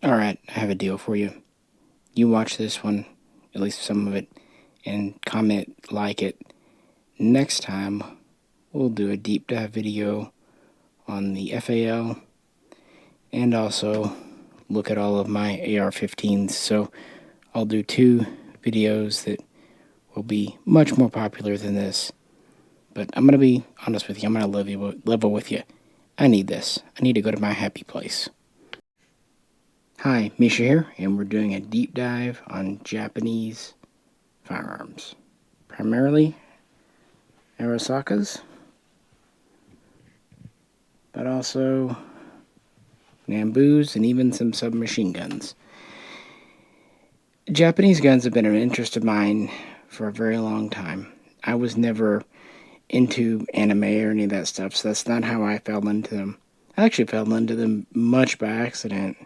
Alright, I have a deal for you. You watch this one, at least some of it, and comment, like it. Next time, we'll do a deep dive video on the FAL and also look at all of my AR-15s. So I'll do 2 videos that will be much more popular than this. But I'm going to be honest with you. I'm going to level with you. I need this. I need to go to my happy place. Hi, Misha here, and we're doing a deep dive on Japanese firearms. Primarily Arisakas, but also Nambus and even some submachine guns. Japanese guns have been an interest of mine for a very long time. I was never into anime or any of that stuff, so that's not how I fell into them. I actually fell into them much by accident.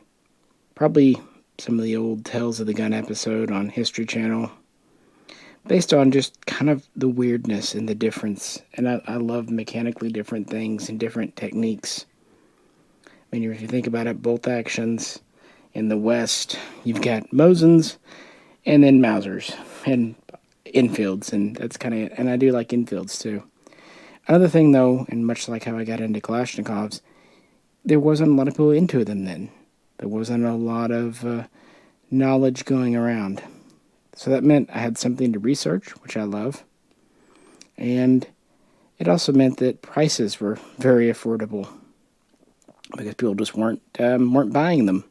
Probably some of the old Tales of the Gun episode on History Channel, based on just kind of the weirdness and the difference. And I love mechanically different things and different techniques. I mean, if you think about it, bolt actions in the West, you've got Mosins and then Mausers and infields, and that's kind of it. And I do like infields too. Another thing, though, and much like how I got into Kalashnikovs, there wasn't a lot of people into them then. There wasn't a lot of knowledge going around. So that meant I had something to research, which I love. And it also meant that prices were very affordable because people just weren't buying them.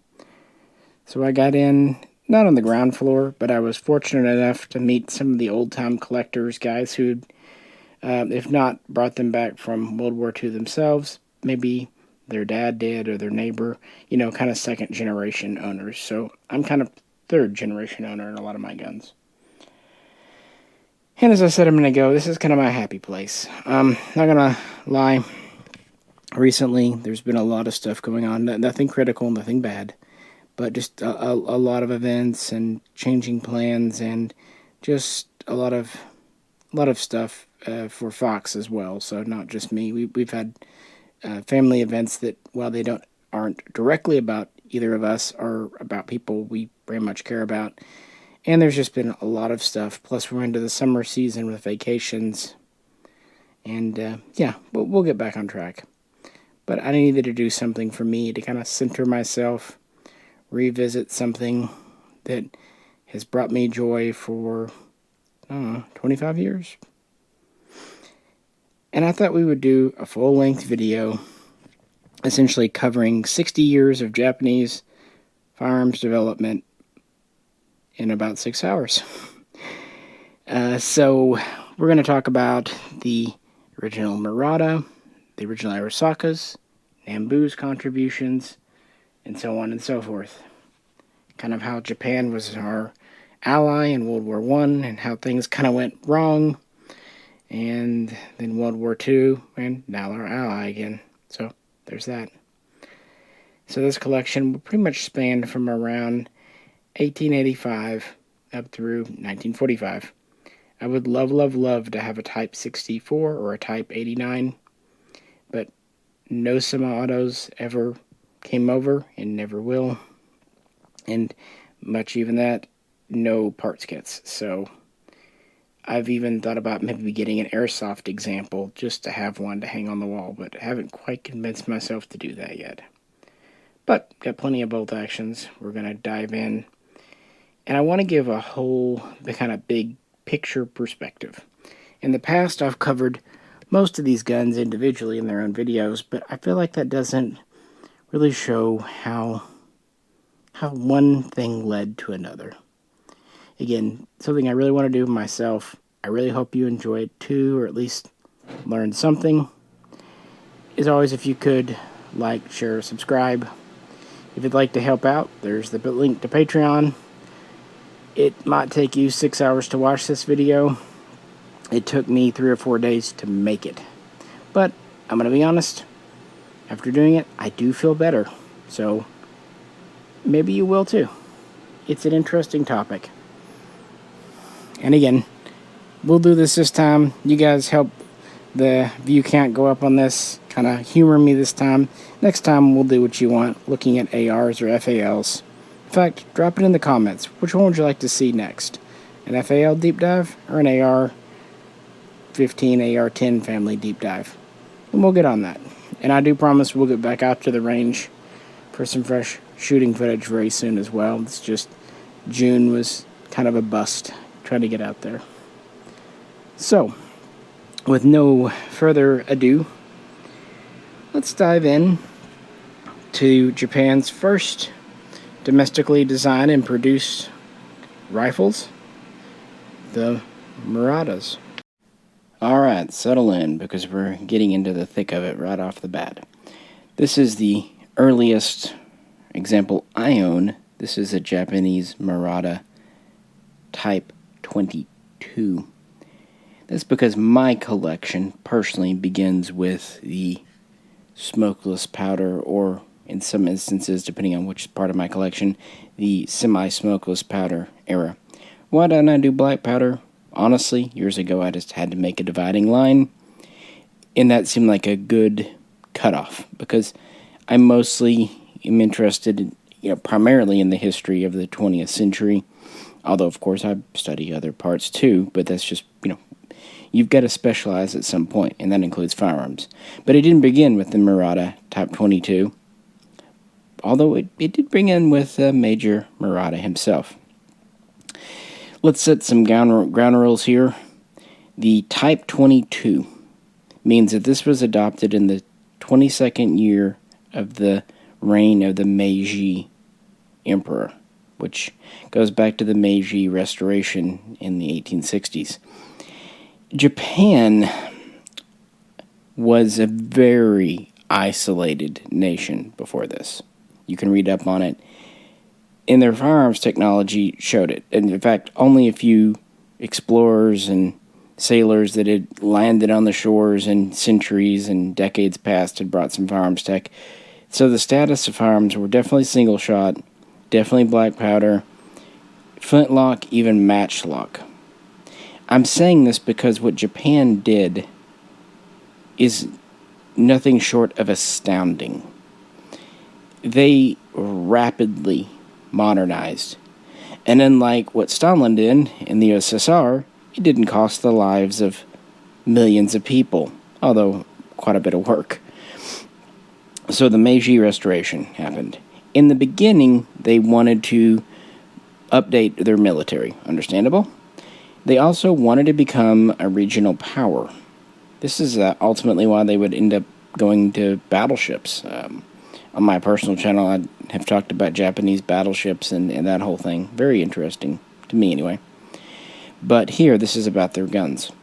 So I got in, not on the ground floor, but I was fortunate enough to meet some of the old-time collectors, guys who'd, if not brought them back from World War II themselves, maybe their dad did or their neighbor, kind of second generation owners. So I'm kind of third generation owner in a lot of my guns. And as I said a minute ago, this is kind of my happy place. Not gonna lie, recently there's been a lot of stuff going on, nothing critical, nothing bad, but just a lot of events and changing plans and just a lot of stuff for Fox as well. So not just me. We've had family events that, while they aren't directly about either of us, are about people we very much care about. And there's just been a lot of stuff. Plus, we're into the summer season with vacations. And yeah, we'll get back on track. But I needed to do something for me to kind of center myself, revisit something that has brought me joy for, I don't know, 25 years. And I thought we would do a full-length video essentially covering 60 years of Japanese firearms development in about 6 hours. So we're going to talk about the original Murata, the original Arisakas, Nambu's contributions, and so on and so forth. Kind of how Japan was our ally in World War I and how things kind of went wrong. And then World War II, and now our ally again. So there's that. So this collection will pretty much span from around 1885 up through 1945. I would love to have a Type 64 or a Type 89, but no semi-autos ever came over and never will. And much even that, no parts kits. So I've even thought about maybe getting an airsoft example just to have one to hang on the wall, but I haven't quite convinced myself to do that yet. But got plenty of bolt actions. We're going to dive in. And I want to give a whole kind of big picture perspective. In the past, I've covered most of these guns individually in their own videos, but I feel like that doesn't really show how one thing led to another. Again, something I really want to do myself. I really hope you enjoy it too, or at least learn something. As always, if you could like, share, subscribe. If you'd like to help out, there's the link to Patreon. It might take you 6 hours to watch this video. It took me 3 or 4 days to make it. But I'm going to be honest, after doing it, I do feel better. So maybe you will too. It's an interesting topic. And again, we'll do this time. You guys help the view count go up on this. Kind of humor me this time. Next time, we'll do what you want, looking at ARs or FALs. In fact, drop it in the comments. Which one would you like to see next? An FAL deep dive or an AR-15, AR-10 family deep dive? And we'll get on that. And I do promise we'll get back out to the range for some fresh shooting footage very soon as well. It's just June was kind of a bust trying to get out there. So, with no further ado, let's dive in to Japan's first domestically designed and produced rifles, the Muratas. Alright, settle in because we're getting into the thick of it right off the bat. This is the earliest example I own. This is a Japanese Murata Type 22. That's because my collection personally begins with the smokeless powder, or in some instances, depending on which part of my collection, the semi-smokeless powder era. Why don't I do black powder? Honestly, years ago I just had to make a dividing line, and that seemed like a good cutoff, because I mostly am interested in, primarily in the history of the 20th century, although of course I study other parts too, but that's just, you've got to specialize at some point, and that includes firearms. But it didn't begin with the Murata Type 22, although it did bring in with Major Murata himself. Let's set some ground rules here. The Type 22 means that this was adopted in the 22nd year of the reign of the Meiji Emperor, which goes back to the Meiji Restoration in the 1860s. Japan was a very isolated nation before this. You can read up on it. And their firearms technology showed it. And in fact, only a few explorers and sailors that had landed on the shores in centuries and decades past had brought some firearms tech. So the status of firearms were definitely single shot, definitely black powder, flintlock, even matchlock. I'm saying this because what Japan did is nothing short of astounding. They rapidly modernized. And unlike what Stalin did in the USSR, it didn't cost the lives of millions of people, although quite a bit of work. So the Meiji Restoration happened. In the beginning, they wanted to update their military. Understandable? They also wanted to become a regional power. This is ultimately why they would end up going to battleships. On my personal channel, I have talked about Japanese battleships and that whole thing. Very interesting, to me anyway. But here, this is about their guns.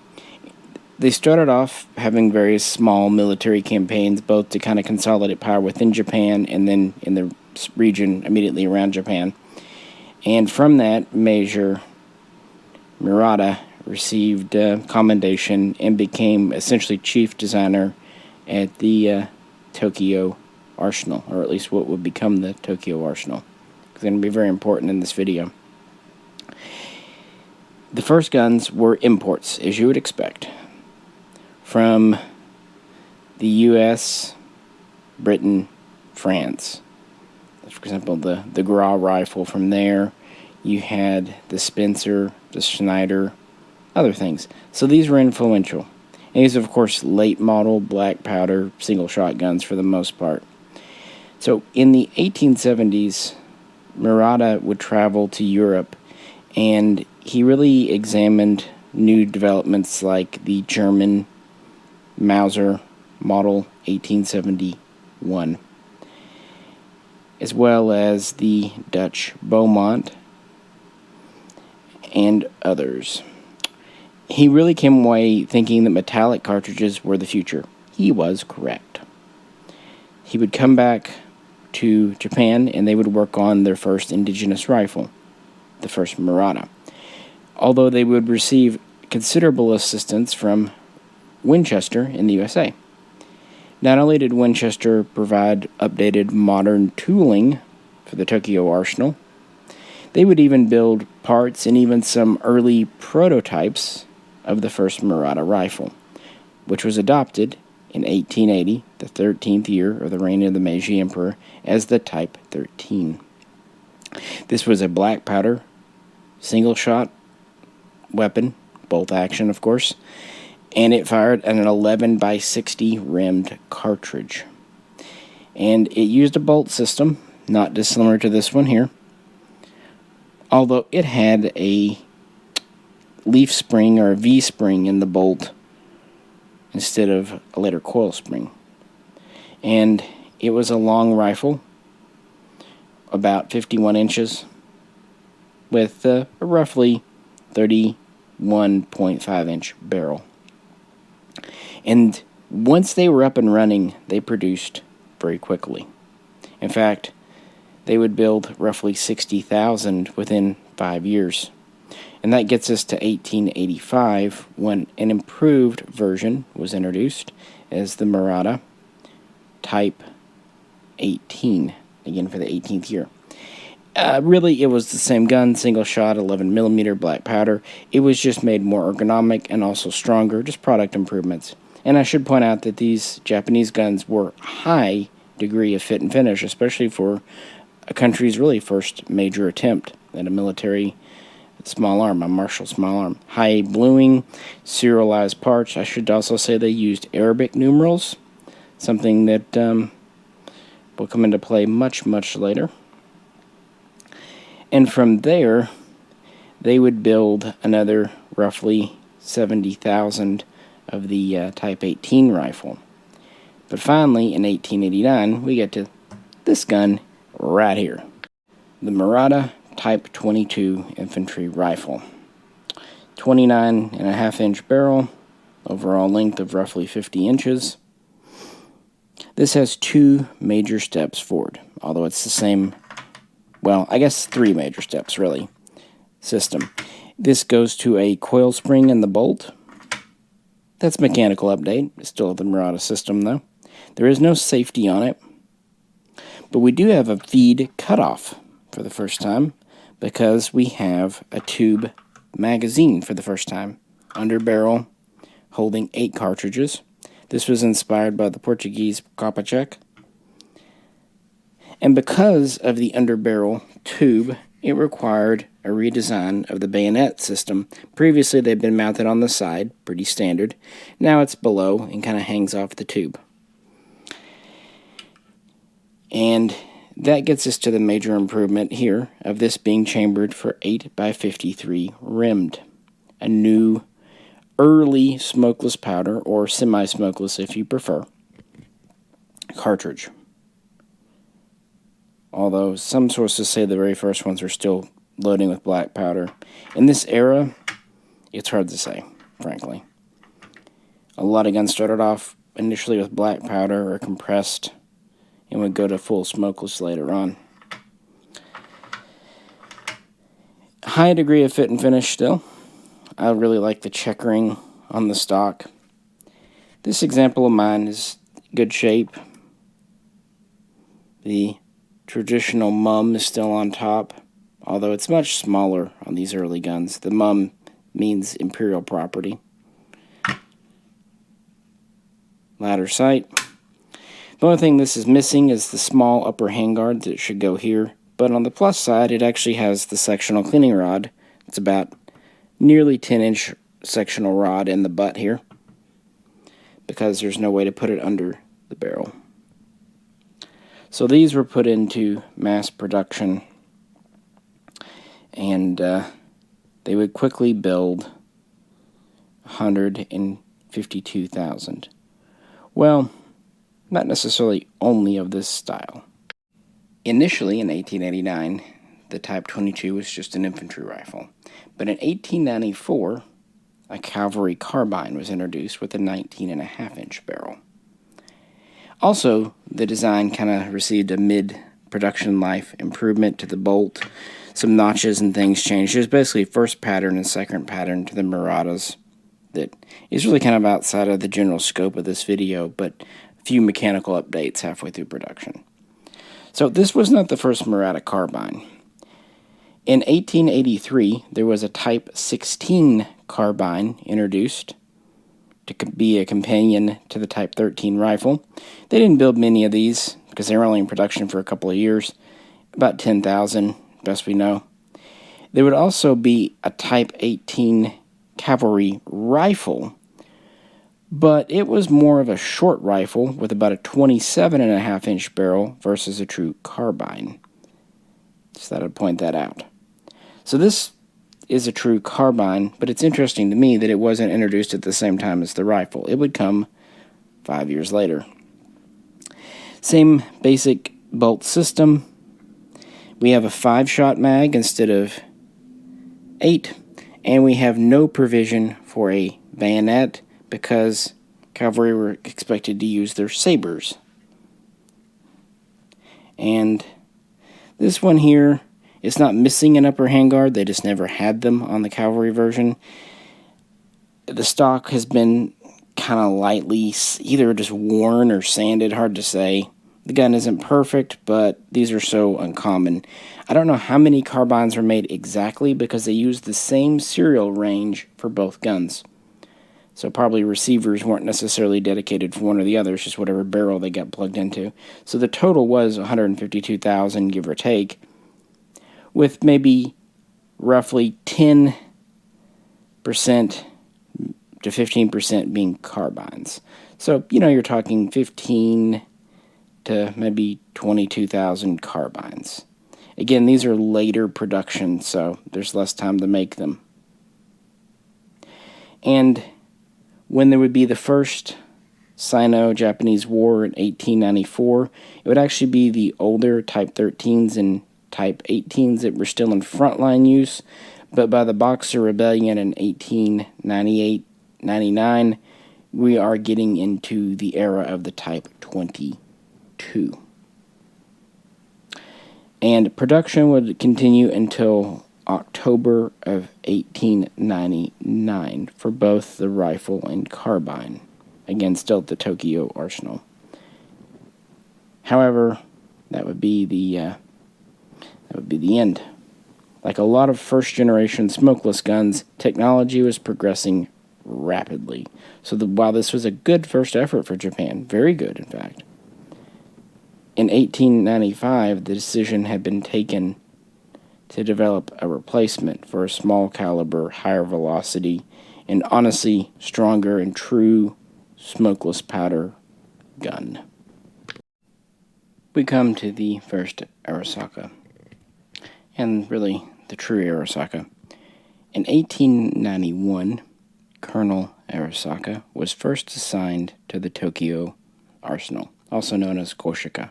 They started off having various small military campaigns, both to kind of consolidate power within Japan and then in the region immediately around Japan. And from that, Major Murata received commendation and became essentially chief designer at the Tokyo Arsenal, or at least what would become the Tokyo Arsenal. It's going to be very important in this video. The first guns were imports, as you would expect, from the US, Britain, France. For example, the Gras rifle from there. You had the Spencer, the Schneider, other things. So these were influential. And these, of course, late model, black powder, single shot guns for the most part. So in the 1870s, Murata would travel to Europe, and he really examined new developments like the German Mauser model 1871, as well as the Dutch Beaumont and others. He really came away thinking that metallic cartridges were the future. He was correct. He would come back to Japan and they would work on their first indigenous rifle, the first Murata. Although they would receive considerable assistance from Winchester in the USA. Not only did Winchester provide updated modern tooling for the Tokyo Arsenal, they would even build parts and even some early prototypes of the first Murata rifle, which was adopted in 1880, the 13th year of the reign of the Meiji Emperor, as the Type 13. This was a black powder, single shot weapon, bolt action of course, and it fired an 11 by 60 rimmed cartridge. And it used a bolt system, not dissimilar to this one here, although it had a leaf spring or a V spring in the bolt instead of a later coil spring. And it was a long rifle, about 51 inches, with a roughly 31.5 inch barrel. And once they were up and running, they produced very quickly. In fact, they would build roughly 60,000 within 5 years. And that gets us to 1885, when an improved version was introduced as the Murata Type 18, again for the 18th year. Really, it was the same gun, single shot, 11mm black powder. It was just made more ergonomic and also stronger, just product improvements. And I should point out that these Japanese guns were high degree of fit and finish, especially for a country's really first major attempt at a military small arm, a martial small arm. High bluing, serialized parts. I should also say they used Arabic numerals, something that will come into play much, much later. And from there, they would build another roughly 70,000 of the Type 18 rifle. But finally, in 1889, we get to this gun right here, the Murata Type 22 infantry rifle. 29.5 inch barrel, overall length of roughly 50 inches. This has two major steps forward, although it's the same, well, I guess three major steps really, system. This goes to a coil spring in the bolt. That's mechanical update. It's still the Murata system though. There is no safety on it, but we do have a feed cutoff for the first time because we have a tube magazine for the first time. Under barrel, holding 8 cartridges. This was inspired by the Portuguese Kopacek. And because of the underbarrel tube, it required a redesign of the bayonet system. Previously, they'd been mounted on the side, pretty standard. Now it's below and kind of hangs off the tube. And that gets us to the major improvement here of this being chambered for 8 by 53 rimmed. A new early smokeless powder, or semi-smokeless if you prefer, cartridge. Although some sources say the very first ones are still loading with black powder. In this era, it's hard to say, frankly. A lot of guns started off initially with black powder or compressed and would go to full smokeless later on. High degree of fit and finish still. I really like the checkering on the stock. This example of mine is good shape. The traditional mum is still on top, although it's much smaller on these early guns. The mum means imperial property. Ladder sight. The only thing this is missing is the small upper handguard that should go here, but on the plus side, it actually has the sectional cleaning rod. It's about nearly 10-inch sectional rod in the butt here, because there's no way to put it under the barrel. So these were put into mass production, and they would quickly build 152,000. Well, not necessarily only of this style. Initially, in 1889, the Type 22 was just an infantry rifle. But in 1894, a cavalry carbine was introduced with a 19.5-inch barrel. Also, the design kind of received a mid-production life improvement to the bolt. Some notches and things changed. There's basically first pattern and second pattern to the Muratas that is really kind of outside of the general scope of this video, but a few mechanical updates halfway through production. So this was not the first Murata carbine. In 1883, there was a Type 16 carbine introduced to be a companion to the Type 13 rifle. They didn't build many of these because they were only in production for a couple of years, about 10,000 best we know. There would also be a Type 18 cavalry rifle, but it was more of a short rifle with about a 27.5-inch barrel versus a true carbine. Just thought I'd point that out. So this is a true carbine, but it's interesting to me that it wasn't introduced at the same time as the rifle. It would come 5 years later. Same basic bolt system. We have a 5-shot mag instead of 8, and we have no provision for a bayonet because cavalry were expected to use their sabers. And this one here, it's not missing an upper handguard, they just never had them on the cavalry version. The stock has been kind of lightly either just worn or sanded, hard to say. The gun isn't perfect, but these are so uncommon. I don't know how many carbines were made exactly because they used the same serial range for both guns. So probably receivers weren't necessarily dedicated for one or the other, it's just whatever barrel they got plugged into. So the total was 152,000, give or take, with maybe roughly 10% to 15% being carbines. So, you're talking 15 to maybe 22,000 carbines. Again, these are later production, so there's less time to make them. And when there would be the first Sino-Japanese War in 1894, it would actually be the older Type 13s and Type 18s that were still in frontline use, but by the Boxer Rebellion in 1898-99, we are getting into the era of the Type 22. And production would continue until October of 1899 for both the rifle and carbine. Again, still at the Tokyo Arsenal. However, that would be the end. Like a lot of first-generation smokeless guns, technology was progressing rapidly. So while this was a good first effort for Japan, very good in fact, in 1895 the decision had been taken to develop a replacement for a small caliber, higher velocity, and honestly stronger and true smokeless powder gun. We come to the first Arisaka, and really the true Arisaka. In 1891, Colonel Arisaka was first assigned to the Tokyo Arsenal, also known as Koshika.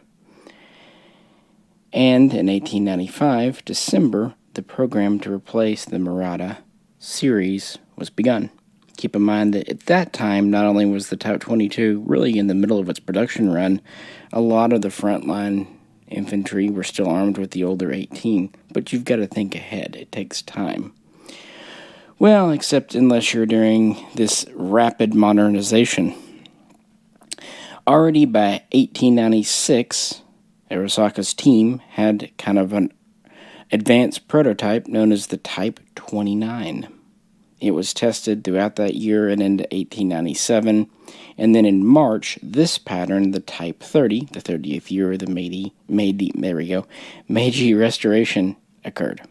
And in 1895, December, the program to replace the Murata series was begun. Keep in mind that at that time, not only was the Type 22 really in the middle of its production run, a lot of the frontline infantry were still armed with the older 18, but you've got to think ahead. It takes time. Well, except unless you're during this rapid modernization. Already by 1896, Arisaka's team had kind of an advanced prototype known as the Type 29. It was tested throughout that year and into 1897, and then in March, this pattern, the Type 30, the 30th year of the Meiji Restoration, occurred.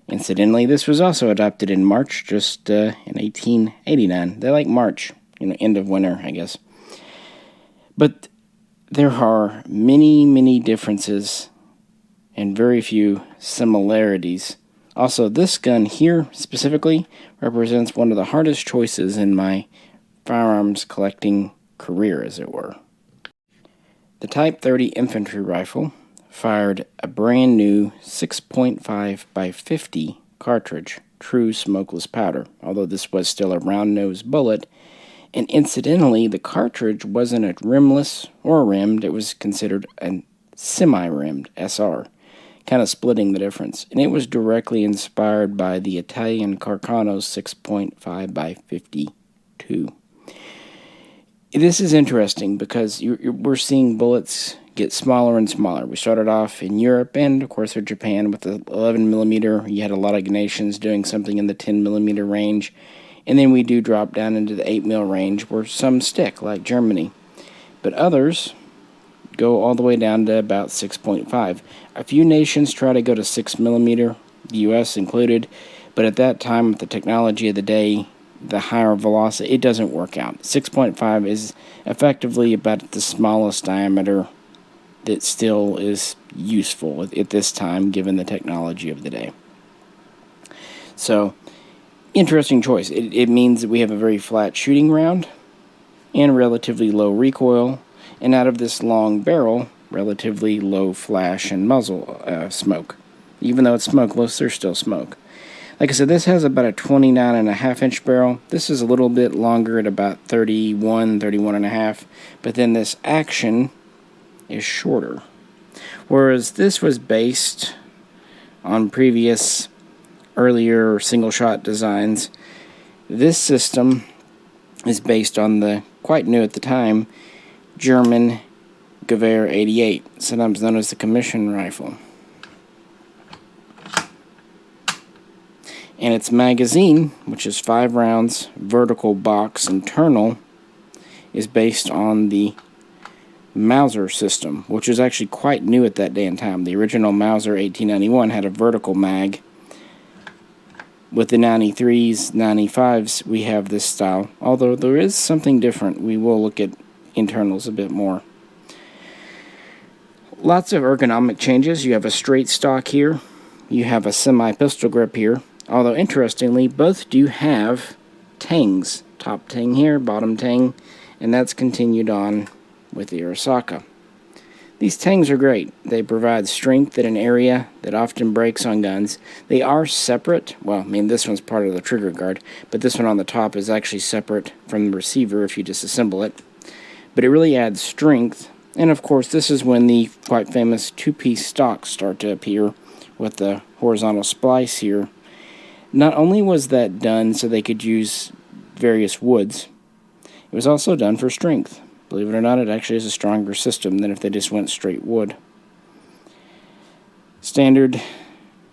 Incidentally, this was also adopted in March, just in 1889. They like March, end of winter, I guess. But there are many, many differences and very few similarities. Also, this gun here specifically represents one of the hardest choices in my firearms collecting career, as it were. The Type 30 infantry rifle fired a brand new 6.5 by 50 cartridge, true smokeless powder, although this was still a round-nosed bullet. And incidentally, the cartridge wasn't a rimless or rimmed, it was considered a semi-rimmed SR, kind of splitting the difference. And it was directly inspired by the Italian Carcano's 6.5 by 52. This is interesting because we're seeing bullets get smaller and smaller. We started off in Europe and, of course, in Japan with the 11mm. You had a lot of nations doing something in the 10mm range. And then we do drop down into the 8mm range where some stick, like Germany. But others go all the way down to about 6.5. A few nations try to go to 6mm, the U.S. included, but at that time, with the technology of the day, the higher velocity, it doesn't work out. 6.5 is effectively about the smallest diameter that still is useful at this time, given the technology of the day. So, interesting choice. It means that we have a very flat shooting round and relatively low recoil, and out of this long barrel, relatively low flash and muzzle smoke. Even though it's smokeless, there's still smoke. Like I said, this has about a 29.5-inch barrel. This is a little bit longer at about 31.5, but then this action is shorter. Whereas this was based on previous earlier single-shot designs, this system is based on the, quite new at the time, German Gewehr 88, sometimes known as the commission rifle. And its magazine, which is 5 rounds, vertical box internal, is based on the Mauser system, which is actually quite new at that day and time. The original Mauser 1891 had a vertical mag. With the 93s, 95s, we have this style. Although there is something different. We will look at internals a bit more. Lots of ergonomic changes. You have a straight stock here. You have a semi-pistol grip here. Although, interestingly, both do have tangs. Top tang here, bottom tang, and that's continued on with the Arisaka. These tangs are great. They provide strength in an area that often breaks on guns. They are separate. Well, I mean, this one's part of the trigger guard, but this one on the top is actually separate from the receiver if you disassemble it. But it really adds strength, and of course, this is when the quite famous two-piece stocks start to appear with the horizontal splice here. Not only was that done so they could use various woods, it was also done for strength. Believe it or not, it actually is a stronger system than if they just went straight wood. Standard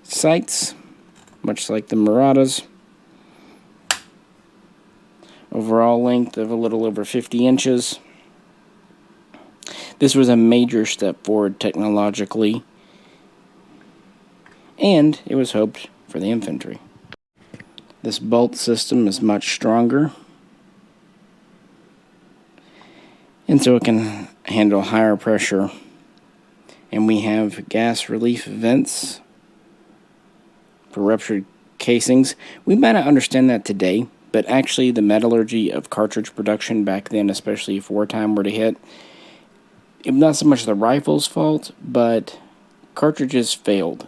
sights, much like the Muratas. Overall length of a little over 50 inches. This was a major step forward technologically, and it was hoped for the infantry. This bolt system is much stronger, and so it can handle higher pressure. And we have gas relief vents for ruptured casings. We might not understand that today, but actually the metallurgy of cartridge production back then, especially if wartime were to hit, it was not so much the rifle's fault, but cartridges failed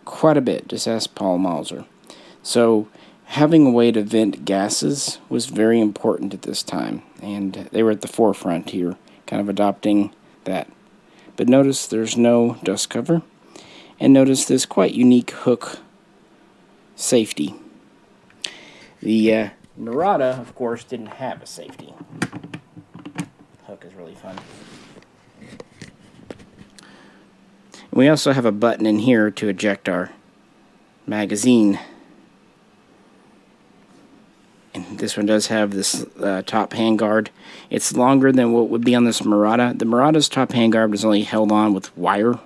quite a bit. Just ask Paul Mauser. So having a way to vent gases was very important at this time, and they were at the forefront here, kind of adopting that. But notice there's no dust cover, and notice this quite unique hook safety. The Murata, of course, didn't have a safety. Hook is really fun. We also have a button in here to eject our magazine. And this one does have this top handguard. It's longer than what would be on this Murata. The Murata's top handguard was only held on with wire.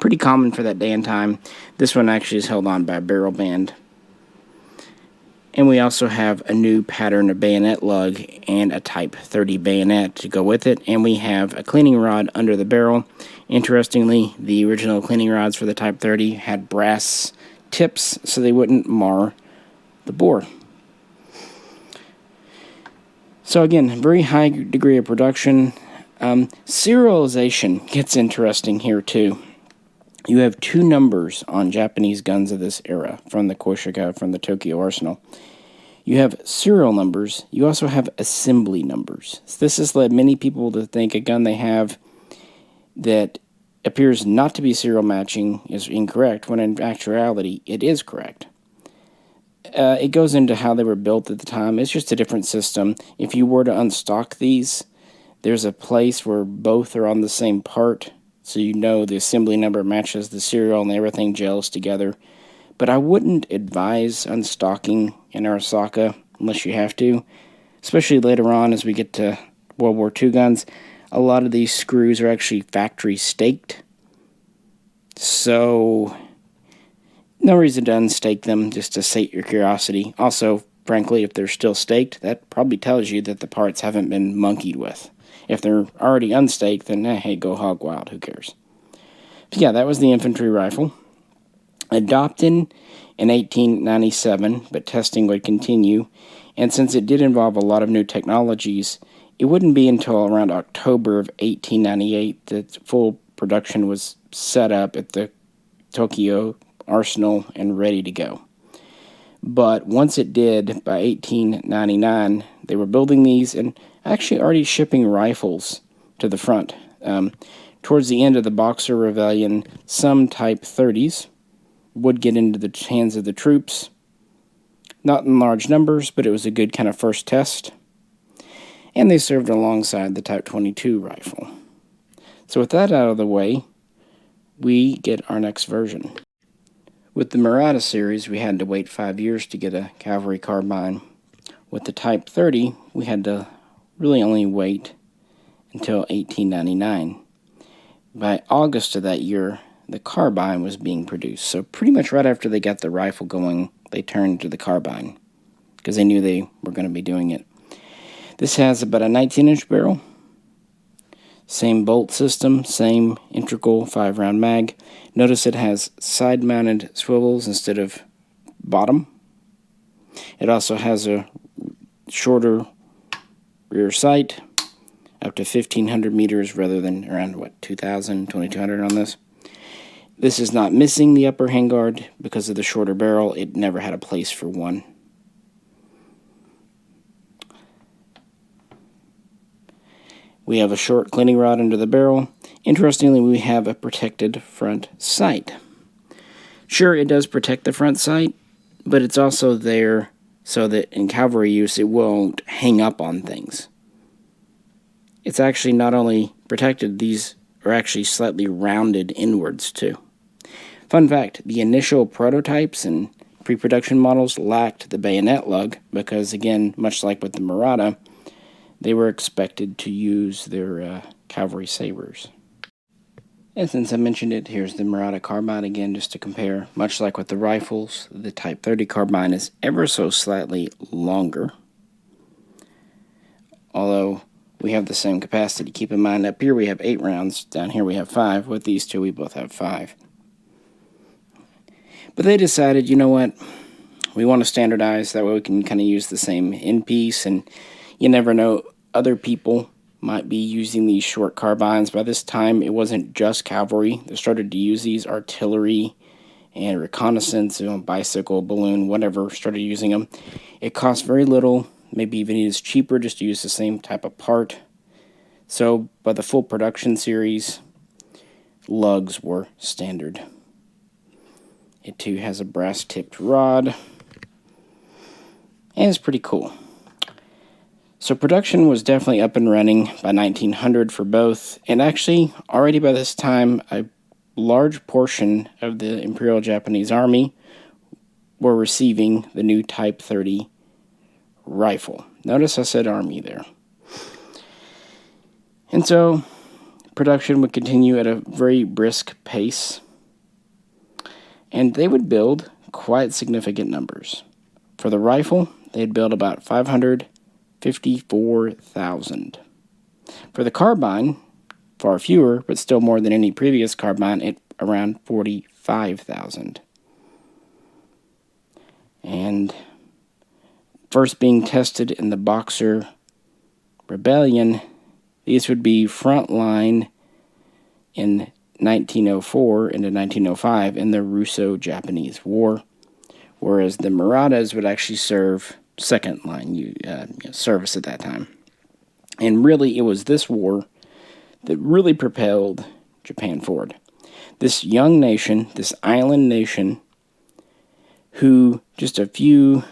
Pretty common for that day and time. This one actually is held on by a barrel band. And we also have a new pattern of bayonet lug and a Type 30 bayonet to go with it. And we have a cleaning rod under the barrel. Interestingly, the original cleaning rods for the Type 30 had brass tips so they wouldn't mar the bore. So again, very high degree of production. Serialization gets interesting here too. You have 2 numbers on Japanese guns of this era, from the Koishiga, from the Tokyo Arsenal. You have serial numbers. You also have assembly numbers. This has led many people to think a gun they have that appears not to be serial matching is incorrect, when in actuality it is correct. It goes into how they were built at the time. It's just a different system. If you were to unstock these, there's a place where both are on the same part, so you know the assembly number matches the serial and everything gels together. But I wouldn't advise unstocking an Arisaka unless you have to, especially later on as we get to World War II guns. a lot of these screws are actually factory staked. So, no reason to unstake them, just to sate your curiosity. Also, frankly, if they're still staked, that probably tells you that the parts haven't been monkeyed with. If they're already unstaked, then hey, go hog wild, who cares? But yeah, that was the infantry rifle. Adopted in 1897, but testing would continue, and since it did involve a lot of new technologies, it wouldn't be until around October of 1898 that full production was set up at the Tokyo Arsenal and ready to go. But once it did, by 1899, they were building these and actually already shipping rifles to the front. Towards the end of the Boxer Rebellion, some Type 30s would get into the hands of the troops. Not in large numbers, but it was a good kind of first test. And they served alongside the Type 22 rifle. So with that out of the way, we get our next version. With the Murata series, we had to wait 5 years to get a cavalry carbine. With the Type 30, we had to really only wait until 1899. By August of that year, the carbine was being produced. So pretty much right after they got the rifle going, they turned to the carbine because they knew they were going to be doing it. This has about a 19-inch barrel. Same bolt system, same integral 5-round mag. Notice it has side-mounted swivels instead of bottom. It also has a shorter rear sight, up to 1,500 meters rather than around, 2,000, 2,200 on this. This is not missing the upper handguard because of the shorter barrel. It never had a place for one. We have a short cleaning rod under the barrel. Interestingly, we have a protected front sight. Sure, it does protect the front sight, but it's also there so that in cavalry use it won't hang up on things. It's actually not only protected, these are actually slightly rounded inwards too. Fun fact, the initial prototypes and pre-production models lacked the bayonet lug because, again, much like with the Murata, they were expected to use their cavalry sabers. And since I mentioned it, here's the Murata carbine again just to compare. Much like with the rifles, the Type 30 carbine is ever so slightly longer. Although we have the same capacity. Keep in mind, up here we have 8 rounds, down here we have 5. With these two, we both have 5. But they decided, you know what, we want to standardize, that way we can kind of use the same end piece, and you never know, other people might be using these short carbines. By this time, it wasn't just cavalry. They started to use these artillery and reconnaissance, bicycle, balloon, whatever, started using them. It cost very little, maybe even is cheaper just to use the same type of part. So, by the full production series, lugs were standard. It too has a brass-tipped rod, and it's pretty cool. So production was definitely up and running by 1900 for both, and actually, already by this time, a large portion of the Imperial Japanese Army were receiving the new Type 30 rifle. Notice I said Army there. And so, production would continue at a very brisk pace, and they would build quite significant numbers. For the rifle, they'd build about 554,000. For the carbine, far fewer, but still more than any previous carbine, at around 45,000. And first being tested in the Boxer Rebellion, these would be frontline in 1904 into 1905 in the Russo-Japanese War, whereas the Muratas would actually serve second line service at that time. And really, it was this war that really propelled Japan forward. This young nation, this island nation, who just a few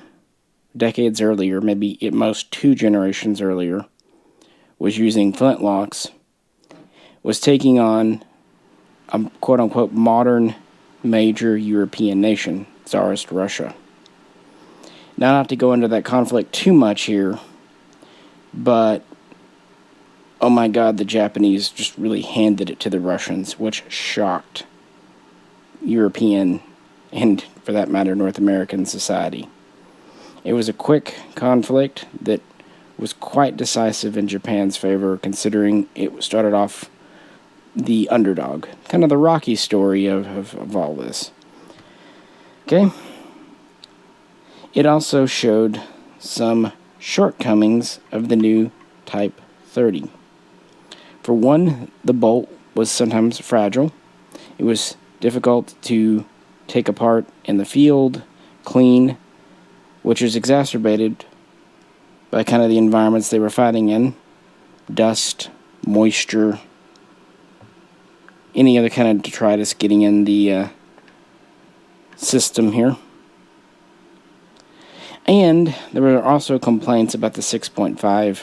decades earlier, maybe at most 2 generations earlier, was using flintlocks, was taking on a quote-unquote modern major European nation, Tsarist Russia. Now, not to go into that conflict too much here, but oh my god, the Japanese just really handed it to the Russians, which shocked European, and for that matter, North American society. It was a quick conflict that was quite decisive in Japan's favor, considering it started off the underdog. Kind of the Rocky story of all this. Okay? It also showed some shortcomings of the new Type 30. For one, the bolt was sometimes fragile. It was difficult to take apart in the field, clean, which was exacerbated by kind of the environments they were fighting in. Dust, moisture, any other kind of detritus getting in the system here. And there were also complaints about the 6.5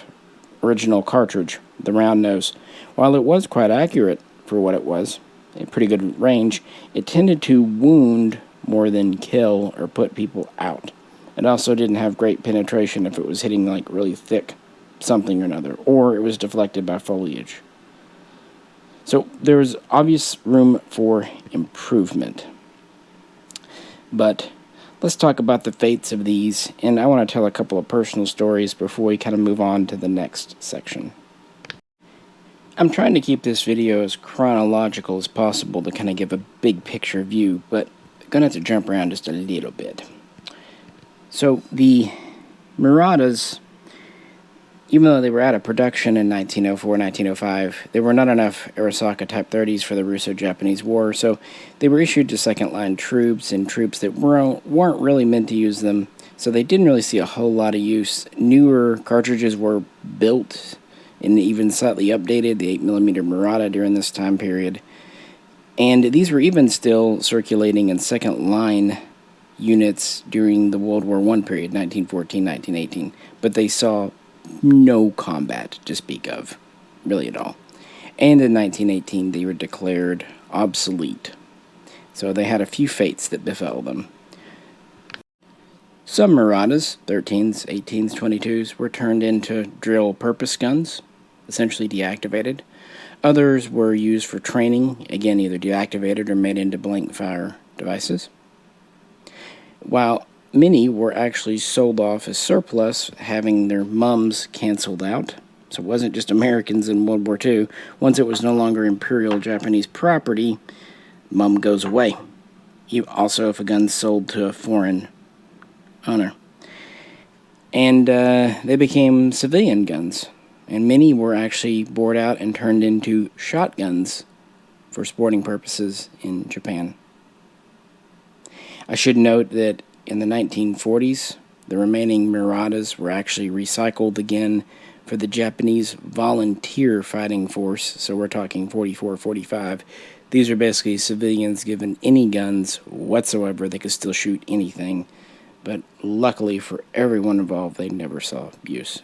original cartridge, the round nose. While it was quite accurate for what it was, a pretty good range, it tended to wound more than kill or put people out. It also didn't have great penetration if it was hitting like really thick something or another, or it was deflected by foliage. So there was obvious room for improvement. But let's talk about the fates of these, and I want to tell a couple of personal stories before we kind of move on to the next section. I'm trying to keep this video as chronological as possible to kind of give a big picture view, but I'm going to have to jump around just a little bit. So the Muratas, even though they were out of production in 1904, 1905, there were not enough Arisaka Type 30s for the Russo-Japanese War, so they were issued to second-line troops and troops that weren't really meant to use them, so they didn't really see a whole lot of use. Newer cartridges were built and even slightly updated, the 8mm Murata during this time period, and these were even still circulating in second-line units during the World War I period, 1914, 1918, but they saw no combat to speak of, really at all. And in 1918, they were declared obsolete. So they had a few fates that befell them. Some Muratas, 13s, 18s, 22s, were turned into drill purpose guns, essentially deactivated. Others were used for training, again either deactivated or made into blank fire devices. While many were actually sold off as surplus, having their mums canceled out. So it wasn't just Americans in World War II. Once it was no longer Imperial Japanese property, mum goes away. Also, if a gun's sold to a foreign owner. And they became civilian guns. And many were actually bored out and turned into shotguns for sporting purposes in Japan. I should note that in the 1940s, the remaining Muratas were actually recycled again for the Japanese volunteer fighting force, so we're talking 44, 45. These are basically civilians given any guns whatsoever. They could still shoot anything, but luckily for everyone involved, they never saw use.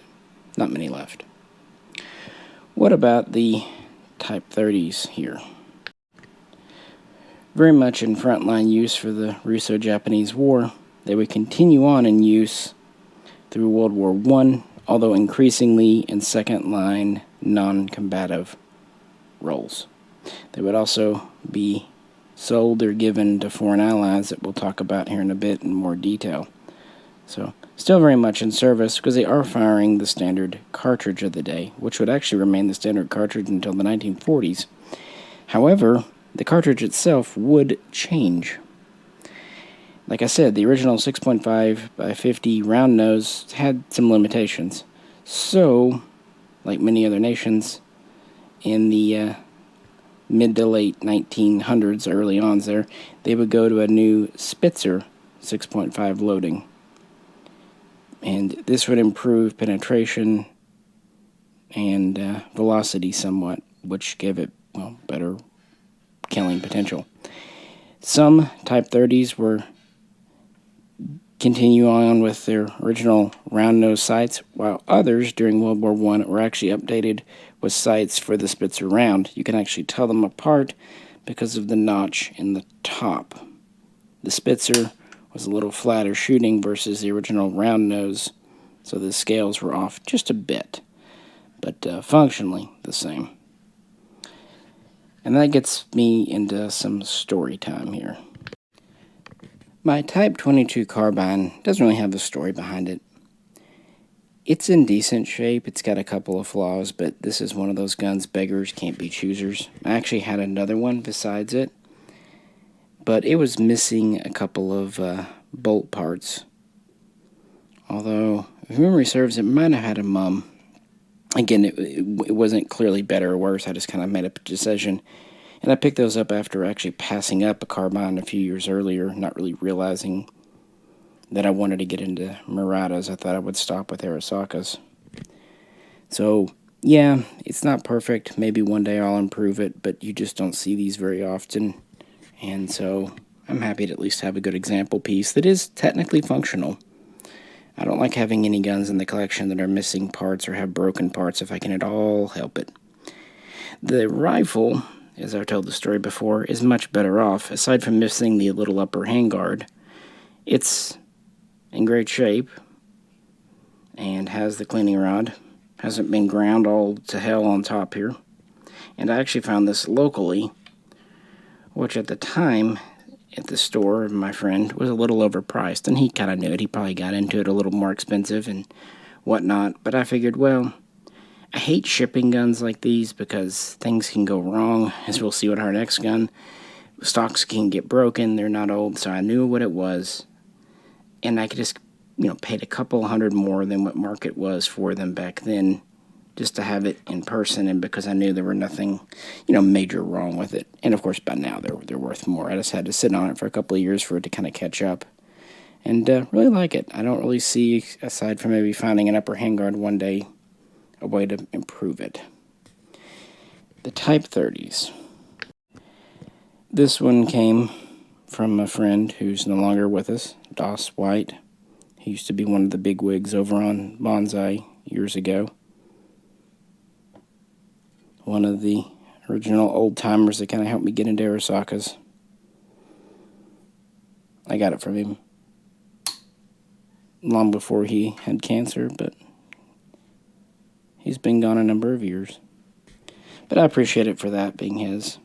Not many left. What about the Type 30s here? Very much in frontline use for the Russo-Japanese War. They would continue on in use through World War I, although increasingly in second-line non-combative roles. They would also be sold or given to foreign allies that we'll talk about here in a bit in more detail. So, still very much in service because they are firing the standard cartridge of the day, which would actually remain the standard cartridge until the 1940s. However, the cartridge itself would change. Like I said, the original 6.5 by 50 round nose had some limitations. So, like many other nations, in the mid to late 1900s, early on there, they would go to a new Spitzer 6.5 loading. And this would improve penetration and velocity somewhat, which gave it, better killing potential. Some Type 30s were continue on with their original round nose sights, while others during World War I were actually updated with sights for the Spitzer round. You can actually tell them apart because of the notch in the top. The Spitzer was a little flatter shooting versus the original round nose, so the scales were off just a bit. but functionally the same. And that gets me into some story time here. My Type 22 carbine doesn't really have a story behind it. It's in decent shape. It's got a couple of flaws, but this is one of those guns beggars can't be choosers. I actually had another one besides it, but it was missing a couple of bolt parts. Although, if memory serves, it might have had a mum. Again, it wasn't clearly better or worse. I just kind of made a decision. And I picked those up after actually passing up a carbine a few years earlier, not really realizing that I wanted to get into Muratas. I thought I would stop with Arisakas. So, yeah, it's not perfect. Maybe one day I'll improve it, but you just don't see these very often. And so I'm happy to at least have a good example piece that is technically functional. I don't like having any guns in the collection that are missing parts or have broken parts if I can at all help it. The rifle, as I've told the story before, is much better off. Aside from missing the little upper handguard, it's in great shape and has the cleaning rod. Hasn't been ground all to hell on top here. And I actually found this locally, which at the time at the store of my friend was a little overpriced, and he kind of knew it. He probably got into it a little more expensive and whatnot, but I figured, well, I hate shipping guns like these because things can go wrong, as we'll see with our next gun. Stocks can get broken, they're not old, so I knew what it was, and I could just, paid a couple $100 more than what market was for them back then, just to have it in person, and because I knew there were nothing, major wrong with it. And of course, by now they're worth more. I just had to sit on it for a couple of years for it to kind of catch up, and really like it. I don't really see, aside from maybe finding an upper handguard one day, a way to improve it. The Type 30s. This one came from a friend who's no longer with us, Doss White. He used to be one of the big wigs over on Bonsai years ago. One of the original old-timers that kind of helped me get into Arisakas. I got it from him long before he had cancer, but he's been gone a number of years. But I appreciate it for that being his.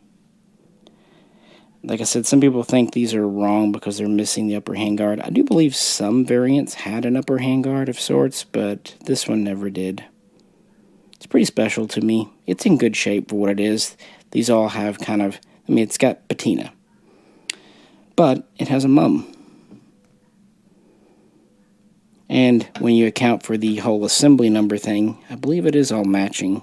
Like I said, some people think these are wrong because they're missing the upper handguard. I do believe some variants had an upper handguard of sorts, but this one never did. It's pretty special to me. It's in good shape for what it is. These all have kind of, it's got patina. But it has a mum. And when you account for the whole assembly number thing, I believe it is all matching,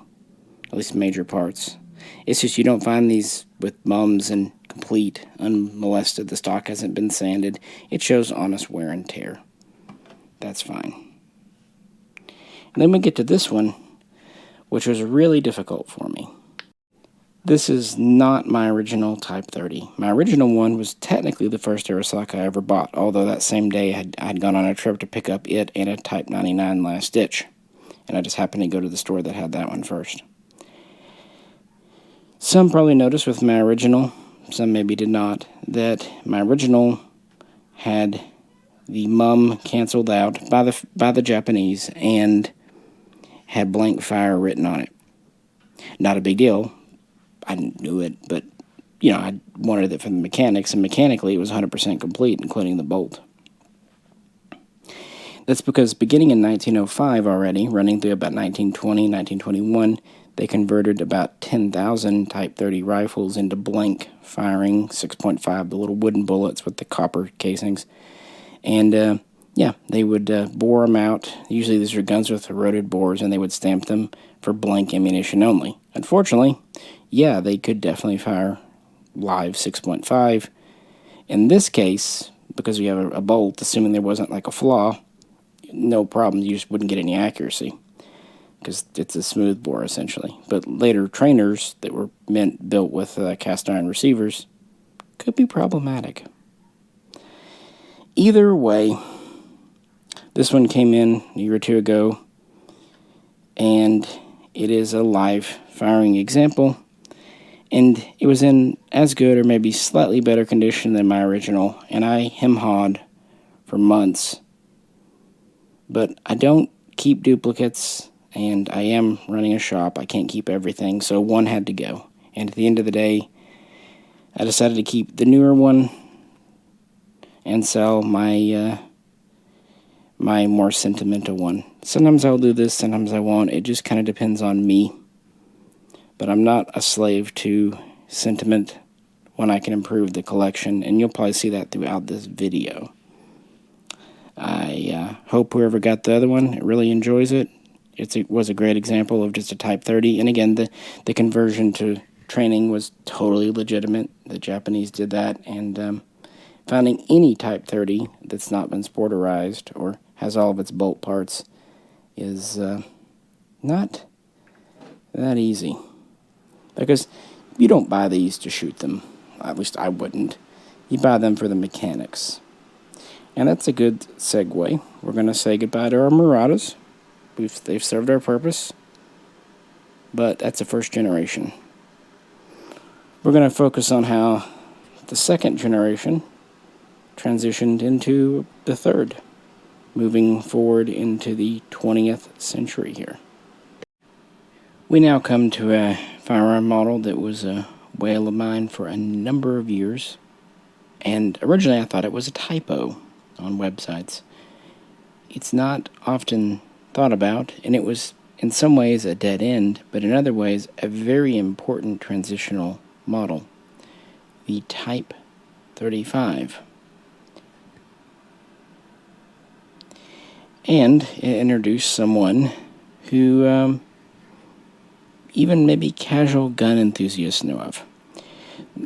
at least major parts. It's just you don't find these with mums and complete, unmolested. The stock hasn't been sanded. It shows honest wear and tear. That's fine. And then we get to this one, which was really difficult for me. This is not my original Type 30. My original one was technically the first Arisaka I ever bought, although that same day I'd gone on a trip to pick up it and a Type 99 last ditch, and I just happened to go to the store that had that one first. Some probably noticed with my original, some maybe did not, that my original had the mum canceled out by the Japanese and had blank fire written on it. Not a big deal. I knew it, but, I wanted it from the mechanics, and mechanically it was 100% complete, including the bolt. That's because beginning in 1905 already, running through about 1920, 1921, they converted about 10,000 Type 30 rifles into blank firing, 6.5, the little wooden bullets with the copper casings. And, they would bore them out. Usually these are guns with eroded bores, and they would stamp them for blank ammunition only. Unfortunately, they could definitely fire live 6.5. In this case, because we have a bolt, assuming there wasn't like a flaw, no problem, you just wouldn't get any accuracy because it's a smooth bore essentially. But later trainers that were built with cast iron receivers could be problematic. Either way, this one came in a year or two ago, and it is a live firing example, and it was in as good or maybe slightly better condition than my original, and I hem-hawed for months. But I don't keep duplicates, and I am running a shop. I can't keep everything, so one had to go. And at the end of the day, I decided to keep the newer one and sell my my more sentimental one. Sometimes I'll do this, sometimes I won't. It just kind of depends on me. But I'm not a slave to sentiment when I can improve the collection, and you'll probably see that throughout this video. I hope whoever got the other one really enjoys it. It was a great example of just a Type 30, and again, the conversion to training was totally legitimate. The Japanese did that, and finding any Type 30 that's not been sporterized or has all of its bolt parts is not that easy. Because you don't buy these to shoot them. At least I wouldn't. You buy them for the mechanics. And that's a good segue. We're going to say goodbye to our Muratas. They've served our purpose. But that's the first generation. We're going to focus on how the second generation transitioned into the third, moving forward into the 20th century here. We now come to a firearm model that was a whale of mine for a number of years, and originally I thought it was a typo on websites. It's not often thought about, and it was in some ways a dead end, but in other ways a very important transitional model, the Type 35. And it introduced someone who even maybe casual gun enthusiasts know of.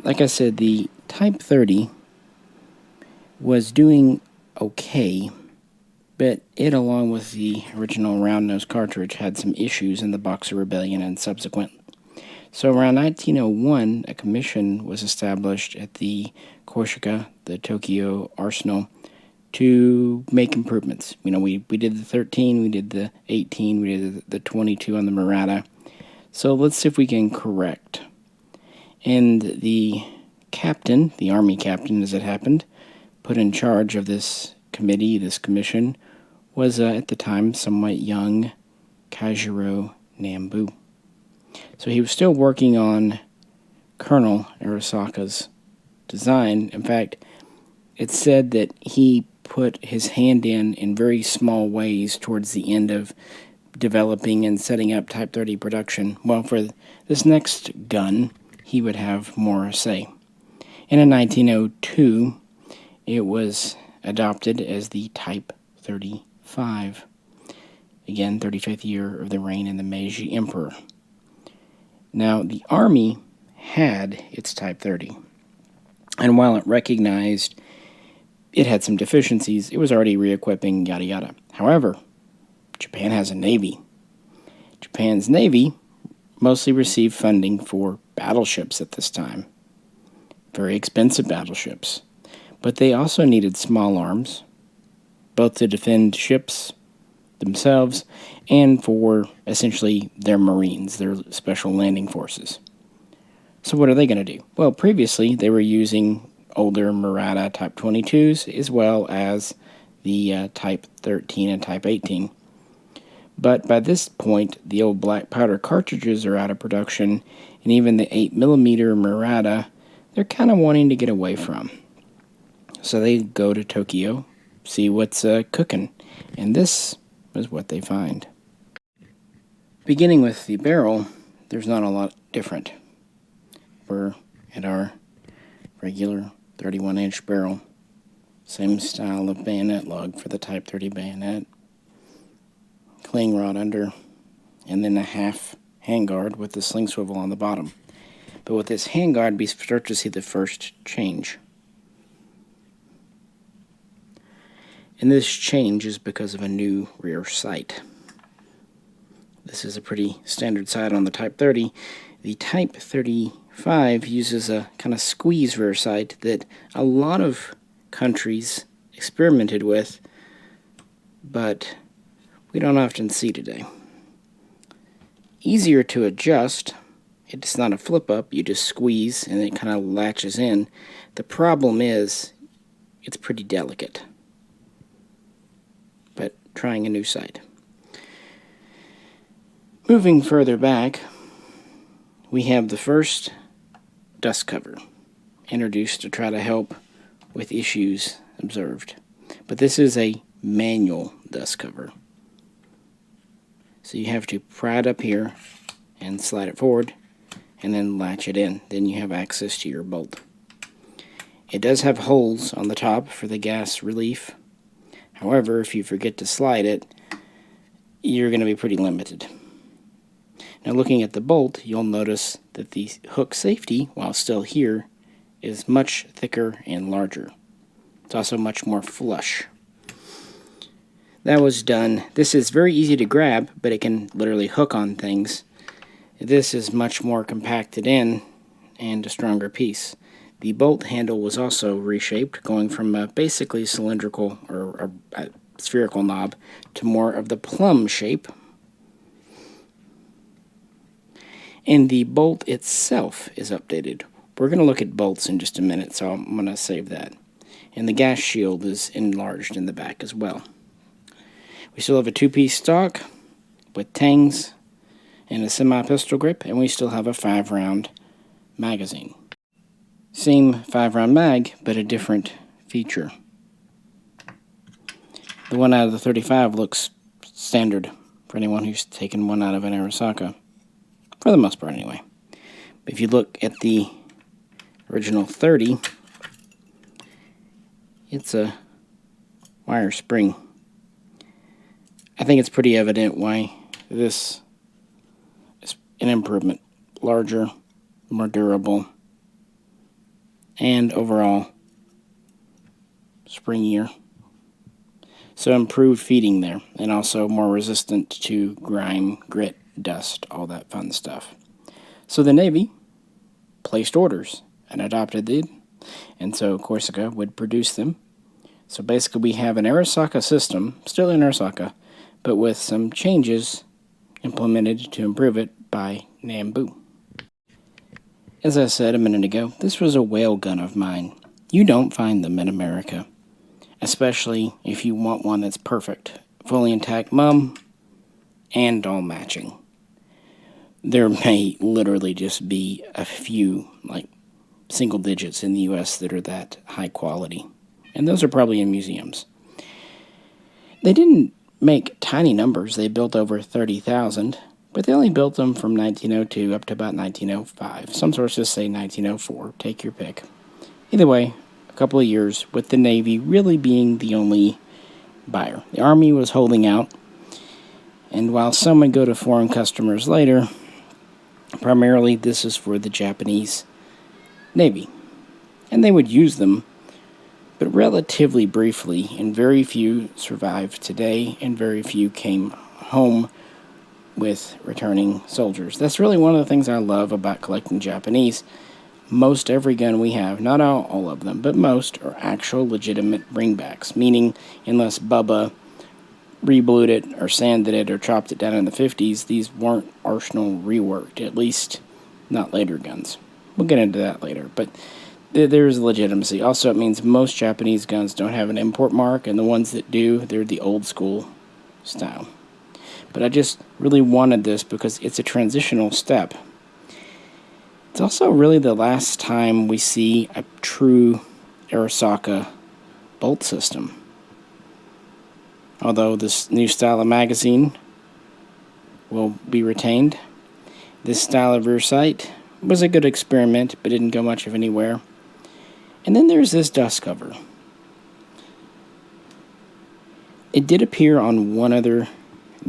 Like I said, the Type 30 was doing okay, but it, along with the original round-nose cartridge, had some issues in the Boxer Rebellion and subsequent. So around 1901, a commission was established at the Koshika, the Tokyo Arsenal, to make improvements. You know, we did the 13, we did the 18, we did the 22 on the Murata. So let's see if we can correct. And the captain, the army captain as it happened, put in charge of this committee, this commission, was at the time somewhat young Kajiro Nambu. So he was still working on Colonel Arisaka's design. In fact, it's said that he put his hand in very small ways towards the end of developing and setting up Type 30 production. Well, for this next gun, he would have more say. And in 1902, it was adopted as the Type 35. Again, 35th year of the reign of the Meiji Emperor. Now, the Army had its Type 30. And while it recognized it had some deficiencies, it was already re-equipping, yada yada. However, Japan has a navy. Japan's navy mostly received funding for battleships at this time. Very expensive battleships. But they also needed small arms, both to defend ships themselves and for essentially their Marines, their special landing forces. So what are they going to do? Well, previously they were using older Murata Type 22s as well as the Type 13 and Type 18. But by this point, the old black powder cartridges are out of production, and even the 8mm Murata, they're kind of wanting to get away from. So they go to Tokyo, see what's cooking, and this is what they find. Beginning with the barrel, there's not a lot different. We're at our regular 31-inch barrel. Same style of bayonet lug for the Type 30 bayonet. Cling rod under, and then a half handguard with the sling swivel on the bottom. But with this handguard, we start to see the first change. And this change is because of a new rear sight. This is a pretty standard sight on the Type 30. The Type 35 uses a kind of squeeze rear sight that a lot of countries experimented with, but we don't often see today. Easier to adjust. It's not a flip up, you just squeeze and it kind of latches in. The problem is it's pretty delicate. But trying a new sight. Moving further back, we have the first dust cover, introduced to try to help with issues observed. But this is a manual dust cover. So you have to pry it up here and slide it forward and then latch it in. Then you have access to your bolt. It does have holes on the top for the gas relief. However, if you forget to slide it, you're going to be pretty limited. Now looking at the bolt, you'll notice that the hook safety, while still here, is much thicker and larger. It's also much more flush. That was done. This is very easy to grab, but it can literally hook on things. This is much more compacted in and a stronger piece. The bolt handle was also reshaped, going from a basically cylindrical or a spherical knob to more of the plum shape. And the bolt itself is updated. We're going to look at bolts in just a minute, so I'm going to save that. And the gas shield is enlarged in the back as well. We still have a two-piece stock with tangs and a semi-pistol grip, and we still have a 5-round magazine. Same 5-round mag, but a different feature. The one out of the 35 looks standard for anyone who's taken one out of an Arisaka. For the most part, anyway. But if you look at the original 30, it's a wire spring. I think it's pretty evident why this is an improvement. Larger, more durable, and overall springier. So improved feeding there, and also more resistant to grime, grit, dust, all that fun stuff. So the Navy placed orders and adopted them, and so Corsica would produce them. So basically we have an Arisaka system, still in Arisaka, but with some changes implemented to improve it by Nambu. As I said a minute ago, this was a whale gun of mine. You don't find them in America, especially if you want one that's perfect, fully intact mum, and all matching. There may literally just be a few, like single digits in the US that are that high quality. And those are probably in museums. They didn't make tiny numbers. They built over 30,000, but they only built them from 1902 up to about 1905. Some sources say 1904. Take your pick. Either way, a couple of years with the Navy really being the only buyer. The Army was holding out, and while some would go to foreign customers later, primarily this is for the Japanese Navy. And they would use them, but relatively briefly, and very few survived today, and very few came home with returning soldiers. That's really one of the things I love about collecting Japanese. Most every gun we have, not all of them, but most, are actual legitimate bringbacks, meaning unless Bubba reblued it or sanded it or chopped it down in the 50s, these weren't arsenal reworked, at least not later guns. We'll get into that later, but there's legitimacy. Also, it means most Japanese guns don't have an import mark, and the ones that do, they're the old school style. But I just really wanted this because it's a transitional step. It's also really the last time we see a true Arisaka bolt system. Although this new style of magazine will be retained, this style of rear sight was a good experiment, but didn't go much of anywhere. And then there's this dust cover. It did appear on one other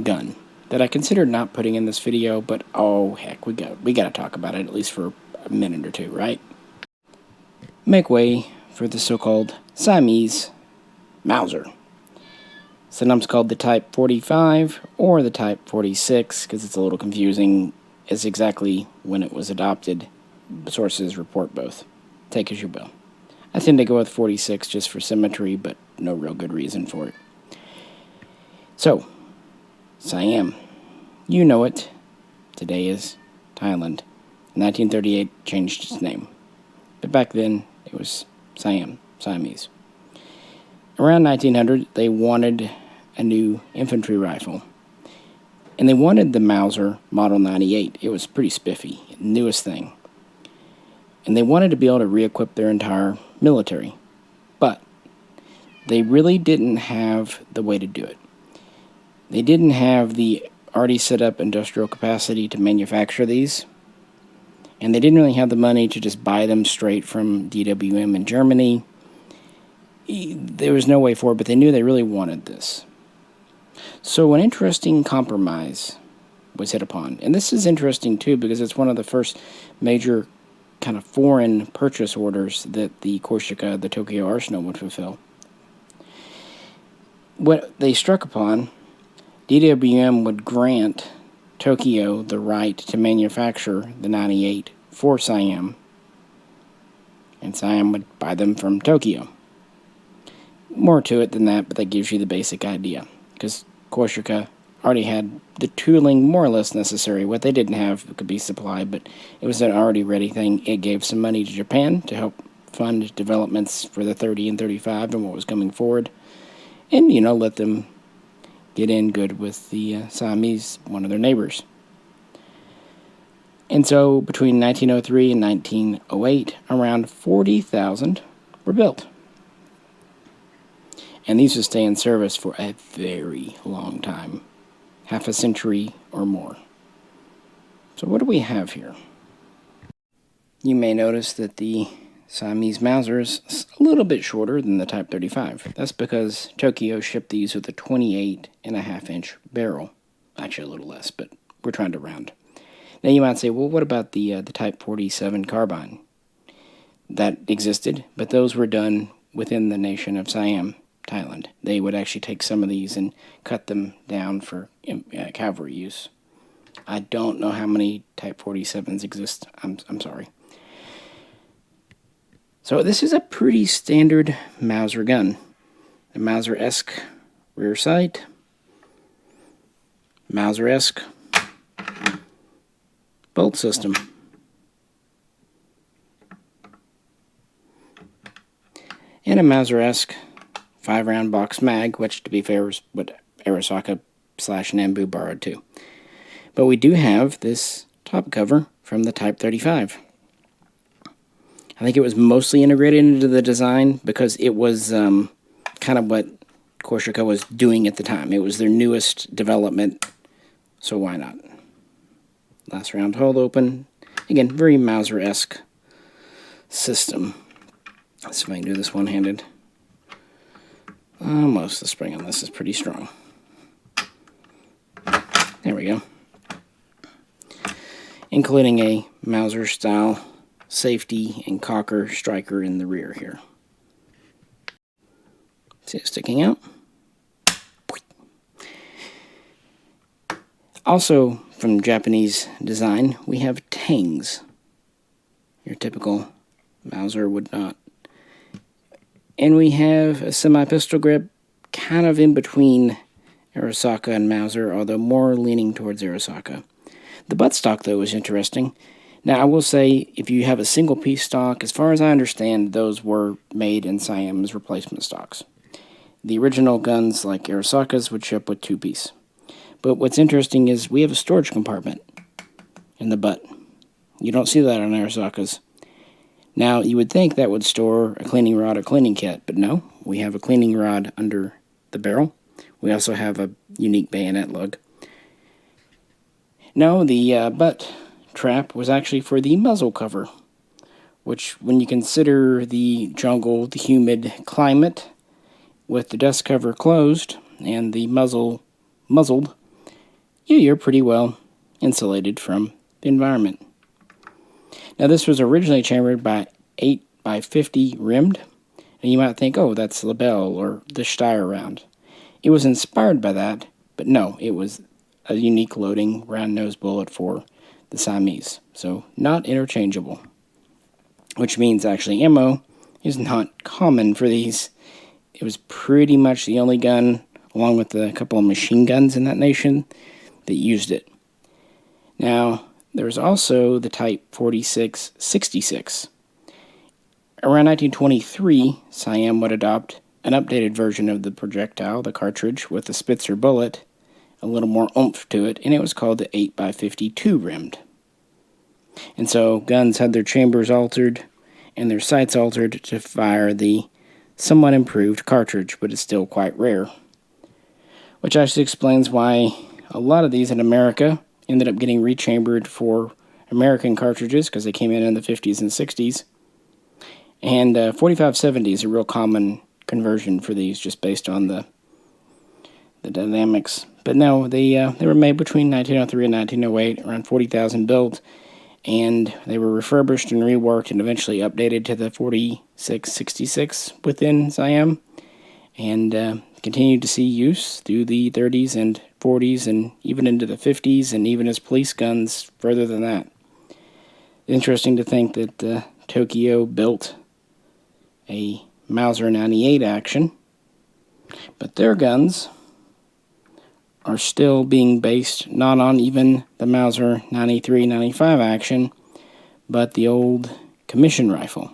gun that I considered not putting in this video, but oh heck, we got to talk about it at least for a minute or two, right? Make way for the so-called Siamese Mauser. Sometimes called the Type 45 or the Type 46 because it's a little confusing as exactly when it was adopted. Sources report both. Take as you will. I tend to go with 46 just for symmetry, but no real good reason for it. So, Siam. You know it. Today is Thailand. In 1938, changed its name. But back then, it was Siam, Siamese. Around 1900, they wanted a new infantry rifle. And they wanted the Mauser Model 98. It was pretty spiffy, newest thing. And they wanted to be able to re-equip their entire military. But they really didn't have the way to do it. They didn't have the already set up industrial capacity to manufacture these. And they didn't really have the money to just buy them straight from DWM in Germany. There was no way forward, but they knew they really wanted this. So an interesting compromise was hit upon. And this is interesting, too, because it's one of the first major kind of foreign purchase orders that the Korsika, the Tokyo Arsenal, would fulfill. What they struck upon, DWM would grant Tokyo the right to manufacture the 98 for Siam, and Siam would buy them from Tokyo. More to it than that, but that gives you the basic idea, because Korsika already had the tooling more or less necessary. What they didn't have could be supplied, but it was an already ready thing. It gave some money to Japan to help fund developments for the 30 and 35 and what was coming forward, and, let them get in good with the Siamese, one of their neighbors. And so between 1903 and 1908, around 40,000 were built. And these would stay in service for a very long time, half a century or more. So what do we have here? You may notice that the Siamese Mauser is a little bit shorter than the Type 35. That's because Tokyo shipped these with a 28.5-inch barrel. Actually, a little less, but we're trying to round. Now you might say, well, what about the Type 47 carbine? That existed, but those were done within the nation of Siam, Thailand. They would actually take some of these and cut them down for cavalry use. I don't know how many Type 47s exist. I'm sorry. So this is a pretty standard Mauser gun. A Mauser-esque rear sight. Mauser-esque bolt system. And a Mauser-esque 5-round box mag, which, to be fair, is what Arisaka / Nambu borrowed too. But we do have this top cover from the Type 35. I think it was mostly integrated into the design because it was kind of what Korsika was doing at the time. It was their newest development, so why not? Last round hold open. Again, very Mauser-esque system. Let's see if I can do this one-handed. Almost. The spring on this is pretty strong. There we go. Including a Mauser-style safety and cocker striker in the rear here. See it sticking out? Also, from Japanese design, we have tangs. Your typical Mauser would not. And we have a semi-pistol grip, kind of in between Arisaka and Mauser, although more leaning towards Arisaka. The buttstock, though, is interesting. Now, I will say, if you have a single-piece stock, as far as I understand, those were made in Siam as replacement stocks. The original guns, like Arisaka's, would ship with two-piece. But what's interesting is we have a storage compartment in the butt. You don't see that on Arisaka's. Now, you would think that would store a cleaning rod or cleaning kit, but no, we have a cleaning rod under the barrel. We also have a unique bayonet lug. No, the butt trap was actually for the muzzle cover, which, when you consider the jungle, the humid climate, with the dust cover closed and the muzzled, you're pretty well insulated from the environment. Now, this was originally chambered by 8x50 rimmed, and you might think, oh, that's Lebel or the Steyr round. It was inspired by that, but no, it was a unique loading round nose bullet for the Siamese, so not interchangeable, which means actually ammo is not common for these. It was pretty much the only gun, along with a couple of machine guns in that nation, that used it. Now, there's also the Type 46-66. Around 1923, Siam would adopt an updated version of the projectile, the cartridge, with a Spitzer bullet, a little more oomph to it, and it was called the 8x52 rimmed. And so guns had their chambers altered and their sights altered to fire the somewhat improved cartridge, but it's still quite rare. Which actually explains why a lot of these in America ended up getting rechambered for American cartridges, because they came in the 50s and 60s. And 4570 is a real common conversion for these, just based on the dynamics. But no, they were made between 1903 and 1908, around 40,000 built, and they were refurbished and reworked and eventually updated to the 4666 within Siam, and continued to see use through the 30s and 40s and even into the 50s, and even as police guns further than that. Interesting to think that Tokyo built a Mauser 98 action, but their guns are still being based not on even the Mauser 93-95 action, but the old commission rifle.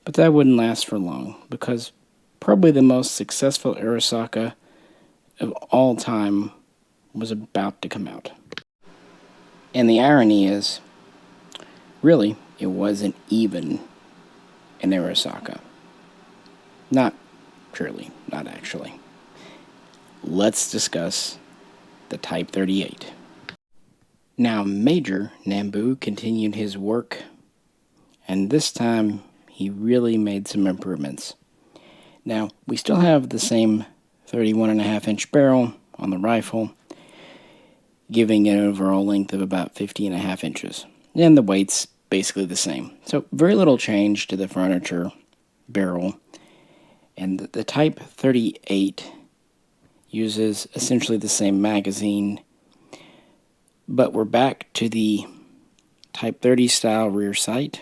But that wouldn't last for long, because probably the most successful Arisaka of all time was about to come out. And the irony is, really, it wasn't even an Arisaka. Not truly, not actually. Let's discuss the Type 38. Now, Major Nambu continued his work, and this time he really made some improvements. Now, we still have the same 31.5-inch barrel on the rifle, giving an overall length of about 50.5 inches, and the weight's basically the same. So, very little change to the furniture barrel, and the Type 38 uses essentially the same magazine, but we're back to the Type 30 style rear sight.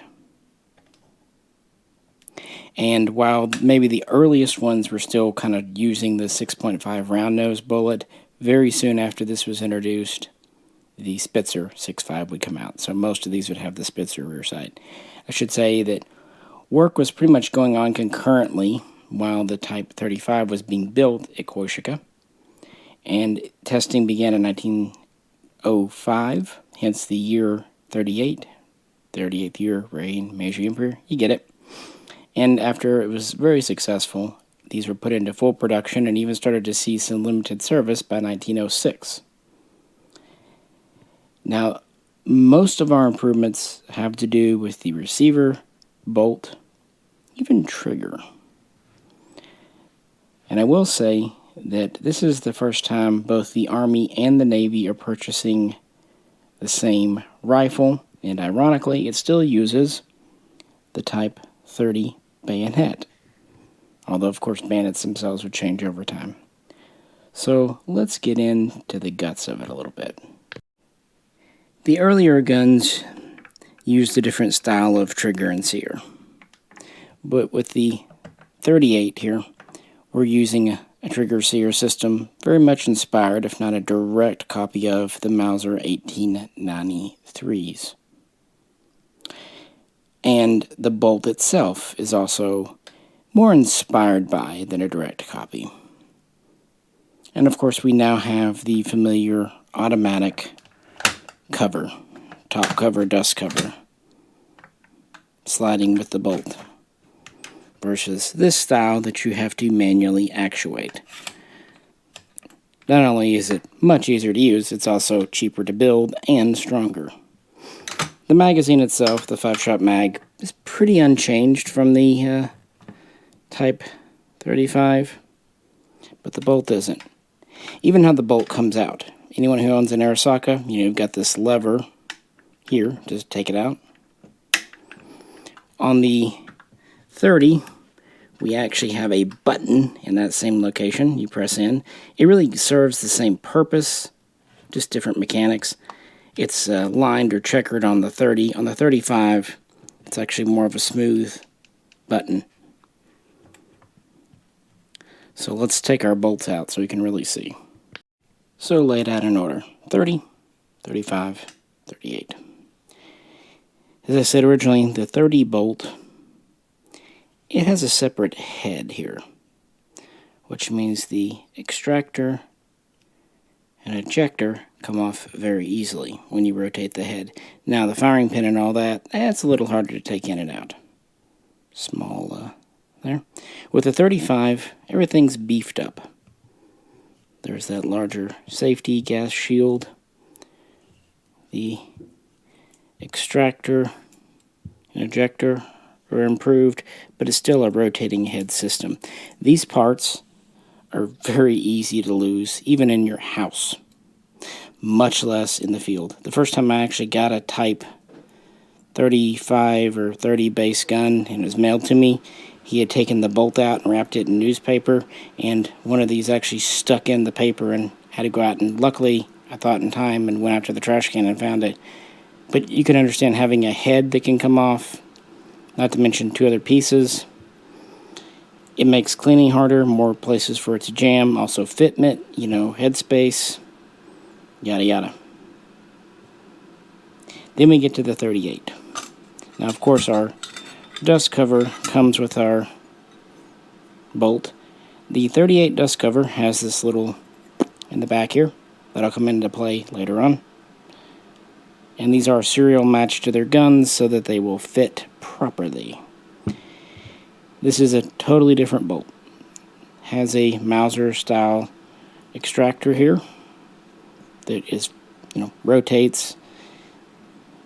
And while maybe the earliest ones were still kind of using the 6.5 round nose bullet, very soon after this was introduced, the Spitzer 6.5 would come out. So most of these would have the Spitzer rear sight. I should say that work was pretty much going on concurrently while the Type 35 was being built at Koshika. And testing began in 1905, hence the year 38, 38th year, reign, Meiji Emperor, you get it. And after it was very successful, these were put into full production and even started to see some limited service by 1906. Now, most of our improvements have to do with the receiver, bolt, even trigger. And I will say that this is the first time both the Army and the Navy are purchasing the same rifle, and ironically, it still uses the Type 30 bayonet, although of course bayonets themselves would change over time. So let's get into the guts of it a little bit. The earlier guns used a different style of trigger and sear, but with the 38 here, we're using a trigger sear system very much inspired, if not a direct copy of, the Mauser 1893s. And the bolt itself is also more inspired by than a direct copy. And of course we now have the familiar automatic cover, top cover, dust cover, sliding with the bolt, versus this style that you have to manually actuate. Not only is it much easier to use, it's also cheaper to build and stronger. The magazine itself, the 5-shot mag, is pretty unchanged from the Type 35, but the bolt isn't. Even how the bolt comes out. Anyone who owns an Arisaka, you've got this lever here, just take it out. On the 30, we actually have a button in that same location. You press in. It really serves the same purpose, just different mechanics. It's lined or checkered on the 30. On the 35, it's actually more of a smooth button. So let's take our bolts out so we can really see. So laid out in order: 30, 35, 38. As I said originally, the 30 bolt, it has a separate head here, which means the extractor and ejector come off very easily when you rotate the head. Now the firing pin and all that, that's a little harder to take in and out. Small there. With the 35, everything's beefed up. There's that larger safety gas shield. The extractor and ejector are improved, but it's still a rotating head system. These parts are very easy to lose, even in your house, much less in the field. The first time I actually got a Type 35 or 30 base gun and it was mailed to me, he had taken the bolt out and wrapped it in newspaper, and one of these actually stuck in the paper and had to go out, and luckily I thought in time and went out to the trash can and found it. But you can understand having a head that can come off, not to mention 2 other pieces. It makes cleaning harder, more places for it to jam, also fitment, headspace, yada yada. Then we get to the 38. Now, of course, our dust cover comes with our bolt. The 38 dust cover has this little in the back here that'll come into play later on. And these are serial matched to their guns so that they will fit properly. This is a totally different bolt. Has a Mauser style extractor here that is, rotates.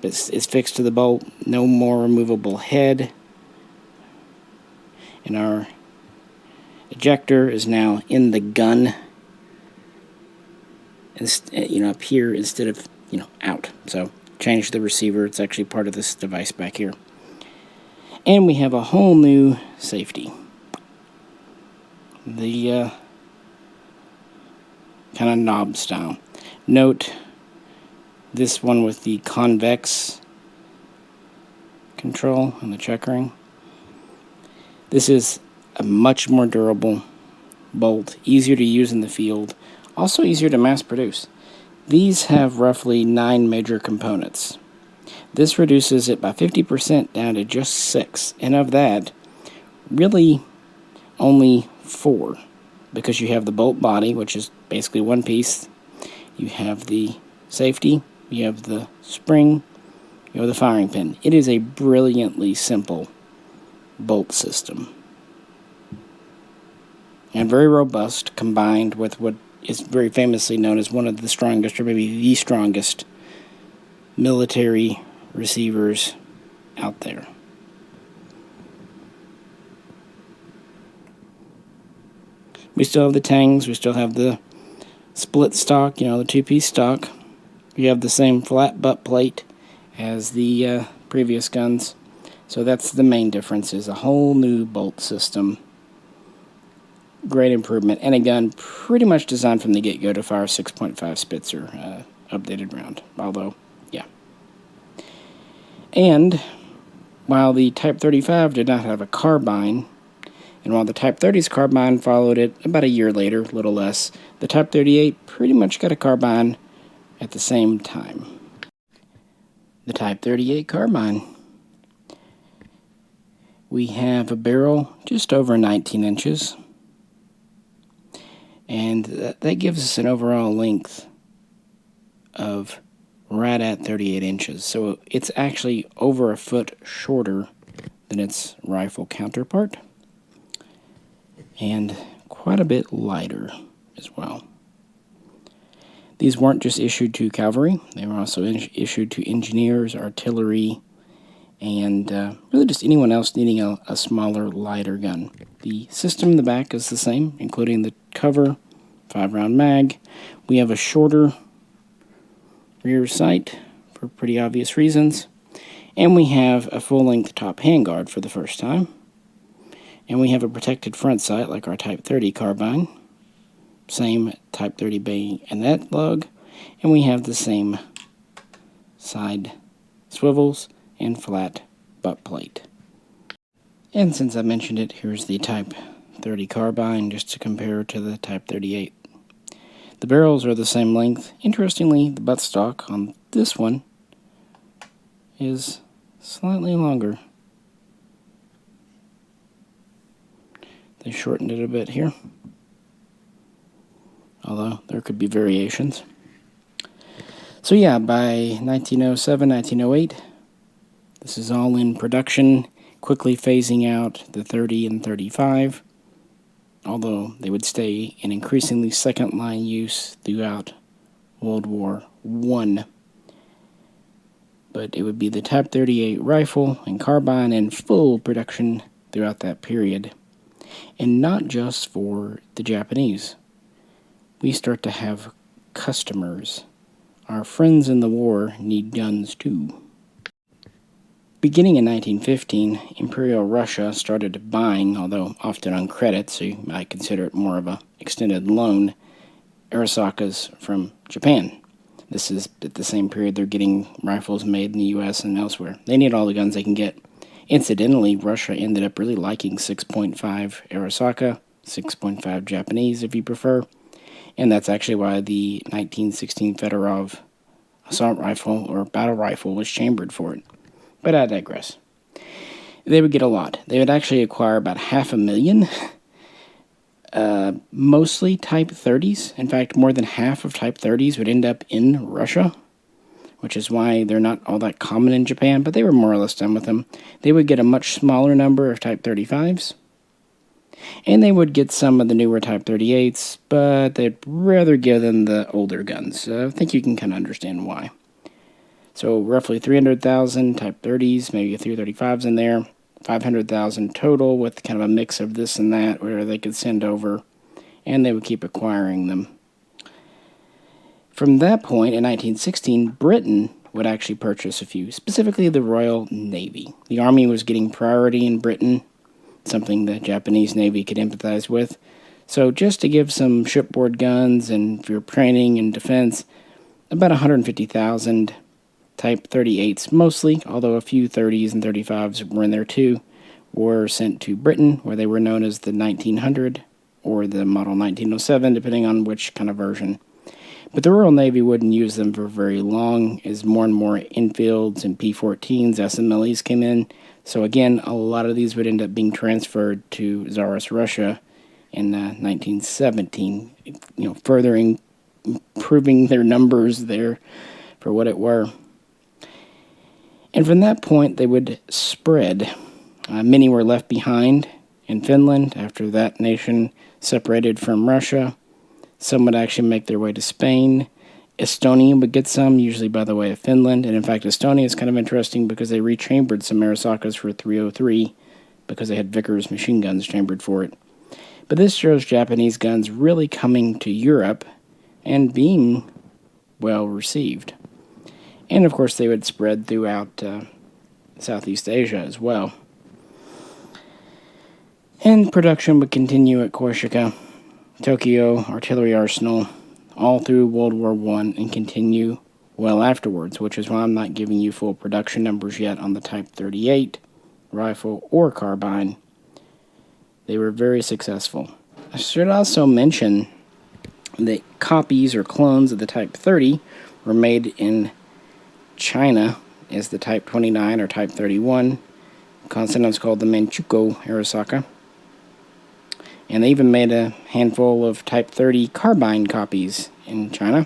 It's fixed to the bolt. No more removable head. And our ejector is now in the gun. Up here instead of, out. So change the receiver. It's actually part of this device back here. And we have a whole new safety. The kind of knob style. Note this one with the convex control and the checkering. This is a much more durable bolt, easier to use in the field, also easier to mass produce. These have roughly 9 major components. This reduces it by 50% down to just 6, and of that, really only 4, because you have the bolt body, which is basically one piece, you have the safety, you have the spring, you have the firing pin. It is a brilliantly simple bolt system, and very robust, combined with what is very famously known as one of the strongest, or maybe the strongest, military receivers out there. We still have the tangs, we still have the split stock, the 2-piece stock. We have the same flat butt plate as the previous guns. So that's the main difference, is a whole new bolt system. Great improvement, and a gun pretty much designed from the get-go to fire 6.5 Spitzer updated round, although, yeah. And while the Type 35 did not have a carbine, and while the Type 30's carbine followed it about a year later, a little less, the Type 38 pretty much got a carbine at the same time. The Type 38 carbine. We have a barrel just over 19 inches. And that gives us an overall length of right at 38 inches. So it's actually over a foot shorter than its rifle counterpart. And quite a bit lighter as well. These weren't just issued to cavalry. They were also issued to engineers, artillery, and really just anyone else needing a smaller, lighter gun. The system in the back is the same, including the cover, 5-round mag. We have a shorter rear sight for pretty obvious reasons. And we have a full-length top handguard for the first time. And we have a protected front sight like our Type 30 carbine. Same Type 30 bay and that lug. And we have the same side swivels and flat butt plate. And since I mentioned it, here's the Type 30 carbine just to compare to the Type 38. The barrels are the same length. Interestingly, the buttstock on this one is slightly longer. They shortened it a bit here. although there could be variations. So yeah, by 1907, 1908, this is all in production, quickly phasing out the 30 and 35, although they would stay in increasingly second-line use throughout World War I. But it would be the Type 38 rifle and carbine in full production throughout that period. And not just for the Japanese. We start to have customers. Our friends in the war need guns too. Beginning in 1915, Imperial Russia started buying, although often on credit, so you might consider it more of an extended loan, Arisakas from Japan. This is at the same period they're getting rifles made in the U.S. and elsewhere. They need all the guns they can get. Incidentally, Russia ended up really liking 6.5 Arisaka, 6.5 Japanese if you prefer, and that's actually why the 1916 Fedorov assault rifle or battle rifle was chambered for it. But I digress. They would get a lot. They would actually acquire about 500,000, mostly Type 30s. In fact, more than half of Type 30s would end up in Russia, which is why they're not all that common in Japan, but they were more or less done with them. They would get a much smaller number of Type 35s, and they would get some of the newer Type 38s, but they'd rather give them the older guns. I think you can kind of understand why. So roughly 300,000 Type 30s, maybe a few 35s in there, 500,000 total with kind of a mix of this and that where they could send over, and they would keep acquiring them. From that point, in 1916, Britain would actually purchase a few, specifically the Royal Navy. The Army was getting priority in Britain, something the Japanese Navy could empathize with. So just to give some shipboard guns and for training and defense, about 150,000 Type 38s mostly, although a few 30s and 35s were in there too, were sent to Britain, where they were known as the 1900 or the Model 1907, depending on which kind of version. But the Royal Navy wouldn't use them for very long as more and more Enfields and P-14s, SMLEs came in. So again, a lot of these would end up being transferred to Tsarist Russia in 1917, further improving their numbers there for what it were. And from that point, they would spread. Many were left behind in Finland after that nation separated from Russia. Some would actually make their way to Spain. Estonia would get some, usually by the way of Finland. And in fact, Estonia is kind of interesting because they rechambered some Arisakas for 303 because they had Vickers machine guns chambered for it. But this shows Japanese guns really coming to Europe and being well received. And of course, they would spread throughout Southeast Asia as well. And production would continue at Korsika, Tokyo Artillery Arsenal, all through World War I and continue well afterwards, which is why I'm not giving you full production numbers yet on the Type 38 rifle or carbine. They were very successful. I should also mention that copies or clones of the Type 30 were made in China as the Type 29 or Type 31, sometimes called the Mishaco Arisaka. And they even made a handful of Type 30 carbine copies in China.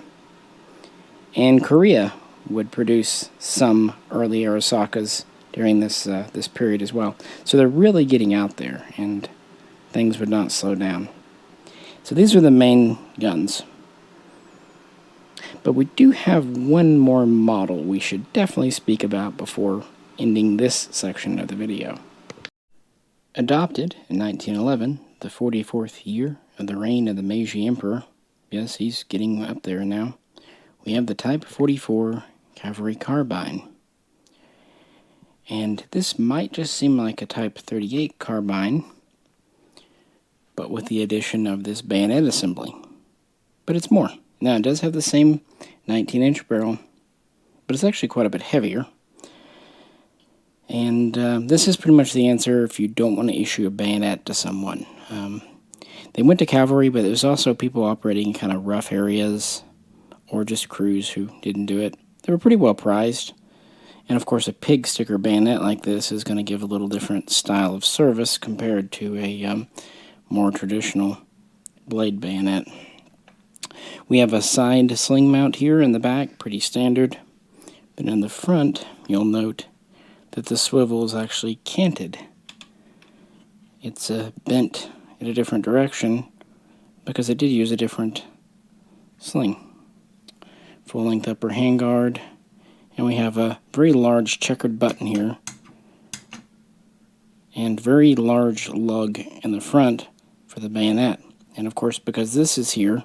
And Korea would produce some early Arisakas during this period as well. So they're really getting out there, and things would not slow down. So these are the main guns. But we do have one more model we should definitely speak about before ending this section of the video. Adopted in 1911, the 44th year of the reign of the Meiji Emperor, yes, he's getting up there now, we have the Type 44 Cavalry Carbine. And this might just seem like a Type 38 carbine, but with the addition of this bayonet assembly. But it's more. Now, it does have the same 19-inch barrel, but it's actually quite a bit heavier. And this is pretty much the answer if you don't want to issue a bayonet to someone. They went to cavalry, but there's also people operating in kind of rough areas or just crews who didn't do it. They were pretty well prized. And of course, a pig sticker bayonet like this is going to give a little different style of service compared to a more traditional blade bayonet. We have a side sling mount here in the back, pretty standard. But in the front, you'll note that the swivel is actually canted. It's bent in a different direction because it did use a different sling. Full-length upper handguard, and we have a very large checkered button here, and very large lug in the front for the bayonet. And of course, because this is here,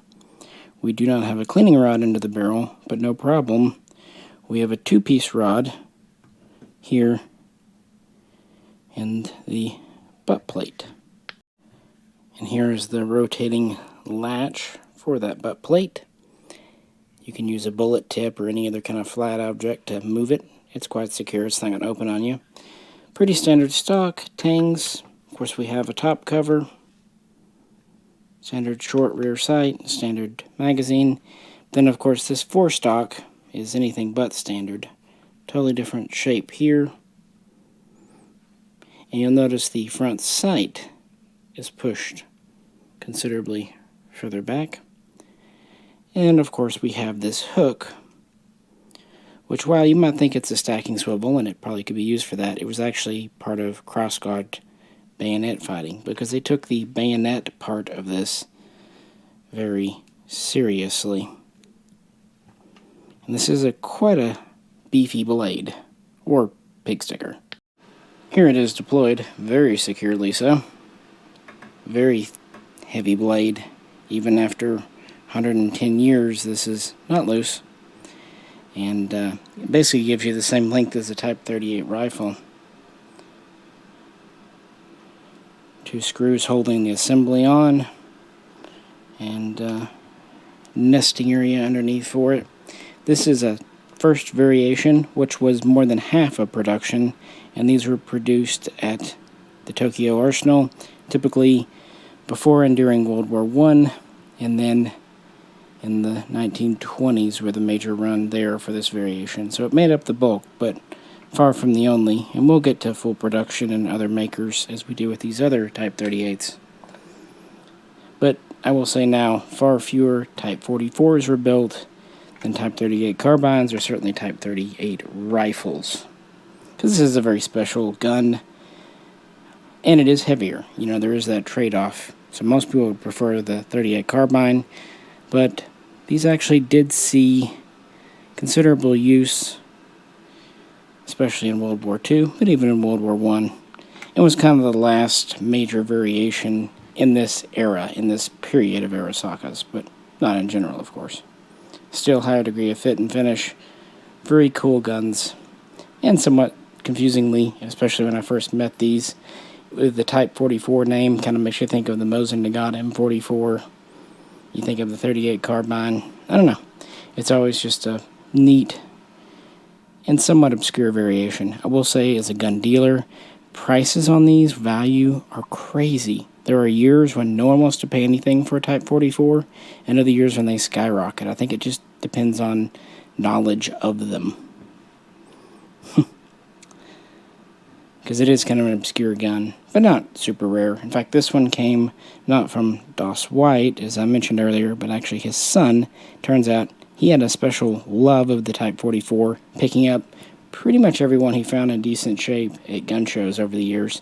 we do not have a cleaning rod into the barrel, but no problem. We have a two-piece rod here and the butt plate. And here's the rotating latch for that butt plate. You can use a bullet tip or any other kind of flat object to move it. It's quite secure, it's not going to open on you. Pretty standard stock, tangs. Of course, we have a top cover, standard short rear sight, standard magazine. Then, of course, this forestock is anything but standard. Totally different shape here. And you'll notice the front sight is pushed considerably further back. And of course we have this hook, which while you might think it's a stacking swivel, and it probably could be used for that, it was actually part of crossguard bayonet fighting, because they took the bayonet part of this very seriously. And this is quite a beefy blade, or pig sticker. Here it is deployed, very securely so. Very heavy blade. Even after 110 years, this is not loose. And it basically gives you the same length as a Type 38 rifle. Two screws holding the assembly on, and nesting area underneath for it. This is a first variation, which was more than half of production, and these were produced at the Tokyo Arsenal, typically before and during World War I, and then in the 1920s were the major run there for this variation. So it made up the bulk, but far from the only, and we'll get to full production in other makers as we do with these other Type 38s. But I will say now, far fewer Type 44s were built than Type 38 carbines, or certainly Type 38 rifles. Because this is a very special gun, and it is heavier. You know, there is that trade-off. So most people would prefer the 38 carbine, but these actually did see considerable use, especially in World War II, but even in World War I. It was kind of the last major variation in this era, in this period of Arisakas, but not in general, of course. Still higher degree of fit and finish. Very cool guns, and somewhat confusingly, especially when I first met these, with the Type 44 name, kind of makes you think of the Mauser M44. You think of the 38 carbine. I don't know. It's always just a neat and somewhat obscure variation. I will say, as a gun dealer, prices on these value are crazy. There are years when no one wants to pay anything for a Type 44, and other years when they skyrocket. I think it just depends on knowledge of them. Because it is kind of an obscure gun, but not super rare. In fact, this one came not from Doss White, as I mentioned earlier, but actually his son. Turns out he had a special love of the Type 44, picking up pretty much everyone he found in decent shape at gun shows over the years.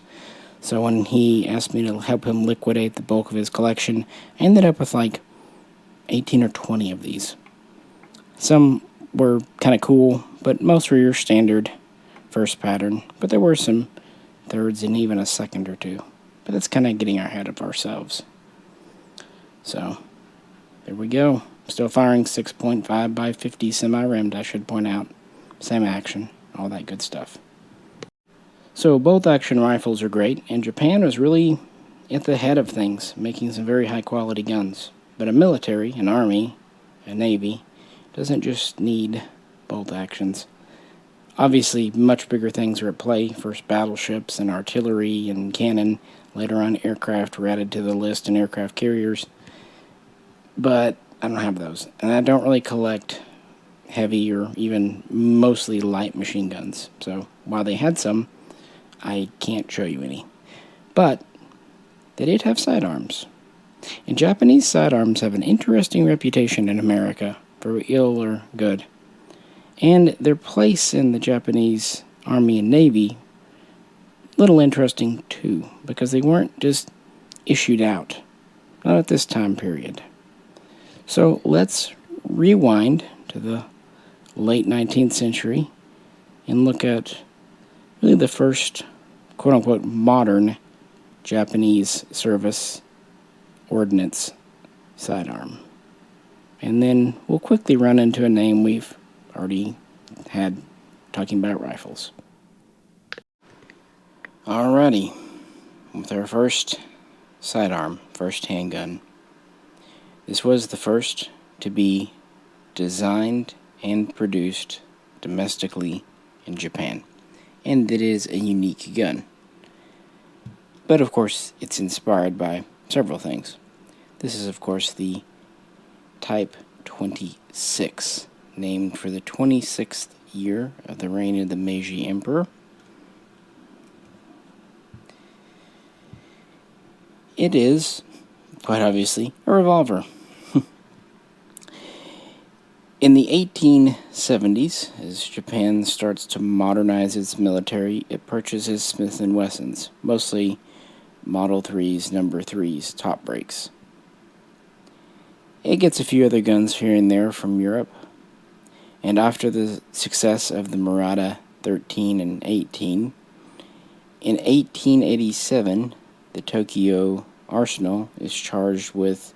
So when he asked me to help him liquidate the bulk of his collection, I ended up with like 18 or 20 of these. Some were kind of cool, but most were your standard first pattern. But there were some thirds and even a second or two. But that's kind of getting ahead of ourselves. So, there we go. Still firing 6.5 by 50 semi-rimmed, I should point out. Same action, all that good stuff. So both action rifles are great, and Japan was really at the head of things, making some very high quality guns. But a military, an army, a navy, doesn't just need bolt actions. Obviously, much bigger things are at play. First, battleships and artillery and cannon. Later on, aircraft were added to the list, and aircraft carriers. But I don't have those. And I don't really collect heavy or even mostly light machine guns. So while they had some, I can't show you any. But they did have sidearms. And Japanese sidearms have an interesting reputation in America, for ill or good. And their place in the Japanese Army and Navy, little interesting too, because they weren't just issued out. Not at this time period. So let's rewind to the late 19th century and look at really the first quote-unquote modern Japanese service ordnance sidearm. And then we'll quickly run into a name we've already had talking about rifles. Alrighty, with our first sidearm, first handgun. This was the first to be designed and produced domestically in Japan, and it is a unique gun. But of course, it's inspired by several things. This is, of course, the Type 26, named for the 26th year of the reign of the Meiji Emperor. It is, quite obviously, a revolver. In the 1870s, as Japan starts to modernize its military, it purchases Smith & Wessons, mostly Model 3s, number 3s, top breaks. It gets a few other guns here and there from Europe, and after the success of the Murata 13 and 18, in 1887, the Tokyo Arsenal is charged with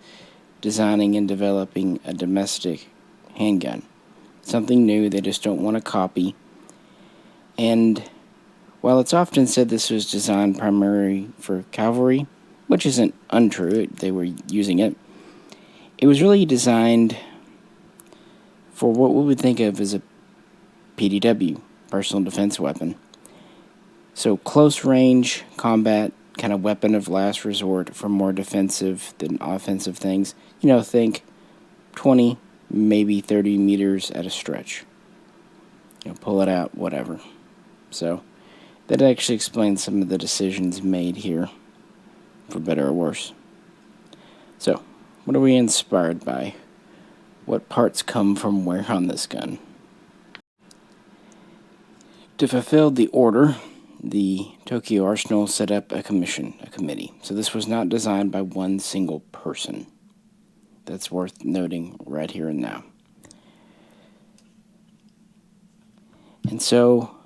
designing and developing a domestic handgun. Something new they just don't want to copy. And while it's often said this was designed primarily for cavalry, which isn't untrue, they were using it, it was really designed for what we would think of as a PDW, personal defense weapon. So close range combat, kind of weapon of last resort for more defensive than offensive things. Think 20, maybe 30 meters at a stretch. Pull it out, whatever. So that actually explains some of the decisions made here, for better or worse. So, what are we inspired by? What parts come from where on this gun? To fulfill the order, the Tokyo Arsenal set up a committee. So this was not designed by one single person. That's worth noting right here and now. And so,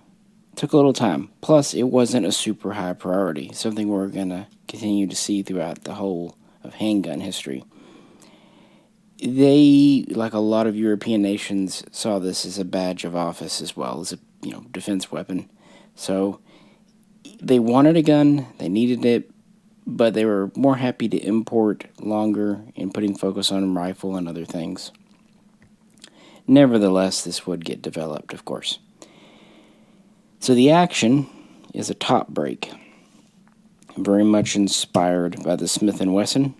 it took a little time. Plus, it wasn't a super high priority, something we're going to continue to see throughout the whole of handgun history. They, like a lot of European nations, saw this as a badge of office as well, as a defense weapon. So they wanted a gun, they needed it, but they were more happy to import longer and putting focus on rifle and other things. Nevertheless, this would get developed, of course. So the action is a top break, very much inspired by the Smith & Wesson,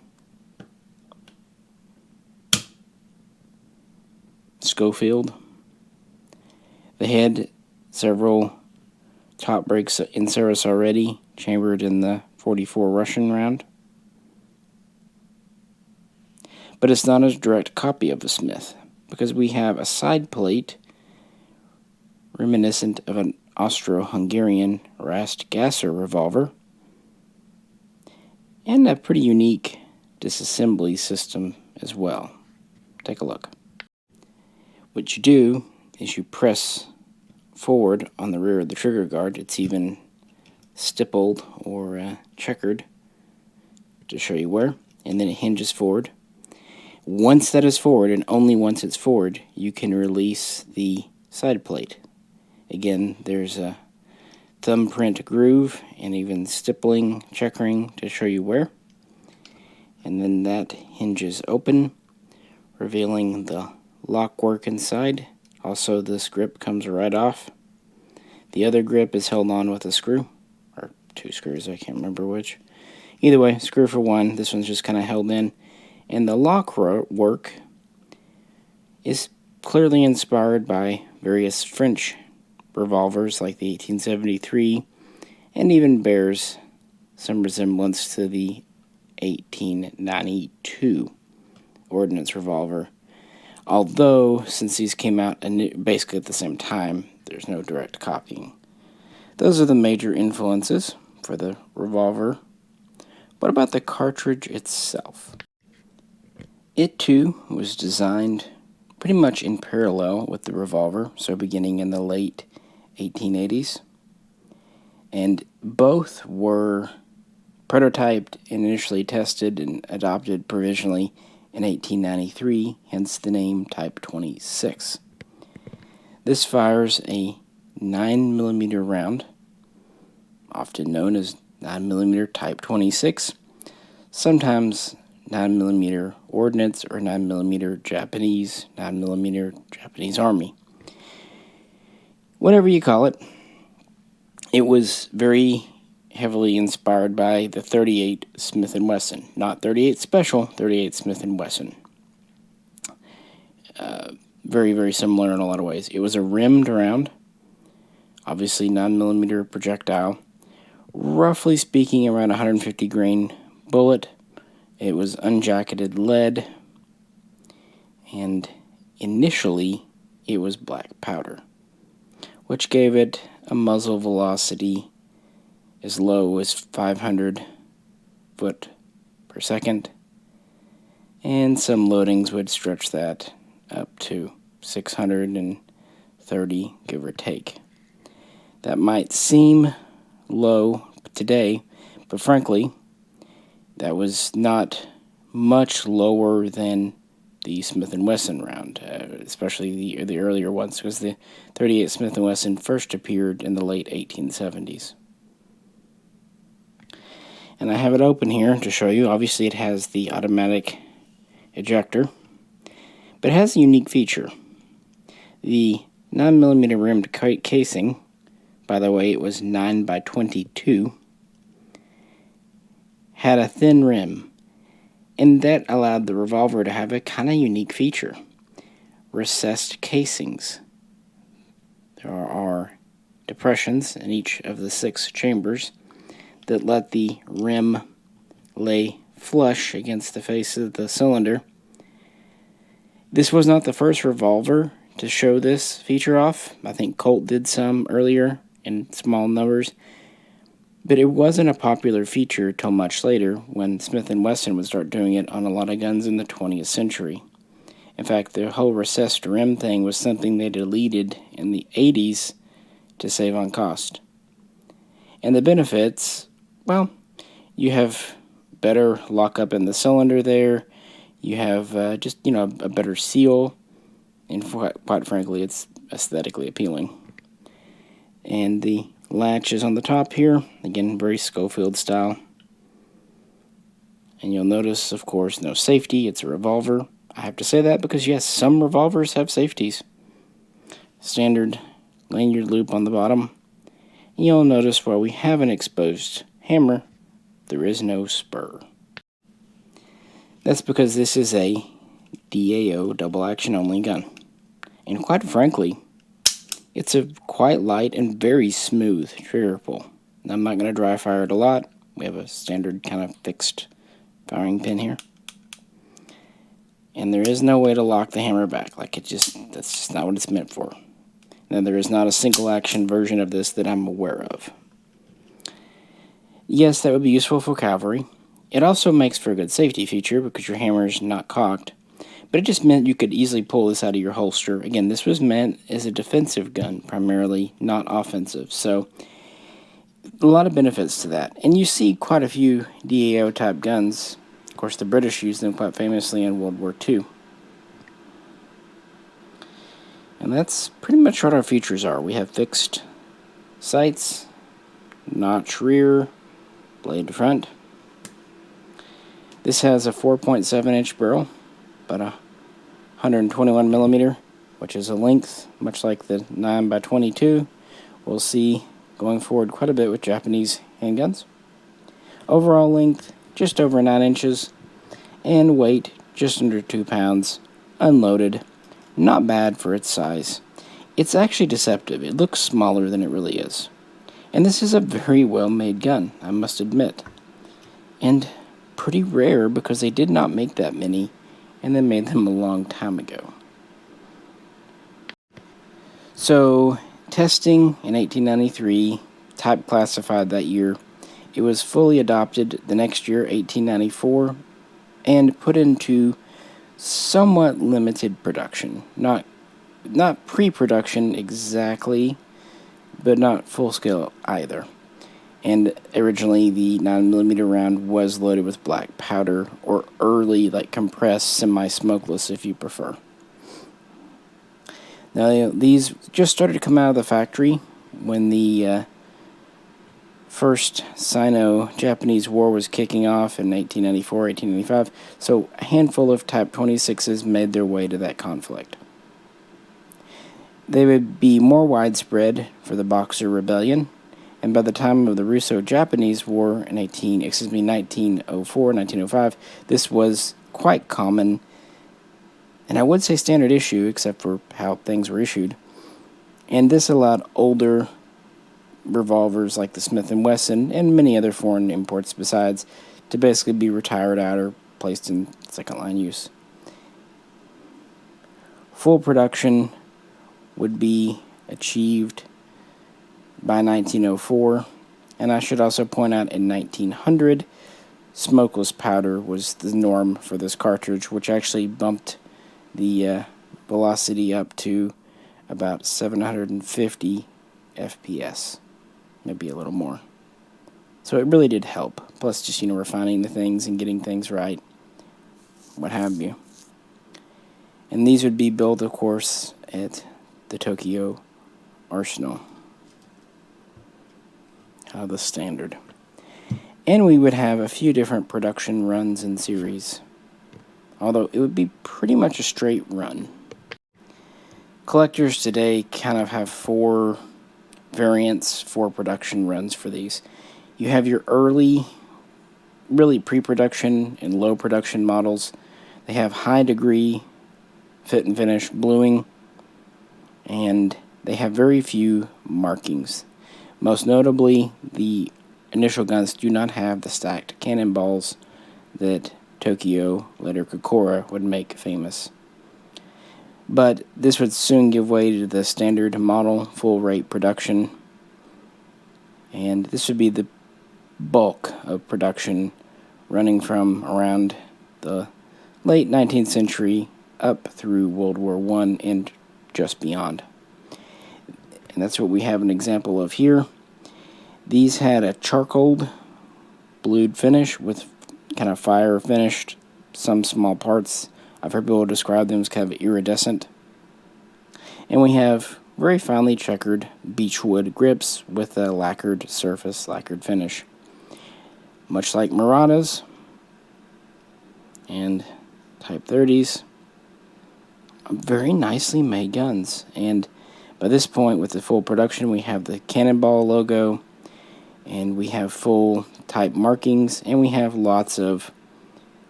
Schofield. They had several top breaks in service already, chambered in the .44 Russian round. But it's not a direct copy of the Smith, because we have a side plate reminiscent of an Austro-Hungarian Rast-Gasser revolver, and a pretty unique disassembly system as well. Take a look. What you do is you press forward on the rear of the trigger guard. It's even stippled or checkered to show you where, and then it hinges forward. Once that is forward, and only once it's forward, you can release the side plate. Again, there's a thumbprint groove and even stippling, checkering to show you where. And then that hinges open, revealing the lock work inside. Also, this grip comes right off. The other grip is held on with a screw, or two screws, I can't remember which. Either way, screw for one. This one's just kind of held in. And the lock work is clearly inspired by various French revolvers like the 1873, and even bears some resemblance to the 1892 ordnance revolver. Although, since these came out basically at the same time, there's no direct copying. Those are the major influences for the revolver. What about the cartridge itself? It too was designed pretty much in parallel with the revolver, so beginning in the late 1880s. And both were prototyped and initially tested and adopted provisionally in 1893, hence the name Type 26. This fires a 9mm round, often known as 9mm Type 26, sometimes 9mm ordnance or 9mm Japanese, 9mm Japanese Army. Whatever you call it, it was very heavily inspired by the 38 Smith & Wesson. Not 38 Special, 38 Smith & Wesson. Very, very similar in a lot of ways. It was a rimmed round, obviously 9mm projectile, roughly speaking around 150 grain bullet. It was unjacketed lead, and initially it was black powder, which gave it a muzzle velocity as low as 500 foot per second, and some loadings would stretch that up to 630, give or take. That might seem low today, but frankly, that was not much lower than the Smith & Wesson round, especially the earlier ones, because the 38 Smith & Wesson first appeared in the late 1870s. And I have it open here to show you. Obviously, it has the automatic ejector, but it has a unique feature. The 9mm rimmed casing, by the way, it was 9x22, had a thin rim, and that allowed the revolver to have a kind of unique feature. Recessed casings. There are depressions in each of the 6 chambers that let the rim lay flush against the face of the cylinder. This was not the first revolver to show this feature off. I think Colt did some earlier in small numbers, but it wasn't a popular feature till much later when Smith & Wesson would start doing it on a lot of guns in the 20th century. In fact, the whole recessed rim thing was something they deleted in the 80s to save on cost. And the benefits, well, you have better lockup in the cylinder there. You have a better seal, and quite frankly, it's aesthetically appealing. And the latch is on the top here, again, very Schofield style. And you'll notice, of course, no safety. It's a revolver. I have to say that because, yes, some revolvers have safeties. Standard lanyard loop on the bottom. And you'll notice while we have an exposed hammer, there is no spur. That's because this is a DAO, double action only gun. And quite frankly, it's a quite light and very smooth trigger pull. Now, I'm not going to dry fire it a lot. We have a standard kind of fixed firing pin here. And there is no way to lock the hammer back. That's just not what it's meant for. Now, there is not a single action version of this that I'm aware of. Yes, that would be useful for cavalry. It also makes for a good safety feature because your hammer is not cocked. But it just meant you could easily pull this out of your holster. Again, this was meant as a defensive gun, primarily, not offensive. So, a lot of benefits to that. And you see quite a few DAO-type guns. Of course, the British used them quite famously in World War II. And that's pretty much what our features are. We have fixed sights, notch rear, blade front. This has a 4.7-inch barrel, about 121 millimeter, which is a length, much like the 9x22. We'll see going forward quite a bit with Japanese handguns. Overall length, just over 9 inches, and weight, just under 2 pounds, unloaded. Not bad for its size. It's actually deceptive. It looks smaller than it really is. And this is a very well-made gun, I must admit. And pretty rare because they did not make that many, and they made them a long time ago. So, testing in 1893, type classified that year. It was fully adopted the next year, 1894, and put into somewhat limited production. Not pre-production exactly, but not full-scale either. And originally, the 9mm round was loaded with black powder, or early, compressed, semi-smokeless, if you prefer. Now, these just started to come out of the factory when the first Sino-Japanese War was kicking off in 1894, 1895, so a handful of Type 26s made their way to that conflict. They would be more widespread for the Boxer Rebellion, and by the time of the Russo-Japanese War in 1904, 1905, this was quite common, and I would say standard issue, except for how things were issued. And this allowed older revolvers like the Smith & Wesson and many other foreign imports besides to basically be retired out or placed in second-line use. Full production would be achieved by 1904, and I should also point out in 1900, smokeless powder was the norm for this cartridge, which actually bumped the velocity up to about 750 FPS, maybe a little more. So it really did help. Plus, just refining the things and getting things right, what have you. And these would be built, of course, at the Tokyo Arsenal, the standard. And we would have a few different production runs and series, although it would be pretty much a straight run. Collectors today kind of have 4 variants, 4 production runs for these. You have your early, really pre-production and low production models. They have high degree fit and finish bluing, and they have very few markings. Most notably, the initial guns do not have the stacked cannonballs that Tokyo, later Kokura, would make famous. But this would soon give way to the standard model full rate production, and this would be the bulk of production running from around the late 19th century up through World War I and just beyond. And that's what we have an example of here. These had a charcoal blued finish with kind of fire finished some small parts. I've heard people describe them as kind of iridescent. And we have very finely checkered beechwood grips with a lacquered surface, lacquered finish. Much like Muratas and Type 30s, very nicely made guns. And by this point, with the full production, we have the Cannonball logo, and we have full type markings, and we have lots of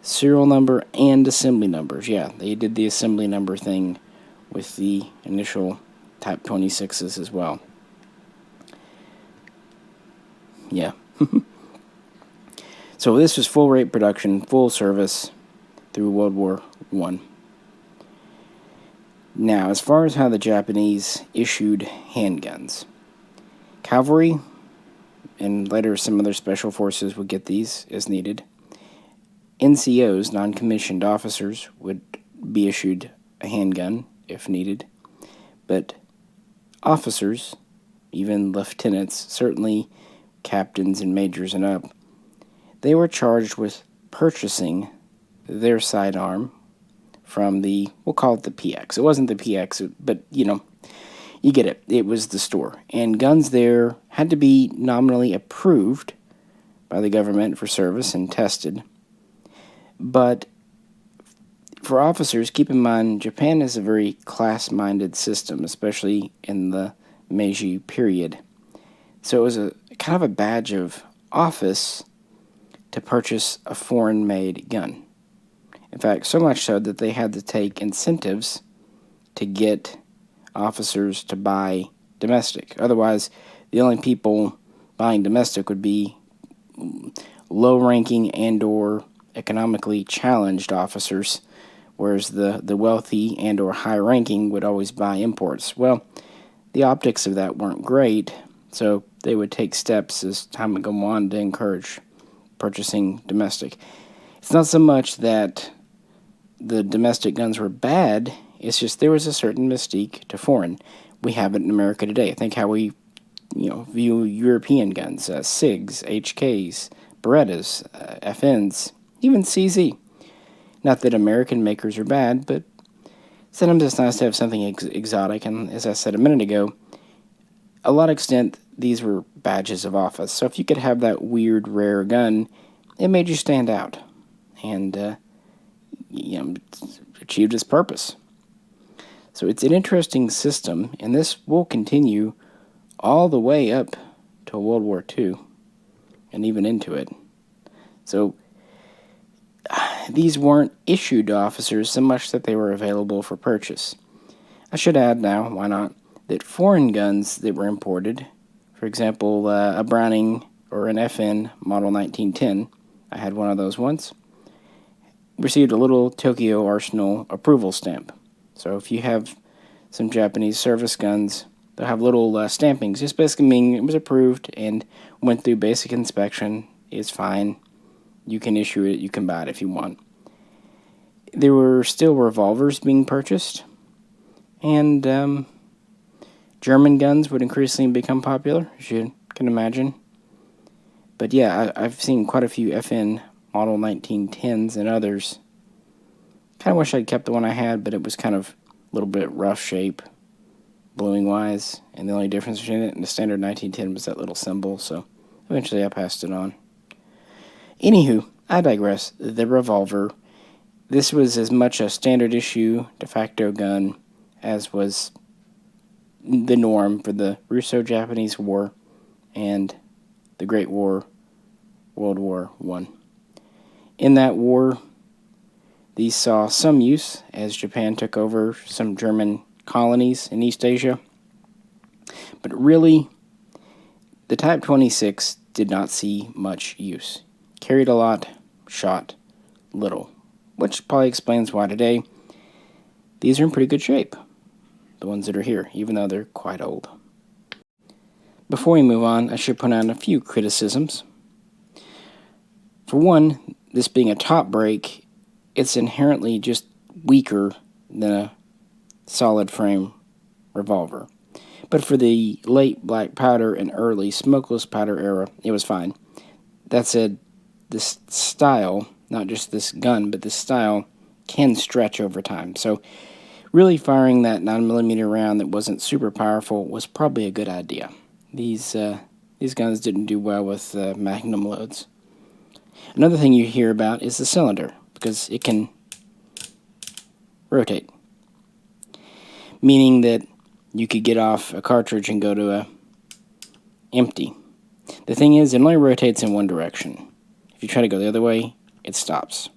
serial number and assembly numbers. Yeah, they did the assembly number thing with the initial Type 26s as well. Yeah. So this was full rate production, full service through World War I. Now, as far as how the Japanese issued handguns, cavalry and later some other special forces would get these as needed. NCOs, non-commissioned officers, would be issued a handgun if needed, but officers, even lieutenants, certainly captains and majors and up, they were charged with purchasing their sidearm from the, we'll call it the PX. It wasn't the PX, but you get it. It was the store. And guns there had to be nominally approved by the government for service and tested. But for officers, keep in mind, Japan is a very class-minded system, especially in the Meiji period. So it was a kind of a badge of office to purchase a foreign-made gun. In fact, so much so that they had to take incentives to get officers to buy domestic. Otherwise, the only people buying domestic would be low-ranking and or economically challenged officers, whereas the wealthy and or high-ranking would always buy imports. Well, the optics of that weren't great, so they would take steps as time would go on to encourage purchasing domestic. It's not so much that the domestic guns were bad, it's just there was a certain mystique to foreign. We have it in America today. I think how we view European guns, SIGs, HKs, Berettas, FNs, even CZ. Not that American makers are bad, but sometimes it's nice to have something exotic, and as I said a minute ago, a lot of extent, these were badges of office. So if you could have that weird, rare gun, it made you stand out, and achieved its purpose. So it's an interesting system, and this will continue all the way up to World War II, and even into it. So these weren't issued to officers so much that they were available for purchase. I should add now, why not, that foreign guns that were imported, for example, a Browning or an FN Model 1910, I had one of those once, received a little Tokyo Arsenal approval stamp. So if you have some Japanese service guns, they'll have little stampings, just basically meaning it was approved and went through basic inspection, it's fine, you can issue it, you can buy it if you want. There were still revolvers being purchased, and German guns would increasingly become popular, as you can imagine. But yeah, I've seen quite a few FN Model 1910s and others. Kind of wish I'd kept the one I had, but it was kind of a little bit rough shape, bluing-wise, and the only difference between it and the standard 1910 was that little symbol, so eventually I passed it on. Anywho, I digress. The revolver. This was as much a standard issue de facto gun as was the norm for the Russo-Japanese War and the Great War, World War I. In that war, these saw some use as Japan took over some German colonies in East Asia. But really, the Type 26 did not see much use. Carried a lot, shot little. Which probably explains why today these are in pretty good shape. The ones that are here, even though they're quite old. Before we move on, I should point out a few criticisms. For one, this being a top break, it's inherently just weaker than a solid frame revolver. But for the late black powder and early smokeless powder era, it was fine. That said, this style, not just this gun, but this style can stretch over time. So really firing that 9mm round that wasn't super powerful was probably a good idea. These guns didn't do well with magnum loads. Another thing you hear about is the cylinder, because it can rotate. Meaning that you could get off a cartridge and go to a empty. The thing is, it only rotates in one direction. If you try to go the other way, it stops.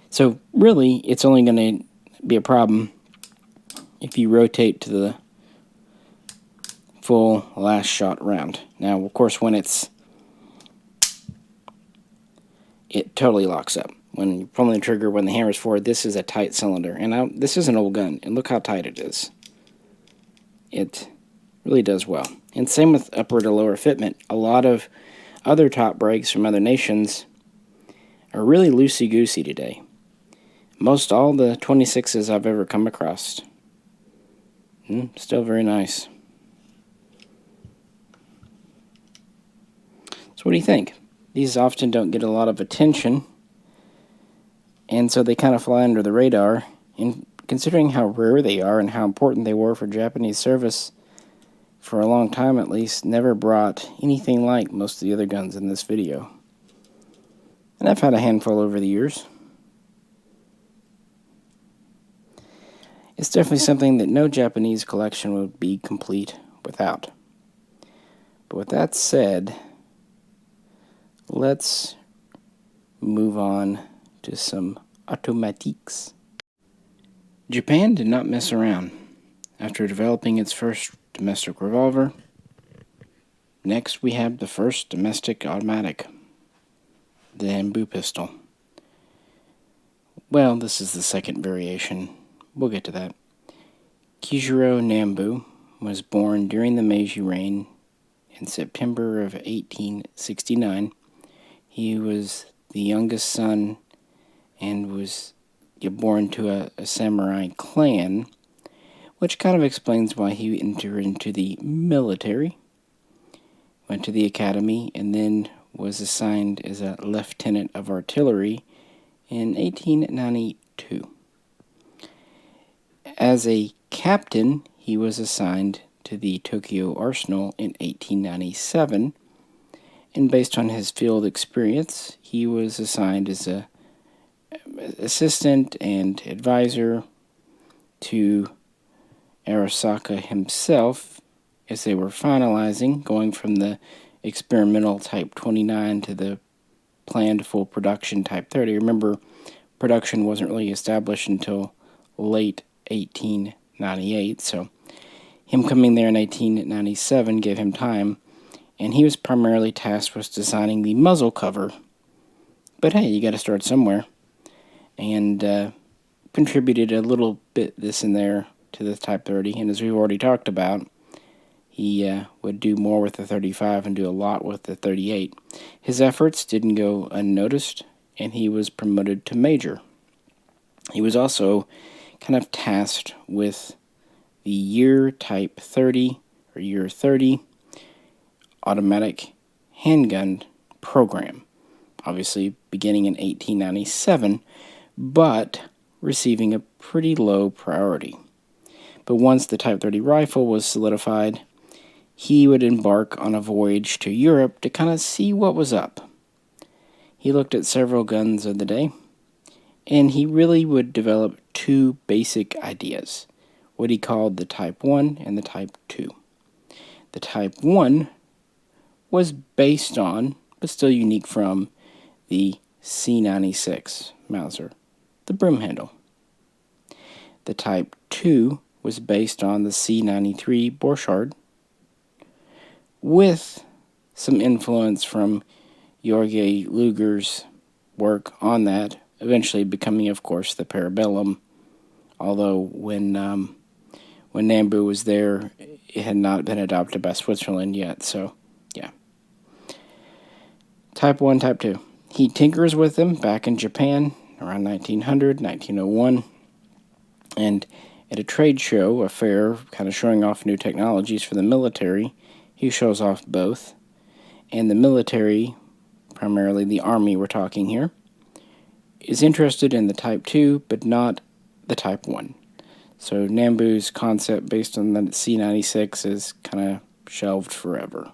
So really, it's only going to be a problem if you rotate to the full last shot round. Now, of course, when it totally locks up. When you're pulling the trigger, when the hammer's forward, this is a tight cylinder. And this is an old gun, and look how tight it is. It really does well. And same with upper to lower fitment. A lot of other top breaks from other nations are really loosey-goosey today. Most all the 26s I've ever come across. Still very nice. So what do you think? These often don't get a lot of attention, and so they kind of fly under the radar. And considering how rare they are and how important they were for Japanese service, for a long time at least, never brought anything like most of the other guns in this video. And I've had a handful over the years. It's definitely something that no Japanese collection would be complete without. But with that said, let's move on to some automatiques. Japan did not mess around. After developing its first domestic revolver, next we have the first domestic automatic. the Nambu pistol. Well, this is the second variation. We'll get to that. Kijiro Nambu was born during the Meiji reign in September of 1869. He was the youngest son and was born to a samurai clan, which kind of explains why he entered into the military, went to the academy, and then was assigned as a lieutenant of artillery in 1892. As a captain, he was assigned to the Tokyo Arsenal in 1897, and based on his field experience, he was assigned as a assistant and advisor to Arisaka himself as they were finalizing, going from the experimental Type 29 to the planned full production Type 30. Remember, production wasn't really established until late 1898, so him coming there in 1897 gave him time, and he was primarily tasked with designing the muzzle cover. But hey, you got to start somewhere, and contributed a little bit this and there to the Type 30, and as we've already talked about, he would do more with the 35 and do a lot with the 38. His efforts didn't go unnoticed, and he was promoted to major. He was also kind of tasked with the Year Type 30, or Year 30, automatic handgun program, obviously beginning in 1897, but receiving a pretty low priority. But once the Type 30 rifle was solidified, he would embark on a voyage to Europe to kind of see what was up. He looked at several guns of the day, and he really would develop two basic ideas, what he called the Type 1 and the Type 2. The Type 1 was based on, but still unique from, the C96 Mauser, the broom handle. The Type 2 was based on the C93 Borchardt, with some influence from Jorge Luger's work on that, eventually becoming, of course, the Parabellum, although when Nambu was there, it had not been adopted by Switzerland yet, so, yeah. Type 1, Type 2. He tinkers with them back in Japan around 1900, 1901, and at a trade show, a fair, kind of showing off new technologies for the military, he shows off both, and the military, primarily the Army we're talking here, is interested in the Type 2, but not the Type 1. So Nambu's concept based on the C96 is kind of shelved forever.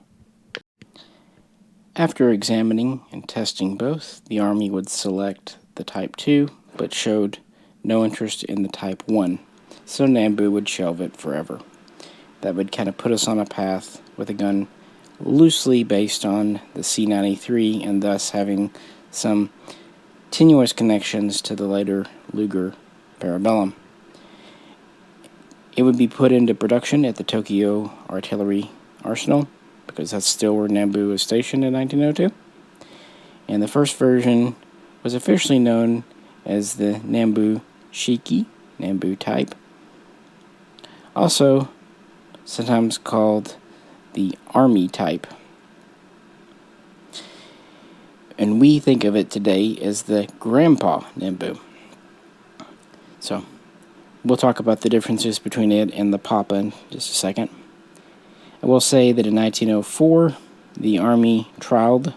After examining and testing both, the Army would select the Type 2, but showed no interest in the Type 1, so Nambu would shelve it forever. That would kind of put us on a path with a gun loosely based on the C93, and thus having some tenuous connections to the later Luger Parabellum. It would be put into production at the Tokyo Artillery Arsenal, because that's still where Nambu was stationed in 1902. And the first version was officially known as the Nambu Shiki, Nambu type. Also, sometimes called the Army type. And we think of it today as the Grandpa Nambu. So, we'll talk about the differences between it and the Papa in just a second. I will say that in 1904, the Army trialed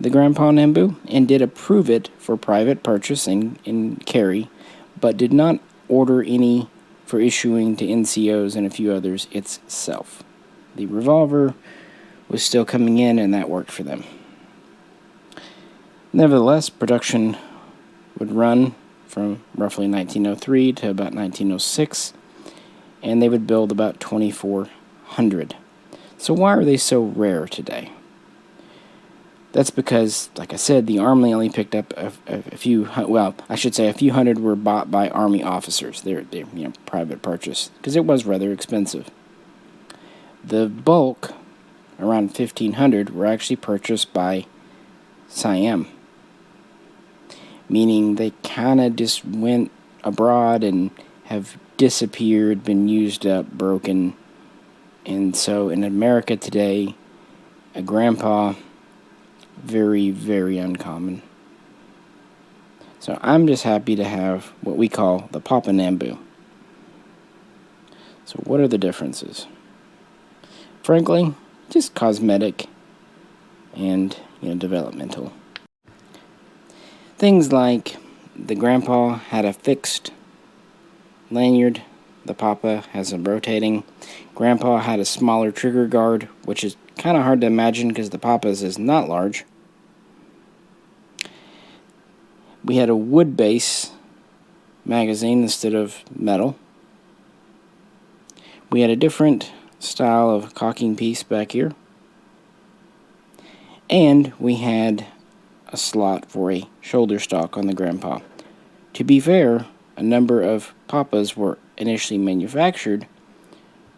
the Grandpa Nambu and did approve it for private purchase and carry, but did not order any for issuing to NCOs and a few others itself. The revolver was still coming in, and that worked for them. Nevertheless, production would run from roughly 1903 to about 1906, and they would build about 2,400. So why are they so rare today? That's because, like I said, the Army only picked up a few, well, I should say a few hundred were bought by Army officers. They're private purchase, because it was rather expensive. The bulk, around 1,500, were actually purchased by Siam, meaning they kind of just went abroad and have disappeared, been used up, broken. And so in America today, a grandpa, very, very uncommon. So I'm just happy to have what we call the Papa Nambu. So what are the differences? Frankly, just cosmetic and developmental. Things like the grandpa had a fixed lanyard, the Papa has a rotating. Grandpa had a smaller trigger guard, which is kind of hard to imagine because the Papa's is not large. We had a wood base magazine instead of metal. We had a different style of cocking piece back here. And we had a slot for a shoulder stock on the grandpa. To be fair, a number of Papas were initially manufactured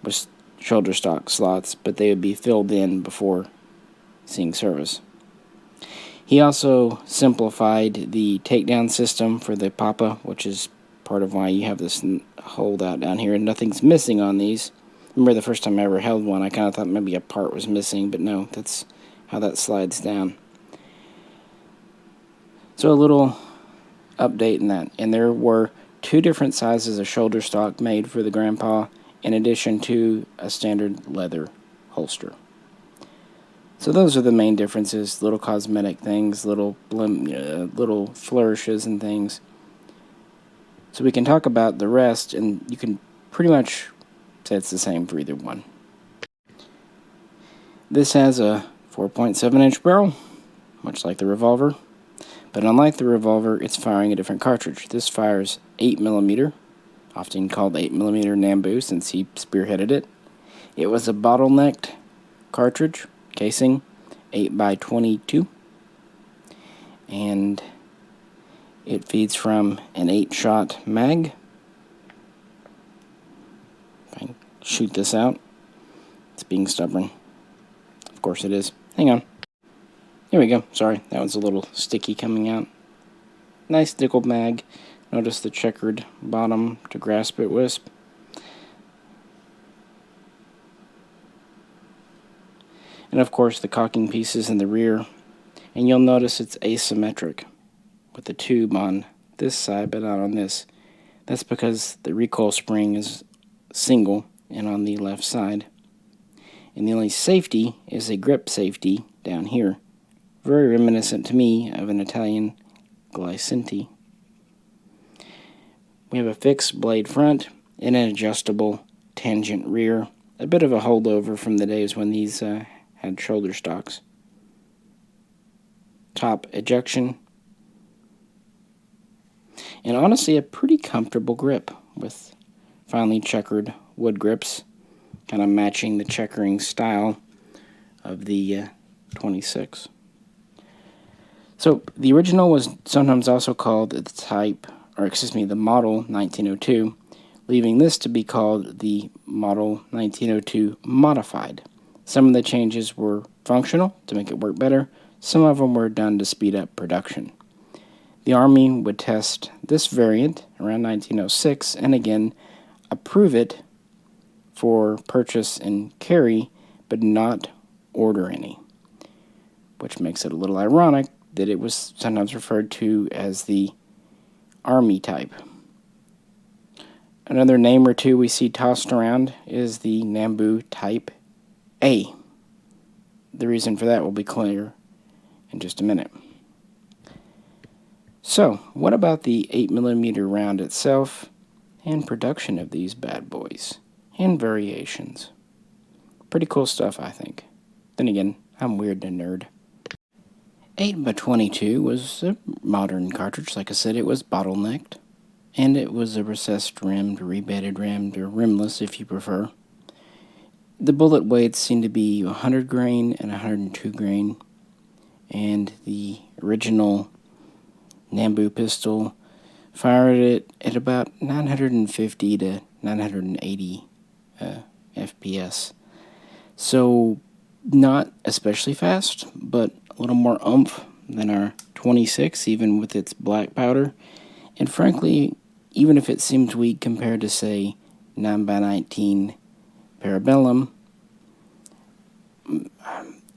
with shoulder stock slots, but they would be filled in before seeing service. He also simplified the takedown system for the Papa, which is part of why you have this holdout down here, and nothing's missing on these. Remember the first time I ever held one, I kind of thought maybe a part was missing, but no, that's how that slides down. So a little update in that. And there were 2 different sizes of shoulder stock made for the grandpa, in addition to a standard leather holster. So those are the main differences, little cosmetic things, little flourishes and things. So we can talk about the rest, and you can pretty much say it's the same for either one. This has a 4.7-inch barrel, much like the revolver. But unlike the revolver, it's firing a different cartridge. This fires 8mm, often called 8mm Nambu since he spearheaded it. It was a bottlenecked cartridge, casing, 8x22. And it feeds from an 8-shot mag. If I can shoot this out. It's being stubborn. Of course it is. Hang on. Here we go. Sorry, that was a little sticky coming out. Nice nickel mag. Notice the checkered bottom to grasp it with. And of course the cocking pieces in the rear. And you'll notice it's asymmetric with the tube on this side but not on this. That's because the recoil spring is single and on the left side. And the only safety is a grip safety down here. Very reminiscent to me of an Italian Glicenti. We have a fixed blade front and an adjustable tangent rear. A bit of a holdover from the days when these had shoulder stocks. Top ejection. And honestly, a pretty comfortable grip with finely checkered wood grips, kind of matching the checkering style of the 26. So the original was sometimes also called the model 1902, leaving this to be called the model 1902 modified. Some of the changes were functional to make it work better. Some of them were done to speed up production. The Army would test this variant around 1906 and again approve it for purchase and carry, but not order any, which makes it a little ironic that it was sometimes referred to as the Army type. Another name or two we see tossed around is the Nambu Type A. The reason for that will be clear in just a minute. So, what about the 8mm round itself and production of these bad boys and variations? Pretty cool stuff, I think. Then again, I'm weird and nerd. 8x22 was a modern cartridge. Like I said, it was bottlenecked, and it was a recessed rimmed, rebedded rimmed, or rimless if you prefer. The bullet weights seem to be 100 grain and 102 grain, and the original Nambu pistol fired it at about 950 to 980 FPS. So not especially fast, but a little more oomph than our 26, even with its black powder. And frankly, even if it seems weak compared to, say, 9x19 Parabellum,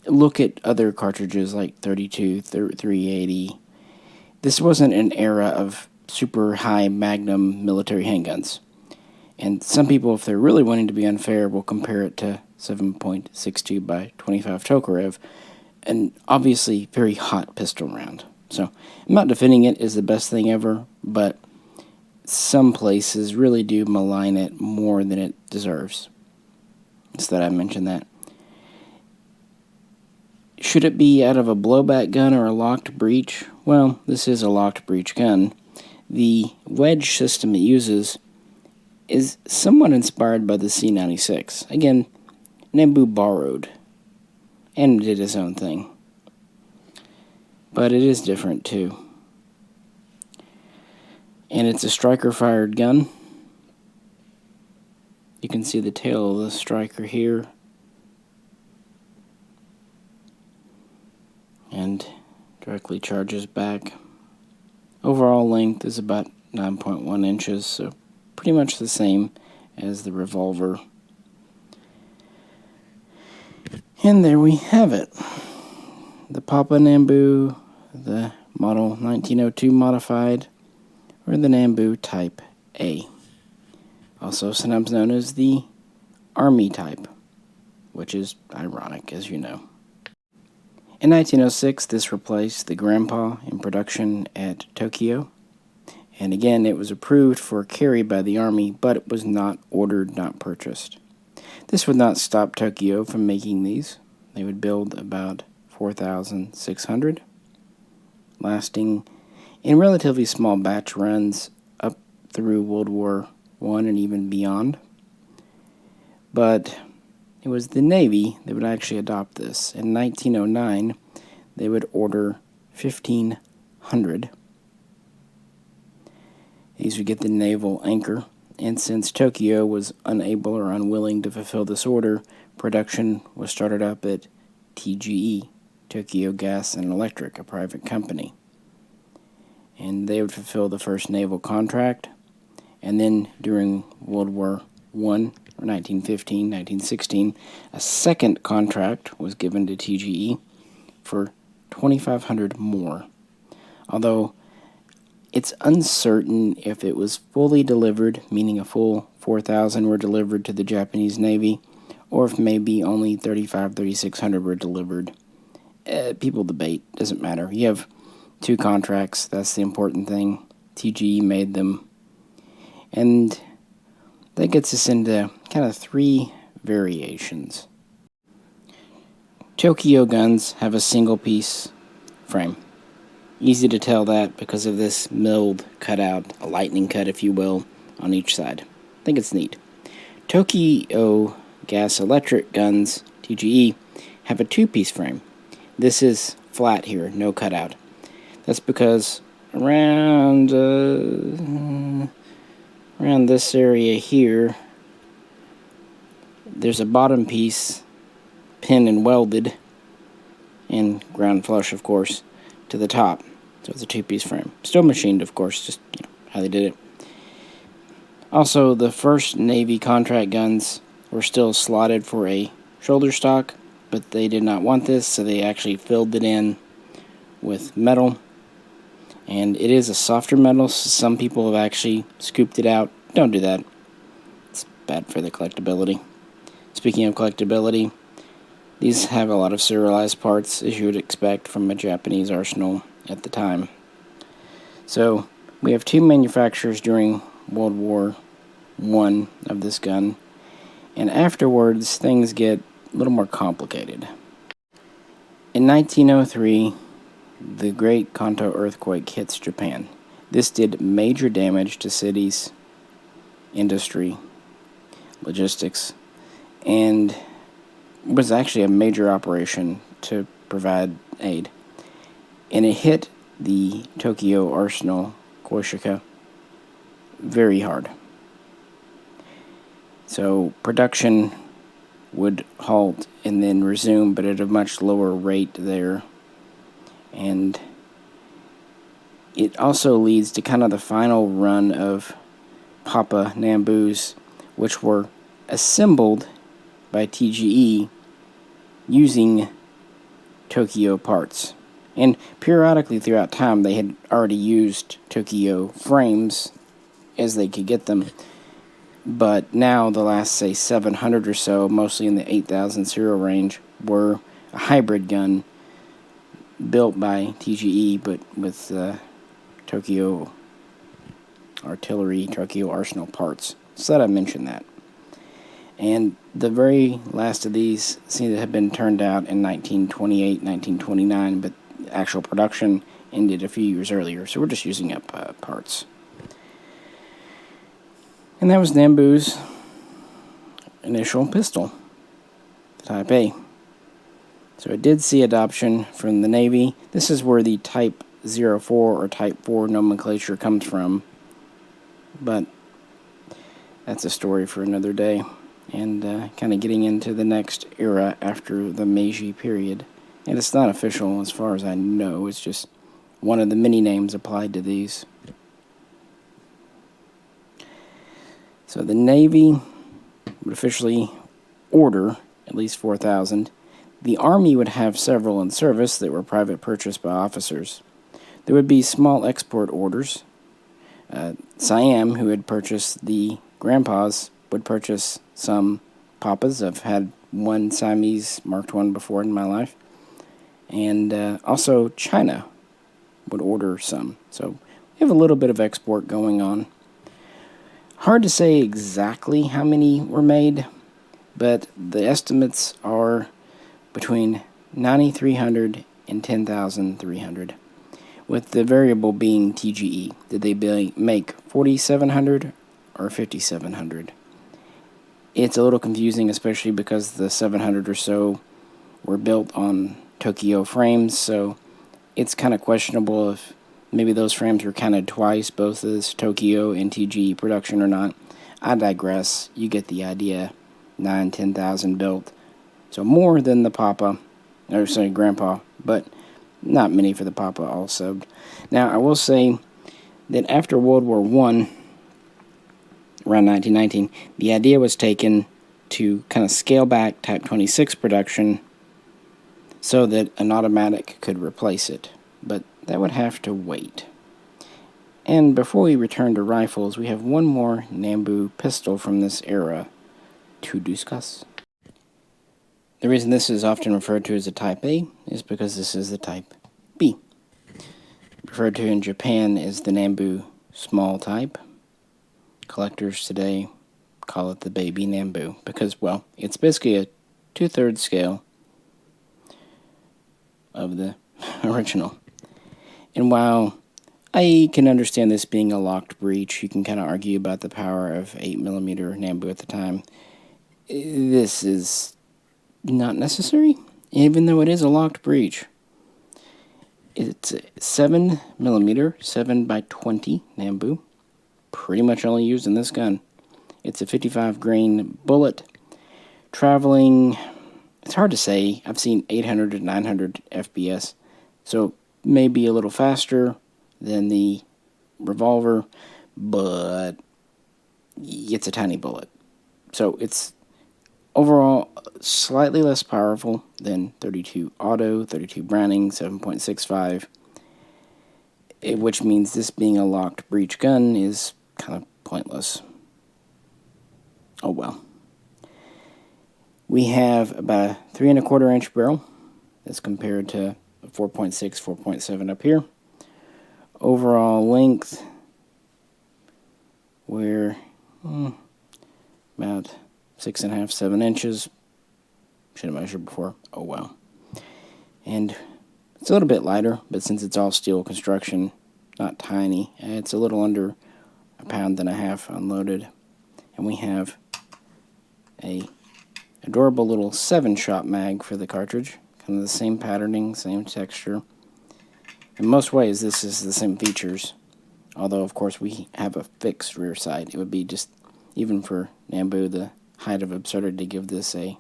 look at other cartridges like 32, 380. This wasn't an era of super high magnum military handguns. And some people, if they're really wanting to be unfair, will compare it to 7.62 by 25 Tokarev, an obviously very hot pistol round. So I'm not defending it as the best thing ever, but some places really do malign it more than it deserves. So that I mentioned that. Should it be out of a blowback gun or a locked breech? Well, this is a locked breech gun. The wedge system it uses is somewhat inspired by the C96. Again, Nambu borrowed and did his own thing. But it is different too. And it's a striker-fired gun. You can see the tail of the striker here. And directly charges back. Overall length is about 9.1 inches, so pretty much the same as the revolver. And there we have it. The Papa Nambu, the model 1902 modified, or the Nambu Type A. Also sometimes known as the Army type, which is ironic, as you know. In 1906, this replaced the Grandpa in production at Tokyo. And again, it was approved for carry by the Army, but it was not ordered, not purchased. This would not stop Tokyo from making these. They would build about 4,600, lasting in relatively small batch runs up through World War I and even beyond. But it was the Navy that would actually adopt this. In 1909, they would order 1,500. These would get the naval anchor, and since Tokyo was unable or unwilling to fulfill this order, production was started up at TGE, Tokyo Gas and Electric, a private company. And they would fulfill the first naval contract, and then during World War I, or 1915, 1916, a second contract was given to TGE for 2,500 more. Although it's uncertain if it was fully delivered, meaning a full 4,000 were delivered to the Japanese Navy, or if maybe only 3,600 were delivered. People debate, doesn't matter. You have two contracts, that's the important thing. TGE made them. And that gets us into kind of three variations. Tokyo guns have a single piece frame. Easy to tell that because of this milled cutout, a lightning cut if you will, on each side. I think it's neat. Tokyo Gas Electric guns, TGE, have a two-piece frame. This is flat here, no cutout. That's because around this area here, there's a bottom piece pin and welded, and ground flush, of course, to the top. So it's a two-piece frame. Still machined, of course, just how they did it. Also, the first Navy contract guns were still slotted for a shoulder stock, but they did not want this, so they actually filled it in with metal. And it is a softer metal, so some people have actually scooped it out. Don't do that. It's bad for the collectability. Speaking of collectability, these have a lot of serialized parts, as you would expect from a Japanese arsenal at the time. So, we have two manufacturers during World War I of this gun, and afterwards things get a little more complicated. In 1903, the Great Kanto earthquake hits Japan. This did major damage to cities, industry, logistics, and was actually a major operation to provide aid. And it hit the Tokyo Arsenal, Koishuka, very hard. So production would halt and then resume, but at a much lower rate there. And it also leads to kind of the final run of Papa Nambus, which were assembled by TGE using Tokyo parts. And periodically throughout time, they had already used Tokyo frames as they could get them. But now, the last, say, 700 or so, mostly in the 8,000 serial range, were a hybrid gun built by TGE, but with Tokyo artillery, Tokyo arsenal parts. So that I mentioned that. And the very last of these seem to have been turned out in 1928, 1929, but actual production ended a few years earlier, so we're just using up parts. And that was Nambu's initial pistol, the Type A. So it did see adoption from the Navy. This is where the Type 04 or Type 4 nomenclature comes from, but that's a story for another day. And kind of getting into the next era after the Meiji period. And it's not official as far as I know, it's just one of the many names applied to these. So the Navy would officially order at least 4,000. The Army would have several in service that were private purchase by officers. There would be small export orders. Siam, who had purchased the grandpas, would purchase some Papas. I've had one Siamese Mark I before in my life. And also China would order some. So we have a little bit of export going on. Hard to say exactly how many were made, but the estimates are between 9,300 and 10,300, with the variable being TGE. Did they make 4,700 or 5,700? It's a little confusing, especially because the 700 or so were built on Tokyo frames, so it's kind of questionable if maybe those frames were counted twice, both as Tokyo and TGE production or not. I digress. You get the idea. 10,000 built. So more than the Papa, or sorry, Grandpa, but not many for the Papa also. Now, I will say that after World War I, around 1919, the idea was taken to kind of scale back Type 26 production so that an automatic could replace it. But that would have to wait. And before we return to rifles, we have one more Nambu pistol from this era to discuss. The reason this is often referred to as a Type A is because this is the Type B. Referred to in Japan as the Nambu small type. Collectors today call it the baby Nambu because, well, it's basically a 2/3 scale of the original. And while I can understand this being a locked breech, you can kind of argue about the power of 8mm Nambu at the time. This is not necessary, even though it is a locked breech. It's a 7mm 7x20 Nambu, pretty much only used in this gun. It's a 55 grain bullet, traveling, it's hard to say. I've seen 800 to 900 FPS, so maybe a little faster than the revolver, but it's a tiny bullet. So it's overall slightly less powerful than 32 Auto, 32 Browning, 7.65, which means this being a locked breech gun is kind of pointless. Oh well. We have about a 3 1/4 inch barrel as compared to 4.6, 4.7 up here. Overall length, we're about 6.5, 7 inches. Should have measured before. Oh well. And it's a little bit lighter, but since it's all steel construction, not tiny. It's a little under 1.5 pounds unloaded. And we have a adorable little 7-shot mag for the cartridge. Kind of the same patterning, same texture. In most ways, this is the same features. Although, of course, we have a fixed rear sight. It would be just, even for Nambu, the height of absurdity to give this a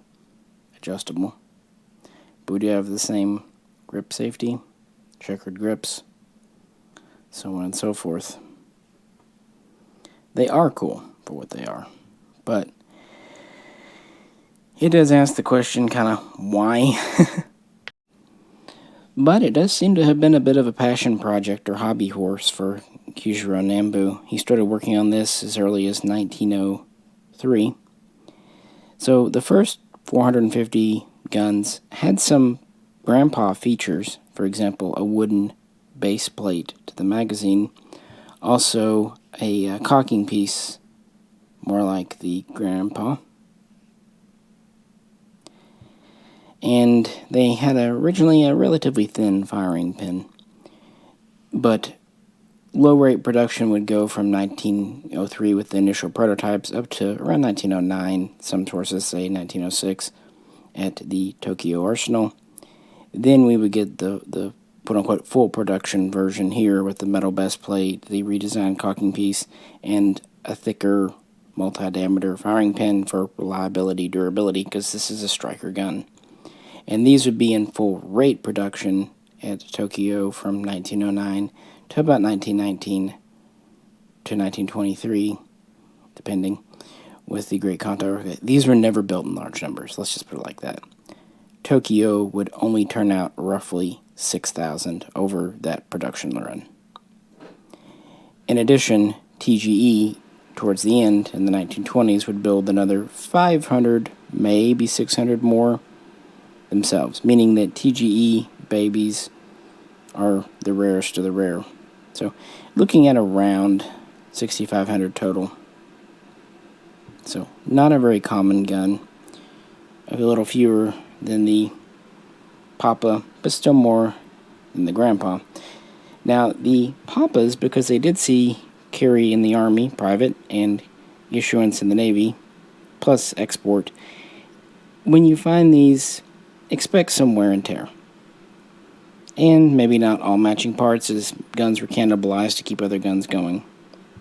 adjustable. But we do have the same grip safety, checkered grips, so on and so forth. They are cool for what they are, but it does ask the question kind of why. But it does seem to have been a bit of a passion project or hobby horse for Kyujiro Nambu. He started working on this as early as 1903. So the first 450 guns had some grandpa features, for example, a wooden base plate to the magazine, also a cocking piece, more like the grandpa. And they had originally a relatively thin firing pin, but low-rate production would go from 1903 with the initial prototypes up to around 1909, some sources say 1906, at the Tokyo Arsenal. Then we would get the quote-unquote full production version here with the metal base plate, the redesigned cocking piece, and a thicker multi-diameter firing pin for reliability, durability, because this is a striker gun. And these would be in full rate production at Tokyo from 1909 to about 1919 to 1923, depending, with the Great Kanto. These were never built in large numbers, let's just put it like that. Tokyo would only turn out roughly 6,000 over that production run. In addition, TGE, towards the end, in the 1920s, would build another 500, maybe 600 more themselves, meaning that TGE babies are the rarest of the rare. So, looking at around 6,500 total. So, not a very common gun. A little fewer than the Papa, but still more than the Grandpa. Now, the Papas, because they did see carry in the Army, private, and issuance in the Navy, plus export, when you find these, expect some wear and tear. And maybe not all matching parts, as guns were cannibalized to keep other guns going.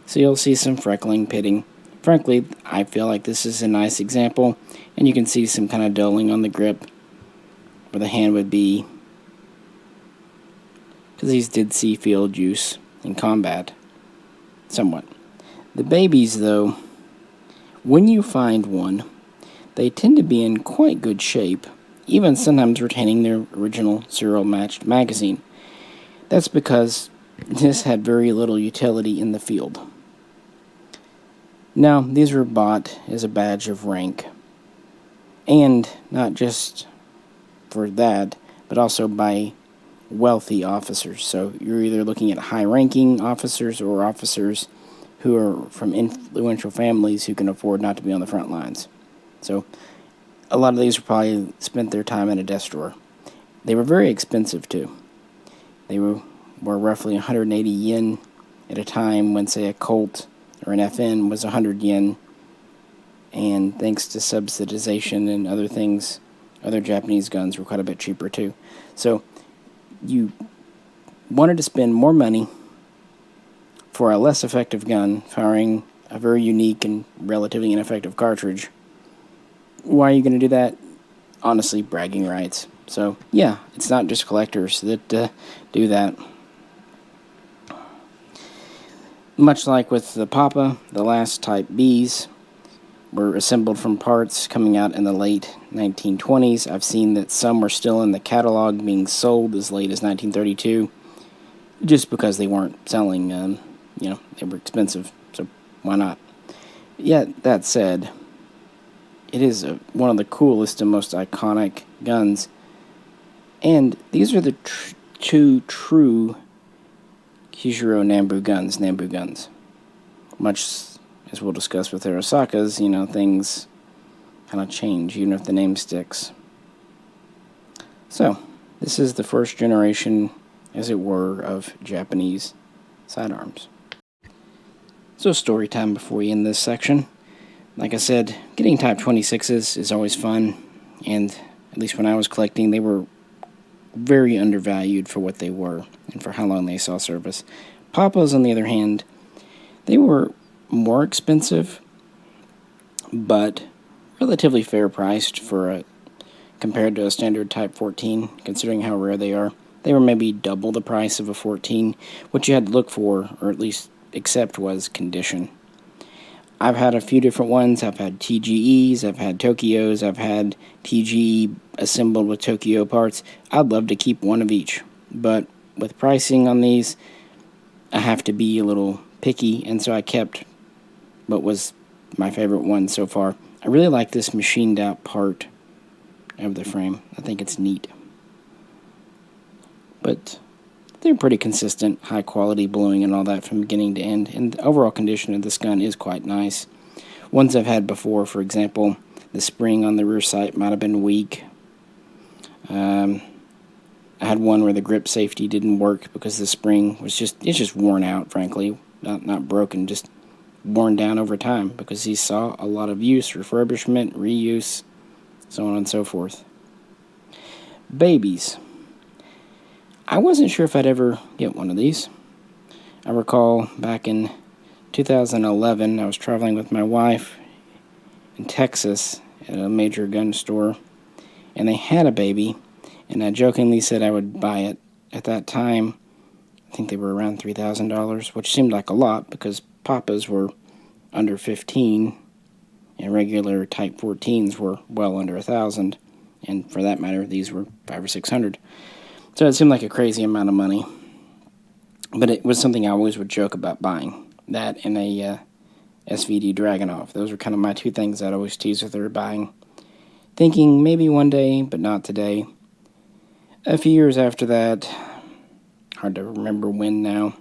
So you'll see some freckling, pitting. Frankly, I feel like this is a nice example, and you can see some kind of dulling on the grip where the hand would be, because these did see field use in combat, somewhat. The babies, though, when you find one, they tend to be in quite good shape, even sometimes retaining their original serial-matched magazine. That's because this had very little utility in the field. Now, these were bought as a badge of rank, and not just for that, but also by wealthy officers. So you're either looking at high-ranking officers or officers who are from influential families who can afford not to be on the front lines. So a lot of these probably spent their time in a desk drawer. They were very expensive, too. They were roughly 180 yen at a time when, say, a Colt or an FN was 100 yen. And thanks to subsidization and other things, other Japanese guns were quite a bit cheaper, too. So you wanted to spend more money for a less effective gun firing a very unique and relatively ineffective cartridge. Why are you going to do that? Honestly, bragging rights. So, yeah, it's not just collectors that do that. Much like with the Papa, the last Type Bs were assembled from parts coming out in the late 1920s. I've seen that some were still in the catalog being sold as late as 1932, just because they weren't selling, they were expensive, so why not? Yet, that said, it is one of the coolest and most iconic guns. And these are the two true Kyujiro Nambu guns. Much as we'll discuss with Arisakas, things kind of change, even if the name sticks. So, this is the first generation, as it were, of Japanese sidearms. So, story time before we end this section. Like I said, getting Type 26s is always fun, and at least when I was collecting, they were very undervalued for what they were and for how long they saw service. Papas, on the other hand, they were more expensive, but relatively fair priced compared to a standard Type 14, considering how rare they are. They were maybe double the price of a 14. What you had to look for, or at least accept, was condition. I've had a few different ones. I've had TGEs, I've had Tokyos, I've had TGE assembled with Tokyo parts. I'd love to keep one of each, but with pricing on these, I have to be a little picky, and so I kept what was my favorite one so far. I really like this machined out part of the frame. I think it's neat. But they're pretty consistent, high quality bluing and all that from beginning to end, and the overall condition of this gun is quite nice. Ones I've had before, for example, the spring on the rear sight might have been weak. I had one where the grip safety didn't work because the spring was just worn out, frankly. Not broken, just worn down over time because he saw a lot of use, refurbishment, reuse, so on and so forth. Babies. I wasn't sure if I'd ever get one of these. I recall back in 2011, I was traveling with my wife in Texas at a major gun store, and they had a baby, and I jokingly said I would buy it. At that time, I think they were around $3,000, which seemed like a lot because Papas were under 15, and regular Type 14s were well under 1,000, and for that matter, these were 500 or 600. So it seemed like a crazy amount of money, but it was something I always would joke about buying. That and a SVD Dragunov. Those were kind of my two things I'd always tease with her buying. Thinking maybe one day, but not today. A few years after that, hard to remember when now,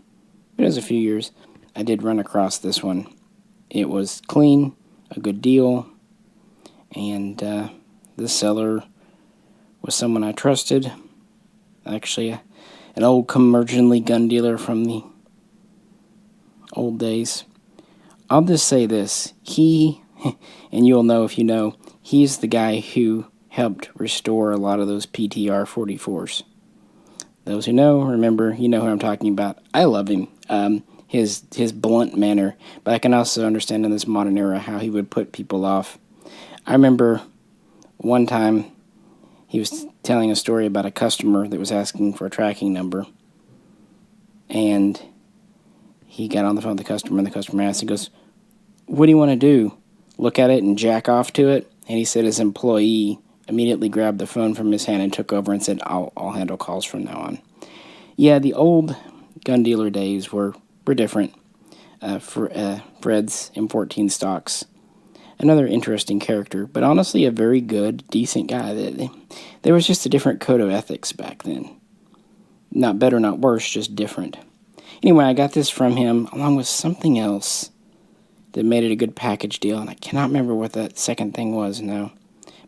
but it was a few years, I did run across this one. It was clean, a good deal, and the seller was someone I trusted. Actually, an old commercially gun dealer from the old days. I'll just say this. He, and you'll know if you know, he's the guy who helped restore a lot of those PTR 44s. Those who know, remember, you know who I'm talking about. I love him. His blunt manner, but I can also understand in this modern era how he would put people off. I remember one time he was telling a story about a customer that was asking for a tracking number, and he got on the phone with the customer, and the customer asked, he goes, "What do you want to do? Look at it and jack off to it?" And he said his employee immediately grabbed the phone from his hand and took over and said, I'll handle calls from now on. Yeah, the old gun dealer days were different. Fred's M14 stocks. Another interesting character, but honestly a very good, decent guy. There was just a different code of ethics back then. Not better, not worse, just different. Anyway, I got this from him along with something else that made it a good package deal, and I cannot remember what that second thing was now.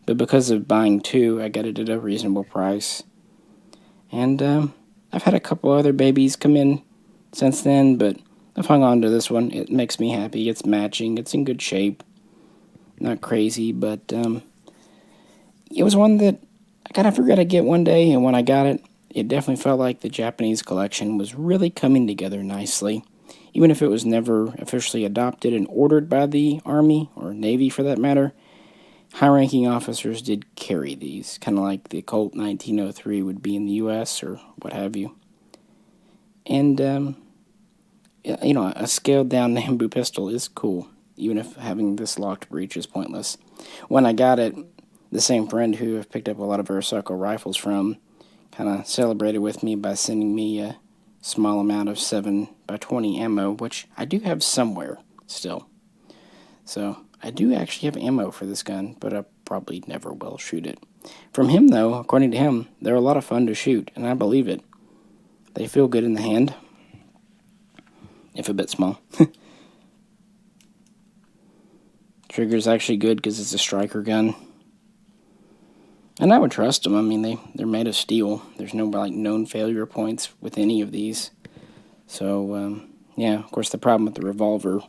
But because of buying two, I got it at a reasonable price. And I've had a couple other babies come in since then, but I've hung on to this one. It makes me happy. It's matching. It's in good shape. Not crazy, but it was one that I kind of figured I'd get one day, and when I got it, it definitely felt like the Japanese collection was really coming together nicely. Even if it was never officially adopted and ordered by the Army, or Navy for that matter, high-ranking officers did carry these, kind of like the Colt 1903 would be in the U.S. or what have you. And, a scaled-down Nambu pistol is cool, even if having this locked breech is pointless. When I got it, the same friend who I've picked up a lot of Arisaka rifles from kind of celebrated with me by sending me a small amount of 7x20 ammo, which I do have somewhere still. So I do actually have ammo for this gun, but I probably never will shoot it. From him, though, according to him, they're a lot of fun to shoot, and I believe it. They feel good in the hand, if a bit small. Trigger's actually good because it's a striker gun. And I would trust them. I mean, they're made of steel. There's no known failure points with any of these. So, yeah, of course, the problem with the revolver,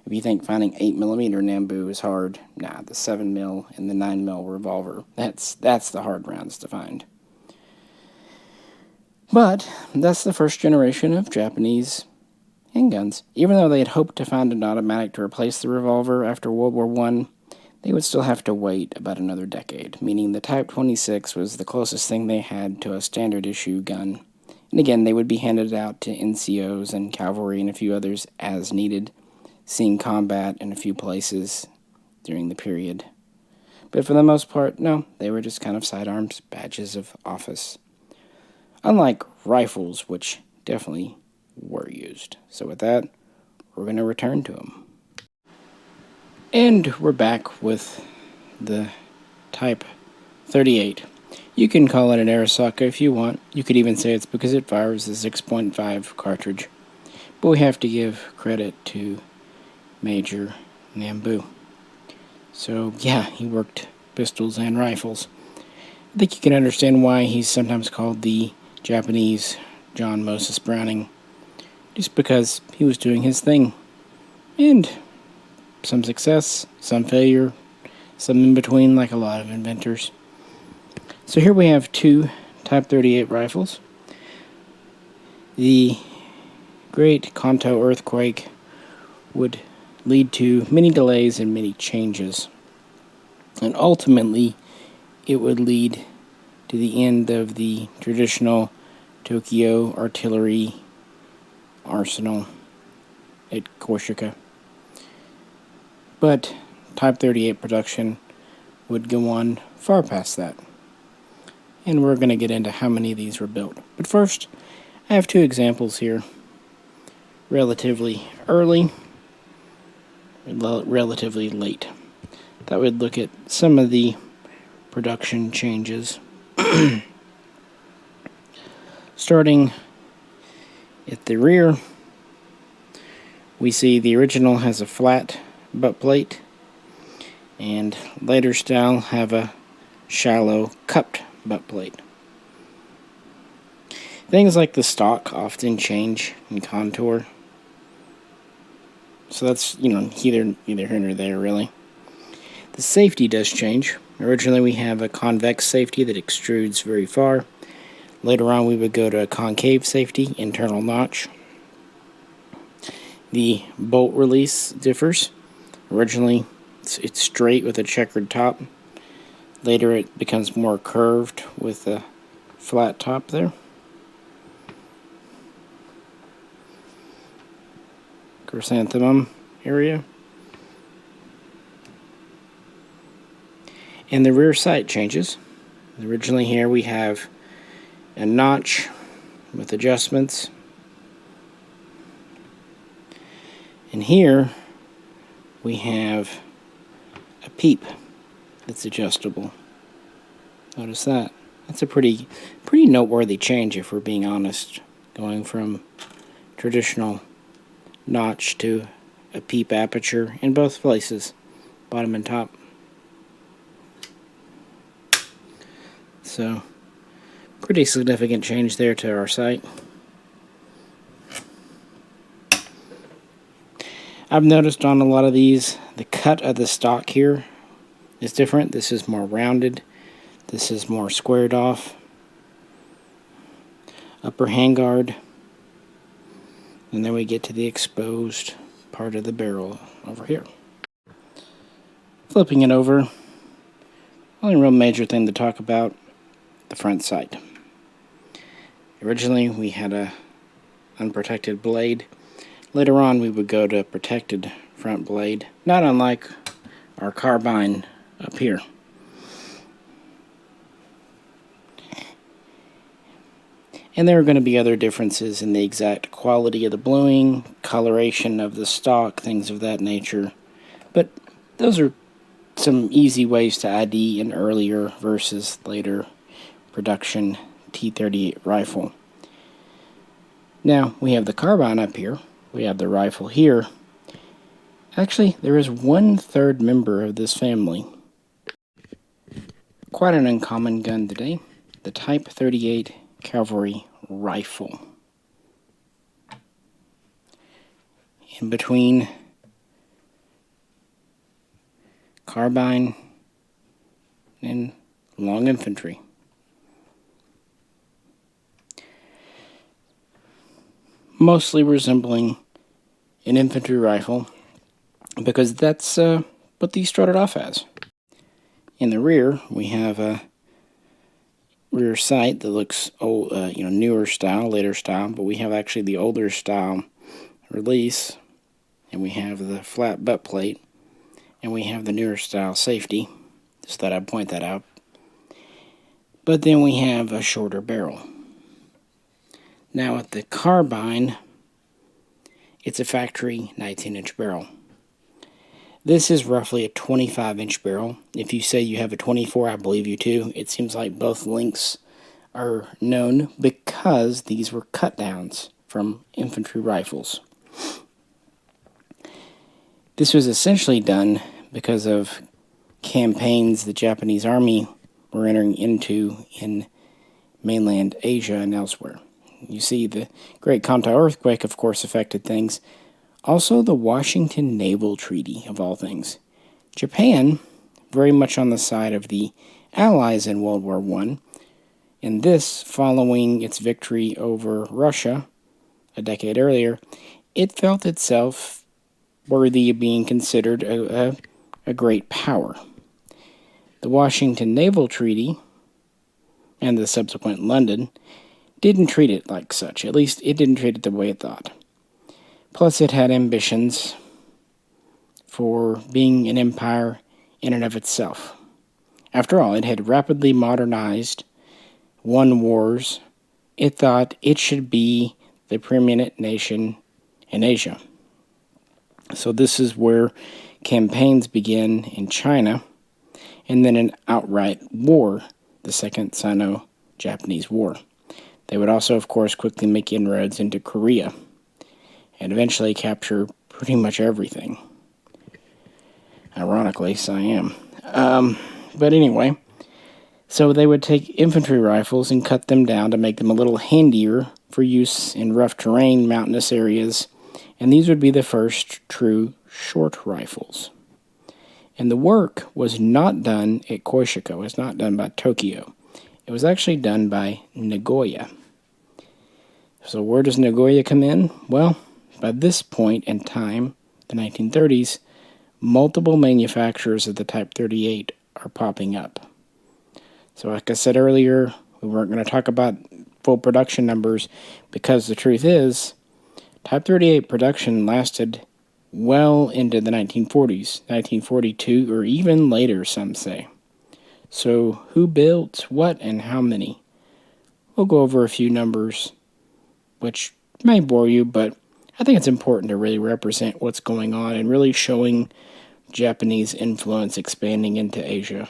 if you think finding 8mm Nambu is hard, nah, the 7mm and the 9mm revolver, that's the hard rounds to find. But that's the first generation of Japanese handguns. Even though they had hoped to find an automatic to replace the revolver after World War I, they would still have to wait about another decade, meaning the Type 26 was the closest thing they had to a standard issue gun. And again, they would be handed out to NCOs and cavalry and a few others as needed, seeing combat in a few places during the period. But for the most part, no, they were just kind of sidearms, badges of office. Unlike rifles, which definitely were used. So with that, we're going to return to them. And we're back with the Type 38. You can call it an Arisaka if you want. You could even say it's because it fires the 6.5 cartridge. But we have to give credit to Major Nambu. So, yeah, he worked pistols and rifles. I think you can understand why he's sometimes called the Japanese John Moses Browning. Just because he was doing his thing. And some success, some failure, some in between, like a lot of inventors. So here we have two Type 38 rifles. The Great Kanto earthquake would lead to many delays and many changes. And ultimately, it would lead to the end of the traditional Tokyo artillery arsenal at Korsika. But Type 38 production would go on far past that. And we're going to get into how many of these were built. But first, I have two examples here. Relatively early, relatively late. That would look at some of the production changes. Starting at the rear, we see the original has a flat butt plate, and later style have a shallow cupped butt plate. Things like the stock often change in contour. So that's, either here nor there, really. The safety does change. Originally we have a convex safety that extrudes very far. Later on we would go to a concave safety, internal notch. The bolt release differs. Originally it's straight with a checkered top. Later it becomes more curved with a flat top there. Chrysanthemum area. And the rear sight changes. Originally here we have a notch with adjustments. And here we have a peep that's adjustable. Notice that. That's a pretty noteworthy change, if we're being honest, going from traditional notch to a peep aperture in both places, bottom and top. So, pretty significant change there to our sight. I've noticed on a lot of these, the cut of the stock here is different. This is more rounded. This is more squared off. Upper handguard. And then we get to the exposed part of the barrel over here. Flipping it over, only real major thing to talk about, the front sight. Originally we had a unprotected blade. Later on we would go to a protected front blade, not unlike our carbine up here. And there are going to be other differences in the exact quality of the bluing, coloration of the stock, things of that nature. But those are some easy ways to ID an earlier versus later production T-38 rifle. Now, we have the carbine up here. We have the rifle here. Actually, there is 1/3 member of this family. Quite an uncommon gun today. The Type 38 cavalry rifle. In between carbine and long infantry. Mostly resembling an infantry rifle, because that's what these started off as. In the rear, we have a rear sight that looks old, newer style, later style, but we have actually the older style release, and we have the flat butt plate, and we have the newer style safety. Just thought I'd point that out. But then we have a shorter barrel. Now with the carbine, it's a factory 19-inch barrel. This is roughly a 25-inch barrel. If you say you have a 24, I believe you too. It seems like both lengths are known because these were cut downs from infantry rifles. This was essentially done because of campaigns the Japanese army were entering into in mainland Asia and elsewhere. You see, the Great Kanto earthquake, of course, affected things. Also, the Washington Naval Treaty, of all things. Japan, very much on the side of the Allies in World War I, and this, following its victory over Russia a decade earlier, it felt itself worthy of being considered a great power. The Washington Naval Treaty, and the subsequent London, didn't treat it like such. At least, it didn't treat it the way it thought. Plus, it had ambitions for being an empire in and of itself. After all, it had rapidly modernized, won wars. It thought it should be the preeminent nation in Asia. So this is where campaigns begin in China, and then an outright war, the Second Sino-Japanese War. They would also, of course, quickly make inroads into Korea, and eventually capture pretty much everything. Ironically, Siam. But anyway, so they would take infantry rifles and cut them down to make them a little handier for use in rough terrain, mountainous areas, and these would be the first true short rifles. And the work was not done at Koishika. It was not done by Tokyo. It was actually done by Nagoya. So where does Nagoya come in? Well, by this point in time, the 1930s, multiple manufacturers of the Type 38 are popping up. So like I said earlier, we weren't going to talk about full production numbers because the truth is, Type 38 production lasted well into the 1940s, 1942, or even later, some say. So who built what and how many? We'll go over a few numbers, which may bore you, but I think it's important to really represent what's going on and really showing Japanese influence expanding into Asia.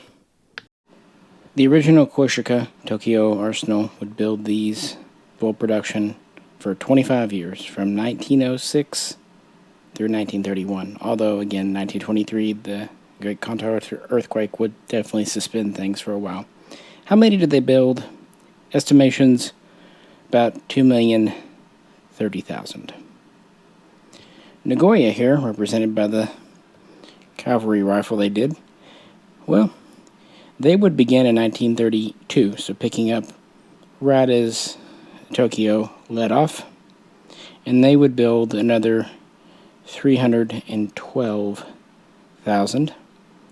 The original Koishika Tokyo Arsenal would build these full production for 25 years, from 1906 through 1931. Although, again, 1923, the Great Kanto earthquake would definitely suspend things for a while. How many did they build? Estimations, about 2,030,000. Nagoya here, represented by the cavalry rifle they did, well, they would begin in 1932, so picking up right as Tokyo let off, and they would build another 312,000,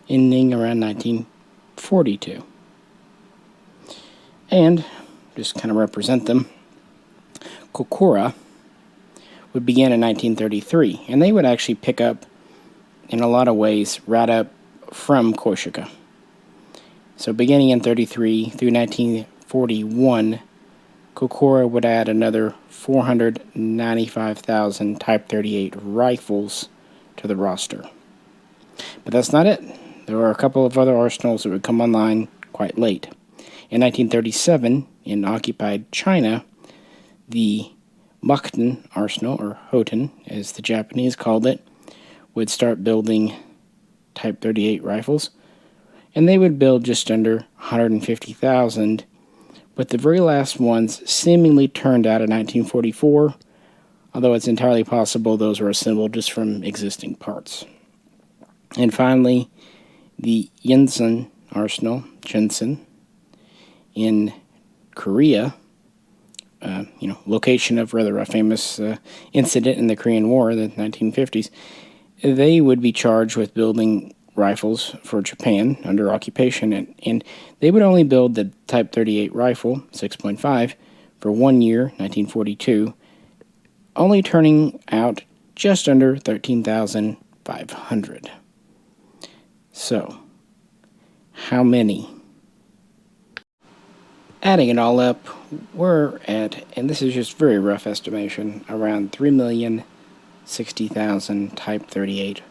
ending around 1942. And, just kind of represent them, Kokura would begin in 1933, and they would actually pick up, in a lot of ways, right up from Koishika. So beginning in 33 through 1941, Kokura would add another 495,000 Type 38 rifles to the roster. But that's not it. There were a couple of other arsenals that would come online quite late. In 1937, in occupied China, the Mukden arsenal, or Hoten, as the Japanese called it, would start building Type 38 rifles, and they would build just under 150,000, but the very last ones seemingly turned out in 1944, although it's entirely possible those were assembled just from existing parts. And finally, the Yinsen arsenal, Jinsen, in Korea, location of rather a famous incident in the Korean War, the 1950s, they would be charged with building rifles for Japan under occupation, and they would only build the Type 38 rifle, 6.5, for 1 year, 1942, only turning out just under 13,500. So, how many? Adding it all up, we're at, and this is just very rough estimation, around 3,060,000 Type 38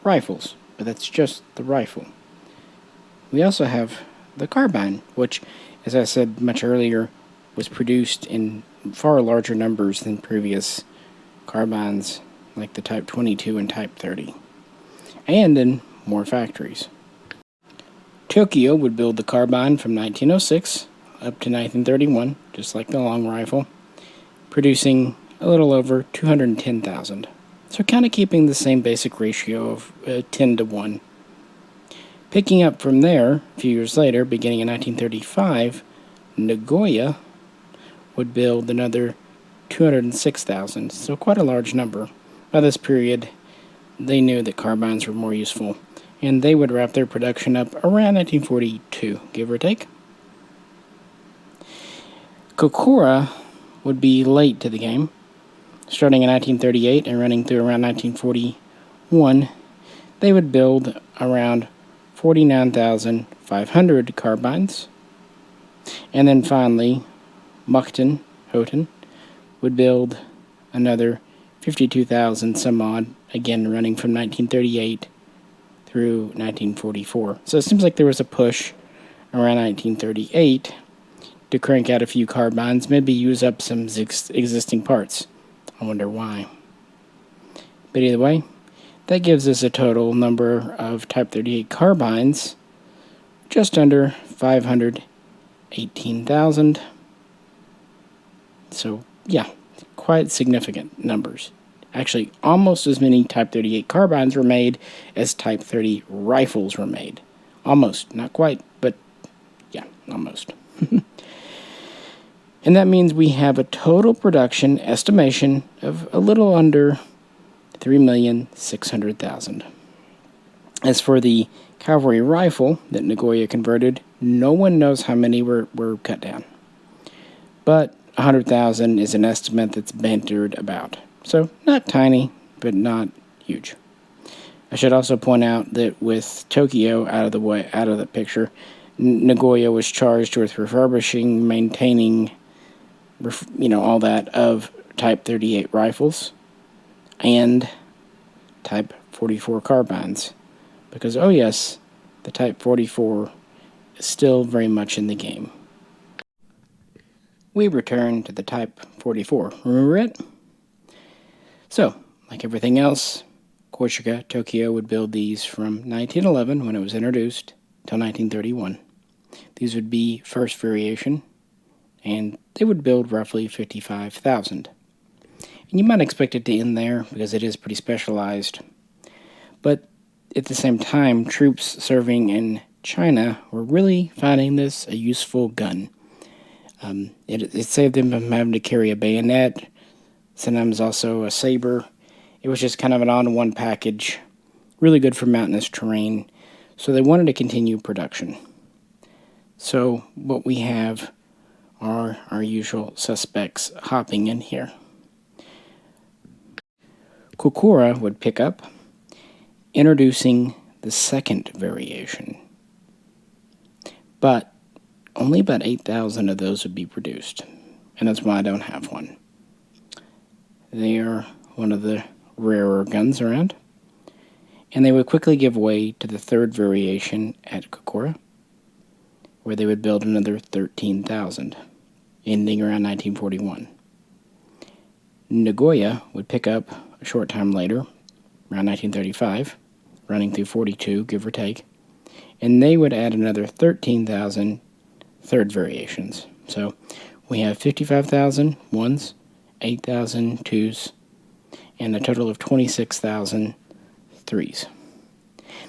rifles. But that's just the rifle. We also have the carbine, which, as I said much earlier, was produced in far larger numbers than previous carbines like the Type 22 and Type 30, and in more factories. Tokyo would build the carbine from 1906 up to 1931, just like the long rifle, producing a little over 210,000. So kind of keeping the same basic ratio of 10 to 1. Picking up from there, a few years later, beginning in 1935, Nagoya would build another 206,000, so quite a large number. By this period, they knew that carbines were more useful, and they would wrap their production up around 1942, give or take. Kokura would be late to the game, starting in 1938 and running through around 1941. They would build around 49,500 carbines, and then finally, Houghton would build another 52,000 some odd, again running from 1938 through 1944. So it seems like there was a push around 1938 to crank out a few carbines, maybe use up some existing parts. I wonder why. But either way, that gives us a total number of Type 38 carbines, just under 518,000. So, yeah, quite significant numbers. Actually, almost as many Type 38 carbines were made as Type 30 rifles were made. Almost. Not quite, but yeah, almost. And that means we have a total production estimation of a little under 3,600,000. As for the cavalry rifle that Nagoya converted, no one knows how many were cut down. But 100,000 is an estimate that's bantered about. So, not tiny, but not huge. I should also point out that with Tokyo out of the picture, Nagoya was charged with refurbishing, maintaining, all that of Type 38 rifles and Type 44 carbines. Because, oh yes, the Type 44 is still very much in the game. We return to the Type 44. Remember it? So, like everything else, Korsika, Tokyo would build these from 1911, when it was introduced, till 1931. These would be first variation, and they would build roughly 55,000. And you might expect it to end there, because it is pretty specialized. But at the same time, troops serving in China were really finding this a useful gun. It saved them from having to carry a bayonet, sometimes also a saber. It was just kind of an all-in-one package, really good for mountainous terrain, so they wanted to continue production. So what we have are our usual suspects hopping in here. Kokura would pick up, introducing the second variation. But only about 8,000 of those would be produced, and that's why I don't have one. They are one of the rarer guns around, and they would quickly give way to the third variation at Kokura, where they would build another 13,000, ending around 1941. Nagoya would pick up a short time later, around 1935, running through 42, give or take, and they would add another 13,000 third variations. So we have 55,000 ones, 8,000 twos, and a total of 26,000 threes.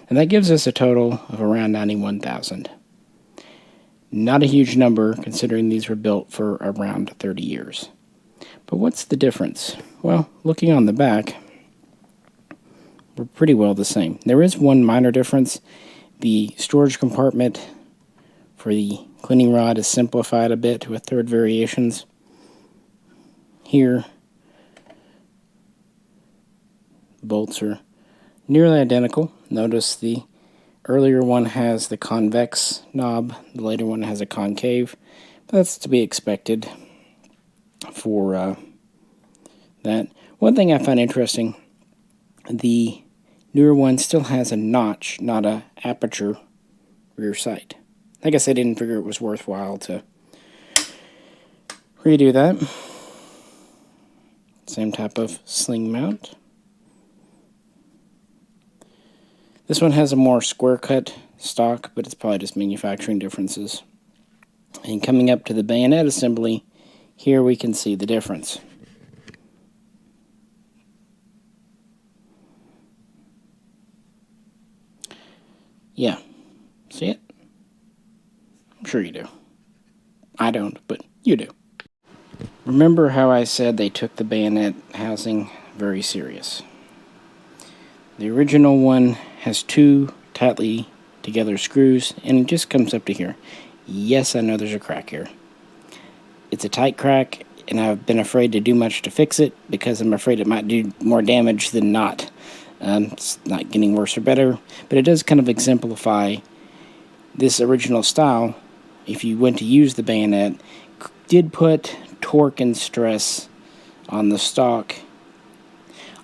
And that gives us a total of around 91,000. Not a huge number, considering these were built for around 30 years. But what's the difference? Well, looking on the back, were pretty well the same. There is one minor difference. The storage compartment for the cleaning rod is simplified a bit with third variations. Here, bolts are nearly identical. Notice the earlier one has the convex knob, the later one has a concave. But that's to be expected for that. One thing I find interesting, the newer one still has a notch, not a aperture rear sight. I guess I didn't figure it was worthwhile to redo that. Same type of sling mount. This one has a more square cut stock, but it's probably just manufacturing differences. And coming up to the bayonet assembly, here we can see the difference. Yeah, see it? I'm sure you do. I don't, but you do. Remember how I said they took the bayonet housing very serious. The original one has two tightly together screws, and it just comes up to here. Yes, I know there's a crack here. It's a tight crack, and I've been afraid to do much to fix it because I'm afraid it might do more damage than not. It's not getting worse or better, but it does kind of exemplify this original style. If you went to use the bayonet, did put torque and stress on the stock.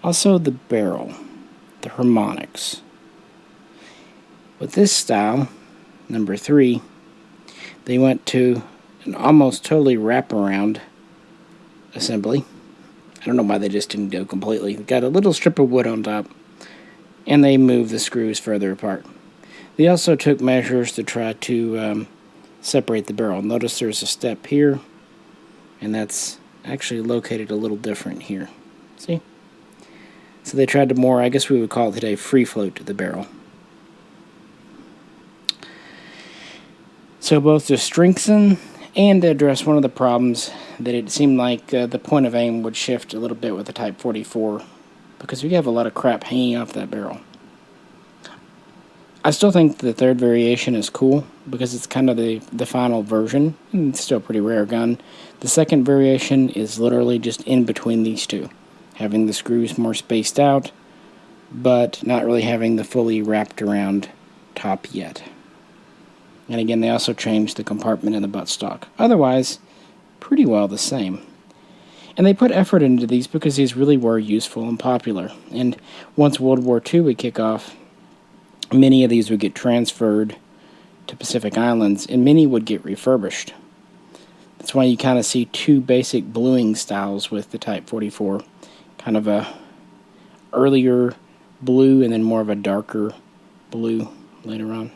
Also the barrel, the harmonics. With this style, number 3, they went to an almost totally wraparound assembly. I don't know why they just didn't do it completely. They got a little strip of wood on top, and they moved the screws further apart. They also took measures to try to separate the barrel. Notice there's a step here, and that's actually located a little different here. See? So they tried to more, I guess we would call it today, free float to the barrel. So both to strengthen and to address one of the problems that it seemed like the point of aim would shift a little bit with the Type 44, because we have a lot of crap hanging off that barrel. I still think the third variation is cool because it's kind of the final version, and it's still a pretty rare gun. The second variation is literally just in between these two, having the screws more spaced out, but not really having the fully wrapped around top yet. And again, they also changed the compartment in the buttstock. Otherwise, pretty well the same. And they put effort into these because these really were useful and popular. And once World War II would kick off, many of these would get transferred to Pacific Islands, and many would get refurbished. That's why you kind of see two basic bluing styles with the Type 44. Kind of a earlier blue and then more of a darker blue later on.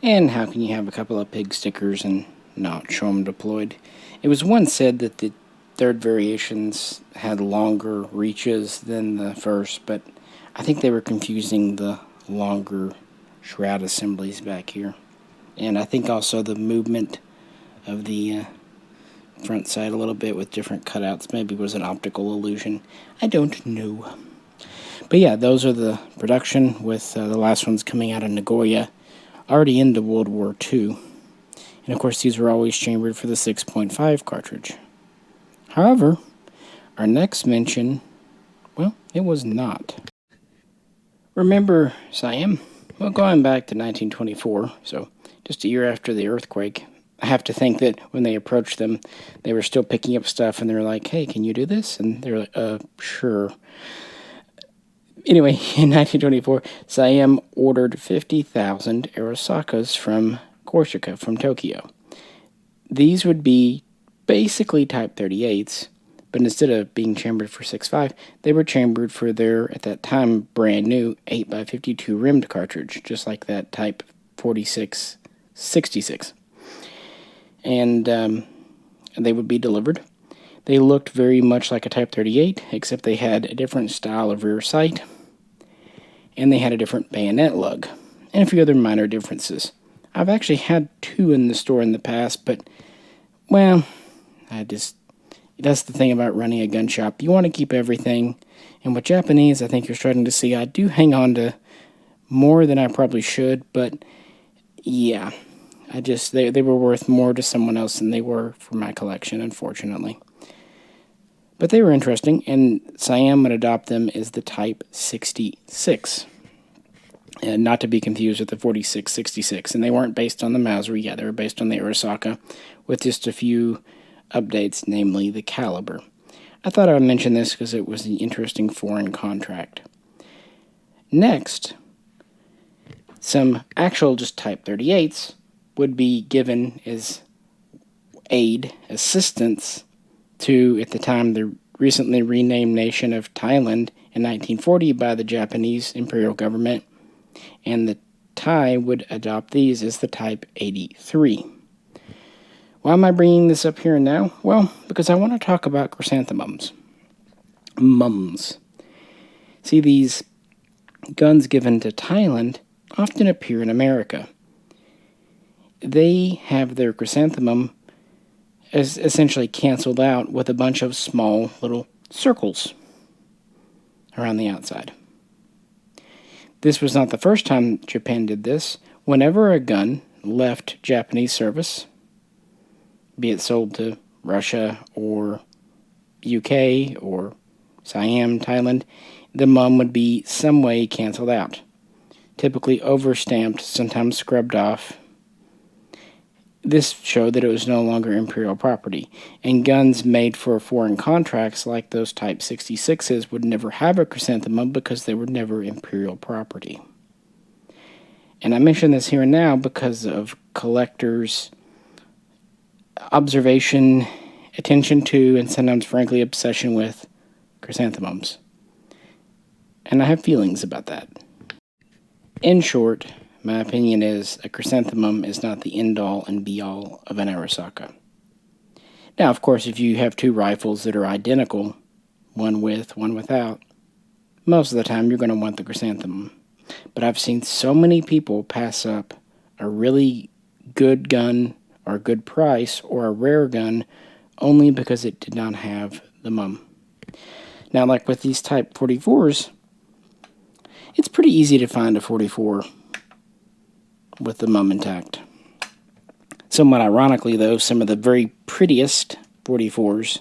And how can you have a couple of pig stickers and not show them deployed? It was once said that the third variations had longer reaches than the first, but I think they were confusing the longer shroud assemblies back here. And I think also the movement of the front side a little bit with different cutouts maybe was an optical illusion. I don't know. But yeah, those are the production, with the last ones coming out of Nagoya, already into World War II. And of course these were always chambered for the 6.5 cartridge. However, our next mention, well, it was not. Remember Siam? Well, going back to 1924, so just a year after the earthquake, I have to think that when they approached them, they were still picking up stuff, and they were like, hey, can you do this? And they were like, sure. Anyway, in 1924, Siam ordered 50,000 Arisakas from Corsica, from Tokyo. These would be basically Type 38s, but instead of being chambered for 6.5, they were chambered for their, at that time, brand new 8x52 rimmed cartridge, just like that Type 46-66. And they would be delivered. They looked very much like a Type 38, except they had a different style of rear sight, and they had a different bayonet lug, and a few other minor differences. I've actually had two in the store in the past, but, well, that's the thing about running a gun shop. You want to keep everything And with Japanese, I think you're starting to see I do hang on to more than I probably should, but yeah, they were worth more to someone else than they were for my collection, unfortunately. But they were interesting, and Siam would adopt them as the Type 66. And not to be confused with the 4666. And they weren't based on the Mauser, yeah, they were based on the Arisaka, with just a few updates, namely the caliber. I thought I would mention this because it was an interesting foreign contract. Next, some actual just Type 38s would be given as aid, assistance, to, at the time, the recently renamed nation of Thailand in 1940 by the Japanese imperial government, and the Thai would adopt these as the Type 83. Why am I bringing this up here and now? Well, because I want to talk about chrysanthemums. Mums. See, these guns given to Thailand often appear in America. They have their chrysanthemum is essentially canceled out with a bunch of small little circles around the outside. This was not the first time Japan did this. Whenever a gun left Japanese service, be it sold to Russia or UK or Siam, Thailand, the mum would be some way canceled out. Typically overstamped, sometimes scrubbed off. This showed that it was no longer imperial property, and guns made for foreign contracts like those Type 66s would never have a chrysanthemum because they were never imperial property. And I mention this here and now because of collectors' observation, attention to, and sometimes frankly obsession with chrysanthemums. And I have feelings about that. In short, my opinion is a chrysanthemum is not the end-all and be-all of an Arisaka. Now, of course, if you have two rifles that are identical, one with, one without, most of the time you're going to want the chrysanthemum. But I've seen so many people pass up a really good gun or a good price or a rare gun only because it did not have the mum. Now, like with these Type 44s, it's pretty easy to find a 44 with the mum intact. Somewhat ironically, though, some of the very prettiest 44s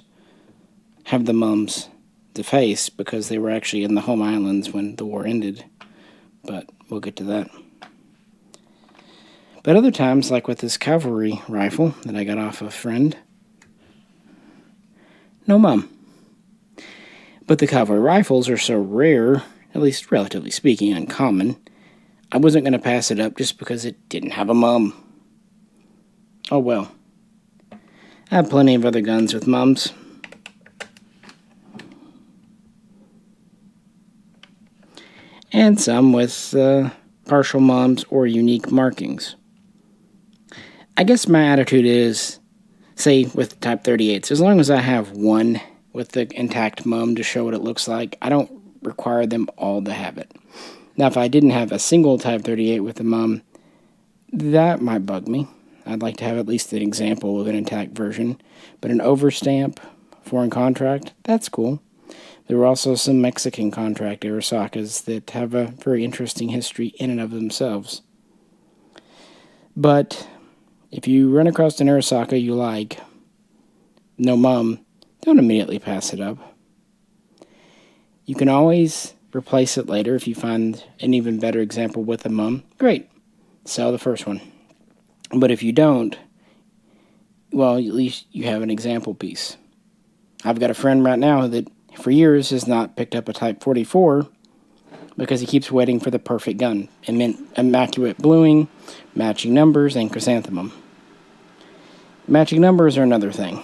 have the mums defaced because they were actually in the home islands when the war ended. But we'll get to that. But other times, like with this cavalry rifle that I got off a friend, no mum. But the cavalry rifles are so rare, at least relatively speaking, uncommon, I wasn't going to pass it up just because it didn't have a mum. Oh well. I have plenty of other guns with mums. And some with partial mums or unique markings. I guess my attitude is, say with Type 38s, as long as I have one with the intact mum to show what it looks like, I don't require them all to have it. Now, if I didn't have a single Type 38 with a mum, that might bug me. I'd like to have at least an example of an intact version. But an overstamp, foreign contract, that's cool. There were also some Mexican contract Arisakas that have a very interesting history in and of themselves. But if you run across an Arisaka you like, no mum, don't immediately pass it up. You can always replace it later if you find an even better example with a mum. Great. Sell the first one. But if you don't, well, at least you have an example piece. I've got a friend right now that for years has not picked up a Type 44 because he keeps waiting for the perfect gun. Immaculate bluing, matching numbers, and chrysanthemum. Matching numbers are another thing.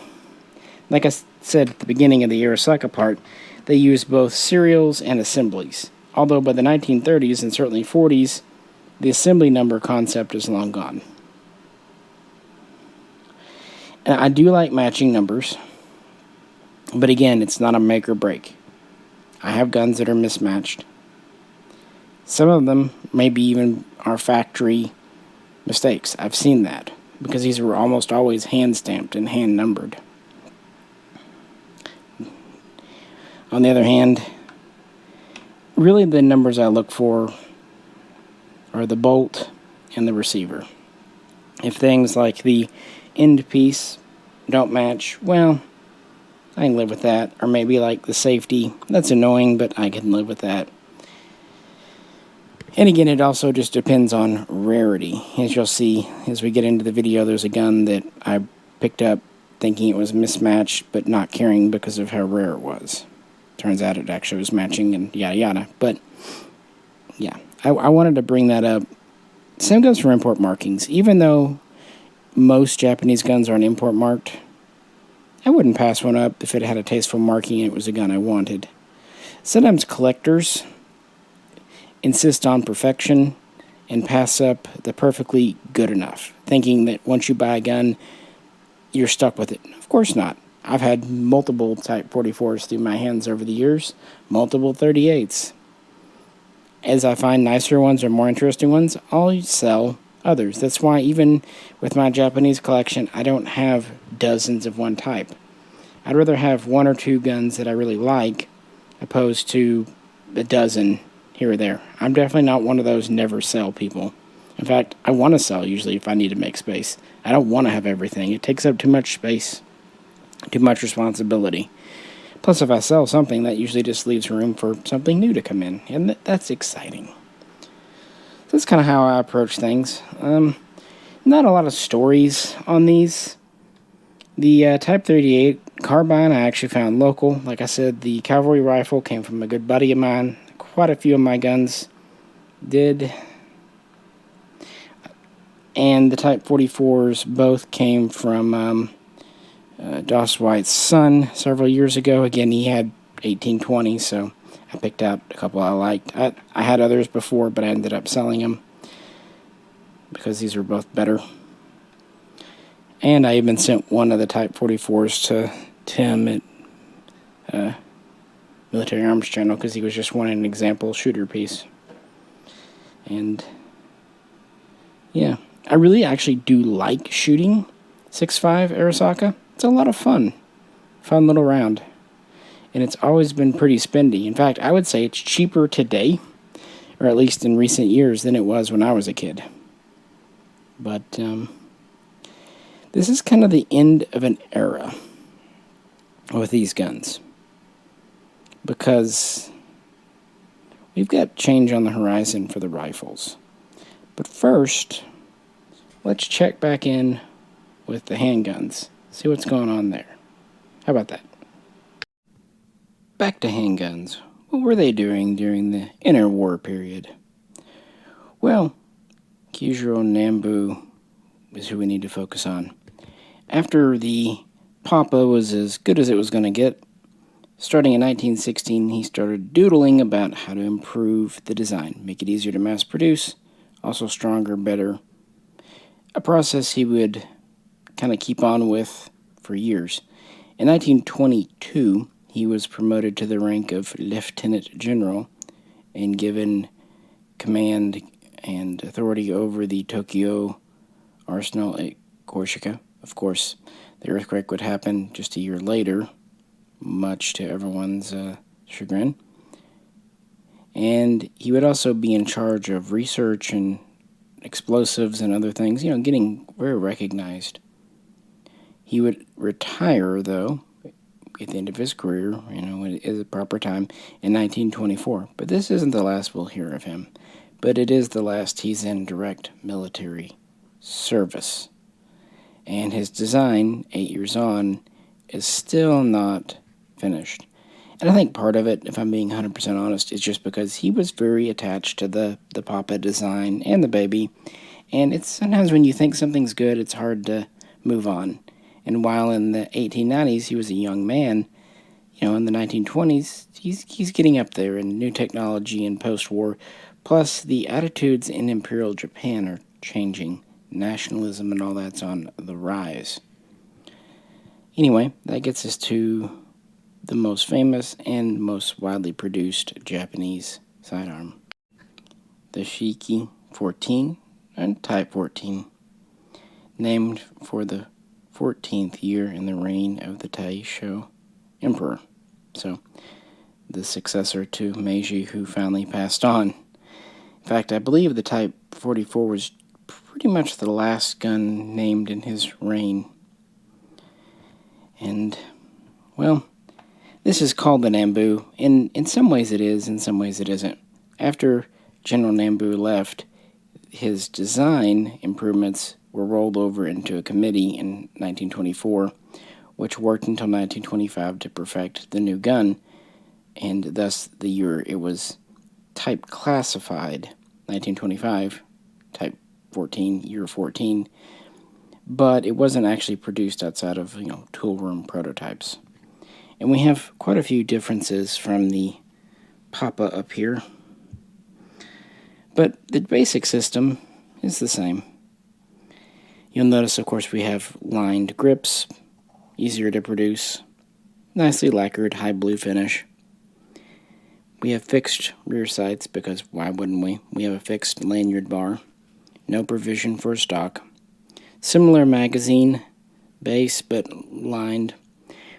Like I said at the beginning of the Arisaka part, they used both serials and assemblies. Although by the 1930s and certainly 40s, the assembly number concept is long gone. And I do like matching numbers, but again, it's not a make or break. I have guns that are mismatched. Some of them maybe even are factory mistakes. I've seen that because these were almost always hand stamped and hand numbered. On the other hand, really the numbers I look for are the bolt and the receiver. If things like the end piece don't match, well, I can live with that. Or maybe like the safety, that's annoying, but I can live with that. And again, it also just depends on rarity. As you'll see, as we get into the video, there's a gun that I picked up thinking it was mismatched, but not caring because of how rare it was. Turns out it actually was matching and yada yada. But, yeah, I wanted to bring that up. Same goes for import markings. Even though most Japanese guns aren't import marked, I wouldn't pass one up if it had a tasteful marking and it was a gun I wanted. Sometimes collectors insist on perfection and pass up the perfectly good enough, thinking that once you buy a gun, you're stuck with it. Of course not. I've had multiple Type 44s through my hands over the years, multiple 38s. As I find nicer ones or more interesting ones, I'll sell others. That's why even with my Japanese collection, I don't have dozens of one type. I'd rather have one or two guns that I really like, opposed to a dozen here or there. I'm definitely not one of those never sell people. In fact, I want to sell usually if I need to make space. I don't want to have everything. It takes up too much space, too much responsibility. Plus, if I sell something, that usually just leaves room for something new to come in, and that's exciting. So that's kind of how I approach things. Not a lot of stories on these. The Type 38 carbine I actually found local. Like I said, the cavalry rifle came from a good buddy of mine. Quite a few of my guns did. And the Type 44s both came from Doss White's son several years ago. Again, he had 1820, so I picked out a couple I liked. I had others before, but I ended up selling them because these were both better. And I even sent one of the Type 44s to Tim at Military Arms Channel because he was just wanting an example shooter piece. And yeah, I really actually do like shooting 6.5 Arisaka. It's a lot of fun. Fun little round. And it's always been pretty spendy. In fact, I would say it's cheaper today, or at least in recent years, than it was when I was a kid. But this is kind of the end of an era with these guns, because we've got change on the horizon for the rifles. But first, let's check back in with the handguns, see what's going on there. How about that? Back to handguns. What were they doing during the interwar period? Well, Kyujiro Nambu is who we need to focus on. After the Papa was as good as it was going to get, starting in 1916, he started doodling about how to improve the design, make it easier to mass produce, also stronger, better. A process he would kind of keep on with for years. In 1922, he was promoted to the rank of Lieutenant General and given command and authority over the Tokyo Arsenal at Corsica. Of course, the earthquake would happen just a year later, much to everyone's chagrin. And he would also be in charge of research and explosives and other things, getting very recognized. He would retire, though, at the end of his career, at the proper time, in 1924. But this isn't the last we'll hear of him. But it is the last he's in direct military service. And his design, 8 years on, is still not finished. And I think part of it, if I'm being 100% honest, is just because he was very attached to the Papa design and the baby. And it's sometimes when you think something's good, it's hard to move on. And while in the 1890s he was a young man, in the 1920s, he's getting up there in new technology and post-war. Plus, the attitudes in Imperial Japan are changing. Nationalism and all that's on the rise. Anyway, that gets us to the most famous and most widely produced Japanese sidearm. The Shiki 14 and Type 14, named for the 14th year in the reign of the Taisho Emperor. So, the successor to Meiji, who finally passed on. In fact, I believe the Type 44 was pretty much the last gun named in his reign. And, well, this is called the Nambu, and in some ways it is, in some ways it isn't. After General Nambu left, his design improvements were rolled over into a committee in 1924, which worked until 1925 to perfect the new gun, and thus the year it was type classified, 1925, type 14, year 14, but it wasn't actually produced outside of, tool room prototypes. And we have quite a few differences from the Papa up here, but the basic system is the same. You'll notice, of course, we have lined grips, easier to produce, nicely lacquered, high blue finish. We have fixed rear sights, because why wouldn't we? We have a fixed lanyard bar, no provision for stock. Similar magazine base, but lined.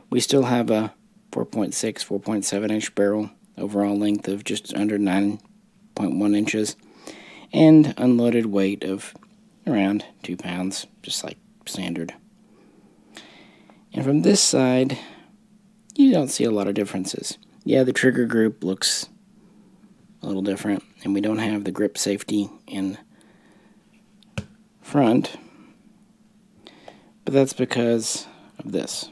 We still have a 4.6, 4.7 inch barrel, overall length of just under 9.1 inches, and unloaded weight of around 2 pounds, just like standard. And from this side, you don't see a lot of differences. Yeah, the trigger group looks a little different, and we don't have the grip safety in front, but that's because of this.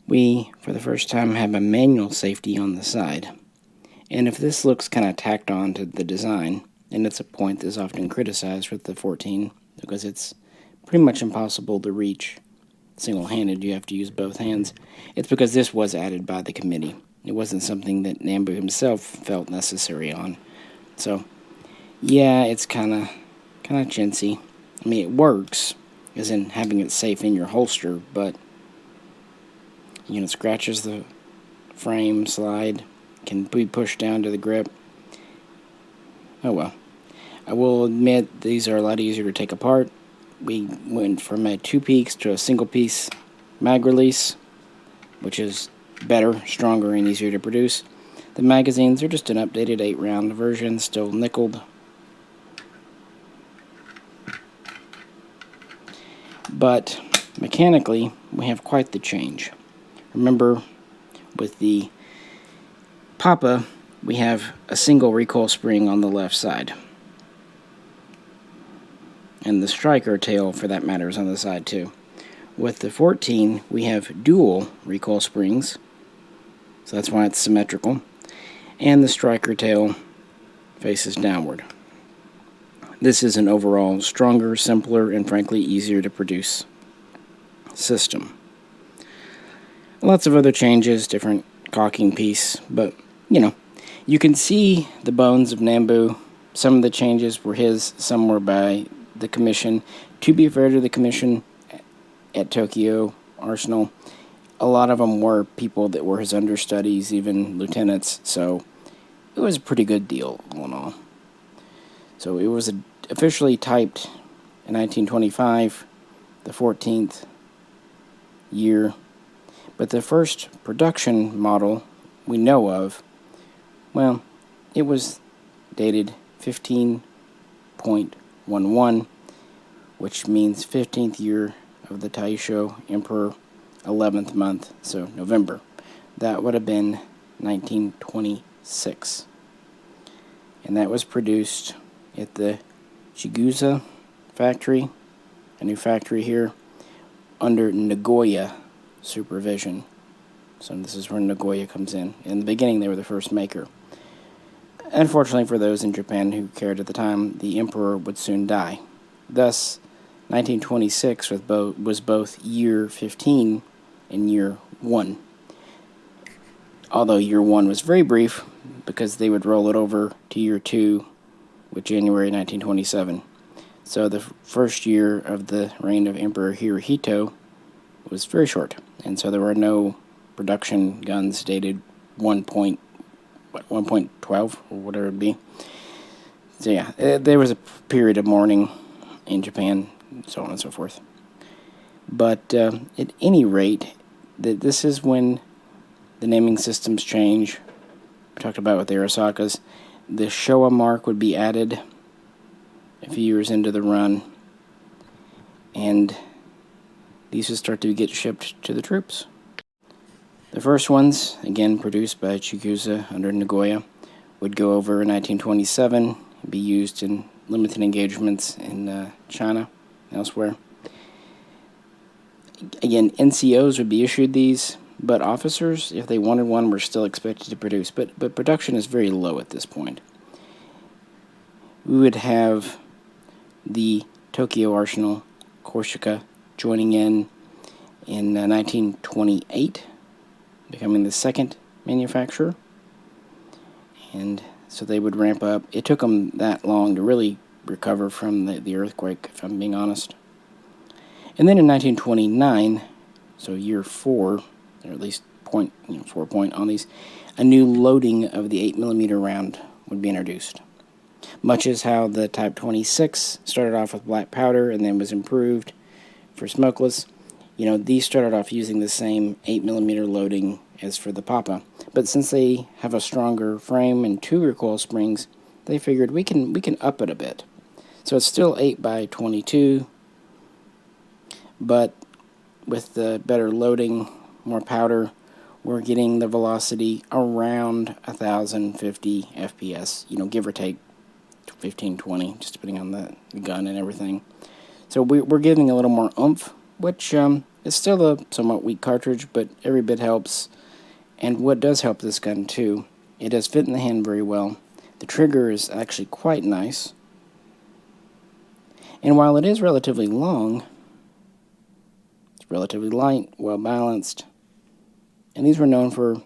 We, for the first time, have a manual safety on the side, and if this looks kind of tacked on to the design, and it's a point that's often criticized with the 14, because it's pretty much impossible to reach single-handed, you have to use both hands. It's because this was added by the committee. It wasn't something that Nambu himself felt necessary on. So, yeah, it's kind of chintzy. I mean, it works, as in having it safe in your holster, but, it scratches the frame, slide, can be pushed down to the grip. Oh well. I will admit these are a lot easier to take apart. We went from a 2-piece to a single-piece mag release, which is better, stronger, and easier to produce. The magazines are just an updated 8-round version, still nickeled. But mechanically, we have quite the change. Remember, with the Papa, we have a single recoil spring on the left side. And the striker tail, for that matter, is on the side too. With the 14, we have dual recoil springs, so that's why it's symmetrical, and the striker tail faces downward. This is an overall stronger, simpler, and frankly easier to produce system. Lots of other changes, different caulking piece, but you can see the bones of Nambu. Some of the changes were his, some were by the commission. To be fair to the commission at Tokyo Arsenal, a lot of them were people that were his understudies, even lieutenants, so it was a pretty good deal, all in all. So it was officially typed in 1925, the 14th year, but the first production model we know of, well, it was dated 15.11, which means 15th year of the Taisho Emperor, 11th month, so November. That would have been 1926. And that was produced at the Chigusa factory, a new factory here, under Nagoya supervision. So this is where Nagoya comes in. In the beginning, they were the first maker. Unfortunately for those in Japan who cared at the time, the emperor would soon die. Thus, 1926 was both year 15 and year 1. Although year 1 was very brief, because they would roll it over to year 2 with January 1927. So the first year of the reign of Emperor Hirohito was very short, and so there were no production guns dated 1.12 or whatever it would be. So yeah, there was a period of mourning in Japan, so on and so forth. But at any rate, this is when the naming systems change. We talked about with the Arisakas. The Showa mark would be added a few years into the run, and these would start to get shipped to the troops. The first ones, again produced by Chikusa under Nagoya, would go over in 1927 and be used in limited engagements in China and elsewhere. Again, NCOs would be issued these, but officers, if they wanted one, were still expected to produce. But production is very low at this point. We would have the Tokyo Arsenal, Korsika, joining in 1928, becoming the second manufacturer. And so they would ramp up. It took them that long to really recover from the earthquake, if I'm being honest. And then in 1929, so year 4, or at least 4 point on these, a new loading of the 8mm round would be introduced. Much as how the Type 26 started off with black powder and then was improved for smokeless, these started off using the same 8mm loading as for the Papa. But since they have a stronger frame and 2 recoil springs, they figured we can up it a bit. So it's still 8x22, but with the better loading, more powder, we're getting the velocity around 1,050 FPS, give or take 15, 20, just depending on the gun and everything. So we're giving a little more oomph, which is still a somewhat weak cartridge, but every bit helps. And what does help this gun too, it does fit in the hand very well. The trigger is actually quite nice. And while it is relatively long, it's relatively light, well balanced. And these were known for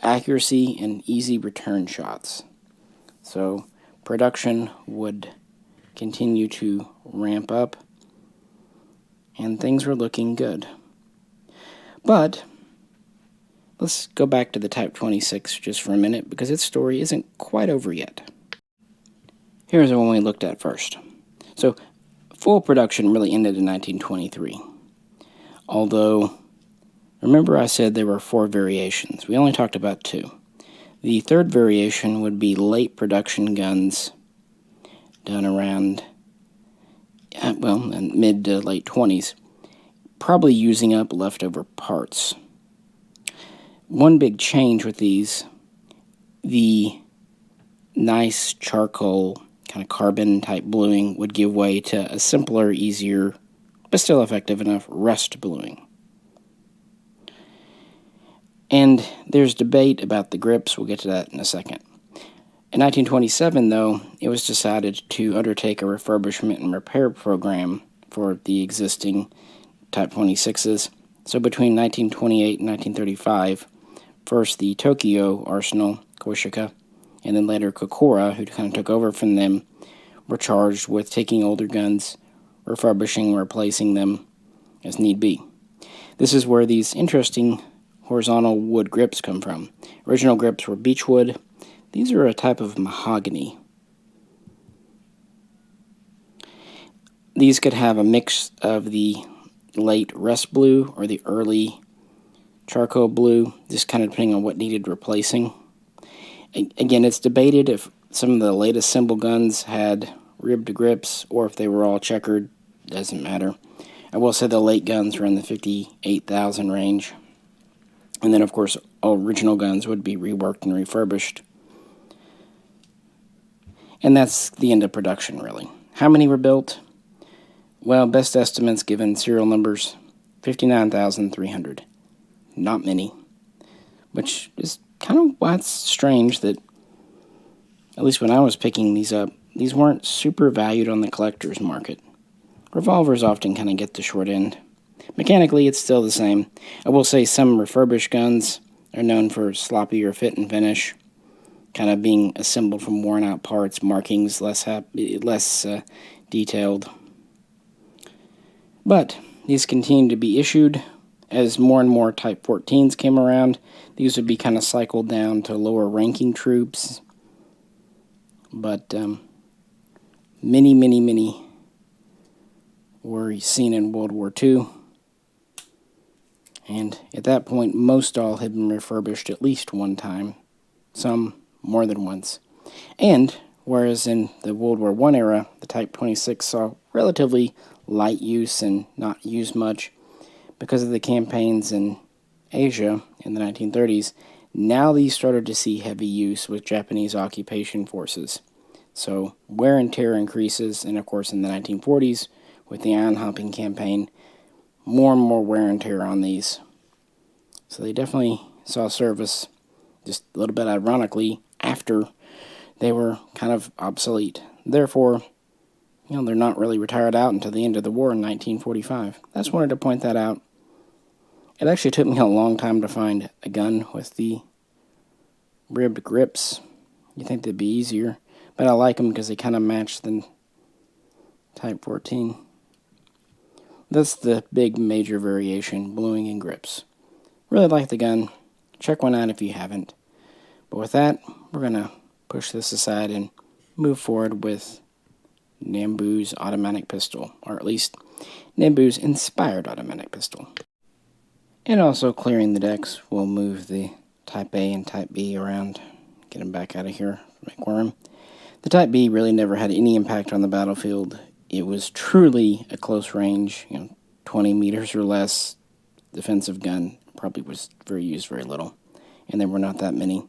accuracy and easy return shots. So production would continue to ramp up, and things were looking good. But let's go back to the Type 26 just for a minute, because its story isn't quite over yet. Here's the one we looked at first. So full production really ended in 1923. Although, remember I said there were 4 variations. We only talked about 2. The third variation would be late production guns done around, in mid to late 20s, probably using up leftover parts. One big change with these, the nice charcoal kind of carbon type bluing would give way to a simpler, easier, but still effective enough rust bluing. And there's debate about the grips. We'll get to that in a second. In 1927, though, it was decided to undertake a refurbishment and repair program for the existing Type 26s. So between 1928 and 1935, first the Tokyo Arsenal, Korsika, and then later Kokura, who kind of took over from them, were charged with taking older guns, refurbishing, replacing them as need be. This is where these interesting horizontal wood grips come from. Original grips were beechwood. These are a type of mahogany. These could have a mix of the late rust blue or the early charcoal blue, just kind of depending on what needed replacing. Again, it's debated if some of the latest symbol guns had ribbed grips or if they were all checkered. Doesn't matter. I will say the late guns were in the 58,000 range. And then, of course, all original guns would be reworked and refurbished. And that's the end of production, really. How many were built? Well, best estimates given serial numbers, 59,300. Not many. Which is kind of why it's strange that, at least when I was picking these up, these weren't super valued on the collector's market. Revolvers often kind of get the short end. Mechanically, it's still the same. I will say some refurbished guns are known for sloppier fit and finish, kind of being assembled from worn-out parts, markings less detailed. But these continue to be issued. As more and more Type 14s came around, these would be kind of cycled down to lower-ranking troops. But many were seen in World War II. And at that point, most all had been refurbished at least one time, some more than once. And whereas in the World War I era, the Type 26 saw relatively light use and not used much because of the campaigns in Asia in the 1930s, now these started to see heavy use with Japanese occupation forces. So wear and tear increases, and of course in the 1940s, with the island hopping campaign, more and more wear and tear on these. So they definitely saw service, just a little bit ironically, after they were kind of obsolete. Therefore, they're not really retired out until the end of the war in 1945. I just wanted to point that out. It actually took me a long time to find a gun with the ribbed grips. You'd think they'd be easier, but I like them because they kind of match the Type 14. That's the big major variation, bluing and grips. Really like the gun. Check one out if you haven't. But with that, we're going to push this aside and move forward with Nambu's automatic pistol, or at least Nambu's inspired automatic pistol. And also clearing the decks, we'll move the Type A and Type B around, get them back out of here, make room. The Type B really never had any impact on the battlefield. It was truly a close range, 20 meters or less defensive gun. Probably was used very little, and there were not that many.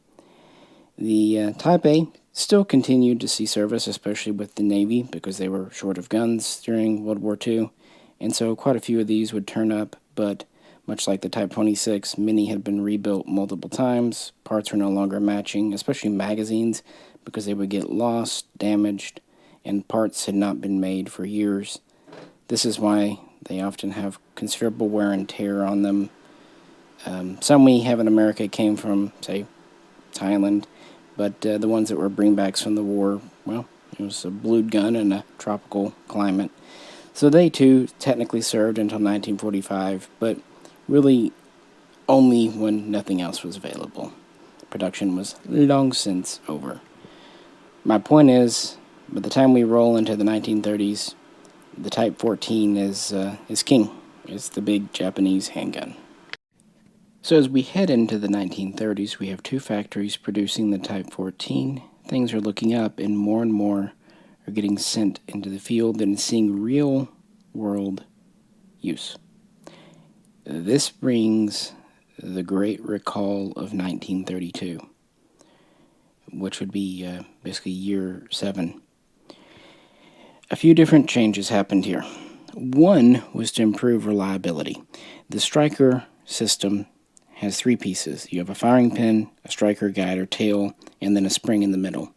The Type A still continued to see service, especially with the Navy, because they were short of guns during World War II, and so quite a few of these would turn up, but much like the Type 26, many had been rebuilt multiple times. Parts were no longer matching, especially magazines, because they would get lost, damaged, and parts had not been made for years. This is why they often have considerable wear and tear on them. Some we have in America came from, say, Thailand, but the ones that were bringbacks from the war, well, it was a blued gun in a tropical climate. So they too technically served until 1945, but really only when nothing else was available. Production was long since over. My point is, by the time we roll into the 1930s, the Type 14 is king. It's the big Japanese handgun. So as we head into the 1930s, we have two factories producing the Type 14. Things are looking up, and more are getting sent into the field and seeing real-world use. This brings the Great Recall of 1932, which would be basically year 7. A few different changes happened here. One was to improve reliability. The striker system has 3 pieces. You have a firing pin, a striker guide or tail, and then a spring in the middle.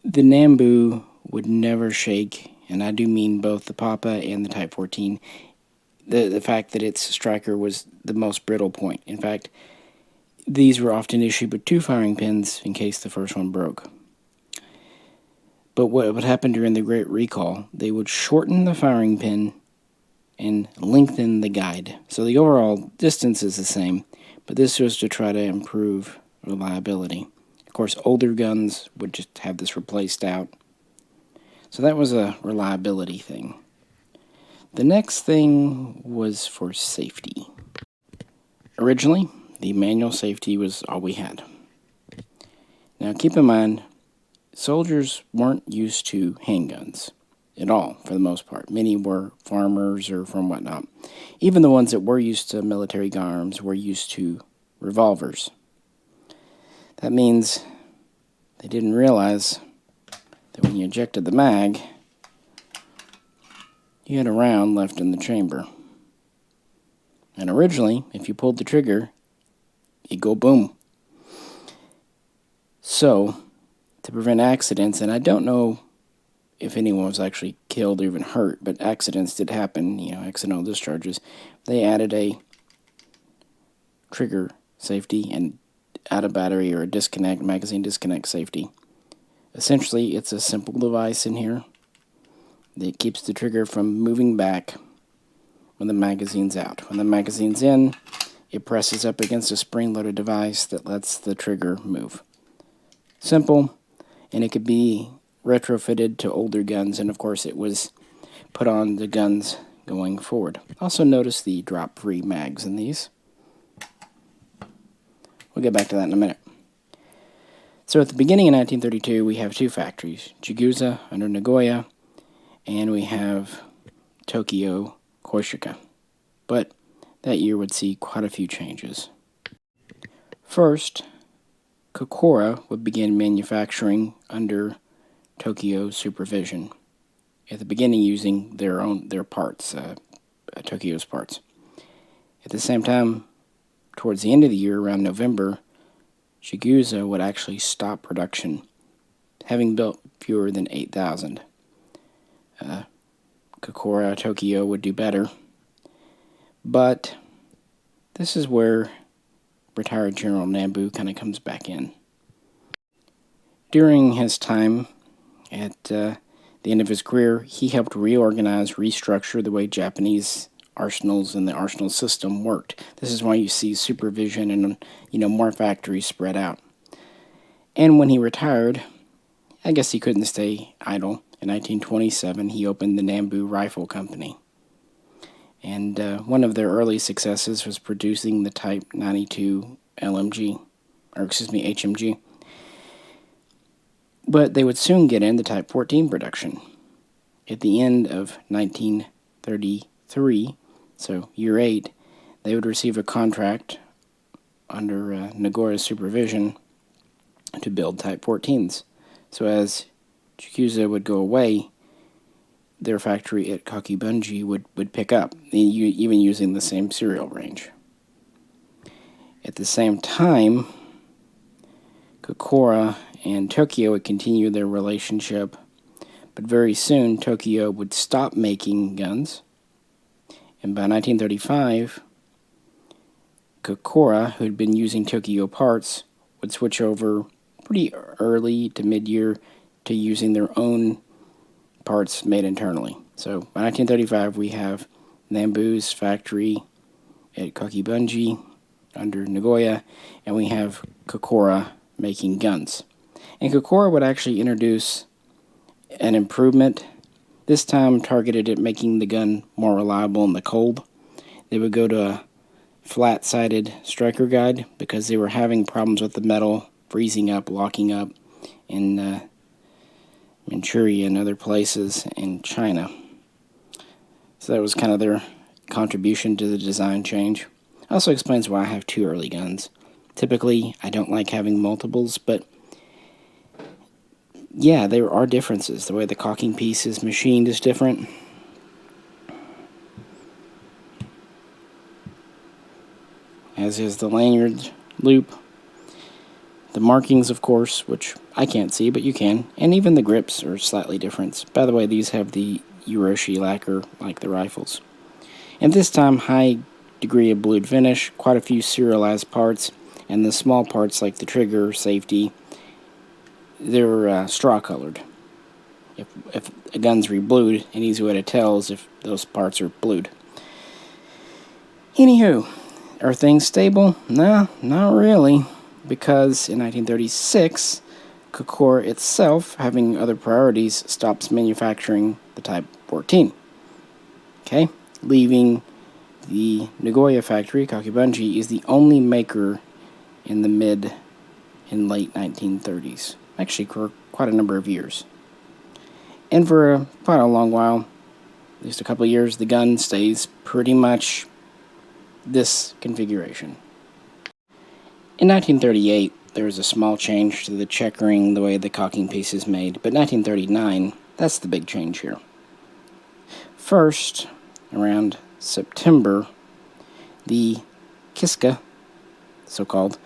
The Nambu would never shake, and I do mean both the Papa and the Type 14. The fact that its striker was the most brittle point. In fact, these were often issued with 2 firing pins in case the first one broke. But what would happen during the Great Recall, they would shorten the firing pin and lengthen the guide. So the overall distance is the same, but this was to try to improve reliability. Of course, older guns would just have this replaced out. So that was a reliability thing. The next thing was for safety. Originally, the manual safety was all we had. Now keep in mind, soldiers weren't used to handguns at all, for the most part. Many were farmers or from whatnot. Even the ones that were used to military arms were used to revolvers. That means they didn't realize that when you ejected the mag, you had a round left in the chamber. And originally, if you pulled the trigger, it'd go boom. So, to prevent accidents, and I don't know if anyone was actually killed or even hurt, but accidents did happen, accidental discharges, they added a trigger safety and out of battery or a magazine disconnect safety. Essentially, it's a simple device in here that keeps the trigger from moving back when the magazine's out. When the magazine's in, it presses up against a spring-loaded device that lets the trigger move. Simple, and it could be retrofitted to older guns, and of course it was put on the guns going forward. Also notice the drop-free mags in these. We'll get back to that in a minute. So at the beginning of 1932, we have two factories, Chigusa under Nagoya, and we have Tokyo Koishika. But that year would see quite a few changes. First, Kokura would begin manufacturing under Tokyo's supervision. At the beginning, using their parts, Tokyo's parts. At the same time, towards the end of the year, around November, Chigusa would actually stop production, having built fewer than 8,000. Kokura, Tokyo would do better, but this is where retired General Nambu kind of comes back in. During his time at the end of his career, he helped reorganize, restructure the way Japanese arsenals and the arsenal system worked. This is why you see supervision and more factories spread out. And when he retired, I guess he couldn't stay idle. In 1927, he opened the Nambu Rifle Company. And one of their early successes was producing the Type 92 HMG. But they would soon get into Type 14 production. At the end of 1933, so year 8, they would receive a contract under Nagoya's supervision to build Type 14s. So as Chigusa would go away, their factory at Kakibunji would pick up, even using the same serial range. At the same time, Kokura and Tokyo would continue their relationship, but very soon Tokyo would stop making guns, and by 1935, Kokura, who had been using Tokyo parts, would switch over pretty early to mid-year to using their own parts made internally. So by 1935, we have Nambu's factory at Kakibunji under Nagoya, and we have Kokura making guns. And Kokura would actually introduce an improvement, this time targeted at making the gun more reliable in the cold. They would go to a flat-sided striker guide because they were having problems with the metal freezing up, locking up in Manchuria and other places in China. So that was kind of their contribution to the design change. Also explains why I have two early guns. Typically, I don't like having multiples, but yeah, there are differences. The way the cocking piece is machined is different. As is the lanyard loop. The markings, of course, which I can't see, but you can. And even the grips are slightly different. By the way, these have the Uroshi lacquer, like the rifles. And this time, high degree of blued finish, quite a few serialized parts, and the small parts like the trigger, safety, they're straw-colored. If a gun's re-blued, an easy way to tell is if those parts are blued. Anywho, are things stable? No, not really. Because in 1936, Kokura itself, having other priorities, stops manufacturing the Type 14. Okay? Leaving the Nagoya factory, Kakibunji, is the only maker in the mid and late 1930s. Actually, for quite a number of years. And for quite a long while, at least a couple of years, the gun stays pretty much this configuration. In 1938, there was a small change to the checkering, the way the cocking piece is made, but 1939, that's the big change here. First, around September, the Kiska, so-called,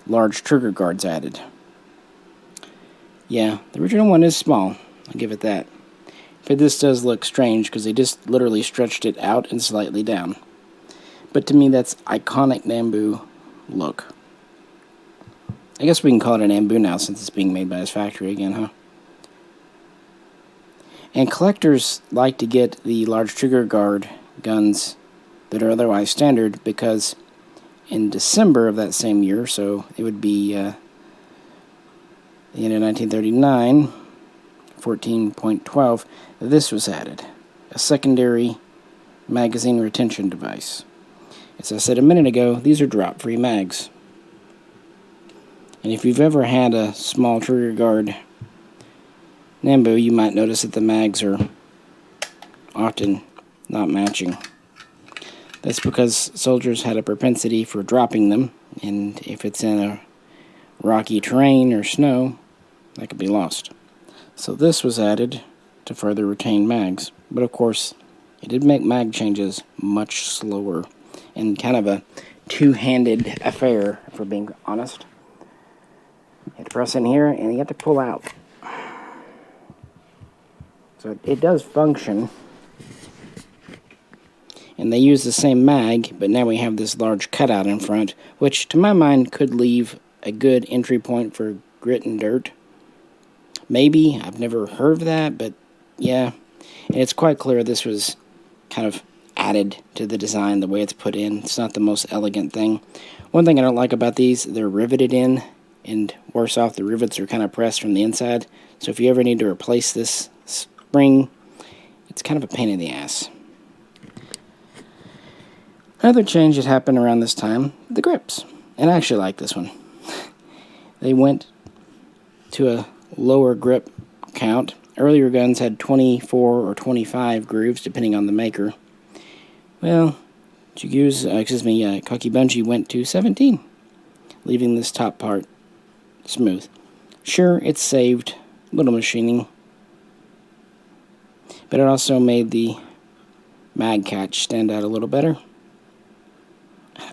large trigger guards added. Yeah, the original one is small, I'll give it that. But this does look strange because they just literally stretched it out and slightly down. But to me, that's iconic Nambu look. I guess we can call it an Nambu now since it's being made by his factory again, huh? And collectors like to get the large trigger guard guns that are otherwise standard because in December of that same year, so it would be the end of 1939, 14.12, this was added. A secondary magazine retention device. As I said a minute ago, these are drop-free mags. And if you've ever had a small trigger guard Nambu, you might notice that the mags are often not matching. That's because soldiers had a propensity for dropping them, and if it's in a rocky terrain or snow, that could be lost. So this was added to further retain mags, but of course it did make mag changes much slower and kind of a two-handed affair, if we're being honest. You have to press in here and you have to pull out. So it does function. And they use the same mag, but now we have this large cutout in front, which to my mind could leave a good entry point for grit and dirt. Maybe, I've never heard of that, but yeah. And it's quite clear this was kind of added to the design, the way it's put in. It's not the most elegant thing. One thing I don't like about these, they're riveted in, and worse off, the rivets are kind of pressed from the inside. So if you ever need to replace this spring, it's kind of a pain in the ass. Another change that happened around this time, the grips. And I actually like this one. They went to a lower grip count. Earlier guns had 24 or 25 grooves, depending on the maker. Well, Kakibunji went to 17, leaving this top part smooth. Sure, it saved a little machining, but it also made the mag catch stand out a little better.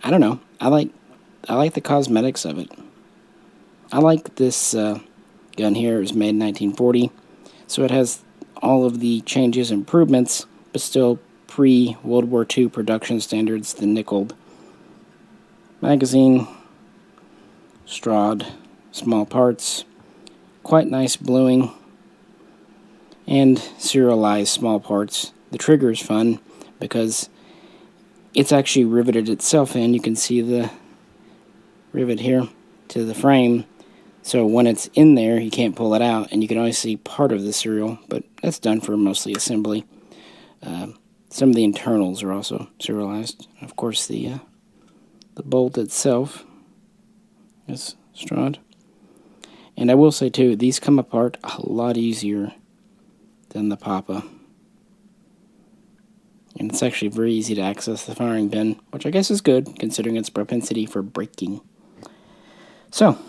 I don't know. I like the cosmetics of it. I like this gun here. It was made in 1940, so it has all of the changes, improvements, but still pre-World War II production standards, the nickeled magazine, strawed, small parts, quite nice bluing, and serialized small parts. The trigger is fun because it's actually riveted itself in. You can see the rivet here to the frame. So when it's in there, you can't pull it out, and you can only see part of the serial, but that's done for mostly assembly. Some of the internals are also serialized. Of course, the bolt itself is strawed. And I will say, too, these come apart a lot easier than the Papa. And it's actually very easy to access the firing pin, which I guess is good, considering its propensity for breaking. So,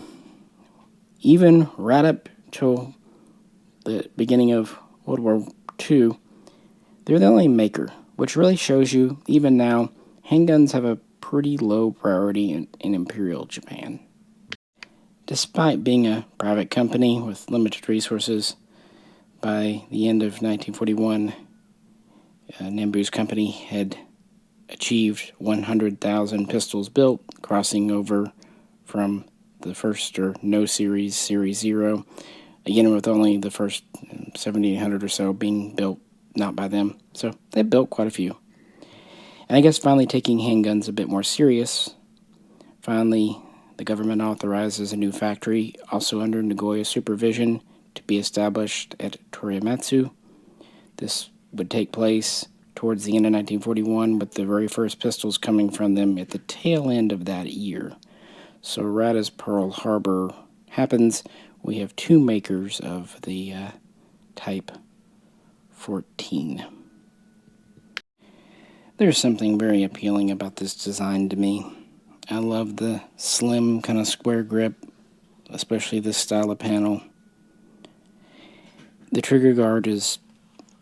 even right up till the beginning of World War II, they're the only maker, which really shows you, even now, handguns have a pretty low priority in Imperial Japan. Despite being a private company with limited resources, by the end of 1941, Nambu's company had achieved 100,000 pistols built, crossing over from the first or no series, Series 0, again with only the first 7,800 or so being built not by them. So they built quite a few. And I guess finally taking handguns a bit more serious, finally the government authorizes a new factory, also under Nagoya supervision, to be established at Toriyamatsu. This would take place towards the end of 1941, with the very first pistols coming from them at the tail end of that year. So right as Pearl Harbor happens, we have two makers of the Type 14. There's something very appealing about this design to me. I love the slim kind of square grip, especially this style of panel. The trigger guard is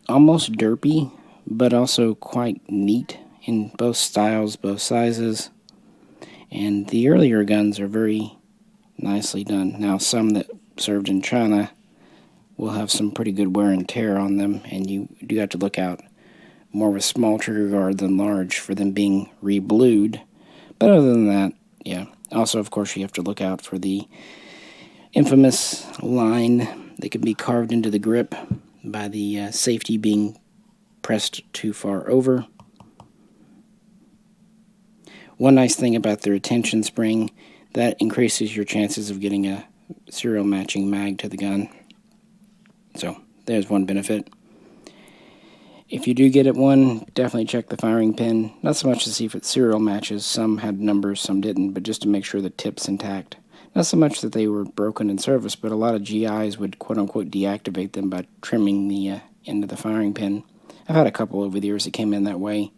almost derpy, but also quite neat in both styles, both sizes. And the earlier guns are very nicely done. Now, some that served in China will have some pretty good wear and tear on them, and you do have to look out more of a small trigger guard than large for them being re-blued. But other than that, yeah. Also, of course, you have to look out for the infamous line that can be carved into the grip by the safety being pressed too far over. One nice thing about the retention spring, that increases your chances of getting a serial matching mag to the gun. So there's one benefit. If you do get it one, definitely check the firing pin. Not so much to see if it's serial matches. Some had numbers, some didn't, but just to make sure the tip's intact. Not so much that they were broken in service, but a lot of GIs would quote-unquote deactivate them by trimming the end of the firing pin. I've had a couple over the years that came in that way.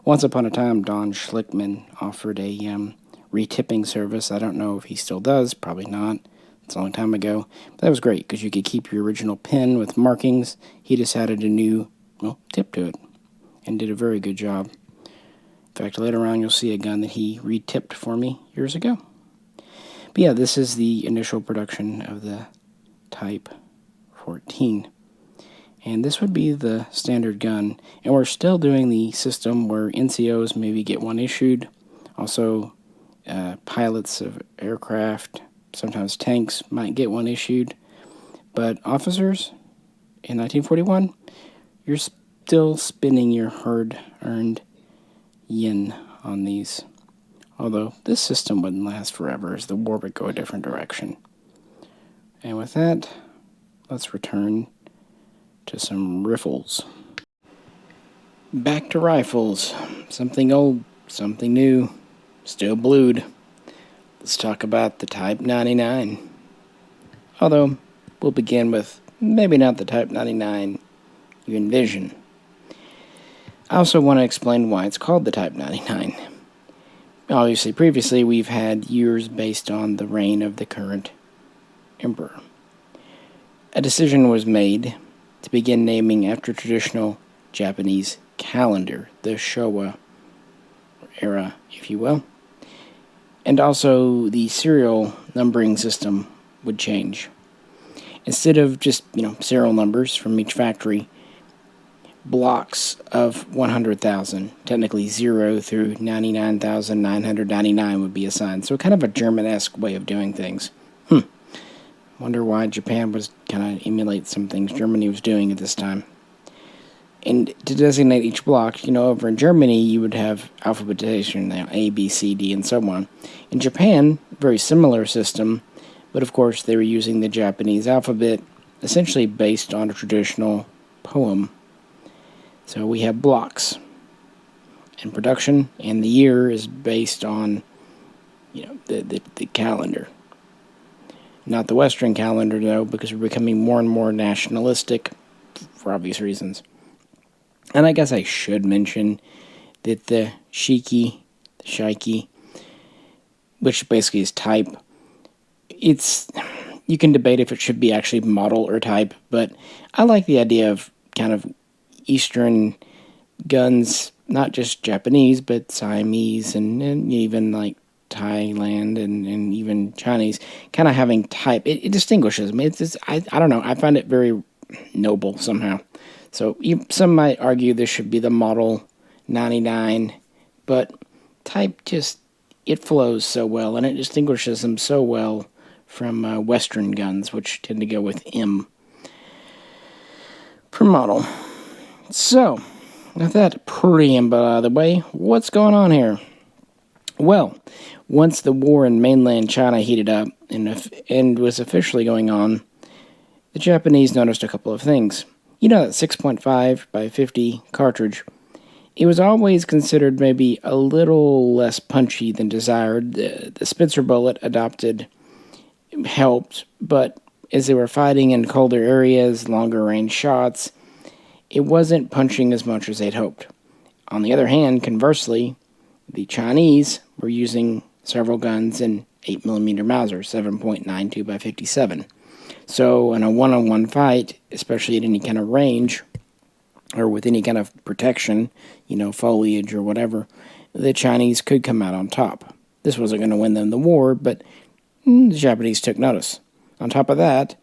Once upon a time, Don Schlickman offered a retipping service. I don't know if he still does, probably not. It's a long time ago. But that was great because you could keep your original pin with markings. He just added a new tip to it and did a very good job. In fact, later on you'll see a gun that he retipped for me years ago. But yeah, this is the initial production of the Type 14. And this would be the standard gun. And we're still doing the system where NCOs maybe get one issued. Also, pilots of aircraft, sometimes tanks, might get one issued. But officers, in 1941, you're still spending your hard-earned yen on these. Although, this system wouldn't last forever as the war would go a different direction. And with that, let's return to some riffles. Back to rifles. Something old, something new, still blued. Let's talk about the Type 99. Although, we'll begin with maybe not the Type 99 you envision. I also want to explain why it's called the Type 99. Obviously, previously we've had years based on the reign of the current emperor. A decision was made to begin naming after traditional Japanese calendar, the Showa era, if you will. And also the serial numbering system would change. Instead of just, serial numbers from each factory, blocks of 100,000, technically 0 through 99,999 would be assigned. So kind of a German-esque way of doing things. Wonder why Japan was kind of emulate some things Germany was doing at this time. And to designate each block, over in Germany, you would have alphabetization, A, B, C, D, and so on. In Japan, very similar system, but of course they were using the Japanese alphabet, essentially based on a traditional poem. So we have blocks in production, and the year is based on, the calendar. Not the Western calendar, though, because we're becoming more and more nationalistic for obvious reasons. And I guess I should mention that the Shiki, which basically is type, you can debate if it should be actually model or type, but I like the idea of kind of Eastern guns, not just Japanese, but Siamese and even like Thailand and even Chinese, kind of having type. It distinguishes them. I don't know. I find it very noble somehow. So some might argue this should be the Model 99, but type it flows so well, and it distinguishes them so well from Western guns, which tend to go with M per model. So, with that preamble out of the way, what's going on here? Well, once the war in mainland China heated up and was officially going on, the Japanese noticed a couple of things. That 6.5 by 50 cartridge, it was always considered maybe a little less punchy than desired. The Spitzer bullet adopted helped, but as they were fighting in colder areas, longer range shots, it wasn't punching as much as they'd hoped. On the other hand, conversely, the Chinese were using several guns in 8mm Mauser, 7.92 by 57. So in a one-on-one fight, especially at any kind of range, or with any kind of protection, foliage or whatever, the Chinese could come out on top. This wasn't going to win them the war, but the Japanese took notice. On top of that,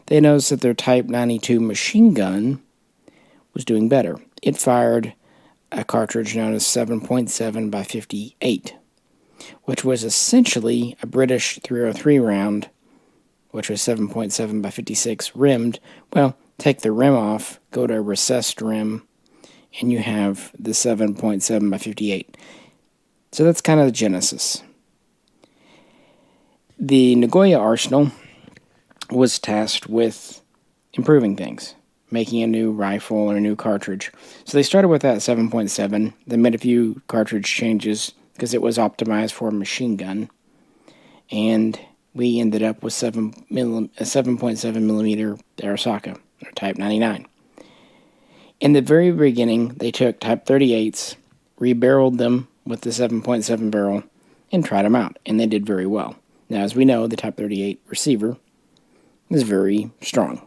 they noticed that their Type 92 machine gun was doing better. It fired a cartridge known as 7.7 by 58, which was essentially a British 303 round, which was 7.7 by 56 rimmed. Well, take the rim off, go to a recessed rim, and you have the 7.7 by 58. So that's kind of the genesis. The Nagoya arsenal was tasked with improving things, making a new rifle or a new cartridge. So they started with that 7.7. They made a few cartridge changes because it was optimized for a machine gun. And we ended up with a 7.7 millimeter Arisaka, or Type 99. In the very beginning, they took Type 38s, rebarreled them with the 7.7 barrel, and tried them out, and they did very well. Now, as we know, the Type 38 receiver is very strong.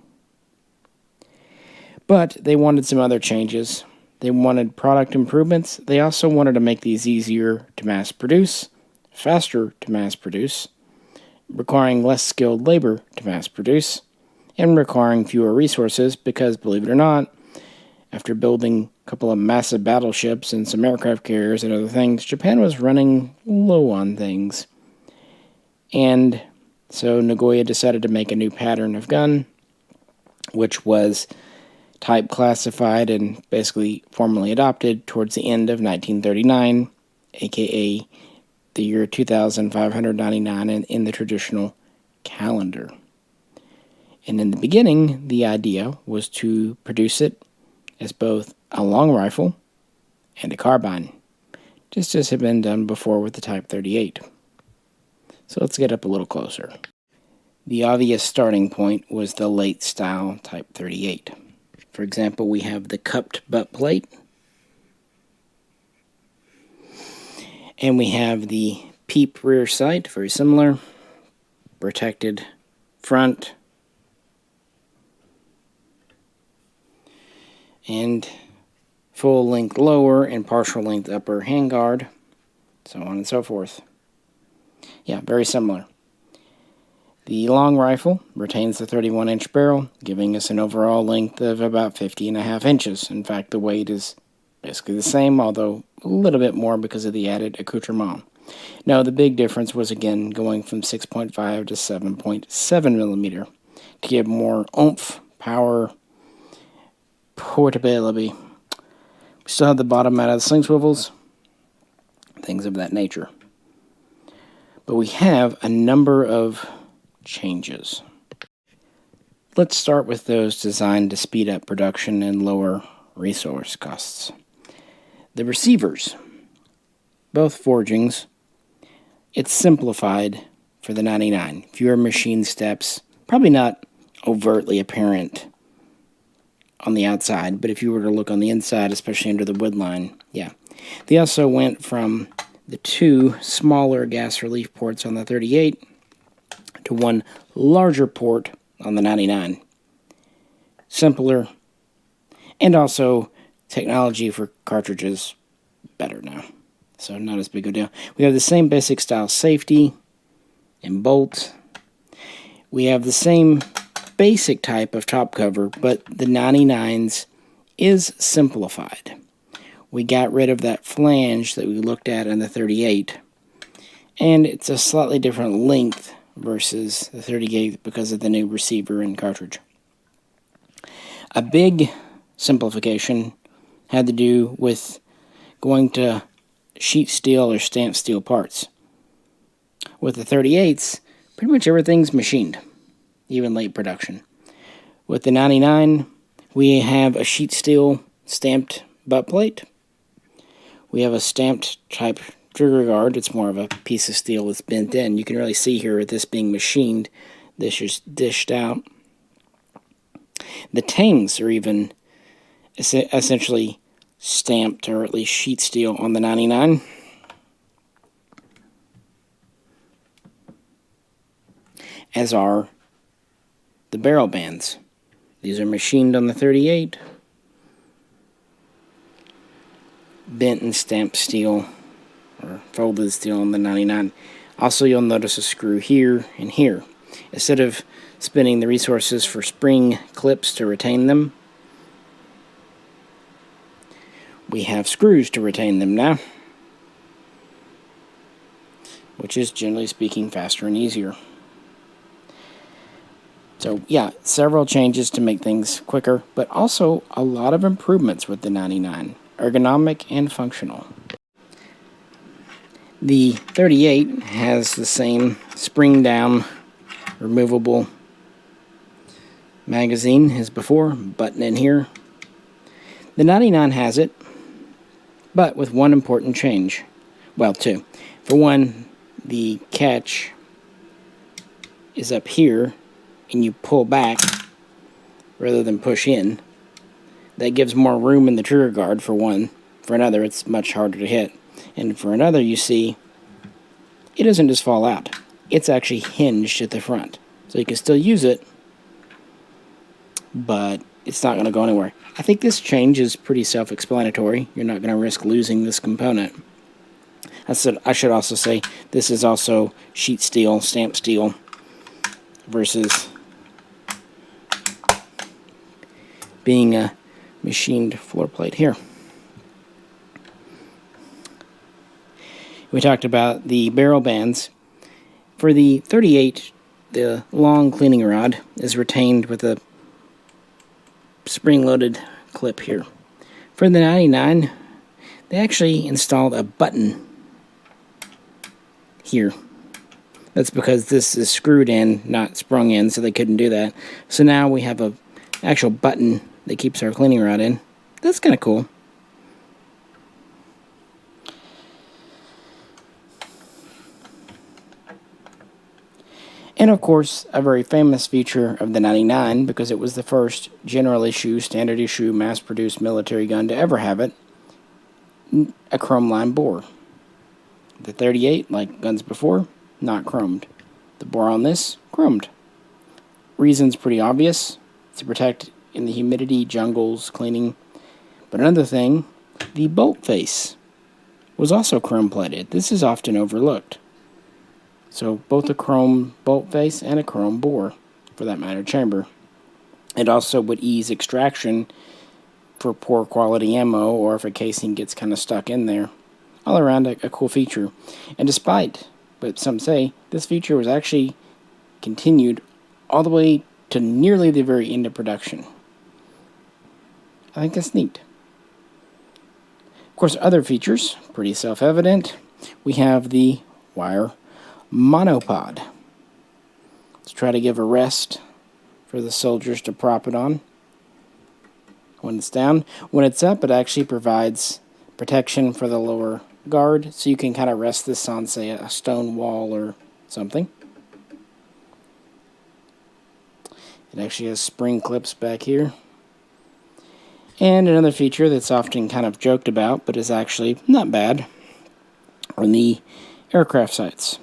But they wanted some other changes. They wanted product improvements. They also wanted to make these easier to mass produce, faster to mass produce, requiring less skilled labor to mass produce, and requiring fewer resources because, believe it or not, after building a couple of massive battleships and some aircraft carriers and other things, Japan was running low on things. And so Nagoya decided to make a new pattern of gun, which was type classified and basically formally adopted towards the end of 1939, aka the year 2599 in the traditional calendar. And in the beginning, the idea was to produce it as both a long rifle and a carbine, just as had been done before with the Type 38. So let's get up a little closer. The obvious starting point was the late style Type 38. For example, we have the cupped butt plate, and we have the peep rear sight, very similar, protected front, and full length lower and partial length upper handguard, so on and so forth. Yeah, very similar. The long rifle retains the 31-inch barrel, giving us an overall length of about 50.5 inches. In fact, the weight is basically the same, although a little bit more because of the added accoutrement. Now, the big difference was, again, going from 6.5 to 7.7 millimeter to give more oomph, power, portability. We still have the bottom out of the sling swivels, things of that nature. But we have a number of changes. Let's start with those designed to speed up production and lower resource costs. The receivers, both forgings, it's simplified for the 99. Fewer machine steps, probably not overtly apparent on the outside, but if you were to look on the inside, especially under the wood line, yeah. They also went from the two smaller gas relief ports on the 38 to one larger port on the 99. Simpler, and also technology for cartridges better now, so not as big a deal. We have the same basic style safety and bolts. We have the same basic type of top cover, but the 99's is simplified. We got rid of that flange that we looked at in the 38, and it's a slightly different length versus the 38 because of the new receiver and cartridge. A big simplification had to do with going to sheet steel or stamped steel parts. With the 38s, pretty much everything's machined, even late production. With the 99, we have a sheet steel stamped butt plate. We have a stamped type trigger guard. It's more of a piece of steel that's bent in. You can really see here with this being machined, this is dished out. The tangs are even essentially stamped, or at least sheet steel, on the 99. As are the barrel bands. These are machined on the 38, bent and stamped steel, or folded steel on the 99. Also, you'll notice a screw here and here. Instead of spending the resources for spring clips to retain them, we have screws to retain them now, which is, generally speaking, faster and easier. So, yeah, several changes to make things quicker, but also a lot of improvements with the 99, ergonomic and functional. The 38 has the same spring-down, removable Magazine as before, button in here. The 99 has it, but with one important change. Well, two. For one, the catch is up here, and you pull back rather than push in. That gives more room in the trigger guard, for one. For another, it's much harder to hit. And for another, you see, it doesn't just fall out. It's actually hinged at the front. So you can still use it, but it's not going to go anywhere. I think this change is pretty self-explanatory. You're not going to risk losing this component. I should also say this is also sheet steel, stamp steel, versus being a machined floor plate here. We talked about the barrel bands. For the 38, the long cleaning rod is retained with a spring-loaded clip here. For the 99, they actually installed a button here. That's because this is screwed in, not sprung in, so they couldn't do that. So now we have a actual button that keeps our cleaning rod in. That's kind of cool. And of course, a very famous feature of the 99, because it was the first general issue, standard issue, mass-produced military gun to ever have it, a chrome line bore. The 38, like guns before, not chromed. The bore on this, chromed. Reason's pretty obvious. To protect in the humidity, jungles, cleaning. But another thing, the bolt face was also chrome plated. This is often overlooked. So both a chrome bolt face and a chrome bore, for that matter, chamber. It also would ease extraction for poor quality ammo, or if a casing gets kind of stuck in there. All around a cool feature. And despite what some say, this feature was actually continued all the way to nearly the very end of production. I think that's neat. Of course, other features, pretty self-evident. We have the wire monopod. Let's try to give a rest for the soldiers to prop it on when it's down. When it's up, it actually provides protection for the lower guard, so you can kind of rest this on, say, a stone wall or something. It actually has spring clips back here. And another feature that's often kind of joked about, but is actually not bad, are the aircraft sights.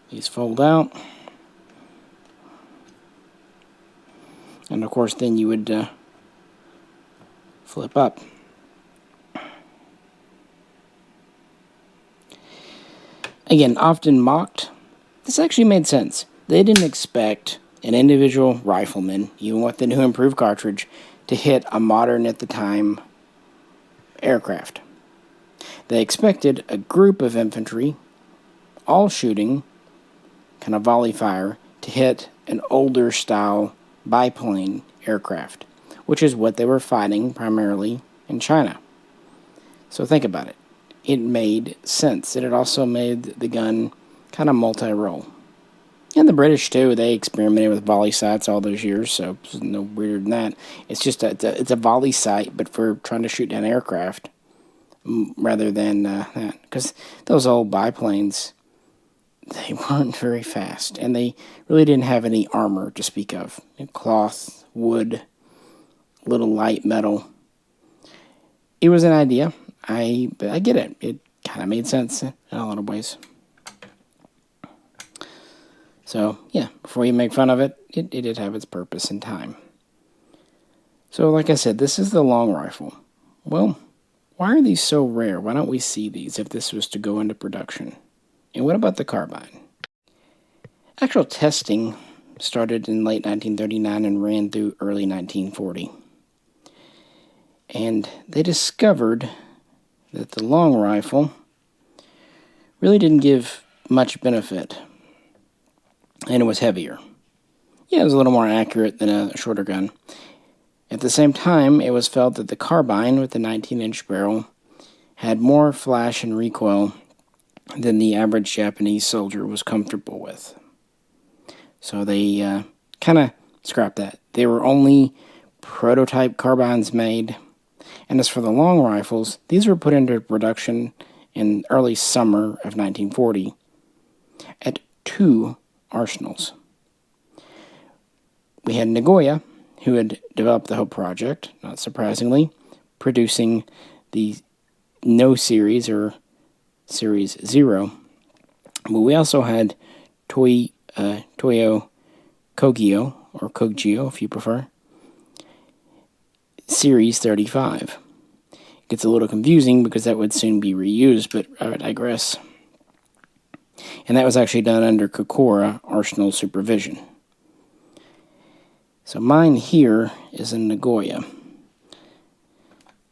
These fold out. And of course then you would flip up. Again, often mocked. This actually made sense. They didn't expect an individual rifleman, even with the new improved cartridge, to hit a modern at the time aircraft. They expected a group of infantry, all shooting, kind of volley fire, to hit an older style biplane aircraft, which is what they were fighting primarily in China. So think about it. It made sense. And it also made the gun kind of multi-role. And the British, too, they experimented with volley sights all those years, so it's no weirder than that. It's just it's a volley sight, but for trying to shoot down aircraft rather than that. Because those old biplanes, they weren't very fast, and they really didn't have any armor to speak of. Cloth, wood, little light metal. It was an idea. I get it. It kind of made sense in a lot of ways. So, yeah, before you make fun of it, it did have its purpose in time. So, like I said, this is the long rifle. Well, why are these so rare? Why don't we see these if this was to go into production? And what about the carbine? Actual testing started in late 1939 and ran through early 1940. And they discovered that the long rifle really didn't give much benefit. And it was heavier. Yeah, it was a little more accurate than a shorter gun. At the same time, it was felt that the carbine with the 19-inch barrel had more flash and recoil than the average Japanese soldier was comfortable with. So they kind of scrap that. There were only prototype carbines made. And as for the long rifles, these were put into production in early summer of 1940 at 2 arsenals. We had Nagoya, who had developed the whole project, not surprisingly, producing the No Series, or Series 0. But we also had Toyo Kogyo, or Kogyo if you prefer, Series 35. It gets a little confusing because that would soon be reused, but I digress. And that was actually done under Kokura Arsenal supervision. So mine here is in Nagoya.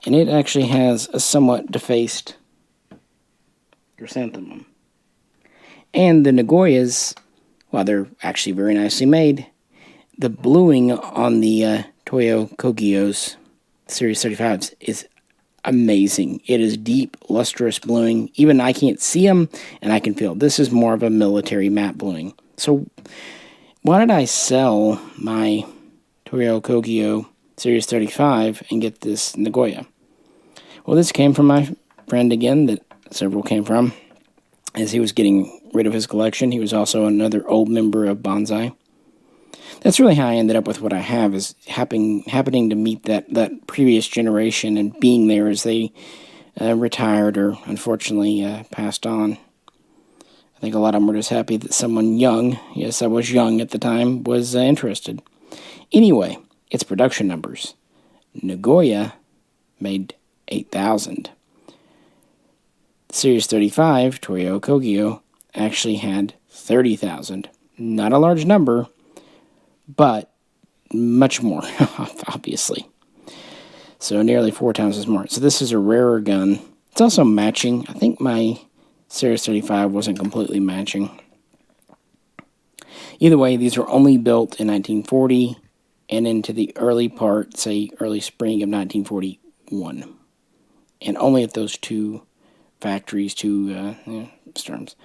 And it actually has a somewhat defaced chrysanthemum. And the Nagoyas, while they're actually very nicely made, the bluing on the Toyo Kogyo's Series 35s is amazing. It is deep, lustrous bluing. Even I can't see them, and I can feel it. This is more of a military matte bluing. So why did I sell my Toyo Kogyo Series 35 and get this Nagoya? Well, this came from my friend again, that several came from, as he was getting rid of his collection. He was also another old member of Bonsai. That's really how I ended up with what I have, is happening to meet that previous generation and being there as they retired or unfortunately passed on. I think a lot of them were just happy that someone young, yes, I was young at the time, was interested. Anyway, its production numbers. Nagoya made 8,000. Series 35, Toyo Kogyo, actually had 30,000. Not a large number, but much more, obviously. So nearly 4 times as more. So this is a rarer gun. It's also matching. I think my Series 35 wasn't completely matching. Either way, these were only built in 1940 and into the early part, say early spring of 1941. And only at those 2 factories, 2 terms.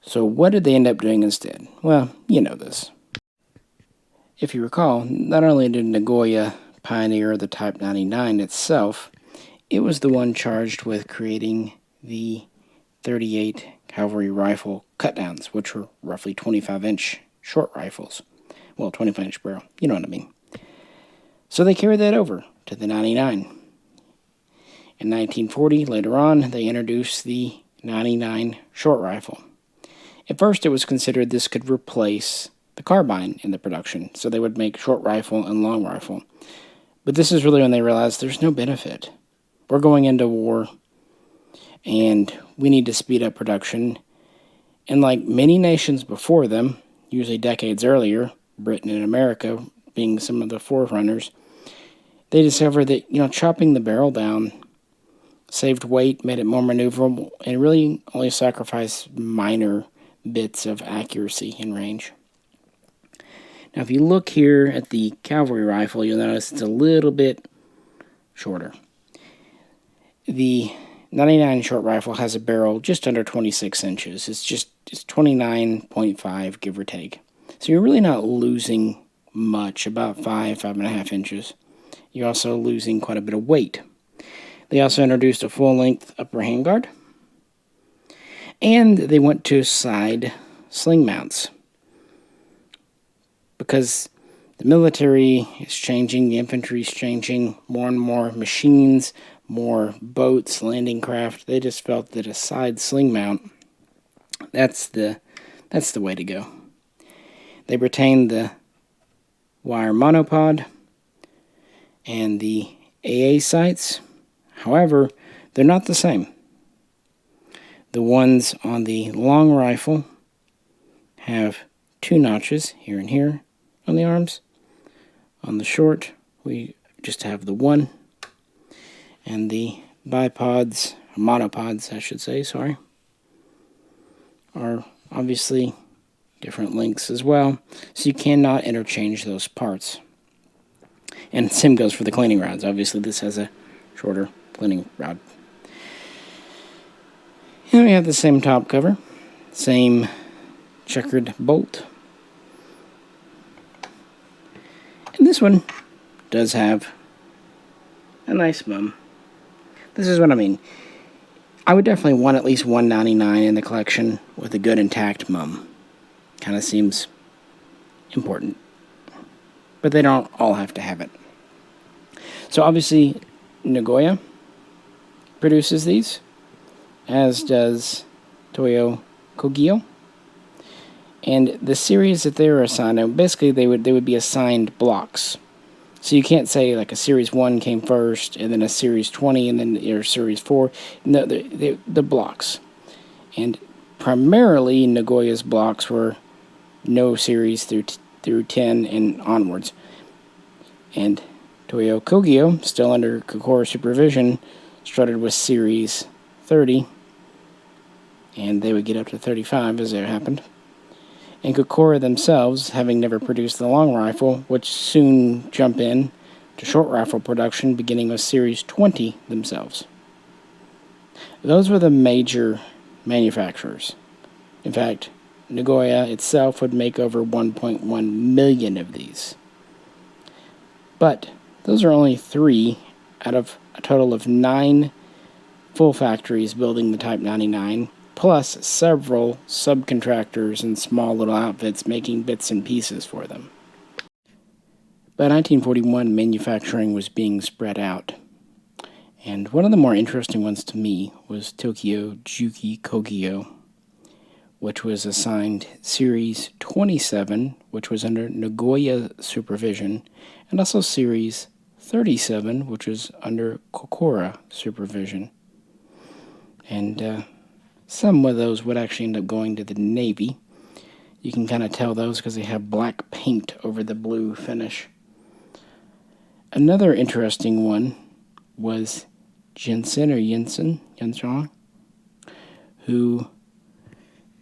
So what did they end up doing instead? Well, you know this. If you recall, not only did Nagoya pioneer the Type 99 itself, it was the one charged with creating the 38 cavalry rifle cutdowns, which were roughly 25-inch short rifles. Well, 25-inch barrel, you know what I mean. So they carried that over to the 99. In 1940, later on, they introduced the 99 short rifle. At first, it was considered this could replace the carbine in the production, so they would make short rifle and long rifle. But this is really when they realized there's no benefit. We're going into war, and we need to speed up production. And like many nations before them, usually decades earlier, Britain and America being some of the forerunners, they discovered that, chopping the barrel down saved weight, made it more maneuverable, and really only sacrificed minor bits of accuracy and range. Now, if you look here at the cavalry rifle, you'll notice it's a little bit shorter. The 99 short rifle has a barrel just under 26 inches. It's 29.5, give or take. So you're really not losing much, about 5.5 inches. You're also losing quite a bit of weight. They also introduced a full-length upper handguard. And they went to side sling mounts. Because the military is changing, the infantry is changing, more and more machines, more boats, landing craft. They just felt that a side sling mount, that's the way to go. They retained the wire monopod and the AA sights. However, they're not the same. The ones on the long rifle have 2 notches, here and here, on the arms. On the short, we just have the 1. And the bipods, or monopods, I should say, are obviously different lengths as well, so you cannot interchange those parts. And same goes for the cleaning rods. Obviously, this has a shorter cleaning rod. And we have the same top cover, same checkered bolt. this one does have a nice mum. This is what I mean. I would definitely want at least $1.99 in the collection with a good intact mum. Kind of seems important. But they don't all have to have it. So obviously, Nagoya produces these, as does Toyo Kogyo. And the series that they were assigned, basically they would be assigned blocks. So you can't say like a Series 1 came first, and then a Series 20, and then or Series 4. No, the blocks. And primarily, Nagoya's blocks were no series through 10 and onwards. And Toyo Kogyo, still under Kokora supervision, started with Series 30. And they would get up to 35 as it happened. And Kokora themselves, having never produced the long rifle, would soon jump in to short rifle production, beginning with Series 20 themselves. Those were the major manufacturers. In fact, Nagoya itself would make over 1.1 million of these. But those are only 3 out of a total of 9 full factories building the Type 99, plus several subcontractors and small little outfits making bits and pieces for them. By 1941, manufacturing was being spread out. And one of the more interesting ones to me was Tokyo Juki Kogyo, which was assigned Series 27, which was under Nagoya supervision, and also Series 37, which was under Kokora supervision. And some of those would actually end up going to the Navy. You can kind of tell those because they have black paint over the blue finish. Another interesting one was Jensen, who,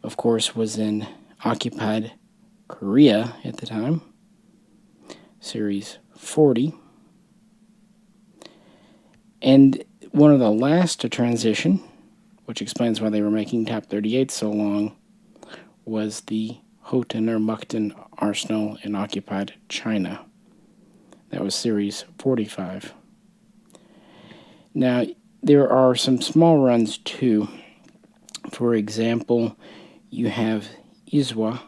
of course, was in occupied Korea at the time. Series 40. And one of the last to transition, which explains why they were making Type 38 so long, was the Houghton or Mukden Arsenal in occupied China. That was Series 45. Now, there are some small runs too. For example, you have Izawa,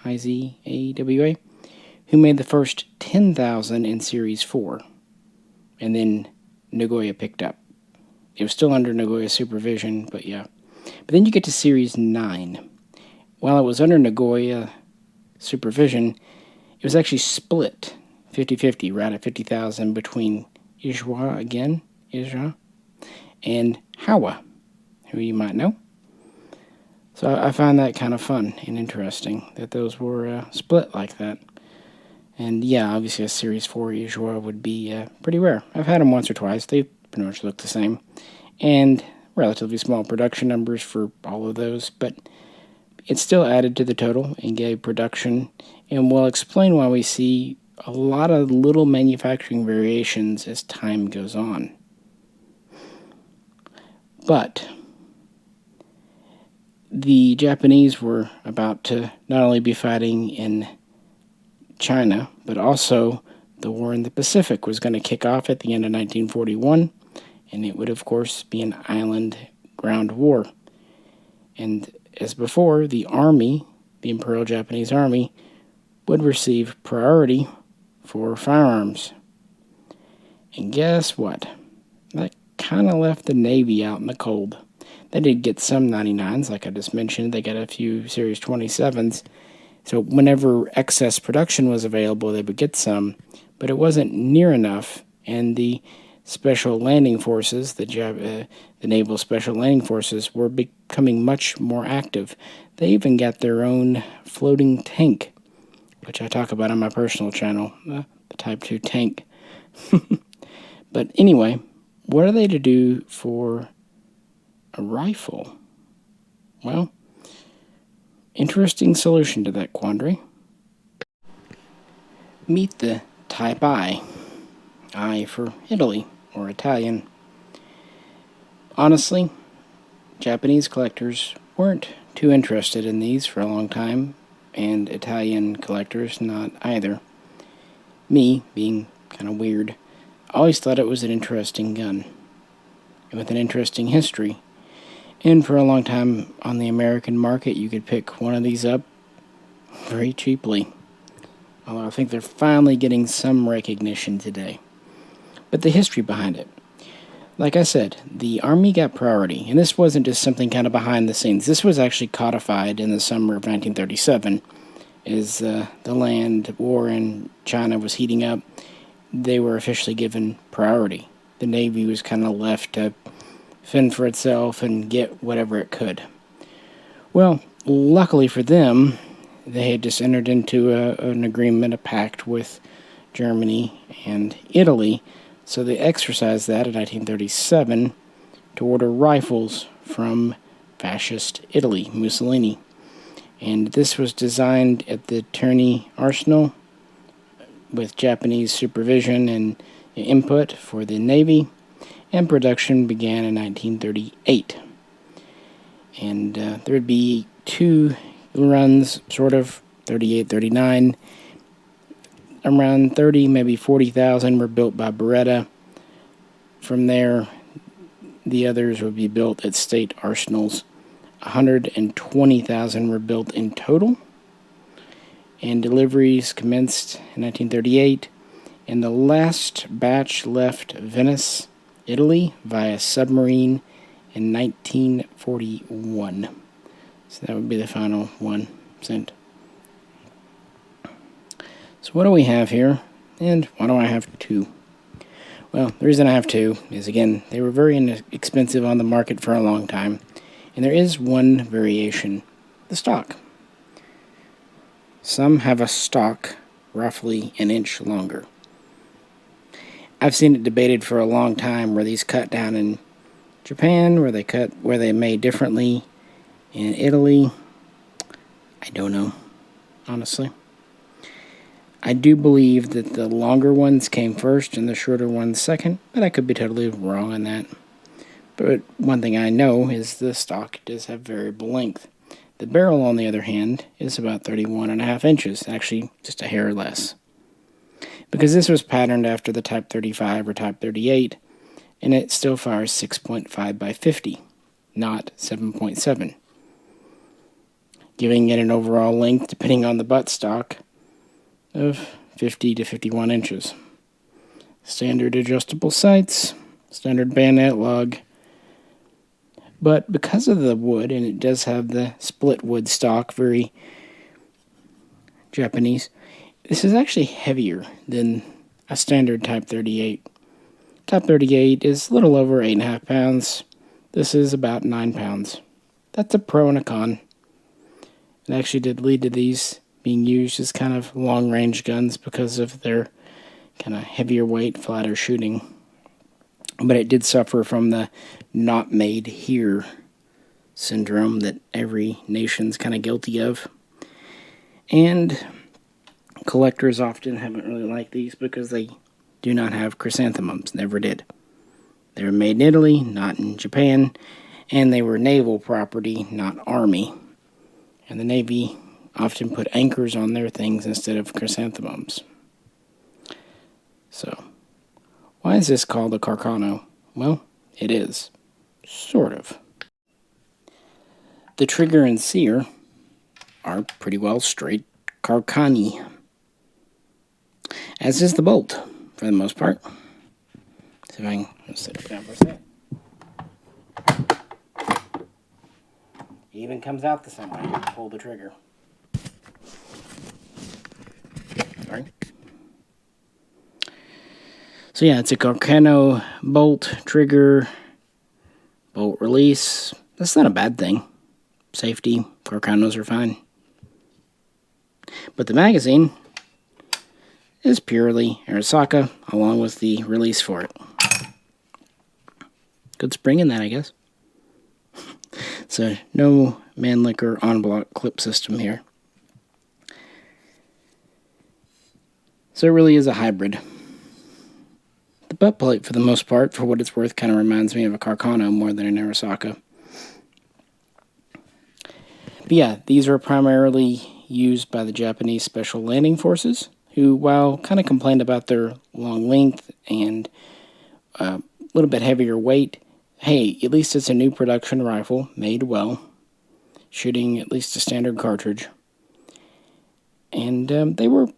I-Z-A-W-A, who made the first 10,000 in Series 4, and then Nagoya picked up. It was still under Nagoya supervision, but yeah. But then you get to Series 9. While it was under Nagoya supervision, it was actually split 50-50, right at 50,000 between Izawa and Hawa, who you might know. So I find that kind of fun and interesting that those were split like that. And yeah, obviously a Series 4 Izawa would be pretty rare. I've had them once or twice. They pretty much look the same. And relatively small production numbers for all of those, but it still added to the total and gave production, and will explain why we see a lot of little manufacturing variations as time goes on. But the Japanese were about to not only be fighting in China, but also the war in the Pacific was going to kick off at the end of 1941, and it would, of course, be an island ground war. And as before, the Army, the Imperial Japanese Army, would receive priority for firearms. And guess what? That kind of left the Navy out in the cold. They did get some 99s, like I just mentioned. They got a few Series 27s. So whenever excess production was available, they would get some. But it wasn't near enough, and the Special Landing Forces, the Naval Special Landing Forces, were becoming much more active. They even got their own floating tank, which I talk about on my personal channel, the Type 2 tank. But anyway, what are they to do for a rifle? Well, interesting solution to that quandary. Meet the Type I. I for Italy, or Italian. Honestly, Japanese collectors weren't too interested in these for a long time, and Italian collectors not either. me, being kind of weird, always thought it was an interesting gun, and with an interesting history. And for a long time on the American market, you could pick one of these up very cheaply. Although I think they're finally getting some recognition today. But the history behind it. Like I said, the Army got priority, and this wasn't just something kind of behind the scenes. This was actually codified in the summer of 1937 as the land war in China was heating up. They were officially given priority. The Navy was kind of left to fend for itself and get whatever it could. Well, luckily for them, they had just entered into an agreement, a pact with Germany and Italy, so they exercised that in 1937 to order rifles from fascist Italy, Mussolini. And this was designed at the Terni Arsenal with Japanese supervision and input for the Navy, and production began in 1938. And there would be two runs, sort of, 38, 39. Around 30, maybe 40,000 were built by Murata. From there, the others would be built at state arsenals. 120,000 were built in total. And deliveries commenced in 1938. And the last batch left Venice, Italy, via submarine in 1941. So that would be the final one sent. So what do we have here, and why do I have two? Well, the reason I have two is, again, they were very inexpensive on the market for a long time, and there is one variation, the stock. Some have a stock roughly an inch longer. I've seen it debated for a long time where these cut down in Japan, where they made differently in Italy. I don't know, honestly. I do believe that the longer ones came first and the shorter ones second, but I could be totally wrong on that. But one thing I know is the stock does have variable length. The barrel, on the other hand, is about 31.5 inches, actually just a hair less. Because this was patterned after the Type 35 or Type 38, and it still fires 6.5 by 50, not 7.7, giving it an overall length, depending on the buttstock, of 50 to 51 inches. Standard adjustable sights, standard bayonet lug. But because of the wood, and it does have the split wood stock, very Japanese, this is actually heavier than a standard Type 38. Type 38 is a little over 8.5 pounds. This is about 9 pounds. That's a pro and a con. It actually did lead to these being used as kind of long-range guns because of their kind of heavier weight, flatter shooting. But it did suffer from the not made here syndrome that every nation's kind of guilty of. And collectors often haven't really liked these because they do not have chrysanthemums, never did. They were made in Italy, not in Japan, and they were naval property, not army. And the Navy often put anchors on their things instead of chrysanthemums. So, why is this called a carcano? Well, it is. Sort of. The trigger and sear are pretty well straight carcani, as is the bolt, for the most part. See if I can set it down for a second. It even comes out the same way you pull the trigger. Sorry. So yeah, it's a Carcano bolt, trigger, bolt release. That's not a bad thing. Safety, Carcanos are fine. But the magazine is purely Arisaka, along with the release for it. Good spring in that, I guess. So, no Mannlicher on-block clip system here. So it really is a hybrid. The butt plate, for the most part, for what it's worth, kind of reminds me of a Carcano more than an Arisaka. But yeah, these are primarily used by the Japanese Special Landing Forces, who, while kind of complained about their long length and a little bit heavier weight, hey, at least it's a new production rifle, made well, shooting at least a standard cartridge. And they were,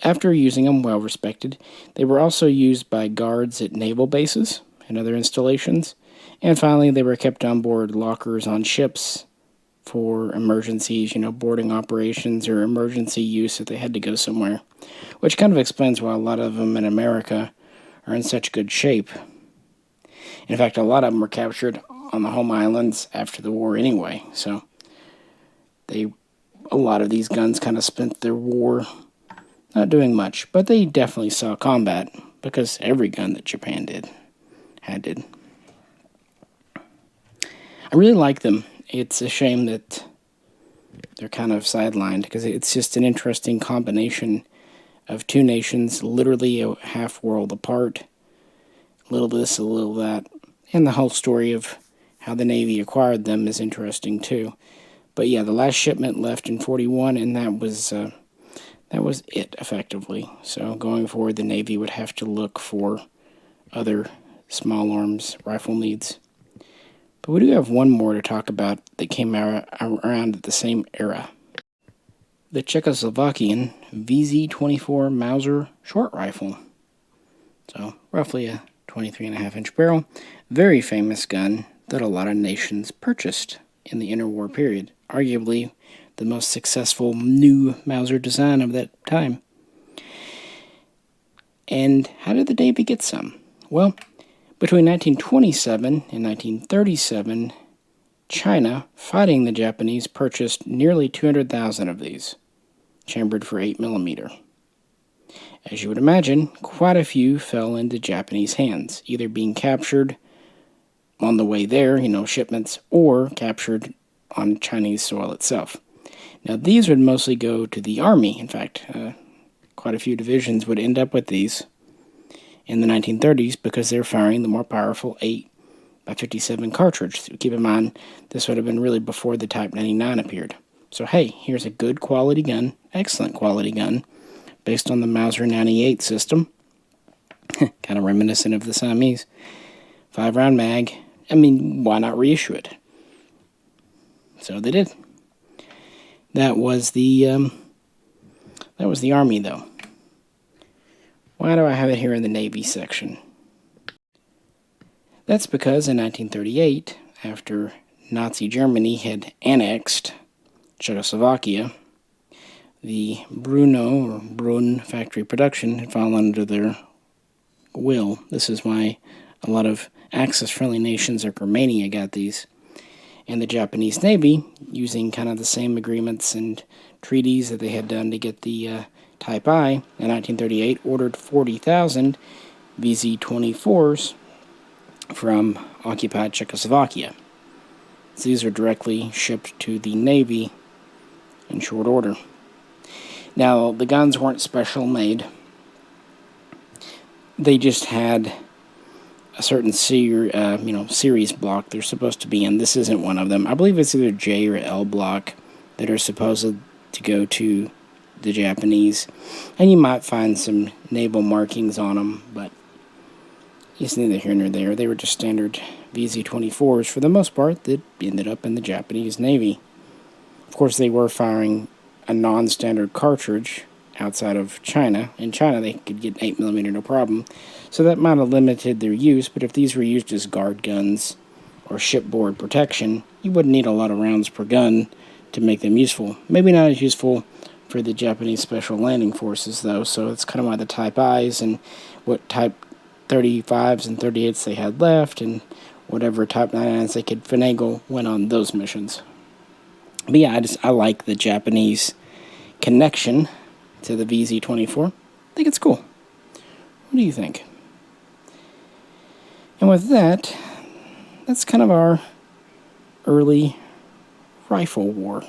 after using them, well respected. They were also used by guards at naval bases and other installations. And finally, they were kept on board lockers on ships for emergencies, boarding operations or emergency use if they had to go somewhere. Which kind of explains why a lot of them in America are in such good shape. In fact, a lot of them were captured on the home islands after the war anyway. So a lot of these guns kind of spent their war not doing much, but they definitely saw combat, because every gun that Japan did. I really like them. It's a shame that they're kind of sidelined, because it's just an interesting combination of two nations literally a half world apart. A little this, a little that. And the whole story of how the Navy acquired them is interesting too. But yeah, the last shipment left in 41, and that was it, effectively. So going forward, the Navy would have to look for other small arms rifle needs. But we do have one more to talk about that came around at the same era. The Czechoslovakian VZ-24 Mauser short rifle. So roughly a 23.5-inch barrel. Very famous gun that a lot of nations purchased in the interwar period. Arguably the most successful new Mauser design of that time. And how did the Navy get some? Well, between 1927 and 1937, China, fighting the Japanese, purchased nearly 200,000 of these, chambered for 8mm. As you would imagine, quite a few fell into Japanese hands, either being captured on the way there, shipments, or captured on Chinese soil itself. Now, these would mostly go to the Army. In fact, quite a few divisions would end up with these in the 1930s because they're firing the more powerful 8x57 cartridge. Keep in mind, this would have been really before the Type 99 appeared. So, hey, here's a good quality gun, excellent quality gun, based on the Mauser 98 system. Kind of reminiscent of the Siamese. 5-round mag. I mean, why not reissue it? So they did. That was the Army, though. Why do I have it here in the Navy section? That's because in 1938, after Nazi Germany had annexed Czechoslovakia, the Brunn factory production had fallen under their will. This is why a lot of Axis-friendly nations like Romania got these. And the Japanese Navy, using kind of the same agreements and treaties that they had done to get the Type I in 1938, ordered 40,000 VZ-24s from occupied Czechoslovakia. So these are directly shipped to the Navy in short order. Now, the guns weren't special made. They just had a certain series block they're supposed to be in. This isn't one of them. I believe it's either J or L block that are supposed to go to the Japanese. And you might find some naval markings on them, but it's neither here nor there. They were just standard VZ-24s for the most part that ended up in the Japanese Navy. Of course, they were firing a non-standard cartridge outside of China. In China, they could get 8mm no problem. So that might have limited their use, but if these were used as guard guns or shipboard protection, you wouldn't need a lot of rounds per gun to make them useful. Maybe not as useful for the Japanese Special Landing Forces, though, so that's kind of why the Type I's and what Type 35s and 38s they had left, and whatever Type 99s they could finagle went on those missions. But yeah, I like the Japanese connection to the VZ-24. I think it's cool. What do you think? And with that, that's kind of our early rifle war.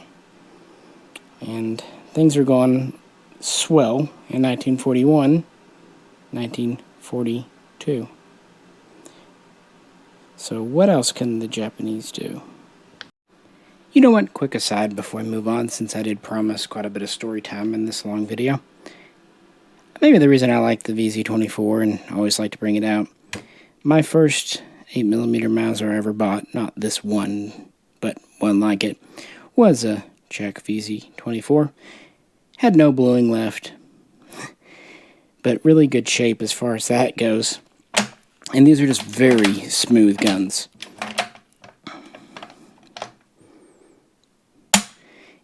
And things are going swell in 1941, 1942. So what else can the Japanese do? You know what? Quick aside before I move on, since I did promise quite a bit of story time in this long video. maybe the reason I like the VZ24 and always like to bring it out. My first 8mm Mauser I ever bought, not this one, but one like it, was a Czech VZ24. Had no bluing left, but really good shape as far as that goes. And these are just very smooth guns.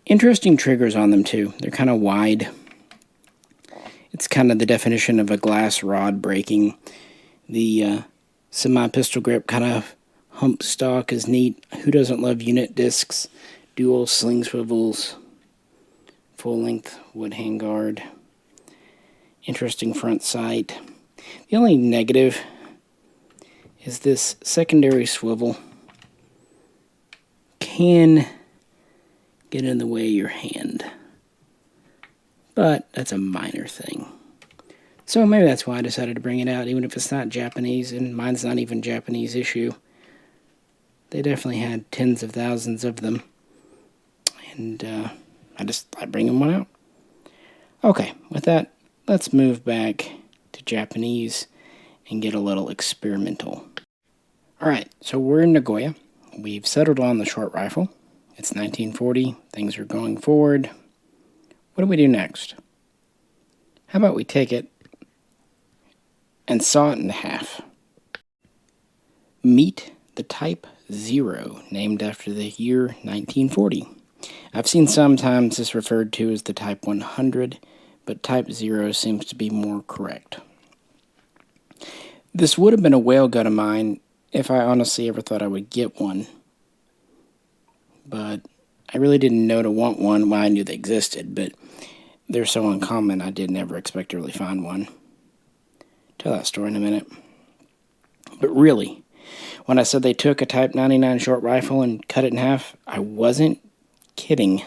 Interesting triggers on them too. They're kind of wide. It's kind of the definition of a glass rod breaking. The semi-pistol grip kind of hump stock is neat. Who doesn't love unit discs? Dual sling swivels. Full-length wood handguard. Interesting front sight. The only negative is this secondary swivel can get in the way of your hand. But that's a minor thing. So maybe that's why I decided to bring it out, even if it's not Japanese, and mine's not even Japanese issue. They definitely had tens of thousands of them. And I bring them one out. Okay, with that, let's move back to Japanese and get a little experimental. Alright, so we're in Nagoya. We've settled on the short rifle. It's 1940. Things are going forward. What do we do next? How about we take it and saw it in half? Meet the Type 0, named after the year 1940. I've seen sometimes this referred to as the Type 100, but Type 0 seems to be more correct. This would have been a whale gun of mine if I honestly ever thought I would get one. But I really didn't know to want one. Well, I knew they existed, but they're so uncommon I did never expect to really find one. Tell that story in a minute. But really, when I said they took a Type 99 short rifle and cut it in half, I wasn't kidding.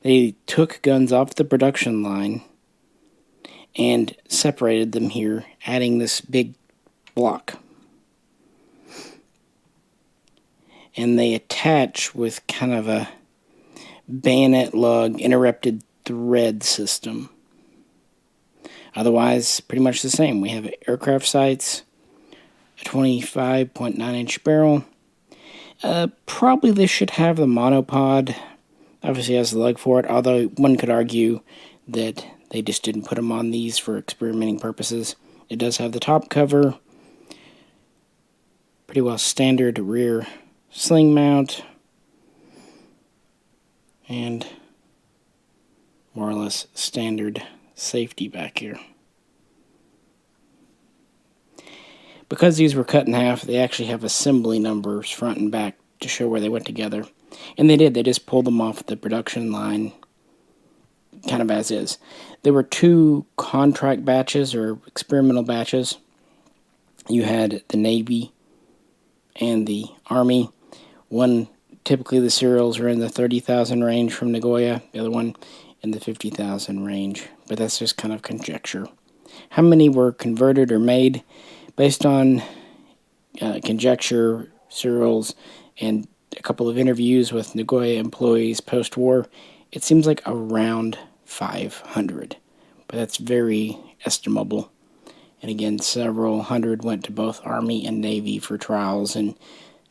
They took guns off the production line and separated them here, adding this big block. And they attach with kind of a bayonet lug interrupted thread system. Otherwise, pretty much the same. We have aircraft sights, a 25.9-inch barrel. Probably this should have the monopod. Obviously has the lug for it, although one could argue that they just didn't put them on these for experimenting purposes. It does have the top cover. Pretty well standard rear sling mount. And more or less standard safety back here. Because these were cut in half, they actually have assembly numbers front and back to show where they went together. And they did. They just pulled them off the production line kind of as is. There were two contract batches or experimental batches. You had the Navy and the Army. One, typically the serials are in the 30,000 range from Nagoya. The other one in the 50,000 range. But that's just kind of conjecture. How many were converted or made? Based on conjecture, serials, and a couple of interviews with Nagoya employees post-war, it seems like around 500. But that's very estimable. And again, several hundred went to both Army and Navy for trials and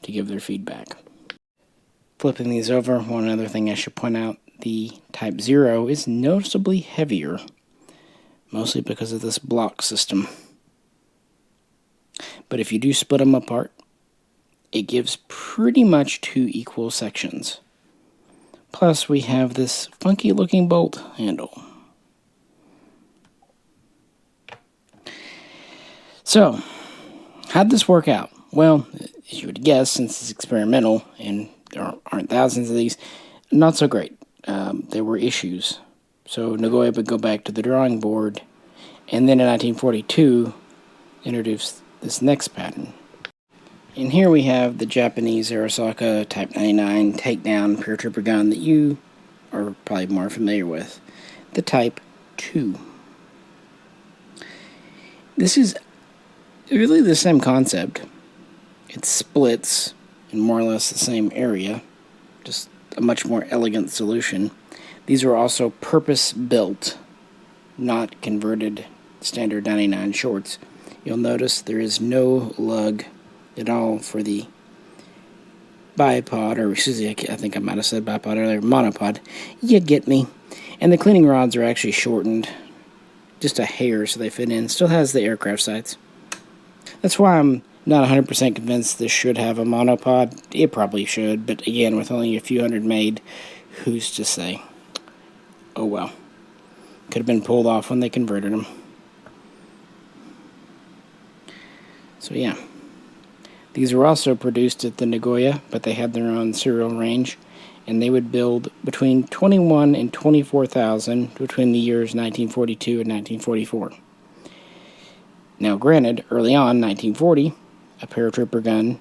to give their feedback. Flipping these over, one other thing I should point out, the Type 0 is noticeably heavier, mostly because of this block system. But if you do split them apart, it gives pretty much two equal sections. Plus, we have this funky looking bolt handle. So, how'd this work out? Well, as you would guess, since it's experimental and there aren't thousands of these, not so great. There were issues. So Nagoya would go back to the drawing board, and then in 1942 introduced this next pattern. And here we have the Japanese Arisaka Type 99 takedown paratrooper gun that you are probably more familiar with, the Type 2. This is really the same concept. It splits in more or less the same area, just a much more elegant solution. These are also purpose-built, not converted standard 99 shorts. You'll notice there is no lug at all for the bipod, or excuse me, I think I might have said bipod earlier, monopod. You get me. And the cleaning rods are actually shortened just a hair so they fit in. Still has the aircraft sights. That's why I'm not 100% convinced this should have a monopod. It probably should, but again, with only a few hundred made, who's to say? Oh well. Could have been pulled off when they converted them. So yeah. These were also produced at the Nagoya, but they had their own serial range, and they would build between 21 and 24,000 between the years 1942 and 1944. Now granted, early on, 1940, a paratrooper gun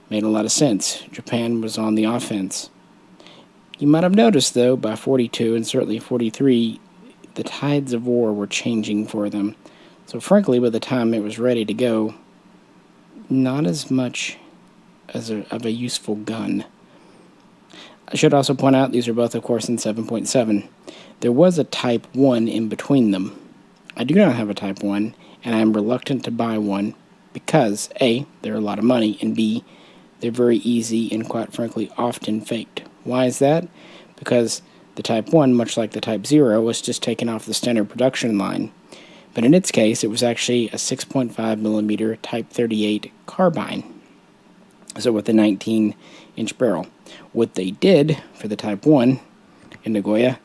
made a lot of sense. Japan was on the offense. You might have noticed, though, by 42 and certainly 43, the tides of war were changing for them. So frankly, by the time it was ready to go, not as much as of a useful gun. I should also point out these are both, of course, in 7.7. There was a Type 1 in between them. I do not have a Type 1, and I am reluctant to buy one because, A, they're a lot of money, and B, they're very easy and, quite frankly, often faked. Why is that? Because the Type 1, much like the Type 0, was just taken off the standard production line. But in its case, it was actually a 6.5mm Type 38 carbine. So with a 19-inch barrel. What they did for the Type 1 in Nagoya,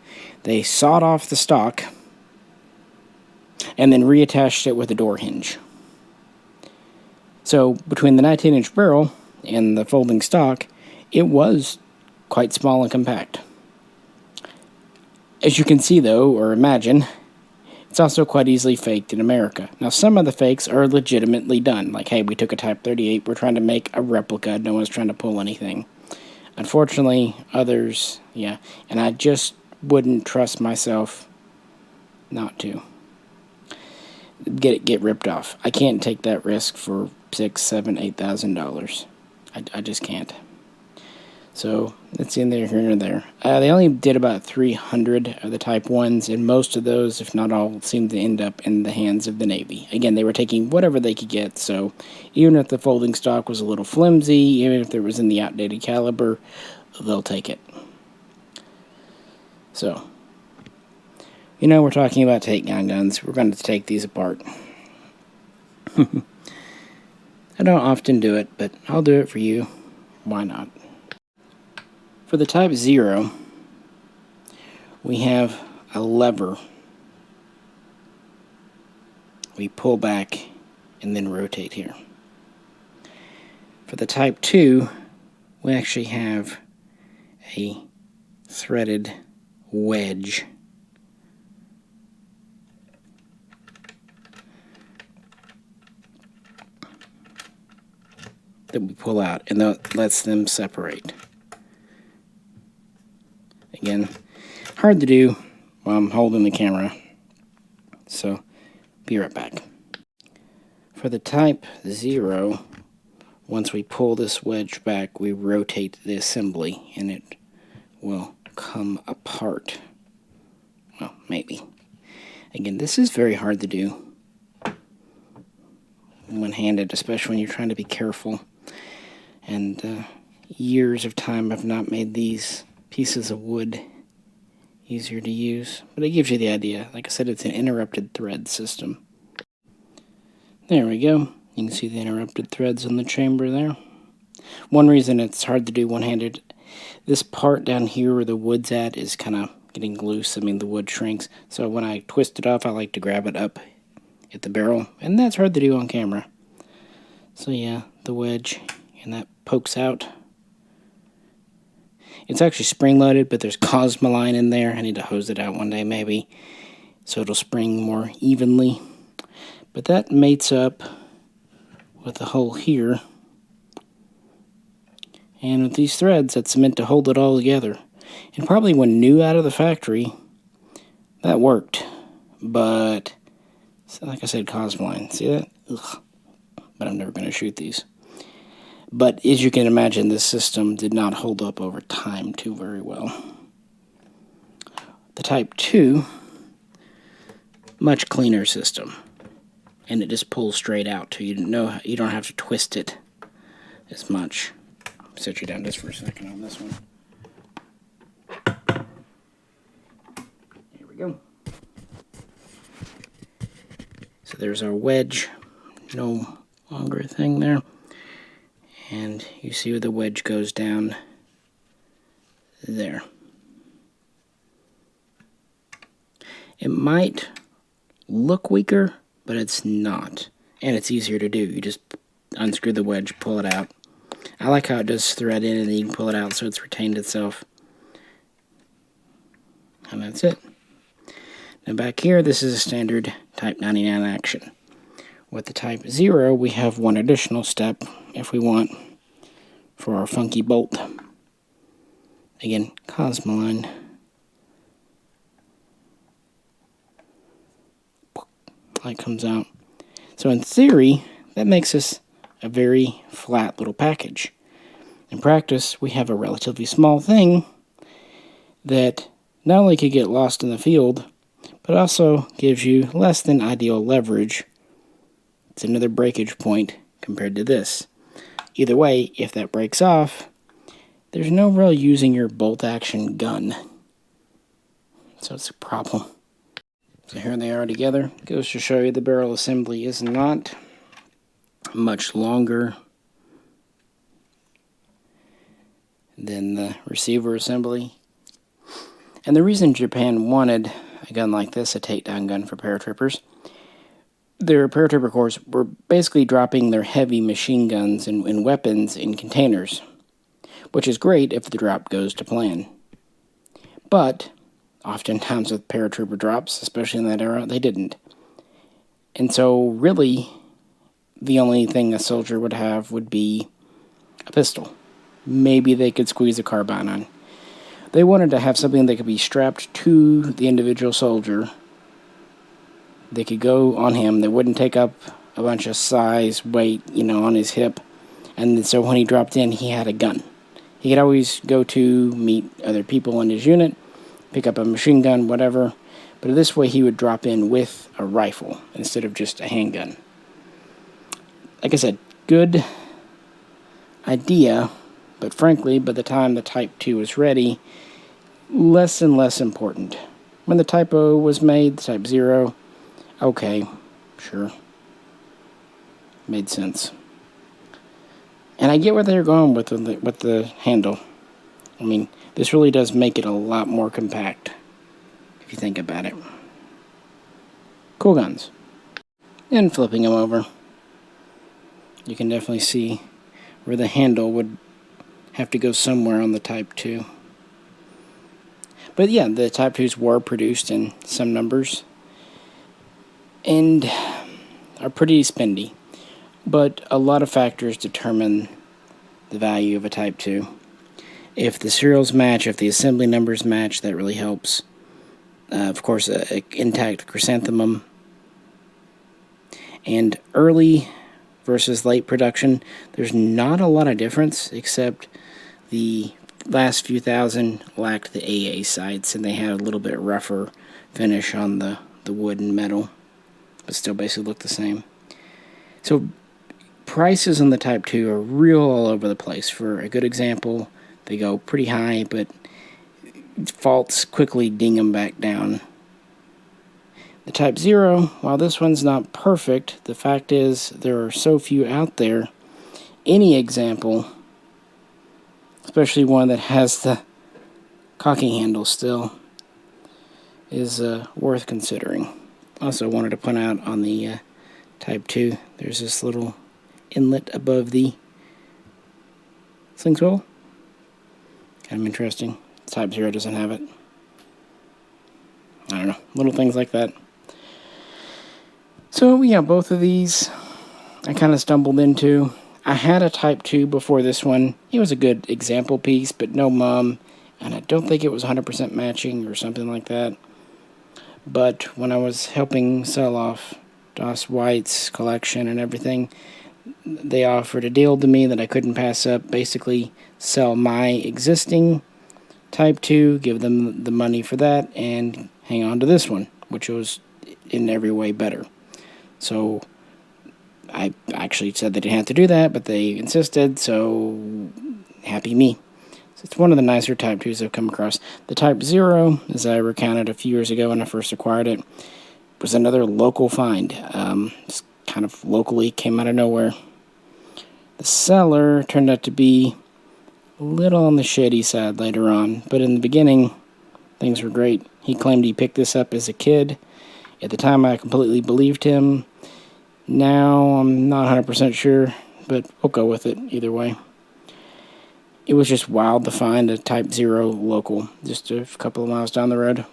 they sawed off the stock and then reattached it with a door hinge. So between the 19-inch barrel and the folding stock, it was quite small and compact. As you can see, though, or imagine, it's also quite easily faked in America. Now, some of the fakes are legitimately done. Like, hey, we took a Type 38, we're trying to make a replica, no one's trying to pull anything. Unfortunately, others, yeah, and I just wouldn't trust myself not to get ripped off. I can't take that risk for $6,000, $7,000, $8,000. I just can't. So it's in there, here and there. They only did about 300 of the Type 1s, and most of those, if not all, seemed to end up in the hands of the Navy. Again, they were taking whatever they could get, so even if the folding stock was a little flimsy, even if there was in the outdated caliber, they'll take it. So, we're talking about takedown guns. We're going to take these apart. I don't often do it, but I'll do it for you. Why not? For the Type 0, we have a lever. We pull back and then rotate here. For the Type 2, we actually have a threaded wedge. That we pull out, and that lets them separate. Again, hard to do while I'm holding the camera, so be right back. For the Type 0, once we pull this wedge back, we rotate the assembly, and it will come apart. Well, maybe. Again, this is very hard to do one-handed, especially when you're trying to be careful. And years of time have not made these pieces of wood easier to use, but it gives you the idea. Like I said, it's an interrupted thread system. There we go. You can see the interrupted threads on the chamber there. One reason it's hard to do one-handed, this part down here where the wood's at is kind of getting loose. I mean, the wood shrinks, so when I twist it off, I like to grab it up at the barrel, and that's hard to do on camera. So yeah, the wedge, and that pokes out. It's actually spring-loaded, but there's Cosmoline in there. I need to hose it out one day, maybe, so it'll spring more evenly. But that mates up with the hole here. And with these threads, that's meant to hold it all together. And probably when new out of the factory, that worked. But, like I said, Cosmoline. See that? Ugh. But I'm never going to shoot these. But as you can imagine, this system did not hold up over time too very well. The Type 2, much cleaner system. and it just pulls straight out too. You don't have to twist it as much. Set you down just for a second on this one. Here we go. So there's our wedge. No longer a thing there. And you see where the wedge goes down there. It might look weaker, but it's not. And it's easier to do. You just unscrew the wedge, pull it out. I like how it does thread in and then you can pull it out so it's retained itself. And that's it. Now back here, this is a standard Type 99 action. With the Type 0, we have one additional step if we want for our funky bolt. Again, Cosmoline. Light comes out. So in theory, that makes us a very flat little package. In practice, we have a relatively small thing that not only could get lost in the field, but also gives you less than ideal leverage. It's another breakage point compared to this. Either way, if that breaks off, there's no real using your bolt action gun. So it's a problem. So here they are together. Goes to show you the barrel assembly is not much longer than the receiver assembly. And the reason Japan wanted a gun like this, a takedown gun for paratroopers, their paratrooper corps were basically dropping their heavy machine guns and weapons in containers, which is great if the drop goes to plan. But oftentimes with paratrooper drops, especially in that era, they didn't. And so really, the only thing a soldier would have would be a pistol. Maybe they could squeeze a carbine on. They wanted to have something that could be strapped to the individual soldier. They could go on him. They wouldn't take up a bunch of size, weight, on his hip. And so when he dropped in, he had a gun. He could always go to meet other people in his unit, pick up a machine gun, whatever. But this way he would drop in with a rifle instead of just a handgun. Like I said, good idea, but frankly, by the time the Type 2 was ready, less and less important. When the Type O was made, the Type 0, okay, sure. Made sense. And I get where they're going with the handle. I mean, this really does make it a lot more compact, if you think about it. Cool guns. And flipping them over, you can definitely see where the handle would have to go somewhere on the Type 2. But yeah, the Type 2s were produced in some numbers and are pretty spendy. But a lot of factors determine the value of a Type 2. If the serials match, if the assembly numbers match, that really helps. Of course, an intact chrysanthemum. And early versus late production, there's not a lot of difference, except the last few thousand lacked the AA sights, and they had a little bit rougher finish on the wood and metal, but still basically look the same. So prices on the Type 2 are real all over the place. For a good example, they go pretty high, but faults quickly ding them back down. The Type 0, while this one's not perfect, the fact is there are so few out there. Any example, especially one that has the cocking handle still, is worth considering. Also wanted to point out on the Type 2, there's this little inlet above the sling swivel. Kind of interesting. Type 0 doesn't have it. I don't know, little things like that. So yeah, both of these I kind of stumbled into. I had a Type 2 before this one. It was a good example piece, but no mum, and I don't think it was 100% matching or something like that. But when I was helping sell off Doss White's collection and everything, they offered a deal to me that I couldn't pass up. Basically, sell my existing Type 2, give them the money for that, and hang on to this one, which was in every way better. So I actually said they didn't have to do that, but they insisted, so happy me. So it's one of the nicer Type 2s I've come across. The Type 0, as I recounted a few years ago when I first acquired it, was another local find. Just kind of locally, came out of nowhere. The seller turned out to be a little on the shady side later on, but in the beginning, things were great. He claimed he picked this up as a kid. At the time, I completely believed him. Now, I'm not 100% sure, but we'll go with it either way. It was just wild to find a Type 0 local, just a couple of miles down the road.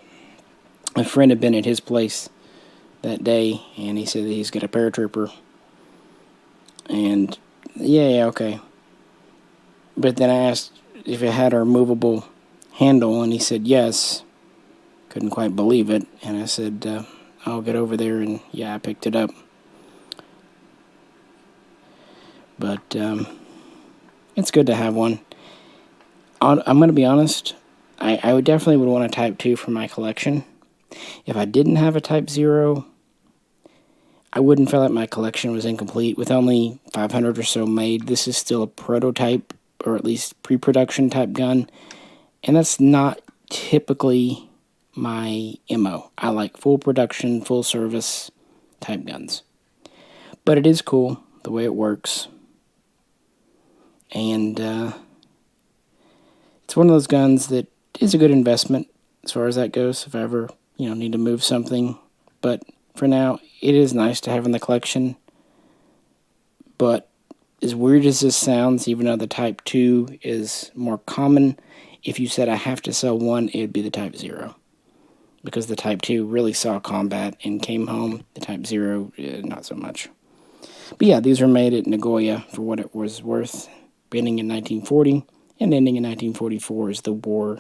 A friend had been at his place that day, and he said that he's got a paratrooper. And, yeah, okay. But then I asked if it had a removable handle, and he said yes. Couldn't quite believe it, and I said, I'll get over there, and yeah, I picked it up. But it's good to have one. I'm going to be honest, I would definitely would want a Type 2 for my collection. If I didn't have a Type 0, I wouldn't feel like my collection was incomplete. With only 500 or so made, this is still a prototype, or at least pre-production type gun, and that's not typically my MO. I like full production, full service type guns. But it is cool the way it works. And it's one of those guns that is a good investment as far as that goes, if I ever, need to move something. But for now, it is nice to have in the collection. But as weird as this sounds, even though the Type 2 is more common, if you said I have to sell one, it would be the Type 0. Because the Type 2 really saw combat and came home. The Type 0, not so much. But yeah, these were made at Nagoya for what it was worth, beginning in 1940 and ending in 1944 as the war,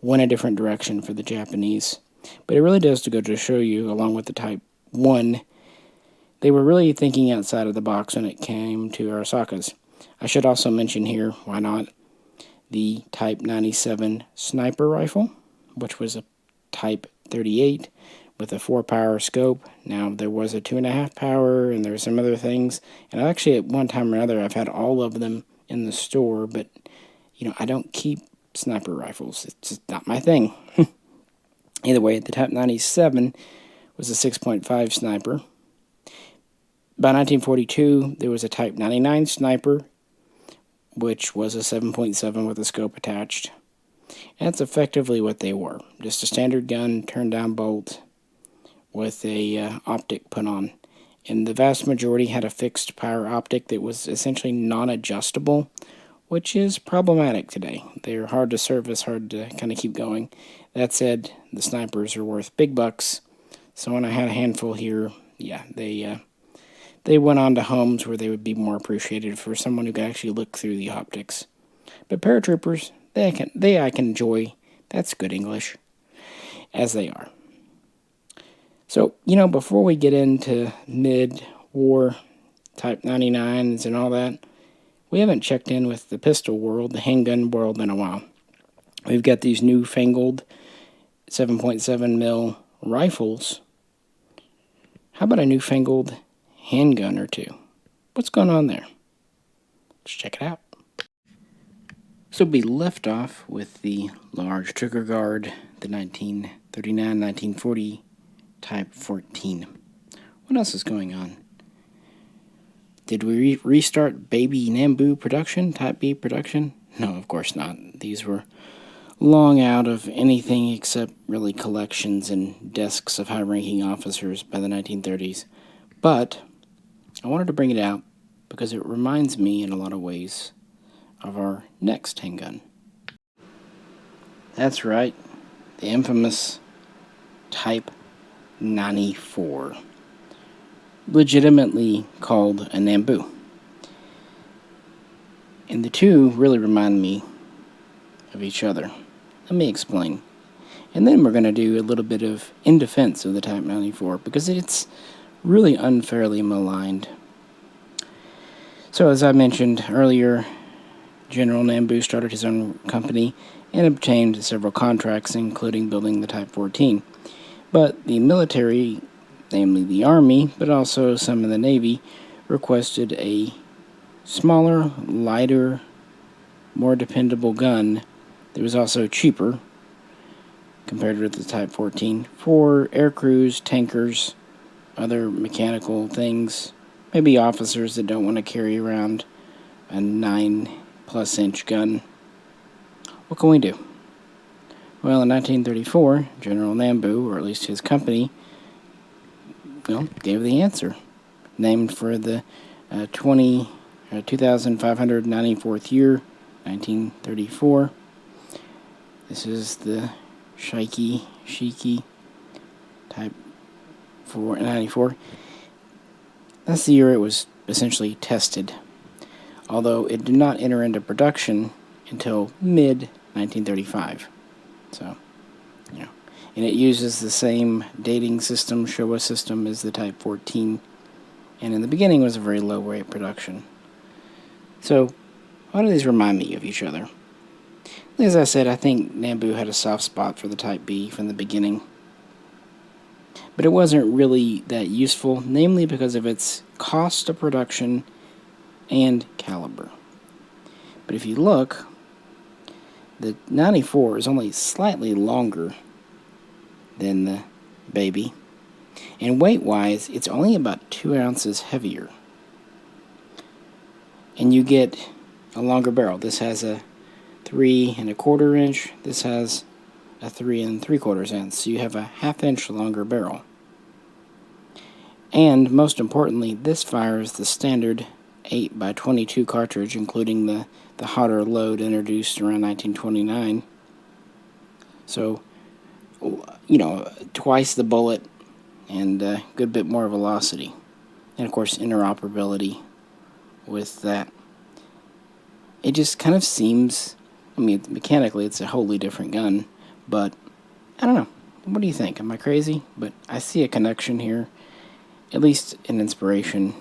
went a different direction for the Japanese. But it really does to go to show you, along with the Type 1, they were really thinking outside of the box when it came to Arisakas. I should also mention here, why not, the Type 97 sniper rifle, which was a Type 38 with a 4-power scope. Now, there was a 2.5 power, and there were some other things. And actually, at one time or another, I've had all of them in the store, but, I don't keep sniper rifles. It's just not my thing. Either way, the Type 97 was a 6.5 sniper. By 1942, there was a Type 99 sniper, which was a 7.7 with a scope attached. And that's effectively what they were. Just a standard gun, turn-down bolt, with a optic put on. And the vast majority had a fixed power optic that was essentially non-adjustable, which is problematic today. They're hard to service, hard to kind of keep going. That said, the snipers are worth big bucks. So when I had a handful here, yeah, they went on to homes where they would be more appreciated for someone who could actually look through the optics. But paratroopers, I can enjoy. That's good English, as they are. So, before we get into mid-war Type 99s and all that, we haven't checked in with the pistol world, the handgun world, in a while. We've got these newfangled 7.7 mil rifles. How about a newfangled handgun or two? What's going on there? Let's check it out. So we left off with the large trigger guard, the 1939-1940 Type 14. What else is going on? Did we restart baby Nambu production, Type B production? No, of course not. These were long out of anything except really collections and desks of high-ranking officers by the 1930s. But I wanted to bring it out because it reminds me in a lot of ways of our next handgun. That's right, the infamous Type 94. Legitimately called a Nambu. And the two really remind me of each other. Let me explain. And then we're going to do a little bit of in defense of the Type 94 because it's really unfairly maligned. So as I mentioned earlier, General Nambu started his own company and obtained several contracts, including building the Type 14. But the military namely the Army, but also some in the Navy, requested a smaller, lighter, more dependable gun that was also cheaper compared with the Type 14 for air crews, tankers, other mechanical things, maybe officers that don't want to carry around a 9+ inch gun. What can we do? Well, in 1934, General Nambu, or at least his company, gave the answer. Named for the 2594th year, 1934. This is the Shiki Type 494. That's the year it was essentially tested, although it did not enter into production until mid-1935. So, and it uses the same dating system, Showa system, as the Type 14, and in the beginning was a very low-rate production. So, why do these remind me of each other? As I said, I think Nambu had a soft spot for the Type B from the beginning, but it wasn't really that useful, namely because of its cost of production and caliber. But if you look, the 94 is only slightly longer than the baby, and weight-wise, it's only about 2 ounces heavier. And you get a longer barrel. This has a 3 1/4 inch. This has a 3 3/4 inch. So you have a 1/2 inch longer barrel. And most importantly, this fires the standard 8x22 cartridge, including the hotter load introduced around 1929. So, twice the bullet and a good bit more velocity. And of course, interoperability with that. It just kind of seems, mechanically it's a wholly different gun, but I don't know. What do you think? Am I crazy? But I see a connection here, at least an inspiration.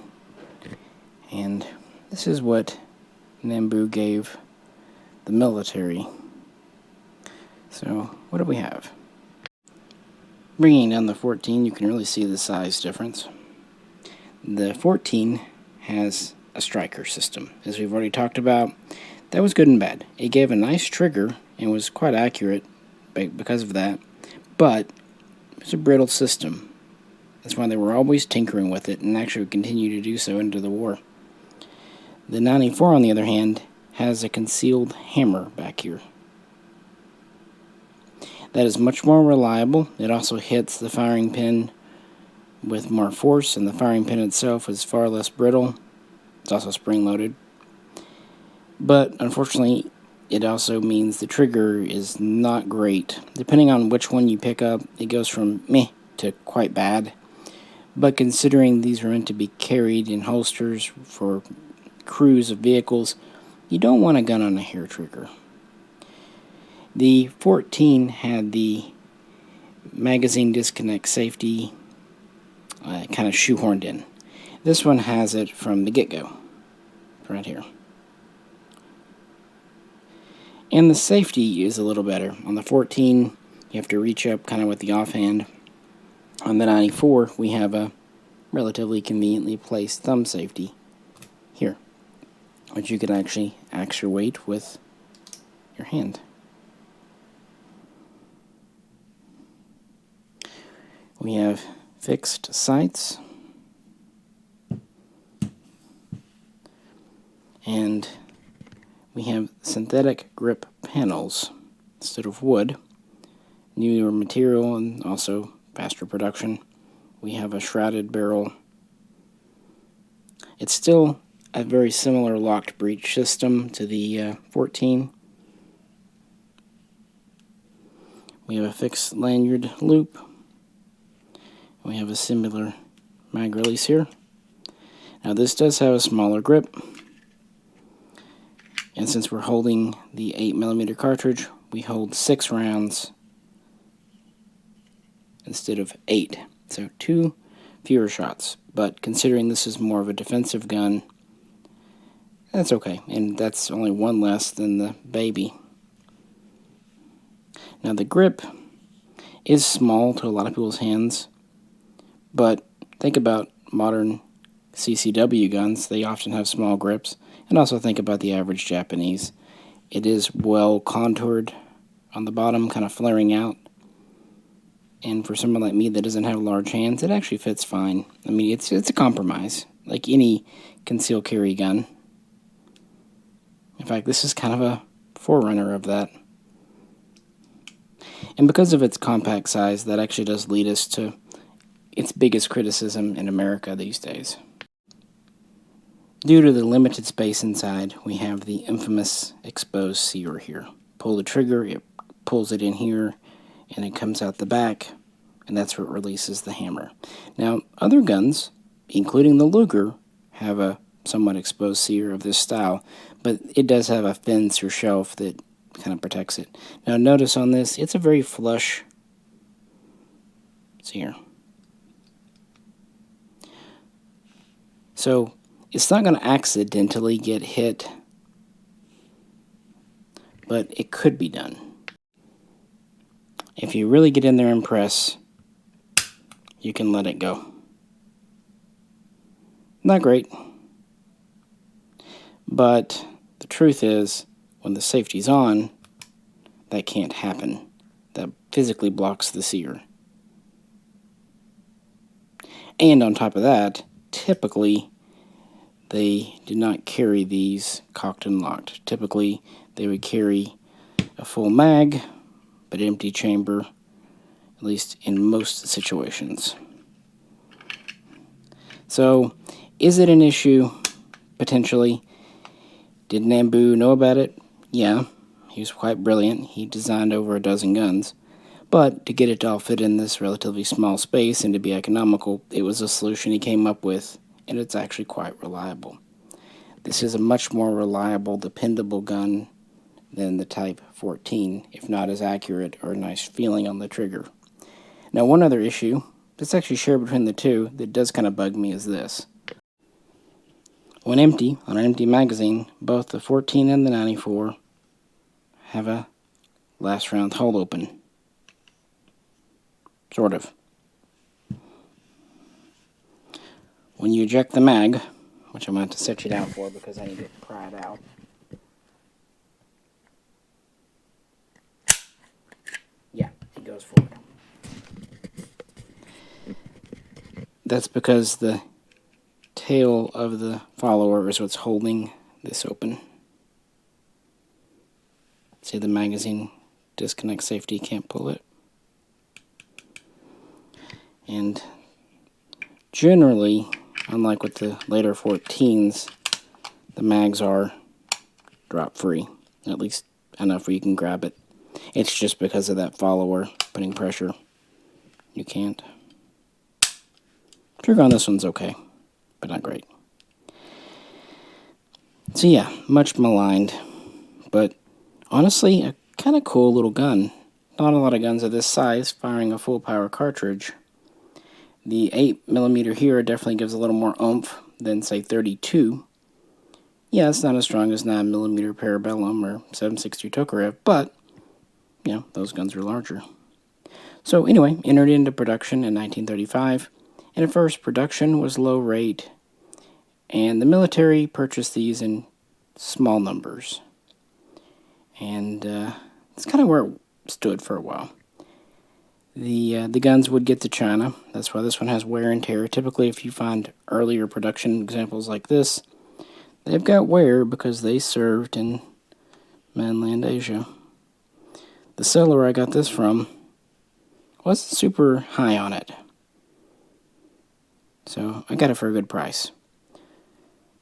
And this is what Nambu gave the military. So, what do we have? Bringing down the 14, you can really see the size difference. The 14 has a striker system, as we've already talked about. That was good and bad. It gave a nice trigger and was quite accurate because of that, but it was a brittle system. That's why they were always tinkering with it and actually continue to do so into the war. The 94, on the other hand, has a concealed hammer back here. That is much more reliable. It also hits the firing pin with more force, and the firing pin itself is far less brittle. It's also spring-loaded. But, unfortunately, it also means the trigger is not great. Depending on which one you pick up, it goes from meh to quite bad. But considering these are meant to be carried in holsters for crews of vehicles, you don't want a gun on a hair trigger. The 14 had the magazine disconnect safety kind of shoehorned in. This one has it from the get-go, right here. And the safety is a little better. On the 14, you have to reach up kind of with the offhand. On the 94, we have a relatively conveniently placed thumb safety here, which you can actually actuate with your hand. We have fixed sights, and we have synthetic grip panels instead of wood, newer material and also faster production. We have a shrouded barrel. It's still a very similar locked breech system to the 14. We have a fixed lanyard loop. We have a similar mag release here. Now this does have a smaller grip, and since we're holding the 8mm cartridge, we hold 6 rounds instead of 8, so 2 fewer shots. But considering this is more of a defensive gun, that's okay, and that's only 1 less than the baby. Now the grip is small to a lot of people's hands, But think about modern CCW guns. They often have small grips. And also think about the average Japanese. It is well contoured on the bottom, kind of flaring out. And for someone like me that doesn't have large hands, it actually fits fine. I mean, it's a compromise, like any concealed carry gun. In fact, this is kind of a forerunner of that. And because of its compact size, that actually does lead us to its biggest criticism in America these days. Due to the limited space inside, we have the infamous exposed sear here. Pull the trigger, it pulls it in here, and it comes out the back, and that's what releases the hammer. Now, other guns, including the Luger, have a somewhat exposed sear of this style, but it does have a fence or shelf that kind of protects it. Now, notice on this, it's a very flush sear. So, it's not going to accidentally get hit, but it could be done. If you really get in there and press, you can let it go. Not great. But the truth is, when the safety's on, that can't happen. That physically blocks the sear. And on top of that, typically, they do not carry these cocked and locked. Typically, they would carry a full mag, but empty chamber, at least in most situations. So, is it an issue? Potentially. Did Nambu know about it? Yeah, he was quite brilliant. He designed over a dozen guns. But to get it to all fit in this relatively small space and to be economical, it was a solution he came up with, and it's actually quite reliable. This is a much more reliable, dependable gun than the Type 14, if not as accurate or a nice feeling on the trigger. Now, one other issue that's actually shared between the two that does kind of bug me is this. When empty, on an empty magazine, both the 14 and the 94 have a last round hole open. Sort of. When you eject the mag, which I'm going to have to set you down for because I need to pry it out. Yeah, it goes forward. That's because the tail of the follower is what's holding this open. See, the magazine disconnect safety, can't pull it. And generally, unlike with the later 14s, the mags are drop free, at least enough where you can grab it. It's just because of that follower putting pressure. You can't. Trigger on this one's okay, but not great. So yeah, much maligned, but honestly, a kind of cool little gun. Not a lot of guns of this size firing a full power cartridge. The 8mm here definitely gives a little more oomph than, say, 32. Yeah, it's not as strong as 9mm Parabellum or 7.62 Tokarev, but, you know, those guns are larger. So anyway, entered into production in 1935, and at first production was low rate, and the military purchased these in small numbers. And it's kind of where it stood for a while. The guns would get to China. That's why this one has wear and tear. Typically, if you find earlier production examples like this, they've got wear because they served in mainland Asia. The seller I got this from wasn't super high on it, so I got it for a good price.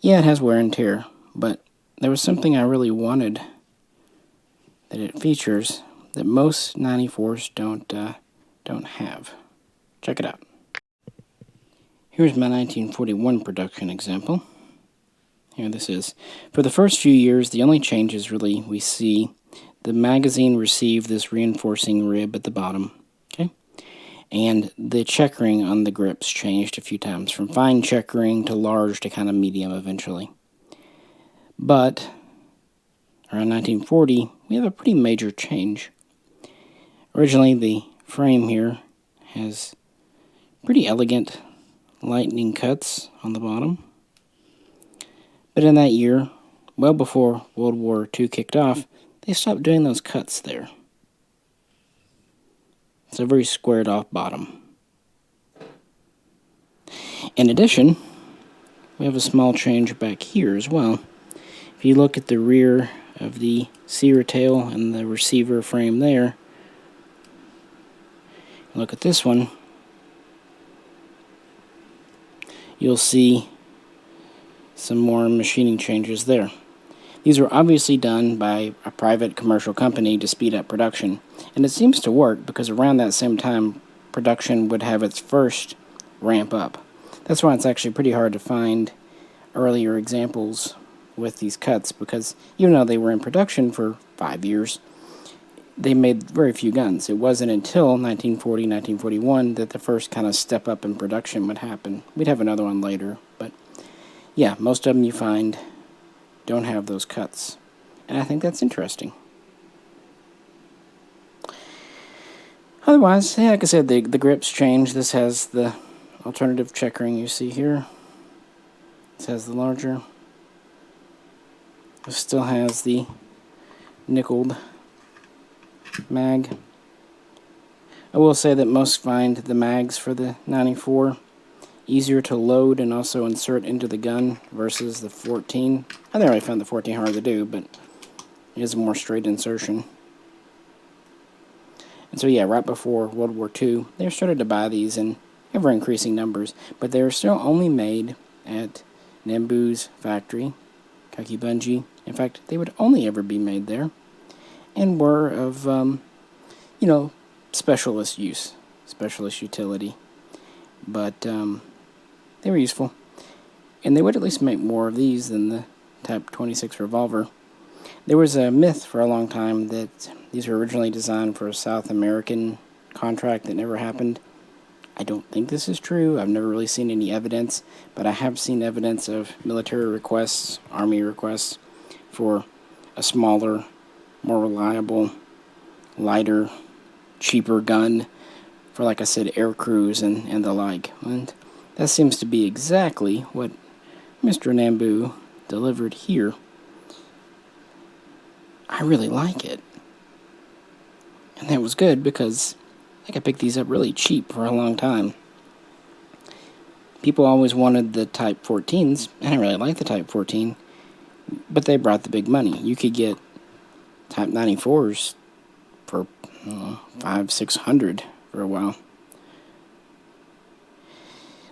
Yeah, it has wear and tear, but there was something I really wanted that it features that most 94s don't have. Check it out. Here's my 1941 production example. Here this is. For the first few years, the only changes really we see, the magazine received this reinforcing rib at the bottom, okay? And the checkering on the grips changed a few times, from fine checkering to large to kind of medium eventually. But around 1940, we have a pretty major change. Originally, the frame here has Pretty elegant lightning cuts on the bottom. But in that year, well before World War II kicked off, they stopped doing those cuts there. It's a very squared off bottom. In addition, we have a small change back here as well. If you look at the rear of the sear tail and the receiver frame there, look at this one, you'll see some more machining changes there. These were obviously done by a private commercial company to speed up production, and it seems to work because around that same time, production would have its first ramp up. That's why it's actually pretty hard to find earlier examples with these cuts, because even though they were in production for 5 years, they made very few guns. It wasn't until 1940, 1941 that the first kind of step up in production would happen. We'd have another one later, but yeah, most of them you find don't have those cuts, and I think that's interesting. Otherwise, yeah, like I said, the grips change. This has the alternative checkering you see here. This has the larger. This still has the nickeled mag. I will say that most find the mags for the 94 easier to load and also insert into the gun versus the 14. I think I found the 14 hard to do, but it is a more straight insertion. And so yeah, right before World War II, they started to buy these in ever-increasing numbers, but they were still only made at Nambu's factory, Kakibunji. In fact, they would only ever be made there, and were of, specialist use, specialist utility. But they were useful, and they would at least make more of these than the Type 26 revolver. There was a myth for a long time that these were originally designed for a South American contract that never happened. I don't think this is true. I've never really seen any evidence, but I have seen evidence of military requests, Army requests, for a smaller, more reliable, lighter, cheaper gun for, like I said, air crews and the like. And that seems to be exactly what Mr. Nambu delivered here. I really like it. And that was good because I could pick these up really cheap for a long time. People always wanted the Type 14s, and I really like the Type 14, but they brought the big money. You could get Type 94s for $500-600 for a while.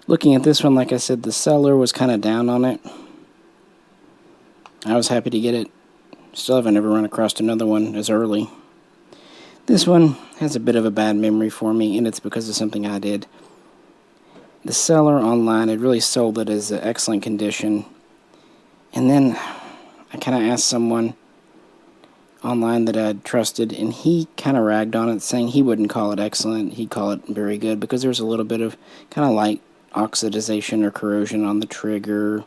Looking at this one, like I said, the seller was kind of down on it. I was happy to get it. Still haven't ever run across another one as early. This one has a bit of a bad memory for me, and it's because of something I did. The seller online had really sold it as excellent condition, and then I kind of asked someone online that I'd trusted, and he kind of ragged on it, saying he wouldn't call it excellent, he'd call it very good, because there's a little bit of kind of light oxidization or corrosion on the trigger,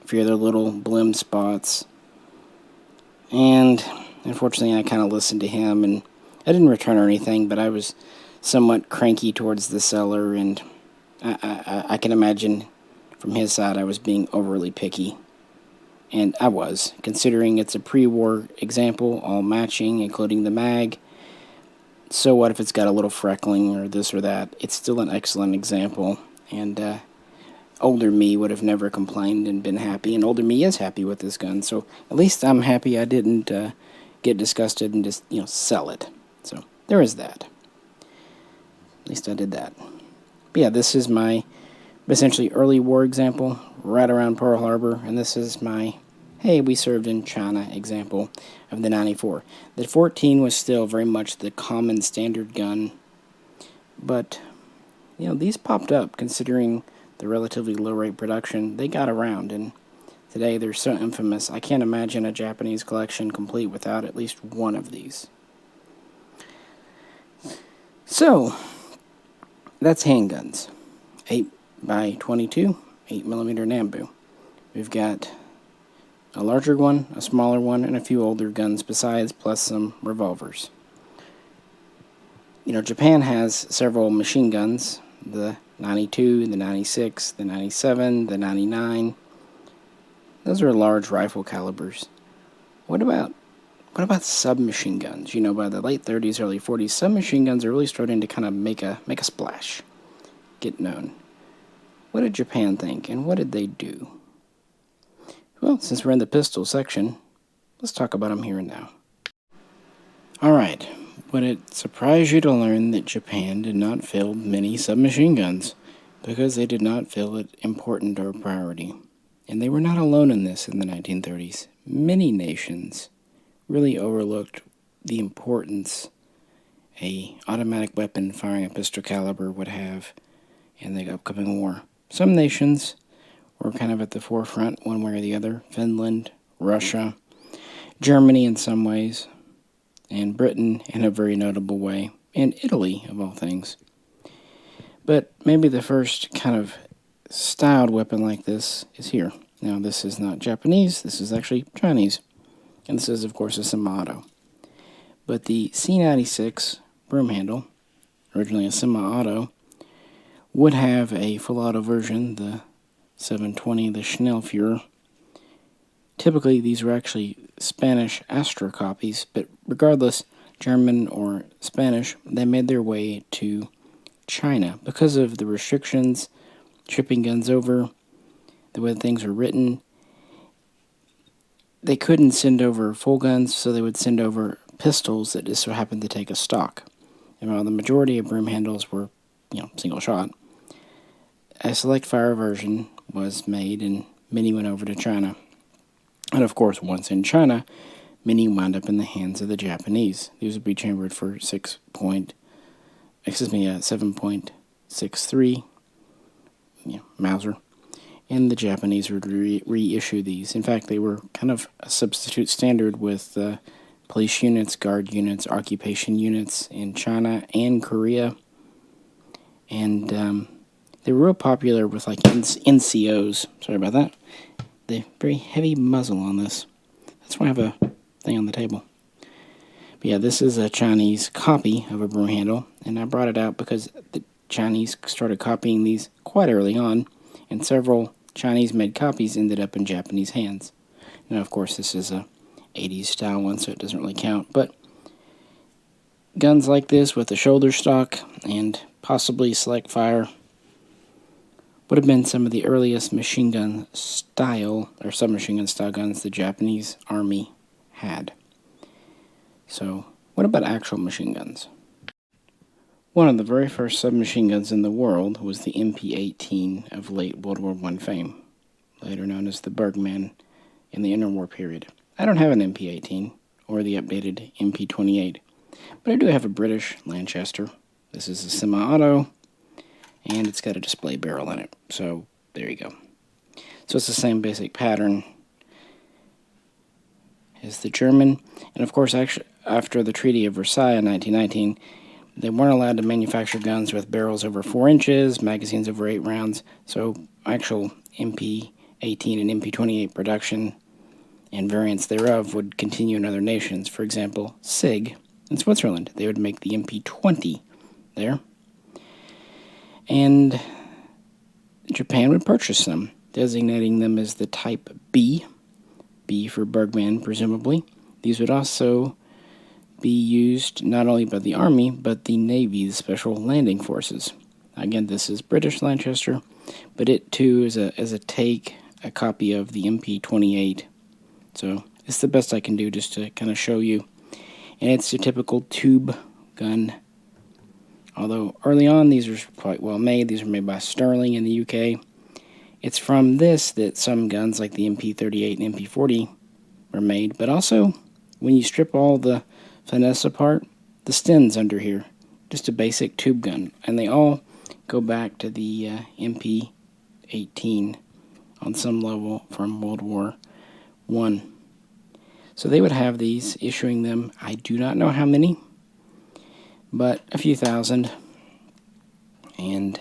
a few other little bloom spots. And unfortunately, I kind of listened to him, and I didn't return or anything, but I was somewhat cranky towards the seller, and I can imagine from his side I was being overly picky. And I was, considering it's a pre-war example, all matching, including the mag. So what if it's got a little freckling or this or that? It's still an excellent example, and older me would have never complained and been happy, and older me is happy with this gun, so at least I'm happy I didn't get disgusted and just, sell it. So there is that. At least I did that. But yeah, this is my essentially early war example, right around Pearl Harbor, and this is my, hey, we served in China example of the 94. The 14 was still very much the common standard gun, but, these popped up considering the relatively low rate production. They got around, and today they're so infamous. I can't imagine a Japanese collection complete without at least one of these. So, that's handguns. 8x22, 8mm Nambu. We've got a larger one, a smaller one, and a few older guns besides, plus some revolvers. Japan has several machine guns the 92, the 96, the 97, the 99. Those are large rifle calibers. What about submachine guns? You know, by the late 30s, early 40s, submachine guns are really starting to kind of make a splash, get known. What did Japan think, and what did they do? Well, since we're in the pistol section, let's talk about them here and now. Alright, would it surprise you to learn that Japan did not field many submachine guns because they did not feel it important or a priority? And they were not alone in this in the 1930s. Many nations really overlooked the importance a automatic weapon firing a pistol caliber would have in the upcoming war. Some nations were kind of at the forefront one way or the other. Finland, Russia, Germany in some ways, and Britain in a very notable way, and Italy, of all things. But maybe the first kind of styled weapon like this is here. Now, this is not Japanese, this is actually Chinese. And this is, of course, a semi-auto. But the C96 broom handle, originally a semi-auto, would have a full-auto version, the 720, the Schnellführer. Typically, these were actually Spanish Astra copies, but regardless, German or Spanish, they made their way to China. Because of the restrictions, shipping guns over, the way things were written, they couldn't send over full guns, so they would send over pistols that just so happened to take a stock. And while the majority of broom handles were, single shot, a select fire version was made, and many went over to China. And of course, once in China, many wound up in the hands of the Japanese. These would be chambered for 7.63, Mauser. And the Japanese would reissue these. In fact, they were kind of a substitute standard with police units, guard units, occupation units in China and Korea. And they were real popular with like NCOs. Sorry about that. The very heavy muzzle on this. That's why I have a thing on the table. But yeah, this is a Chinese copy of a broom handle, and I brought it out because the Chinese started copying these quite early on, and several Chinese-made copies ended up in Japanese hands. Now, of course, this is a 80s style one, so it doesn't really count, but guns like this with a shoulder stock and possibly select fire would have been some of the earliest machine gun style, or submachine gun style guns the Japanese Army had. So, what about actual machine guns? One of the very first submachine guns in the world was the MP-18 of late World War I fame, later known as the Bergmann in the interwar period. I don't have an MP-18 or the updated MP-28, but I do have a British Lanchester. This is a semi-auto, and it's got a display barrel in it, so there you go. So it's the same basic pattern as the German, and of course, actually, after the Treaty of Versailles in 1919, they weren't allowed to manufacture guns with barrels over 4 inches, magazines over 8 rounds, so actual MP-18 and MP-28 production and variants thereof would continue in other nations. For example, SIG in Switzerland, they would make the MP-20 there, and Japan would purchase them, designating them as the Type B, B for Bergmann presumably. These would also be used not only by the Army, but the Navy, the Special Landing Forces. Again, this is British Lanchester, but it too is a copy of the MP-28. So it's the best I can do just to kind of show you. And it's your typical tube gun. Although early on these are quite well made. These were made by Sterling in the UK. It's from this that some guns like the MP-38 and MP-40 were made, but also when you strip all the finesse apart, the Sten's under here, just a basic tube gun, and they all go back to the MP-18 on some level from World War I. So they would have these, issuing them, I do not know how many, but a few thousand, and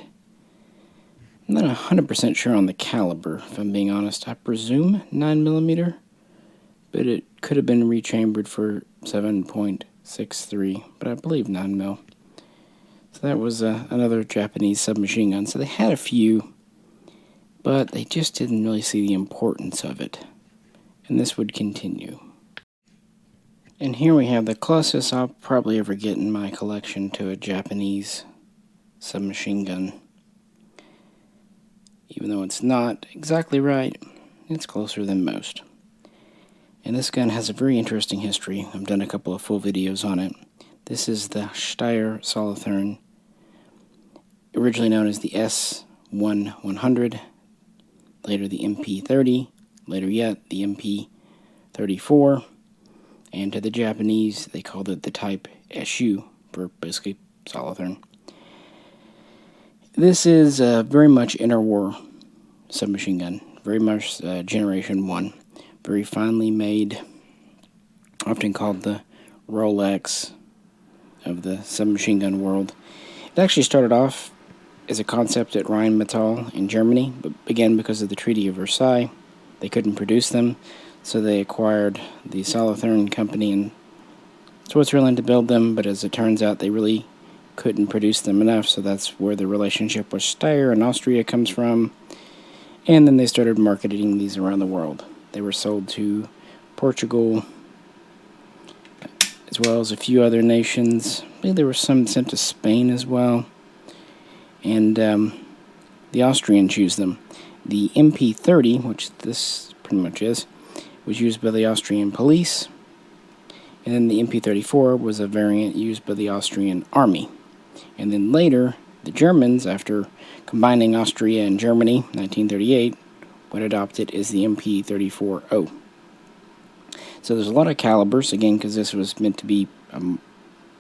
I'm not 100% sure on the caliber, if I'm being honest. I presume 9mm, but it could have been rechambered for 7.63, but I believe 9mm. So that was another Japanese submachine gun. So they had a few, but they just didn't really see the importance of it. And this would continue. And here we have the closest I'll probably ever get in my collection to a Japanese submachine gun. Even though it's not exactly right, it's closer than most. And this gun has a very interesting history. I've done a couple of full videos on it. This is the Steyr Solothurn, originally known as the S1100, later the MP30, later yet the MP34, and to the Japanese they called it the Type SU, for basically Solothurn. This is very much interwar submachine gun, very much Generation 1, very finely made, often called the Rolex of the submachine gun world. It actually started off as a concept at Rheinmetall in Germany, but again, because of the Treaty of Versailles, they couldn't produce them, so they acquired the Solothurn company in Switzerland to build them, but as it turns out, they really couldn't produce them enough, so that's where the relationship with Steyr in Austria comes from, and then they started marketing these around the world. They were sold to Portugal, as well as a few other nations. I believe there were some sent to Spain as well, and the Austrians used them. The MP30, which this pretty much is, was used by the Austrian police, and then the MP34 was a variant used by the Austrian army. And then later, the Germans, after combining Austria and Germany in 1938, would adopt it as the MP34O. So there's a lot of calibers, again, because this was meant to be a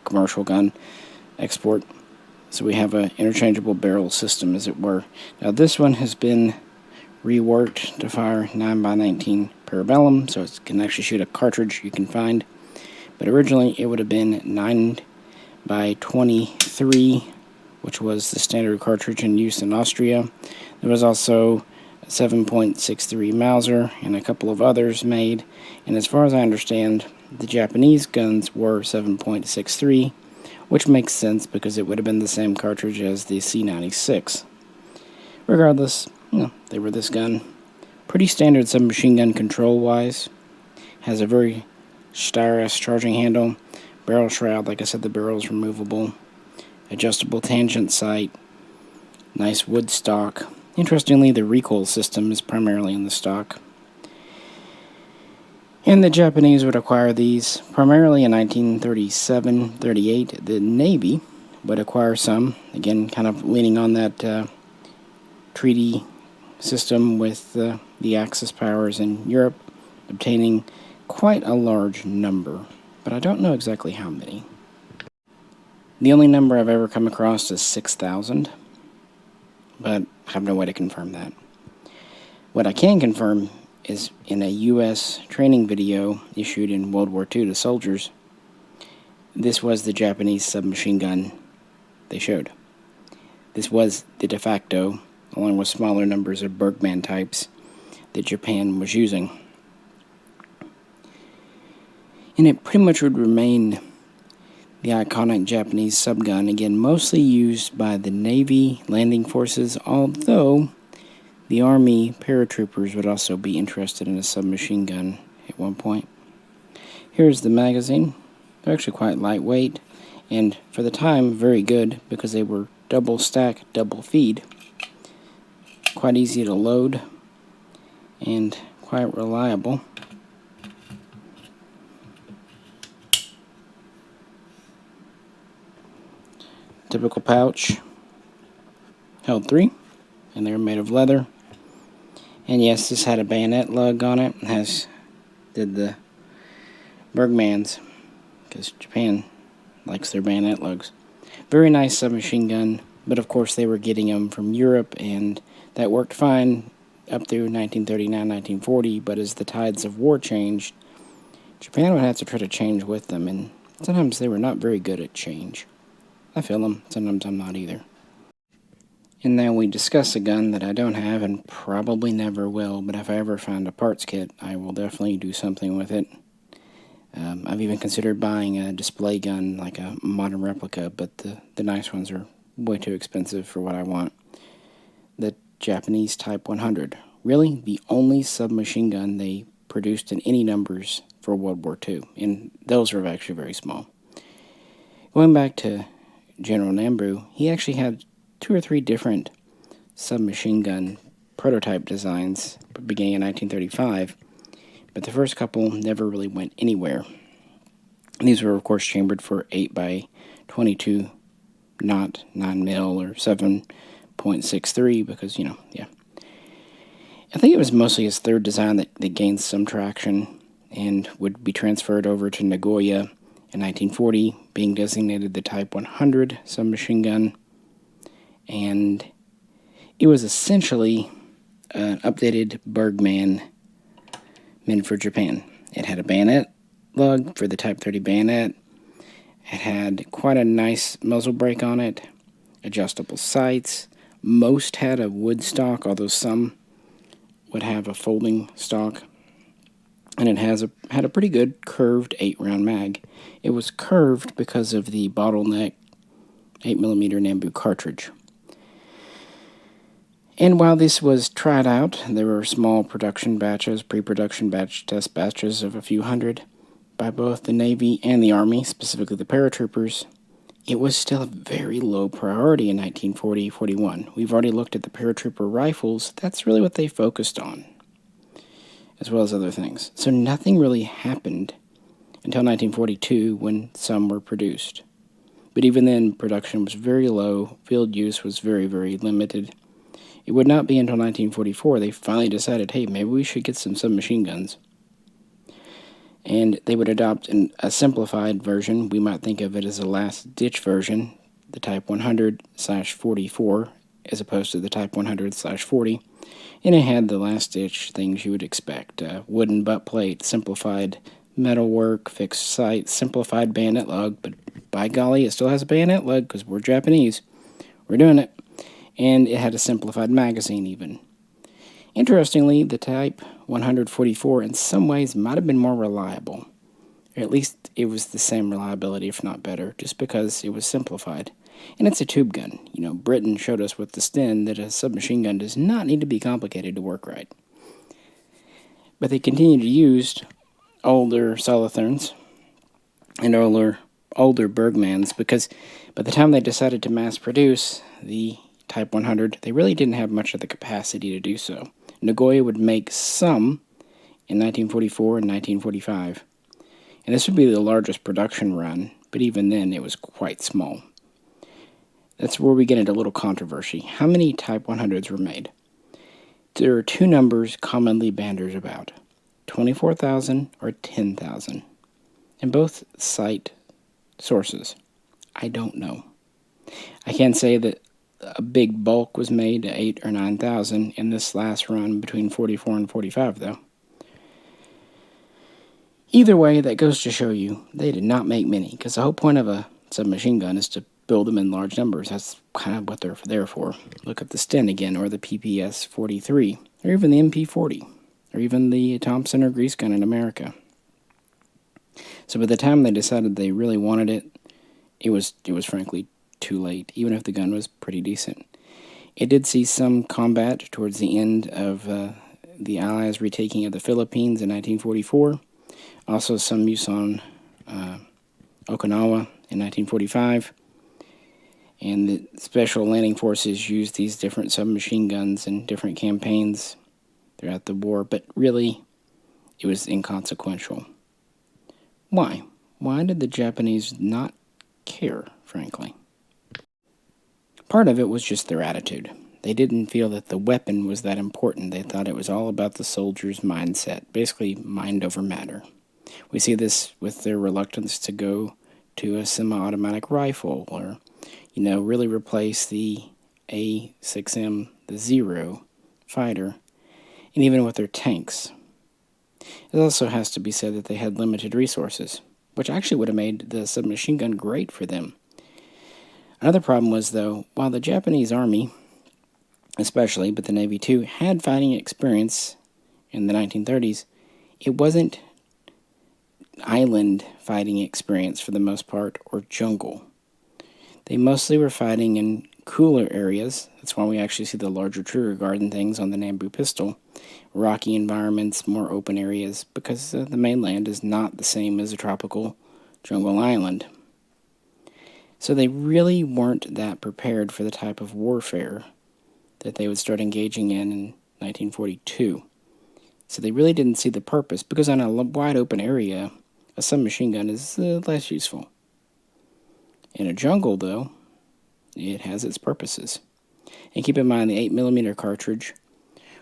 commercial gun export. So we have an interchangeable barrel system, as it were. Now this one has been reworked to fire 9x19 parabellum, so it can actually shoot a cartridge you can find. But originally it would have been 9x23, which was the standard cartridge in use in Austria. There was also a 7.63 Mauser and a couple of others made, and as far as I understand, the Japanese guns were 7.63, which makes sense because it would have been the same cartridge as the C96. Regardless, they were this gun. Pretty standard submachine gun control-wise. Has a very Steyr-esque charging handle. Barrel shroud, like I said, the barrel is removable. Adjustable tangent sight. Nice wood stock. Interestingly, the recoil system is primarily in the stock. And the Japanese would acquire these primarily in 1937-38. The Navy would acquire some, again, kind of leaning on that treaty system with the Axis powers in Europe, obtaining quite a large number, but I don't know exactly how many. The only number I've ever come across is 6,000, but I have no way to confirm that. What I can confirm is in a U.S. training video issued in World War II to soldiers, this was the Japanese submachine gun they showed. This was the de facto, along with smaller numbers of Bergmann types, that Japan was using. And it pretty much would remain the iconic Japanese subgun, again, mostly used by the Navy landing forces, although the Army paratroopers would also be interested in a submachine gun at one point. Here's the magazine. They're actually quite lightweight, and for the time, very good, because they were double stack, double feed. Quite easy to load, and quite reliable. Typical pouch. Held 3, and they're made of leather. And yes, this had a bayonet lug on it. Did the Bergmanns, because Japan likes their bayonet lugs. Very nice submachine gun, but of course they were getting them from Europe, and that worked fine up through 1939, 1940, but as the tides of war changed, Japan would have to try to change with them, and sometimes they were not very good at change. I feel them, sometimes I'm not either. And now we discuss a gun that I don't have and probably never will, but if I ever find a parts kit, I will definitely do something with it. I've even considered buying a display gun, like a modern replica, but the nice ones are way too expensive for what I want. The Japanese Type 100. Really, the only submachine gun they produced in any numbers for World War II, and those were actually very small. Going back to General Nambu, he actually had 2 or 3 different submachine gun prototype designs beginning in 1935, but the first couple never really went anywhere. And these were, of course, chambered for 8 by 22 not 9 mil or 7.63 because, yeah. I think it was mostly his third design that gained some traction and would be transferred over to Nagoya in 1940, being designated the Type 100 submachine gun. And it was essentially an updated Bergmann meant for Japan. It had a bayonet lug for the Type 30 bayonet. It had quite a nice muzzle brake on it, adjustable sights. Most had a wood stock, although some would have a folding stock. And it had a pretty good curved 8-round mag. It was curved because of the bottleneck 8mm Nambu cartridge. And while this was tried out, there were small production batches, pre-production batch test batches of a few hundred by both the Navy and the Army, specifically the paratroopers. It was still a very low priority in 1940-41. We've already looked at the paratrooper rifles. That's really what they focused on, as well as other things. So nothing really happened until 1942 when some were produced. But even then, production was very low. Field use was very, very limited. It would not be until 1944 they finally decided, hey, maybe we should get some submachine guns. And they would adopt a simplified version. We might think of it as a last-ditch version, the Type 100/44, as opposed to the Type 100/40. And it had the last-ditch things you would expect. Wooden butt plate, simplified metalwork, fixed sight, simplified bayonet lug. But by golly, it still has a bayonet lug because we're Japanese. We're doing it. And it had a simplified magazine even. Interestingly, the Type 144 in some ways might have been more reliable. Or at least it was the same reliability, if not better, just because it was simplified. And it's a tube gun. Britain showed us with the Sten that a submachine gun does not need to be complicated to work right. But they continued to use older Solothurns and older Bergmanns because by the time they decided to mass produce the Type 100, they really didn't have much of the capacity to do so. Nagoya would make some in 1944 and 1945, and this would be the largest production run, but even then it was quite small. That's where we get into a little controversy. How many Type 100s were made? There are 2 numbers commonly bandied about, 24,000 or 10,000, and both cite sources. I don't know. I can say that a big bulk was made, 8,000 or 9,000, in this last run between 44 and 45, though. Either way, that goes to show you they did not make many, because the whole point of a submachine gun is to build them in large numbers. That's kind of what they're there for. Look at the Sten again, or the PPS-43, or even the MP-40, or even the Thompson or Grease gun in America. So by the time they decided they really wanted it, it was frankly too late, even if the gun was pretty decent. It did see some combat towards the end of the Allies' retaking of the Philippines in 1944. Also some use on Okinawa in 1945. And the Special Landing Forces used these different submachine guns in different campaigns throughout the war, but really, it was inconsequential. Why? Why did the Japanese not care, frankly? Part of it was just their attitude. They didn't feel that the weapon was that important. They thought it was all about the soldier's mindset, basically mind over matter. We see this with their reluctance to go to a semi-automatic rifle or, really replace the A6M, the Zero fighter, and even with their tanks. It also has to be said that they had limited resources, which actually would have made the submachine gun great for them. Another problem was, though, while the Japanese Army, especially, but the Navy too, had fighting experience in the 1930s, it wasn't island fighting experience for the most part, or jungle. They mostly were fighting in cooler areas. That's why we actually see the larger trigger guard and things on the Nambu pistol. Rocky environments, more open areas, because the mainland is not the same as a tropical jungle island. So they really weren't that prepared for the type of warfare that they would start engaging in 1942. So they really didn't see the purpose, because on a wide open area, a submachine gun is less useful. In a jungle, though, it has its purposes. And keep in mind, the 8mm cartridge,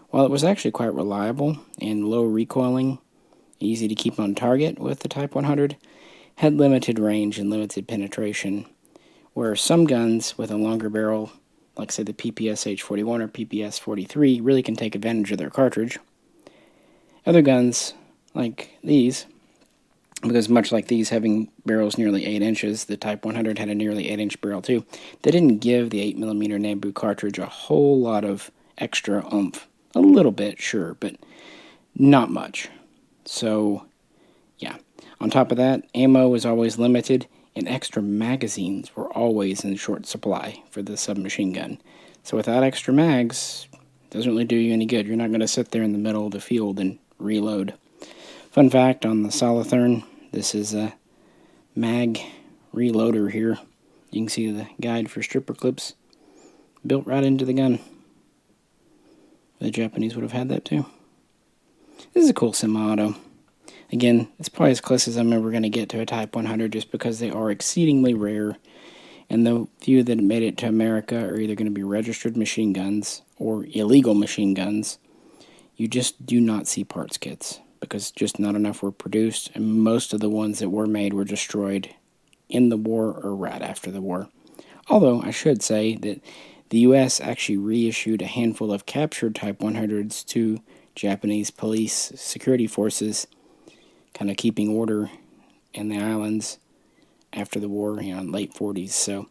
while it was actually quite reliable and low recoiling, easy to keep on target with the Type 100, had limited range and limited penetration, where some guns with a longer barrel, like say the PPS-H41 or PPS-43, really can take advantage of their cartridge. Other guns, like these, because much like these having barrels nearly 8 inches, the Type 100 had a nearly 8-inch barrel too, they didn't give the 8mm Nambu cartridge a whole lot of extra oomph. A little bit, sure, but not much. So, yeah. On top of that, ammo was always limited, and extra magazines were always in short supply for the submachine gun. So without extra mags, it doesn't really do you any good. You're not going to sit there in the middle of the field and reload. Fun fact on the Solothurn, this is a mag reloader here. You can see the guide for stripper clips built right into the gun. The Japanese would have had that too. This is a cool semi-auto. Again, it's probably as close as I'm ever going to get to a Type 100 just because they are exceedingly rare, and the few that made it to America are either going to be registered machine guns or illegal machine guns. You just do not see parts kits because just not enough were produced, and most of the ones that were made were destroyed in the war or right after the war. Although I should say that the U.S. actually reissued a handful of captured Type 100s to Japanese police security forces, kind of keeping order in the islands after the war, in late 40s. So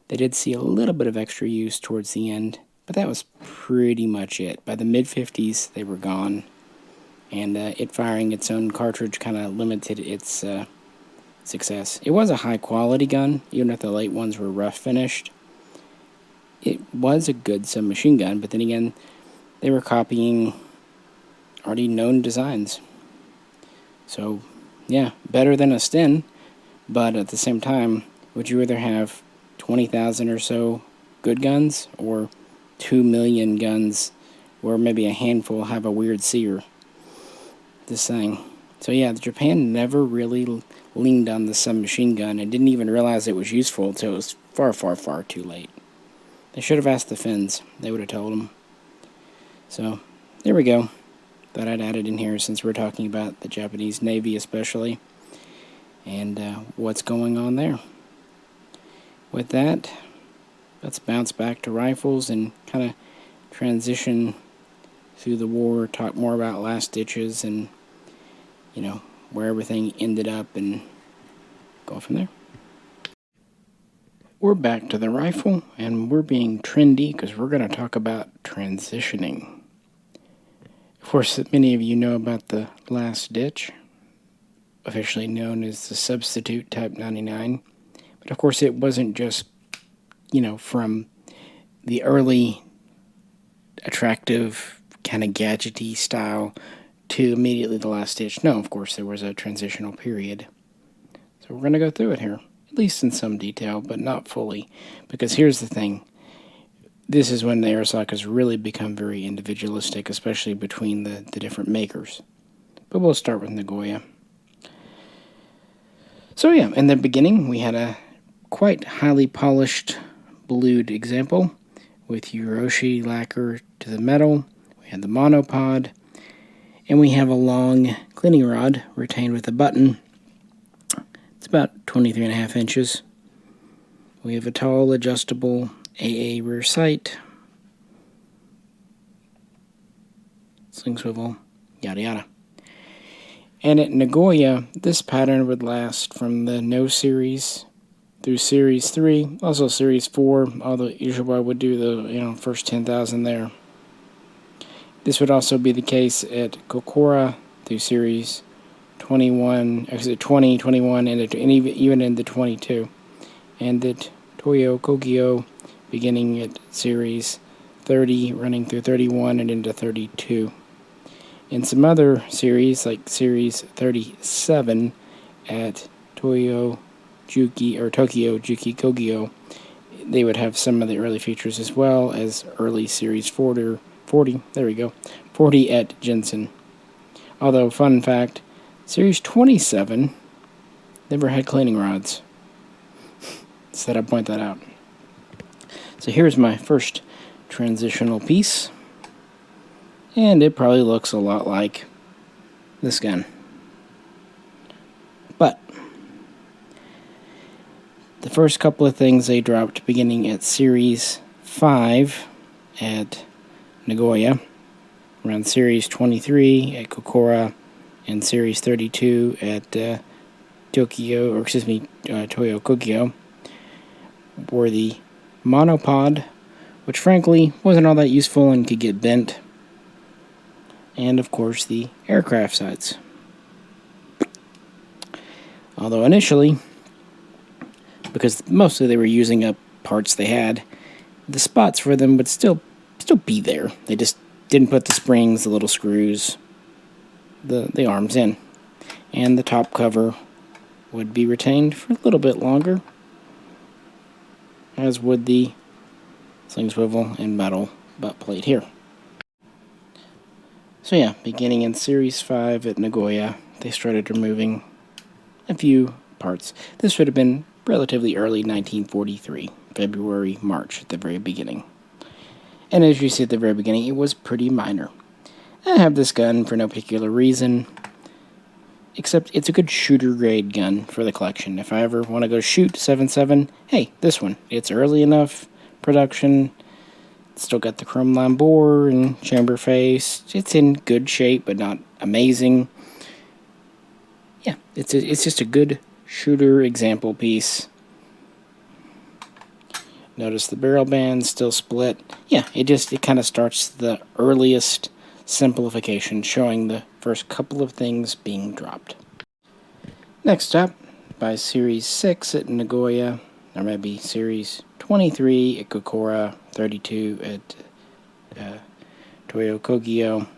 they did see a little bit of extra use towards the end, but that was pretty much it. By the mid-50s, they were gone, and it firing its own cartridge kind of limited its success. It was a high-quality gun, even if the late ones were rough finished. It was a good submachine gun, but then again, they were copying already known designs. So, yeah, better than a Sten, but at the same time, would you rather have 20,000 or so good guns, or 2 million guns where maybe a handful have a weird sear? This thing. So yeah, Japan never really leaned on the submachine gun and didn't even realize it was useful until it was far, far, far too late. They should have asked the Finns. They would have told them. So, there we go. Thought I'd add it in here since we're talking about the Japanese Navy especially, and what's going on there. With that, let's bounce back to rifles and kind of transition through the war, talk more about last ditches and, where everything ended up, and go from there. We're back to the rifle, and we're being trendy because we're going to talk about transitioning. Of course, many of you know about the last ditch, officially known as the Substitute Type 99. But of course, it wasn't just, from the early attractive, kind of gadgety style to immediately the last ditch. No, of course, there was a transitional period. So we're going to go through it here, at least in some detail, but not fully. Because here's the thing. This is when the Arisakas really become very individualistic, especially between the different makers. But we'll start with Nagoya. So yeah, in the beginning, we had a quite highly polished blued example with Uroshi lacquer to the metal. We had the monopod, and we have a long cleaning rod retained with a button. It's about 23.5 inches. We have a tall adjustable AA rear sight, sling swivel, yada yada. And at Nagoya, this pattern would last from the No Series through Series 3, also Series 4, although usually I would do the first 10,000 there. This would also be the case at Kokora through Series 21, actually 20, 21, and even into 22. And the Toyo Kogyo beginning at series 30, running through 31 and into 32. In some other series, like series 37 at Tokyo Juki Kogyo, they would have some of the early features as well as early series 40, there we go, 40 at Jensen. Although, fun fact, series 27 never had cleaning rods. So that I point that out. So here's my first transitional piece. And it probably looks a lot like this gun. But the first couple of things they dropped beginning at Series 5 at Nagoya, around Series 23 at Kokora, and Series 32 at Toyo Kogyo, were the monopod, which frankly wasn't all that useful and could get bent, and of course the aircraft sights. Although initially, because mostly they were using up parts they had, the spots for them would still be there. They just didn't put the springs, the little screws, the arms in. And the top cover would be retained for a little bit longer, as would the sling swivel and metal butt plate here. So yeah, beginning in Series 5 at Nagoya, they started removing a few parts. This would have been relatively early 1943, February, March at the very beginning. And as you see at the very beginning, it was pretty minor. I have this gun for no particular reason, except it's a good shooter grade gun for the collection. If I ever want to go shoot 7.7, hey, this one. It's early enough production. It's still got the chrome line bore and chamber face. It's in good shape, but not amazing. Yeah, it's just a good shooter example piece. Notice the barrel band still split. Yeah, it kind of starts the earliest simplification, showing the first couple of things being dropped. Next up, by Series 6 at Nagoya, or maybe Series 23 at Kokora, 32 at Toyo Kogyo,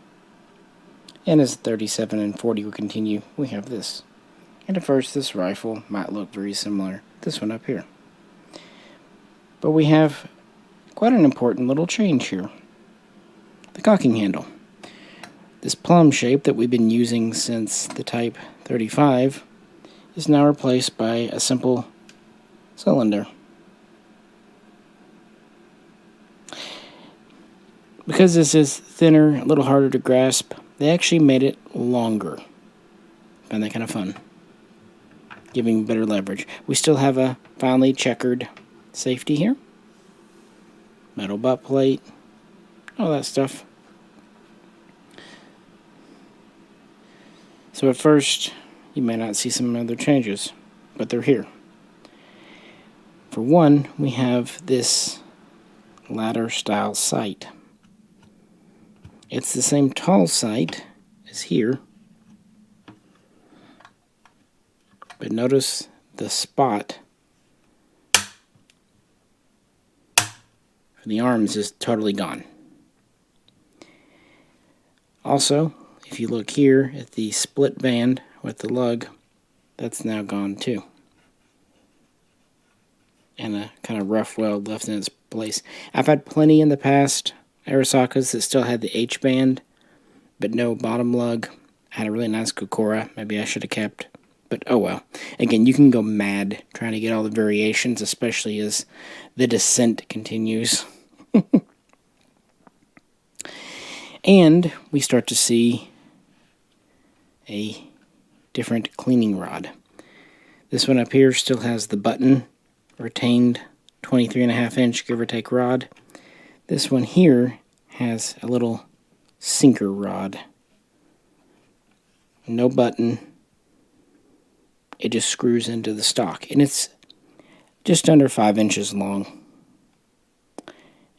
and as 37 and 40 will continue, we have this. And at first, this rifle might look very similar to this one up here. But we have quite an important little change here. The cocking handle. This plum shape that we've been using since the Type 35 is now replaced by a simple cylinder. Because this is thinner, a little harder to grasp, they actually made it longer. Find that kind of fun. Giving better leverage. We still have a finely checkered safety here. Metal butt plate. All that stuff. So at first, you may not see some other changes, but they're here. For one, we have this ladder style sight. It's the same tall sight as here, but notice the spot for the arms is totally gone. Also, if you look here at the split band with the lug, that's now gone too. And a kind of rough weld left in its place. I've had plenty in the past Arisakas that still had the H band, but no bottom lug. I had a really nice Kokora, maybe I should have kept, but oh well. Again, you can go mad trying to get all the variations, especially as the descent continues. And we start to see a different cleaning rod. This one up here still has the button, retained 23.5 inch give or take rod. This one here has a little sinker rod. No button. It just screws into the stock. And it's just under 5 inches long.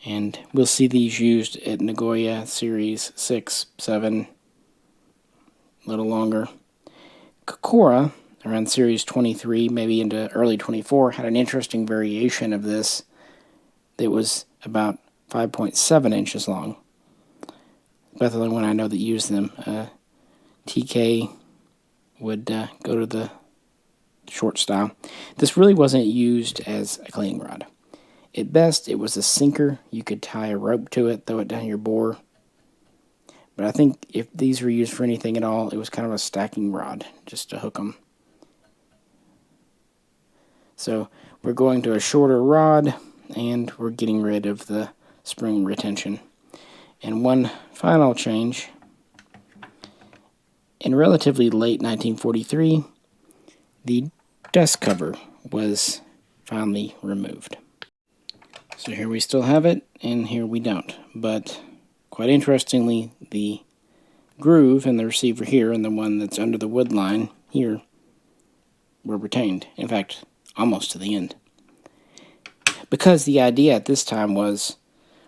And we'll see these used at Nagoya Series 6, 7, a little longer. Kokora, around Series 23, maybe into early 24, had an interesting variation of this that was about 5.7 inches long. About the only one I know that used them. TK would go to the short style. This really wasn't used as a cleaning rod. At best, it was a sinker. You could tie a rope to it, throw it down your bore. But I think if these were used for anything at all, it was kind of a stacking rod, just to hook them. So we're going to a shorter rod, and we're getting rid of the spring retention. And one final change. In relatively late 1943, the dust cover was finally removed. So here we still have it, and here we don't. But quite interestingly, the groove in the receiver here and the one that's under the wood line here were retained. In fact, almost to the end. Because the idea at this time was,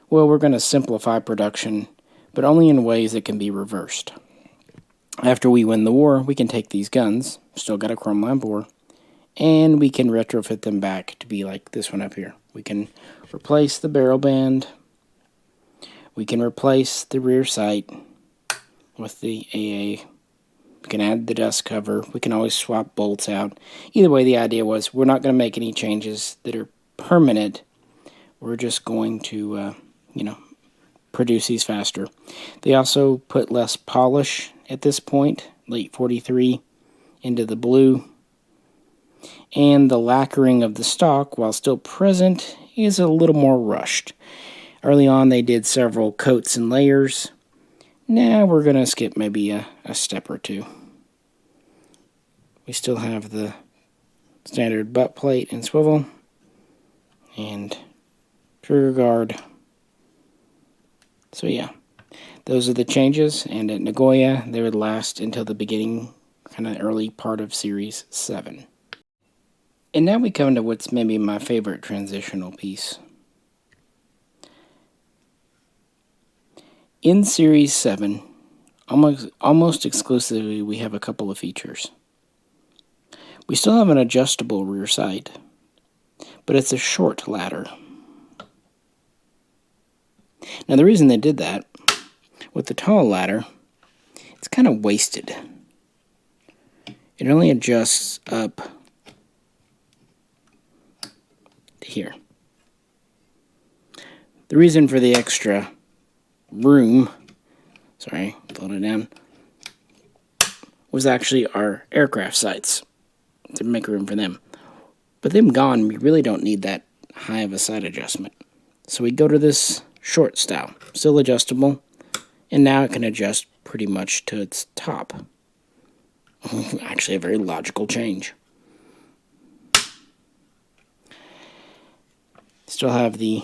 well, we're going to simplify production, but only in ways that can be reversed. After we win the war, we can take these guns, still got a chrome line bore, and we can retrofit them back to be like this one up here. We can replace the barrel band, we can replace the rear sight with the AA, we can add the dust cover, we can always swap bolts out. Either way, the idea was we're not going to make any changes that are permanent. We're just going to, produce these faster. They also put less polish at this point, late 43, into the blue. And the lacquering of the stock, while still present, is a little more rushed. Early on, they did several coats and layers. Now we're going to skip maybe a step or two. We still have the standard butt plate and swivel, and trigger guard. So yeah, those are the changes, and at Nagoya, they would last until the beginning, kind of early part of Series 7. And now we come to what's maybe my favorite transitional piece. In Series 7, almost exclusively, we have a couple of features. We still have an adjustable rear sight, but it's a short ladder. Now the reason they did that, with the tall ladder, it's kind of wasted. It only adjusts up to here. The reason for the extra room, float it down, was actually our aircraft sights, to make room for them. But them gone, we really don't need that high of a sight adjustment. So we go to this short style, still adjustable, and now it can adjust pretty much to its top. Actually a very logical change. Still have the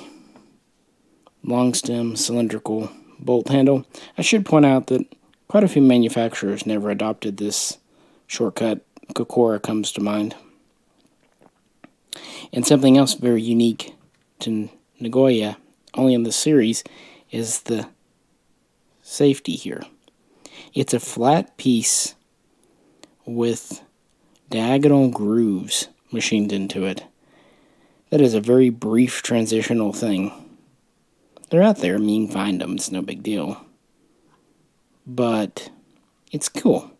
long stem cylindrical bolt handle. I should point out that quite a few manufacturers never adopted this shortcut. Kokora comes to mind. And something else very unique to Nagoya, only in this series, is the safety here. It's a flat piece with diagonal grooves machined into it. That is a very brief transitional thing. They're out there, you can find them, it's no big deal. But it's cool.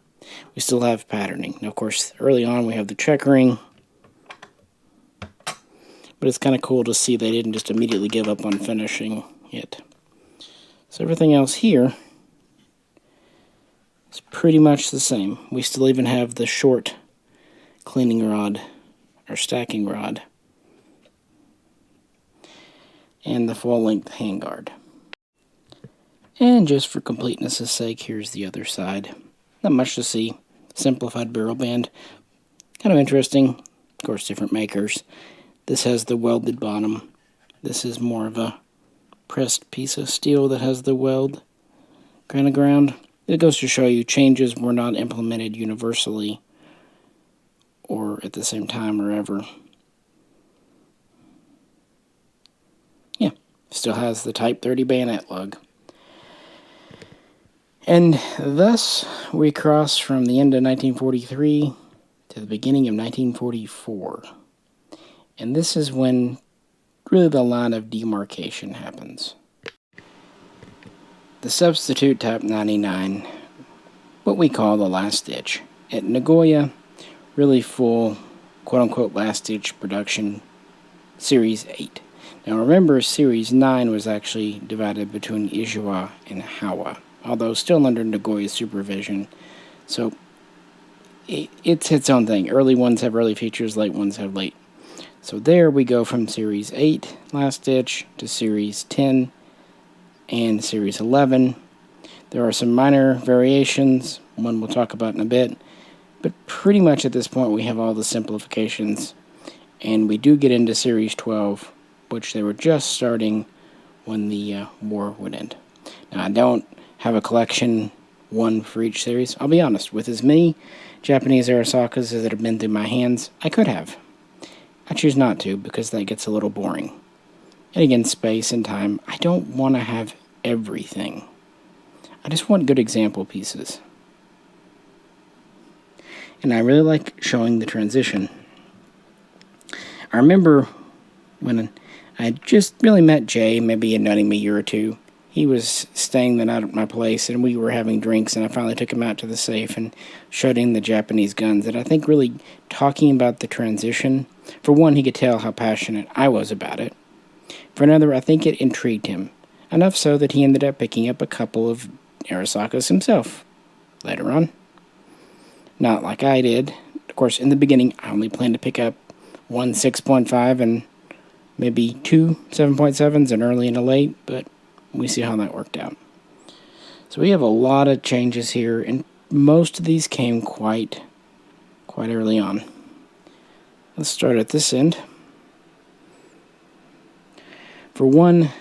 We still have patterning. Now, of course, early on we have the checkering. But it's kind of cool to see they didn't just immediately give up on finishing it. So everything else here is pretty much the same. We still even have the short cleaning rod, or stacking rod, and the full-length handguard. And just for completeness' sake, here's the other side. Not much to see. Simplified barrel band. Kind of interesting. Of course, different makers. This has the welded bottom. This is more of a pressed piece of steel that has the weld kind of ground. It goes to show you changes were not implemented universally or at the same time or ever. Yeah, still has the Type 30 bayonet lug. And thus we cross from the end of 1943 to the beginning of 1944. And this is when really the line of demarcation happens. The substitute Type 99, what we call the last ditch. At Nagoya, really full, quote-unquote, last-ditch production, Series 8. Now remember, Series 9 was actually divided between Ijuwa and Hawa, although still under Nagoya's supervision. So it's its own thing. Early ones have early features, late ones have late. So there we go from Series 8, Last Ditch, to Series 10 and Series 11. There are some minor variations, one we'll talk about in a bit, but pretty much at this point we have all the simplifications, and we do get into Series 12, which they were just starting when the war would end. Now, I don't have a collection, one for each series. I'll be honest, with as many Japanese Arisakas as that have been through my hands, I could have. I choose not to, because that gets a little boring. And again, space and time, I don't want to have everything. I just want good example pieces. And I really like showing the transition. I remember when I had just really met Jay, maybe he'd known him a year or two. He was staying the night at my place, and we were having drinks, and I finally took him out to the safe and showed him the Japanese guns. And I think really talking about the transition, for one, he could tell how passionate I was about it. For another, I think it intrigued him, enough so that he ended up picking up a couple of Arisakas himself later on. Not like I did. Of course, in the beginning, I only planned to pick up one 6.5 and maybe two 7.7s, an early and a late, but we see how that worked out. So we have a lot of changes here, and most of these came quite early on. Let's start at this end. For one,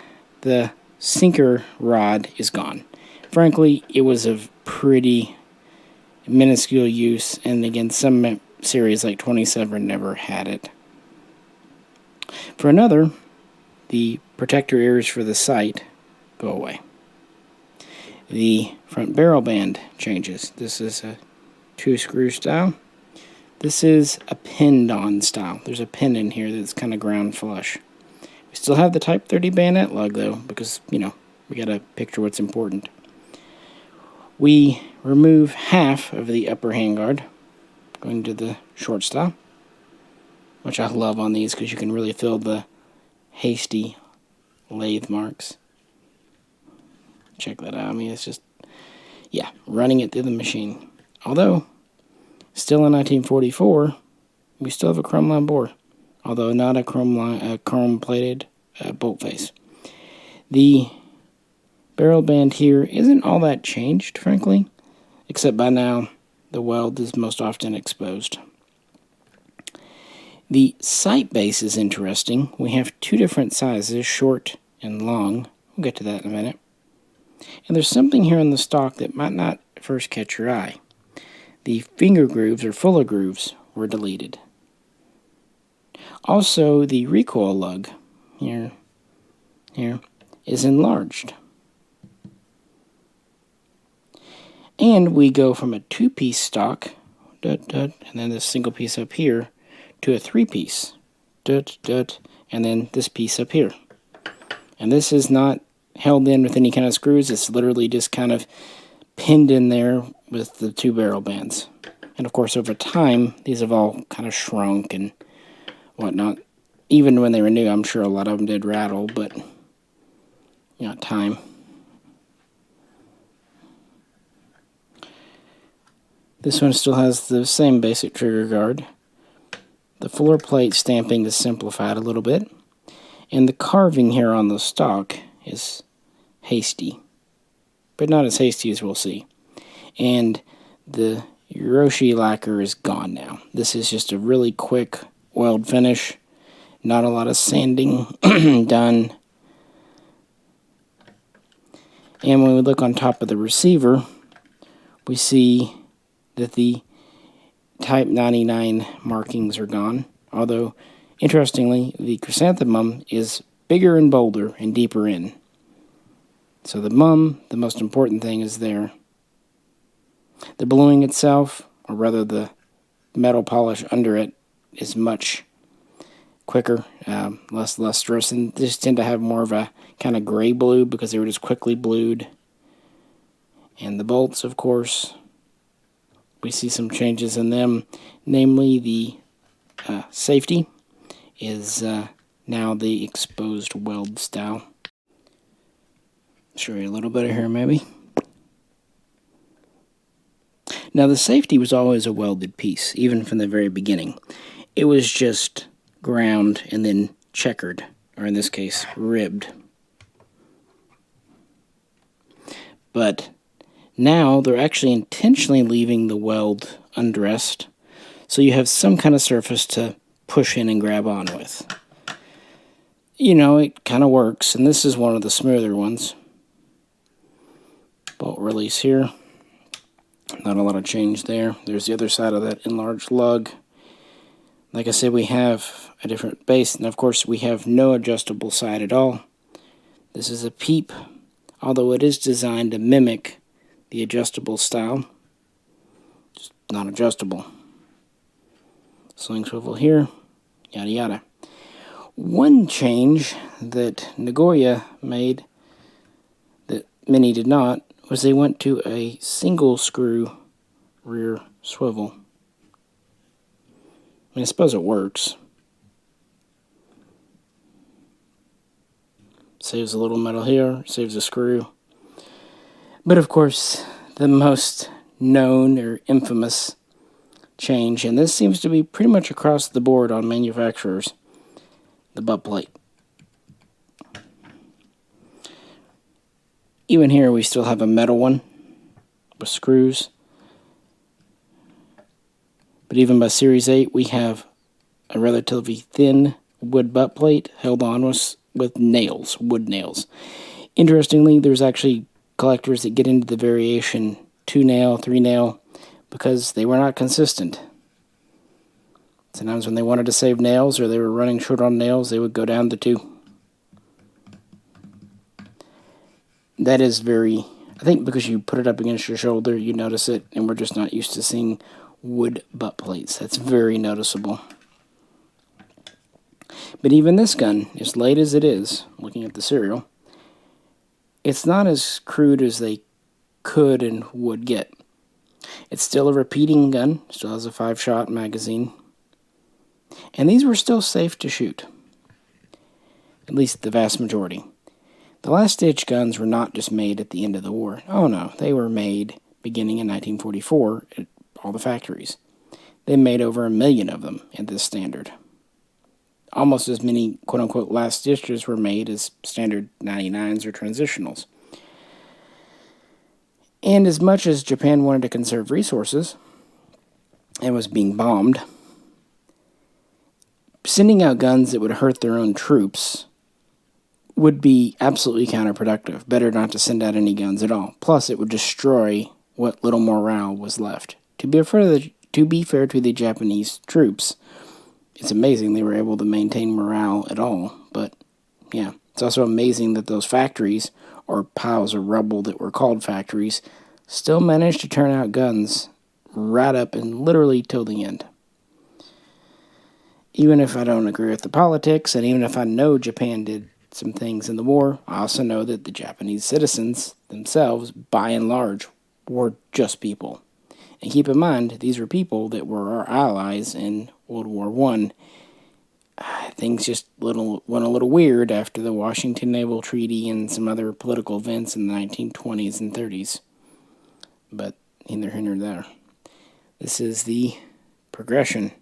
the sinker rod is gone. Frankly, it was of pretty minuscule use, and again, some series like 27 never had it. For another, the protector ears for the sight go away. The front barrel band changes. This is a 2-screw style. This is a pinned-on style. There's a pin in here that's kind of ground flush. We still have the Type 30 bayonet lug, though, because, we gotta picture what's important. We remove half of the upper handguard, going to the short style, which I love on these because you can really feel the hasty lathe marks. Check that out. I mean, it's just, running it through the machine. Although, still in 1944, we still have a chrome-lined bore, although not a chrome-plated bolt face. The barrel band here isn't all that changed, frankly, except by now the weld is most often exposed. The sight base is interesting. We have two different sizes, short and long. We'll get to that in a minute. And there's something here in the stock that might not first catch your eye. The finger grooves, or fuller grooves, were deleted. Also, the recoil lug, here, is enlarged. And we go from a 2-piece stock, and then this single piece up here, to a 3-piece, and then this piece up here. And this is not held in with any kind of screws. It's literally just kind of pinned in there with the 2 barrel bands. And of course, over time, these have all kind of shrunk and whatnot. Even when they were new, I'm sure a lot of them did rattle, but, time. This one still has the same basic trigger guard. The floor plate stamping is simplified a little bit. And the carving here on the stock is hasty, but not as hasty as we'll see. And the Hiroshi lacquer is gone now. This is just a really quick oiled finish. Not a lot of sanding done. And when we look on top of the receiver, we see that the Type 99 markings are gone. Although, interestingly, the chrysanthemum is bigger and bolder and deeper in. So the mum, the most important thing, is there. The ballooning itself, or rather the metal polish under it is much quicker, less lustrous, and these tend to have more of a kind of gray blue because they were just quickly blued. And the bolts, of course, we see some changes in them, namely the safety is now the exposed weld style. Show you a little bit of here, maybe. Now, the safety was always a welded piece, even from the very beginning. It was just ground and then checkered, or in this case, ribbed. But now they're actually intentionally leaving the weld undressed, so you have some kind of surface to push in and grab on with. You know, it kind of works, and this is one of the smoother ones. Bolt release here. Not a lot of change there. There's the other side of that enlarged lug. Like I said, we have a different base, and of course we have no adjustable side at all. This is a peep, although it is designed to mimic the adjustable style. Just not adjustable. Sling swivel here, yada yada. One change that Nagoya made that many did not was they went to a single screw rear swivel. I mean, I suppose it works. Saves a little metal here, saves a screw. But of course, the most known or infamous change, and this seems to be pretty much across the board on manufacturers, the butt plate. Even here we still have a metal one with screws. But even by Series 8 we have a relatively thin wood butt plate held on with nails, wood nails. Interestingly, there's actually collectors that get into the variation 2-nail, 3-nail because they were not consistent. Sometimes when they wanted to save nails or they were running short on nails, they would go down to 2. That is very, I think because you put it up against your shoulder, you notice it, and we're just not used to seeing wood butt plates. That's very noticeable. But even this gun, as late as it is, looking at the serial, it's not as crude as they could and would get. It's still a repeating gun, still has a 5-shot magazine, and these were still safe to shoot, at least the vast majority. The last-ditch guns were not just made at the end of the war. Oh no, they were made beginning in 1944 at all the factories. They made over 1 million of them at this standard. Almost as many quote-unquote last-ditches were made as standard 99s or transitionals. And as much as Japan wanted to conserve resources and was being bombed, sending out guns that would hurt their own troops would be absolutely counterproductive. Better not to send out any guns at all. Plus, it would destroy what little morale was left. To be fair to the Japanese troops, it's amazing they were able to maintain morale at all. But, yeah, it's also amazing that those factories, or piles of rubble that were called factories, still managed to turn out guns right up and literally till the end. Even if I don't agree with the politics, and even if I know Japan did some things in the war, I also know that the Japanese citizens themselves, by and large, were just people. And keep in mind, these were people that were our allies in World War I. Things just went a little weird after the Washington Naval Treaty and some other political events in the 1920s and 30s. But neither here nor there. This is the progression.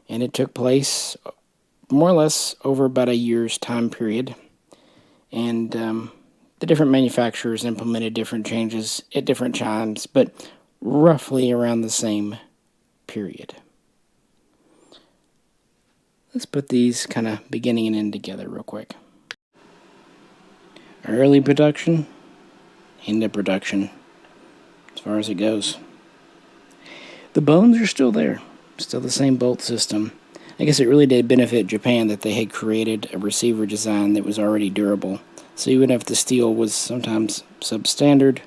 And it took place more or less over about a year's time period. And the different manufacturers implemented different changes at different times, but roughly around the same period. Let's put these kind of beginning and end together real quick. Early production, end of production, as far as it goes. The bones are still there, still the same bolt system. I guess it really did benefit Japan that they had created a receiver design that was already durable. So even if the steel was sometimes substandard,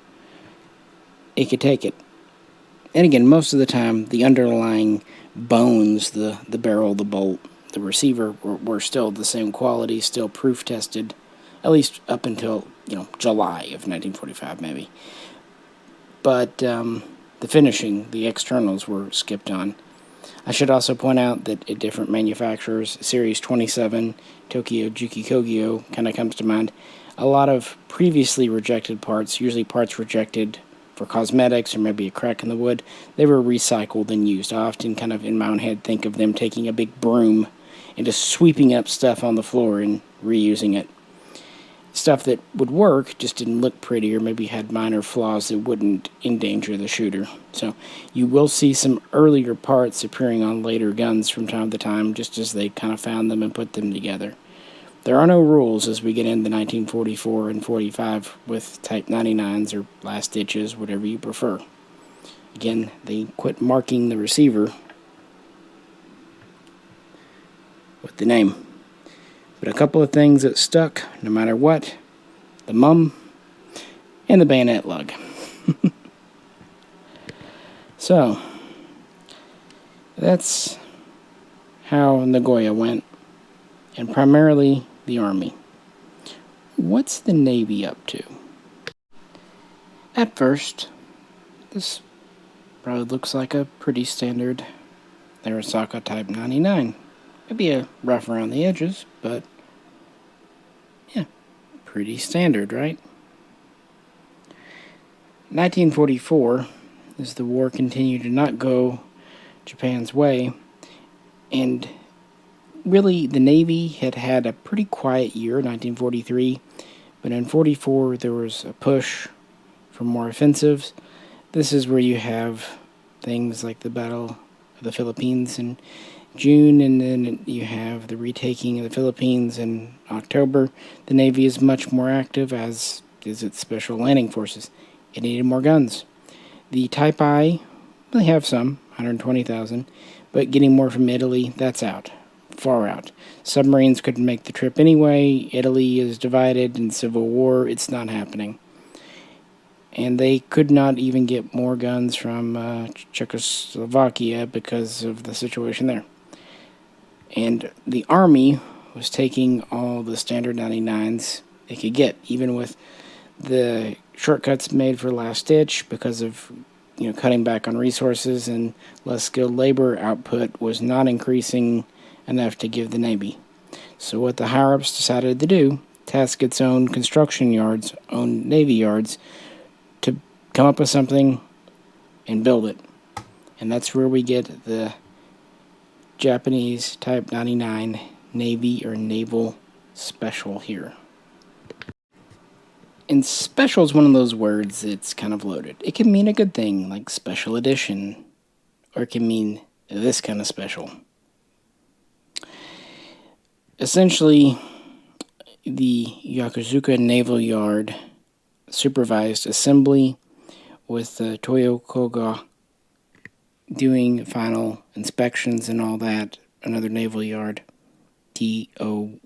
it could take it. And again, most of the time, the underlying bones, the barrel, the bolt, the receiver, were still the same quality, still proof tested, at least up until, July of 1945, maybe. But the finishing, the externals, were skipped on. I should also point out that at different manufacturers, Series 27, Tokyo Juki Kogyo kind of comes to mind. A lot of previously rejected parts, usually parts rejected for cosmetics or maybe a crack in the wood, they were recycled and used. I often kind of in my own head think of them taking a big broom and just sweeping up stuff on the floor and reusing it. Stuff that would work, just didn't look pretty or maybe had minor flaws that wouldn't endanger the shooter. So you will see some earlier parts appearing on later guns from time to time, just as they kind of found them and put them together. There are no rules as we get into 1944 and 45 with Type 99s or last ditches, whatever you prefer. Again, they quit marking the receiver with the name. But a couple of things that stuck, no matter what: the mum and the bayonet lug. So, that's how Nagoya went, and primarily the Army. What's the Navy up to? At first, this probably looks like a pretty standard Arisaka Type 99. Maybe a rough around the edges, but yeah, pretty standard, right? 1944, as the war continued to not go Japan's way, and really the Navy had had a pretty quiet year, 1943, but in 44 there was a push for more offensives. This is where you have things like the Battle of the Philippines in June, and then you have the retaking of the Philippines in October. The Navy is much more active, as is its Special Landing Forces. It needed more guns. The Type I, they have some, 120,000, but getting more from Italy, that's out. Far out. Submarines couldn't make the trip anyway. Italy is divided in civil war. It's not happening. And they could not even get more guns from Czechoslovakia because of the situation there. And the Army was taking all the standard 99s they could get, even with the shortcuts made for last ditch because of cutting back on resources and less skilled labor. Output was not increasing enough to give the Navy. So what the higher-ups decided to do, task its own construction yards, own Navy yards, to come up with something and build it. And that's where we get the Japanese Type 99 Navy or Naval Special here. And special is one of those words that's kind of loaded. It can mean a good thing, like special edition, or it can mean this kind of special. Essentially, the Yokosuka Naval Yard supervised assembly, with the Toyokoga doing final inspections and all that. Another naval yard, Toyokawa.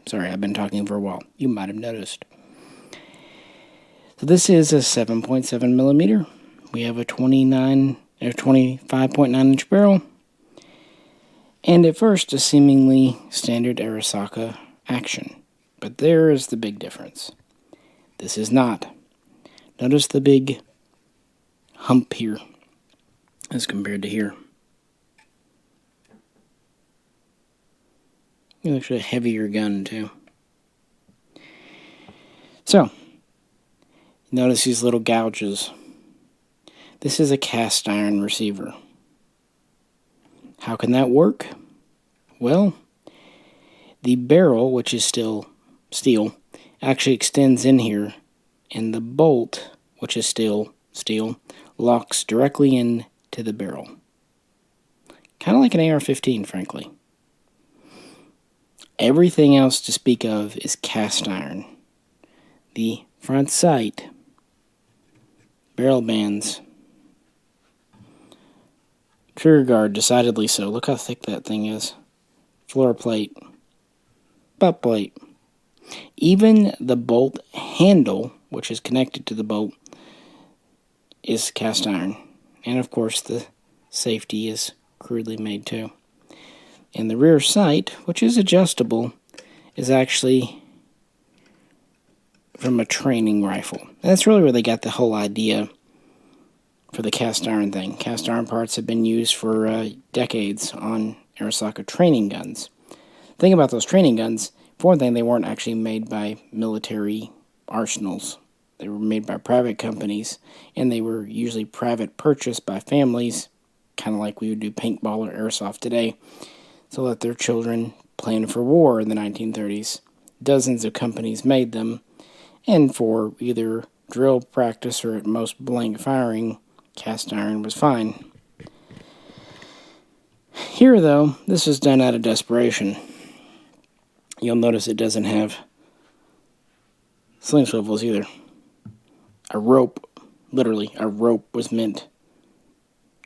Sorry, I've been talking for a while. You might have noticed. So this is a 7.7 millimeter. We have a 25.9 inch barrel. And at first, a seemingly standard Arisaka action. But there is the big difference. This is not. Notice the big hump here as compared to here. It's actually a heavier gun, too. So, notice these little gouges. This is a cast iron receiver. How can that work? Well, the barrel, which is still steel, actually extends in here, and the bolt, which is still steel, locks directly into the barrel. Kind of like an AR-15, frankly. Everything else to speak of is cast iron. The front sight, barrel bands, trigger guard, decidedly so. Look how thick that thing is. Floor plate, butt plate. Even the bolt handle, which is connected to the bolt, is cast iron. And of course the safety is crudely made too. And the rear sight, which is adjustable, is actually from a training rifle. And that's really where they got the whole idea for the cast iron thing. Cast iron parts have been used for decades on Arisaka training guns. The thing about those training guns, for one thing, they weren't actually made by military arsenals. They were made by private companies, and they were usually private purchased by families, kind of like we would do paintball or airsoft today, to let their children plan for war in the 1930s. Dozens of companies made them, and for either drill practice or at most blank firing, cast iron was fine. Here, though, this was done out of desperation. You'll notice it doesn't have sling swivels either. A rope, literally, a rope was meant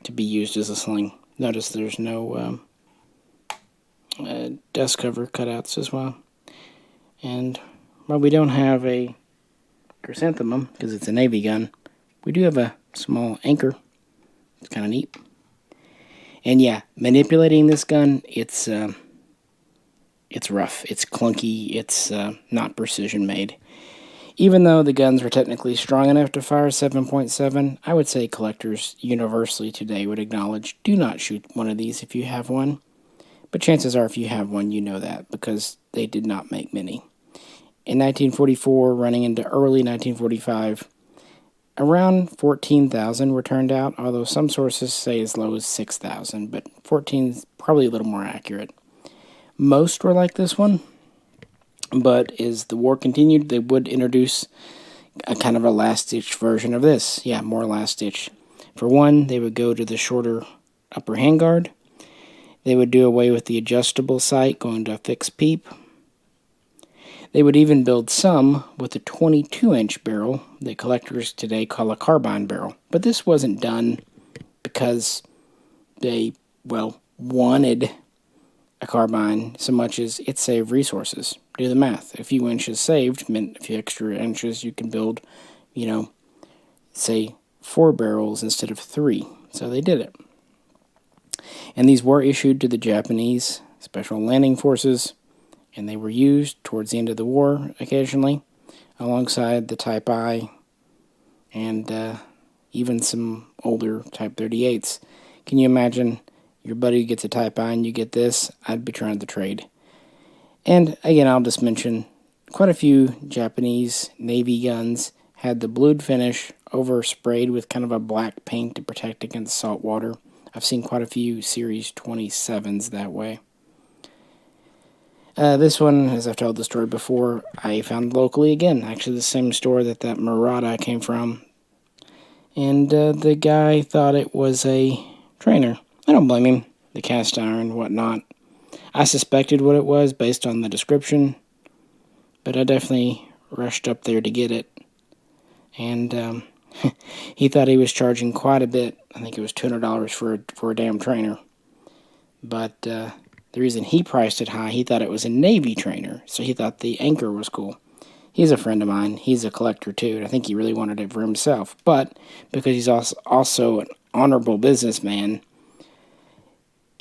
to be used as a sling. Notice there's no dust cover cutouts as well. And while we don't have a chrysanthemum, because it's a Navy gun, we do have a small anchor. It's kind of neat. And yeah, manipulating this gun, it's rough, it's clunky, it's not precision made. Even though the guns were technically strong enough to fire 7.7, I would say collectors universally today would acknowledge, do not shoot one of these if you have one. But chances are if you have one, you know that, because they did not make many. In 1944, running into early 1945, around 14,000 were turned out, although some sources say as low as 6,000, but 14 is probably a little more accurate. Most were like this one, but as the war continued, they would introduce a kind of a last-ditch version of this. Yeah, more last-ditch. For one, they would go to the shorter upper handguard. They would do away with the adjustable sight, going to a fixed peep. They would even build some with a 22-inch barrel that collectors today call a carbine barrel. But this wasn't done because they, wanted a carbine so much as it saved resources. Do the math. A few inches saved meant a few extra inches you can build, say 4 barrels instead of 3. So they did it. And these were issued to the Japanese Special Landing Forces, and they were used towards the end of the war occasionally, alongside the Type I and even some older Type 38s. Can you imagine your buddy gets a Type I and you get this? I'd be trying to trade. And again, I'll just mention quite a few Japanese Navy guns had the blued finish oversprayed with kind of a black paint to protect against salt water. I've seen quite a few Series 27s that way. This one, as I've told the story before, I found locally again. Actually, the same store that Murata came from. And the guy thought it was a trainer. I don't blame him. The cast iron, whatnot. I suspected what it was based on the description, but I definitely rushed up there to get it. And he thought he was charging quite a bit. I think it was $200 for a damn trainer. But the reason he priced it high, he thought it was a Navy trainer, so he thought the anchor was cool. He's a friend of mine. He's a collector too, and I think he really wanted it for himself. But because he's also an honorable businessman,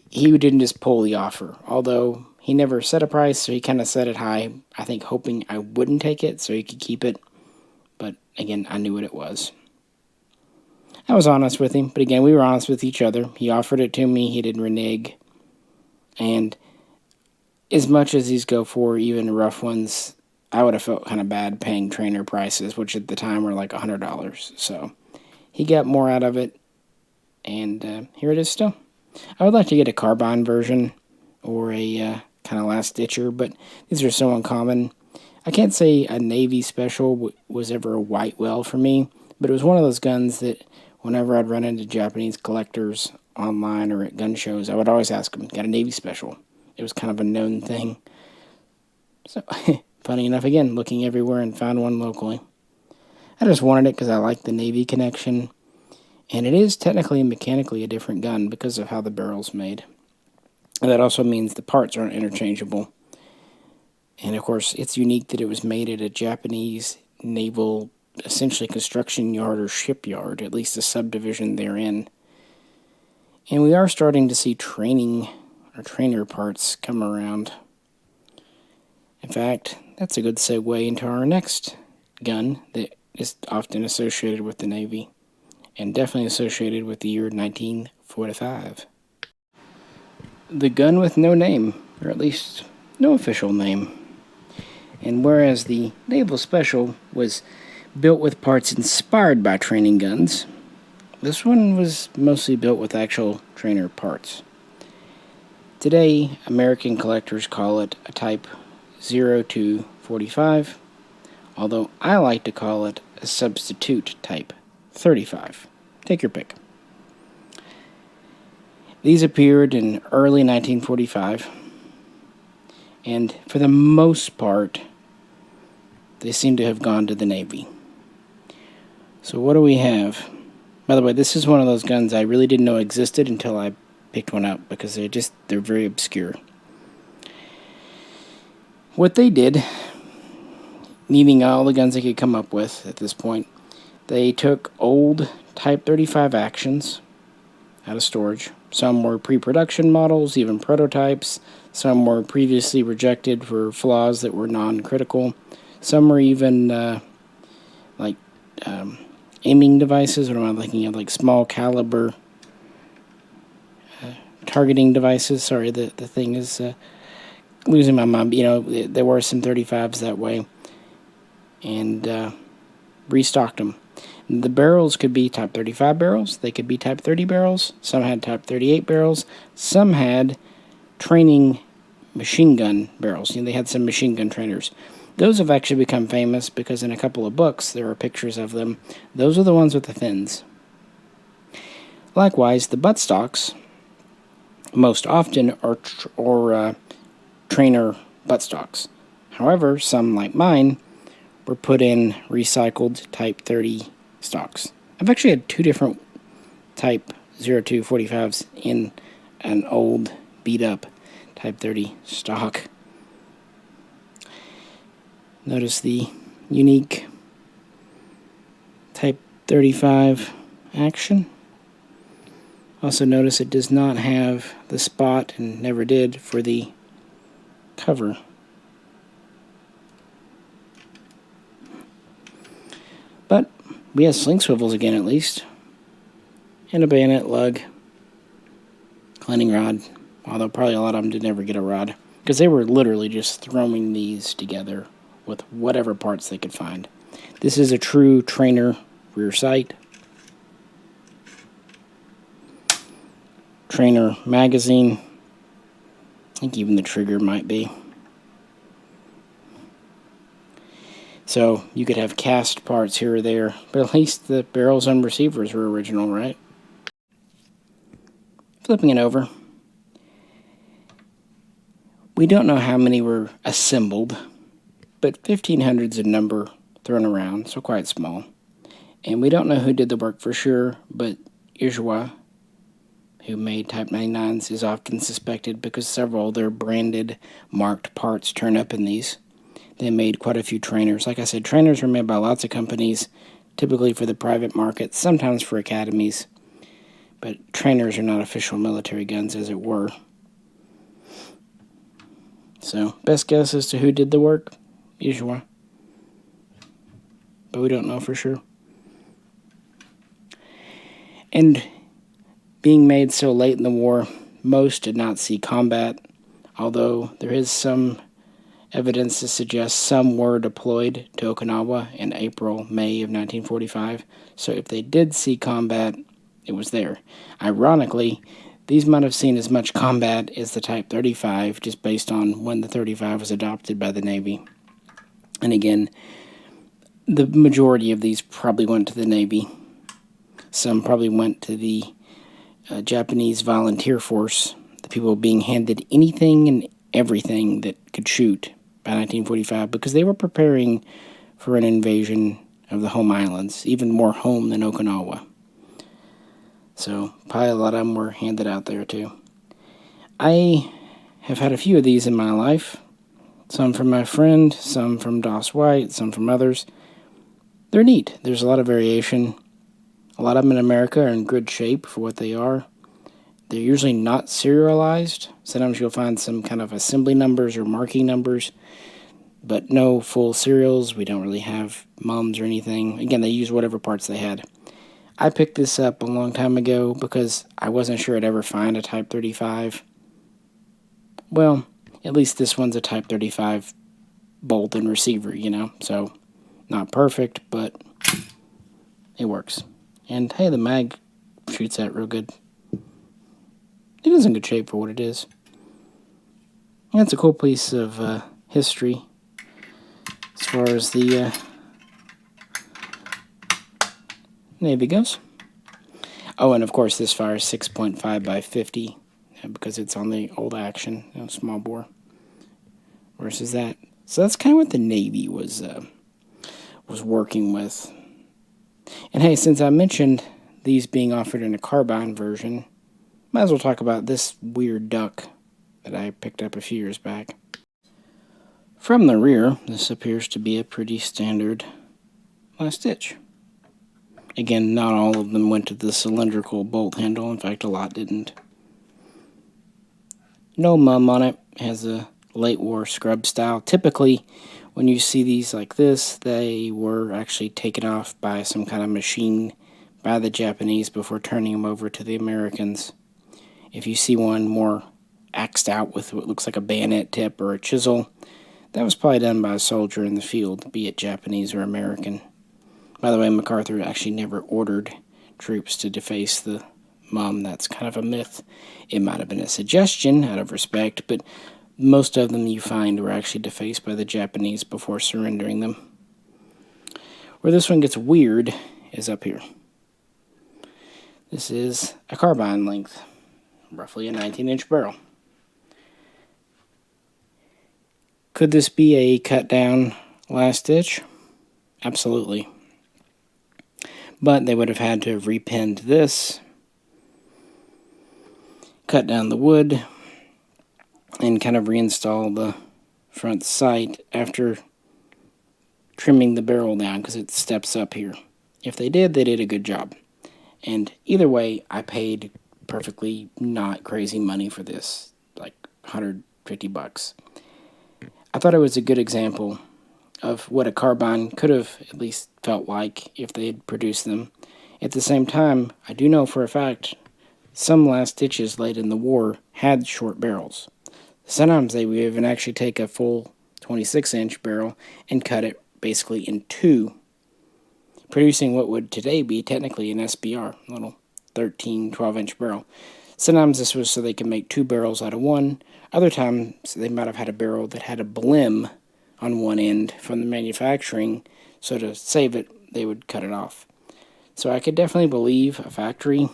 he didn't just pull the offer. Although he never set a price, so he kind of set it high, I think hoping I wouldn't take it so he could keep it. But again, I knew what it was. I was honest with him, but again, we were honest with each other. He offered it to me. He didn't renege. And as much as these go for, even rough ones, I would have felt kind of bad paying trainer prices, which at the time were like $100. So he got more out of it, and here it is still. I would like to get a carbine version or a kind of last-ditcher, but these are so uncommon. I can't say a Navy Special was ever a white well for me, but it was one of those guns that whenever I'd run into Japanese collectors online or at gun shows, I would always ask them, got a Navy Special? It was kind of a known thing. So, funny enough, again, looking everywhere and found one locally. I just wanted it because I like the Navy connection, and it is technically and mechanically a different gun because of how the barrel's made. And that also means the parts aren't interchangeable. And of course, it's unique that it was made at a Japanese naval essentially construction yard or shipyard, at least a subdivision therein. And we are starting to see training or trainer parts come around. In fact, that's a good segue into our next gun that is often associated with the Navy, and definitely associated with the year 1945. The gun with no name, or at least no official name. And whereas the Naval Special was built with parts inspired by training guns, this one was mostly built with actual trainer parts. Today, American collectors call it a Type 0245, although I like to call it a substitute Type 35. Take your pick. These appeared in early 1945, and for the most part, they seem to have gone to the Navy. So what do we have? By the way, this is one of those guns I really didn't know existed until I picked one up, because they're very obscure. What they did, needing all the guns they could come up with at this point, they took old Type 35 actions out of storage. Some were pre-production models, even prototypes. Some were previously rejected for flaws that were non-critical. Some were even aiming devices. What am I looking at? Like small caliber targeting devices. Sorry, the thing is losing my mind. There were some 35s that way, and restocked them. The barrels could be Type 35 barrels. They could be Type 30 barrels. Some had Type 38 barrels. Some had training machine gun barrels. They had some machine gun trainers. Those have actually become famous because in a couple of books there are pictures of them. Those are the ones with the fins. Likewise, the buttstocks most often are trainer buttstocks. However, some like mine were put in recycled Type 30 stocks. I've actually had two different Type 0245s in an old beat up Type 30 stock. Notice the unique Type 35 action. Also notice it does not have the spot, and never did, for the cover. But we have sling swivels again, at least. And a bayonet lug. Cleaning rod. Although probably a lot of them did never get a rod, because they were literally just throwing these together with whatever parts they could find. This is a true trainer rear sight. Trainer magazine. I think even the trigger might be. So you could have cast parts here or there, but at least the barrels and receivers were original, right? Flipping it over. We don't know how many were assembled, but 1,500's a number thrown around, so quite small. And we don't know who did the work for sure, but Ujwa, who made Type 99s, is often suspected because several of their branded, marked parts turn up in these. They made quite a few trainers. Like I said, trainers were made by lots of companies, typically for the private market, sometimes for academies. But trainers are not official military guns, as it were. So, best guess as to who did the work? Ujwa. But we don't know for sure. And being made so late in the war, most did not see combat, although there is some evidence to suggest some were deployed to Okinawa in April, May of 1945. So if they did see combat, it was there. Ironically, these might have seen as much combat as the Type 35, just based on when the 35 was adopted by the Navy. And again, the majority of these probably went to the Navy. Some probably went to the Japanese volunteer force, the people being handed anything and everything that could shoot by 1945, because they were preparing for an invasion of the home islands, even more home than Okinawa. So probably a lot of them were handed out there too. I have had a few of these in my life. Some from my friend, some from Doss White, some from others. they're neat. There's a lot of variation. A lot of them in America are in good shape for what they are. They're usually not serialized. Sometimes you'll find some kind of assembly numbers or marking numbers, but no full serials. We don't really have mums or anything. Again, they use whatever parts they had. I picked this up a long time ago because I wasn't sure I'd ever find a Type 35. Well, at least this one's a Type 35 bolt and receiver, you know, so not perfect, but it works. And hey, the mag shoots that real good. It is in good shape for what it is. And it's a cool piece of history as far as the Navy goes. Oh, and of course this fires 6.5 by 50 because it's on the old action, you know, small bore versus that. So that's kind of what the Navy was working with. And hey, since I mentioned these being offered in a carbine version, might as well talk about this weird duck that I picked up a few years back. From the rear, this appears to be a pretty standard last stitch. Again, not all of them went to the cylindrical bolt handle. In fact, a lot didn't. No mum on it. Has a late war scrub style. Typically, when you see these like this, they were actually taken off by some kind of machine by the Japanese before turning them over to the Americans. If you see one more axed out with what looks like a bayonet tip or a chisel, that was probably done by a soldier in the field, be it Japanese or American. By the way, MacArthur actually never ordered troops to deface the mum. That's kind of a myth. It might have been a suggestion out of respect, but most of them you find were actually defaced by the Japanese before surrendering them. Where this one gets weird is up here. This is a carbine length, roughly a 19-inch barrel. Could this be a cut-down last stitch? Absolutely. But they would have had to have repinned this, cut down the wood, and kind of reinstall the front sight after trimming the barrel down because it steps up here. If they did a good job. And either way, I paid perfectly not crazy money for this, like $150. I thought it was a good example of what a carbine could have at least felt like if they had produced them. At the same time, I do know for a fact some last stitches late in the war had short barrels. Sometimes they would even actually take a full 26-inch barrel and cut it basically in two, producing what would today be technically an SBR, a little 13, 12-inch barrel. Sometimes this was so they could make two barrels out of one. Other times they might have had a barrel that had a blim on one end from the manufacturing, so to save it, they would cut it off. So I could definitely believe a factory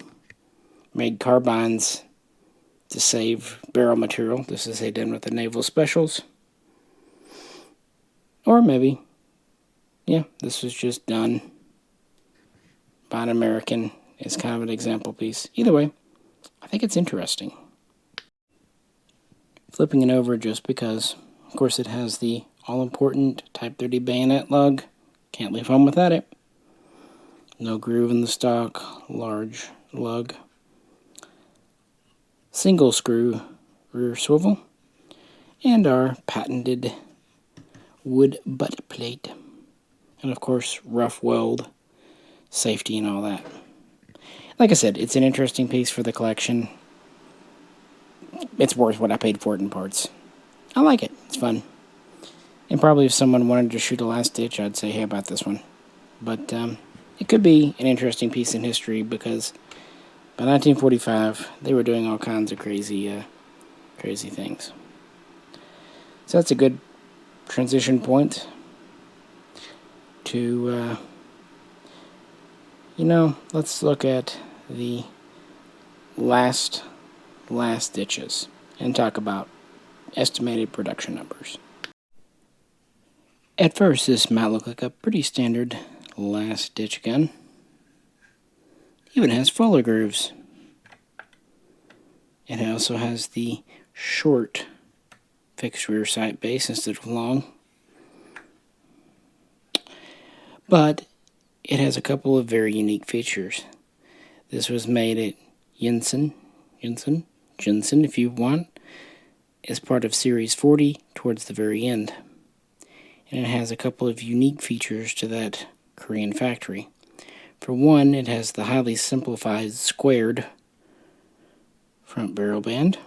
made carbines to save barrel material. This is done with the Naval Specials. Or maybe, yeah, this was just done by an American as kind of an example piece. Either way, I think it's interesting. Flipping it over just because, of course, it has the all-important Type 30 bayonet lug. Can't leave home without it. No groove in the stock, large lug. Single screw rear swivel. And our patented wood butt plate. And of course, rough weld, safety and all that. Like I said, it's an interesting piece for the collection. It's worth what I paid for it in parts. I like it. It's fun. And probably if someone wanted to shoot a last stitch, I'd say, hey, about this one. But it could be an interesting piece in history because by 1945, they were doing all kinds of crazy things. So that's a good transition point to, let's look at the last stitches and talk about estimated production numbers. At first, this might look like a pretty standard last stitch gun. Even has fuller grooves. It also has the short fixed rear sight base instead of long. But it has a couple of very unique features. This was made at Jensen, if you want, as part of Series 40 towards the very end. And it has a couple of unique features to that Korean factory. For one, it has the highly simplified squared front barrel band.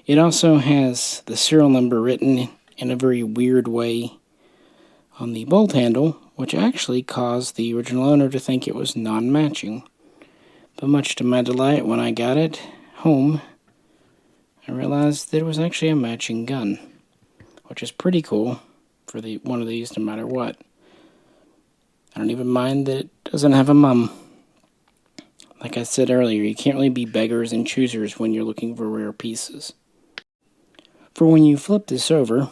It also has the serial number written in a very weird way on the bolt handle, which actually caused the original owner to think it was non-matching. But much to my delight, when I got it home, I realized that it was actually a matching gun, which is pretty cool for one of these no matter what. I don't even mind that it doesn't have a mum. Like I said earlier, you can't really be beggars and choosers when you're looking for rare pieces. For when you flip this over,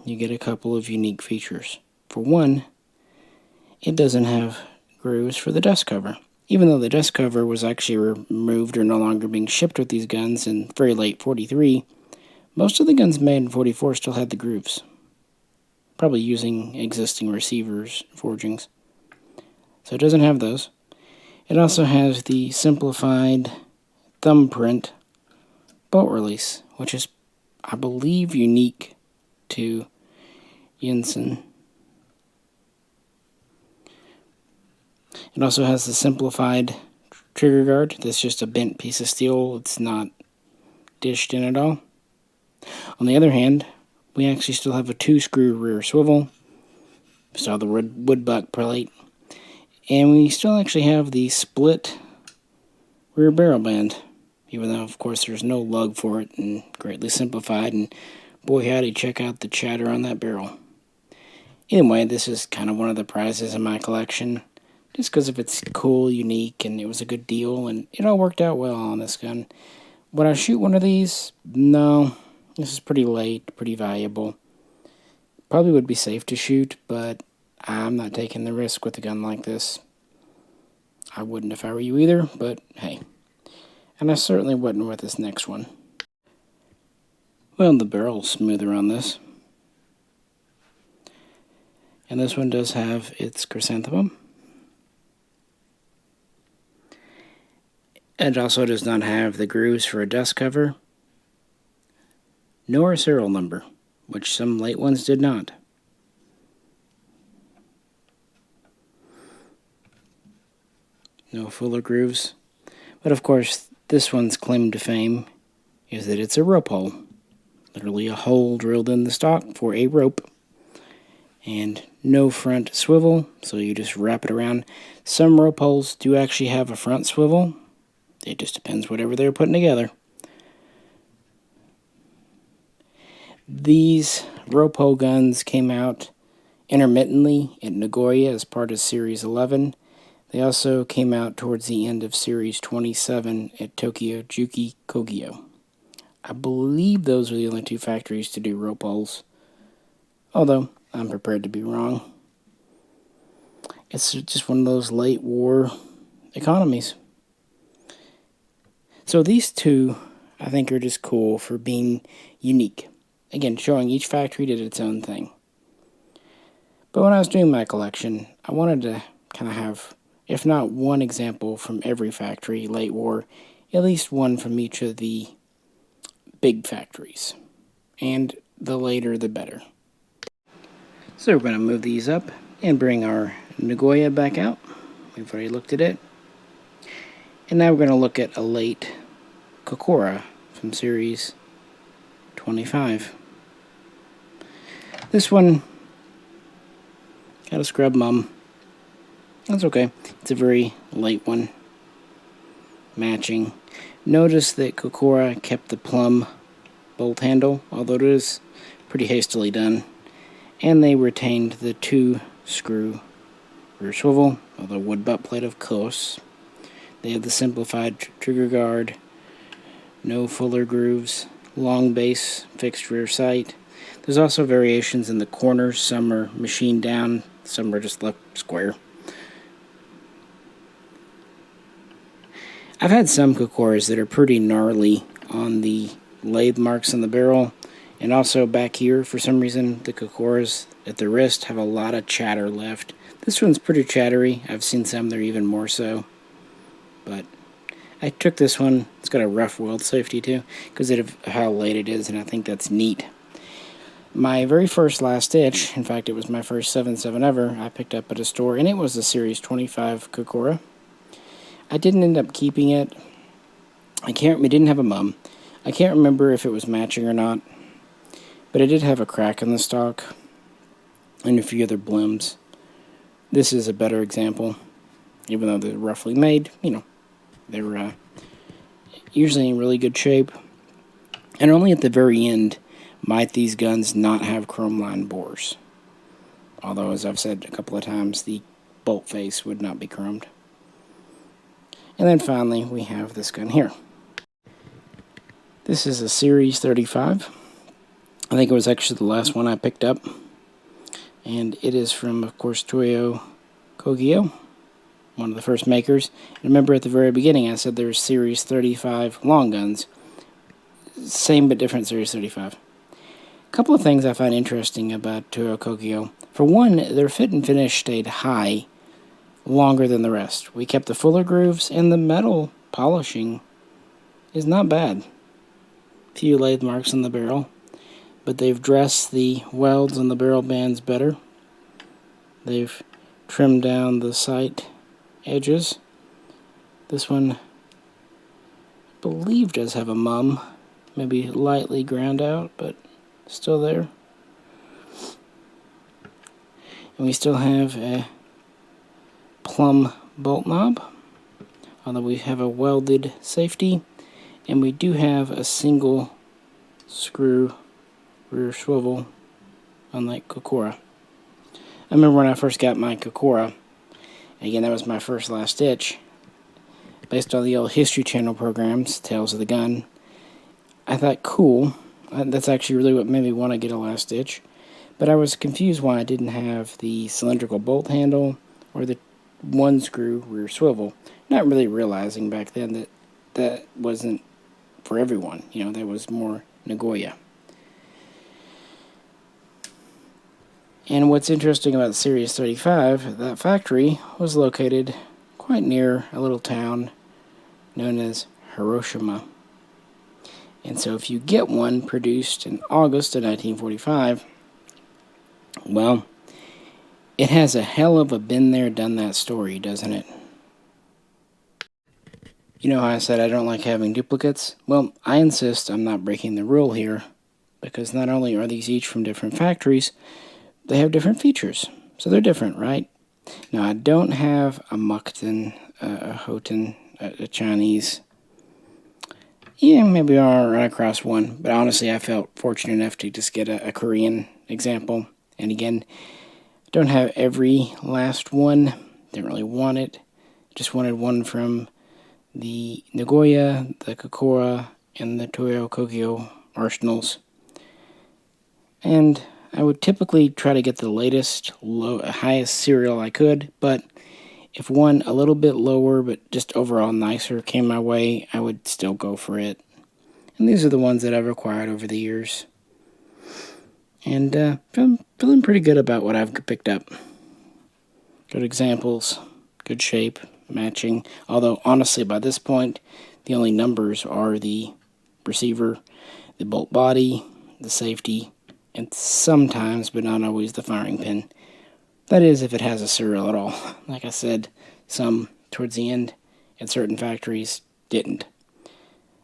you get a couple of unique features. For one, it doesn't have grooves for the dust cover. Even though the dust cover was actually removed or no longer being shipped with these guns in very late 43, most of the guns made in 44 still had the grooves, probably using existing receivers forgings. So it doesn't have those. It also has the simplified thumbprint bolt release, which is, I believe, unique to Jensen. It also has the simplified trigger guard. That's just a bent piece of steel. It's not dished in at all. On the other hand, we actually still have a 2-screw rear swivel. Still have the wood buck plate. And we still actually have the split rear barrel band, even though, of course, there's no lug for it and greatly simplified. And boy, howdy, check out the chatter on that barrel. Anyway, this is kind of one of the prizes in my collection, just because of its cool, unique, and it was a good deal, and it all worked out well on this gun. Would I shoot one of these? No. This is pretty late, pretty valuable. Probably would be safe to shoot, but I'm not taking the risk with a gun like this. I wouldn't if I were you either, but hey. And I certainly wouldn't with this next one. Well, the barrel's smoother on this. And this one does have its chrysanthemum. It also does not have the grooves for a dust cover, nor a serial number, which some late ones did not. No fuller grooves. But of course, this one's claim to fame is that it's a rope hole. Literally a hole drilled in the stock for a rope. And no front swivel, so you just wrap it around. Some rope holes do actually have a front swivel. It just depends whatever they're putting together. These rope hole guns came out intermittently at Nagoya as part of Series 11. They also came out towards the end of Series 27 at Tokyo Juki Kogyo. I believe those were the only two factories to do rope holes, although I'm prepared to be wrong. It's just one of those late war economies. So these two, I think, are just cool for being unique. Again, showing each factory did its own thing. But when I was doing my collection, I wanted to kind of have, if not one example from every factory, late war, at least one from each of the big factories. And the later, the better. So we're going to move these up and bring our Nagoya back out. We've already looked at it. And now we're going to look at a late Kokora from Series 25. This one got a scrub mum. That's okay. It's a very late one. Matching. Notice that Kokora kept the plum bolt handle, although it is pretty hastily done. And they retained the 2-screw rear swivel, although wood butt plate of course. They have the simplified trigger guard, no fuller grooves, long base, fixed rear sight. There's also variations in the corners. Some are machined down, some are just left square. I've had some Kokoras that are pretty gnarly on the lathe marks on the barrel, and also back here, for some reason, the Kokoras, at the wrist have a lot of chatter left. This one's pretty chattery. I've seen some that are even more so. But I took this one. It's got a rough weld safety too, because of how late it is, and I think that's neat. My very first last stitch, in fact it was my first 7.7 ever, I picked up at a store, and it was the Series 25 Kokora. I didn't end up keeping it. It didn't have a mum. I can't remember if it was matching or not, but it did have a crack in the stock and a few other blims. This is a better example, even though they're roughly made. They're usually in really good shape. And only at the very end might these guns not have chrome line bores. Although, as I've said a couple of times, the bolt face would not be chromed. And then finally, we have this gun here. This is a Series 35. I think it was actually the last one I picked up. And it is from, of course, Toyo Kogyo, one of the first makers. And remember at the very beginning I said there's Series 35 long guns. Same but different Series 35. A couple of things I find interesting about Toyo Kogyo. For one, their fit and finish stayed high longer than the rest. We kept the fuller grooves, and the metal polishing is not bad. Few lathe marks on the barrel, but they've dressed the welds on the barrel bands better. They've trimmed down the sight edges. This one, I believe, does have a mum, maybe lightly ground out, but still there. And we still have a plum bolt knob, although we have a welded safety, and we do have a single screw rear swivel, unlike Kokora. I remember when I first got my Kokora, again that was my first last stitch, based on the old History Channel programs, Tales of the Gun. I thought, cool, that's actually really what made me want to get a last stitch, but I was confused why I didn't have the cylindrical bolt handle or the one screw rear swivel, not really realizing back then that that wasn't for everyone. That was more Nagoya. And what's interesting about Series 35, that factory was located quite near a little town known as Hiroshima. And so if you get one produced in August of 1945, well, it has a hell of a been there, done that story, doesn't it? You know how I said I don't like having duplicates? Well, I insist I'm not breaking the rule here, because not only are these each from different factories, they have different features. So they're different, right? Now, I don't have a Mukden, a Houghton, a Chinese. Yeah, maybe I'll run across one, but honestly, I felt fortunate enough to just get a Korean example. And again, don't have every last one. Didn't really want it. Just wanted one from the Nagoya, the Kokora, and the Toyo Kogyo arsenals. And I would typically try to get the latest, highest serial I could, but if one a little bit lower but just overall nicer came my way, I would still go for it. And these are the ones that I've acquired over the years. And feeling pretty good about what I've picked up. Good examples, good shape, matching. Although, honestly, by this point, the only numbers are the receiver, the bolt body, the safety, and sometimes, but not always, the firing pin. That is, if it has a serial at all. Like I said, some towards the end at certain factories didn't.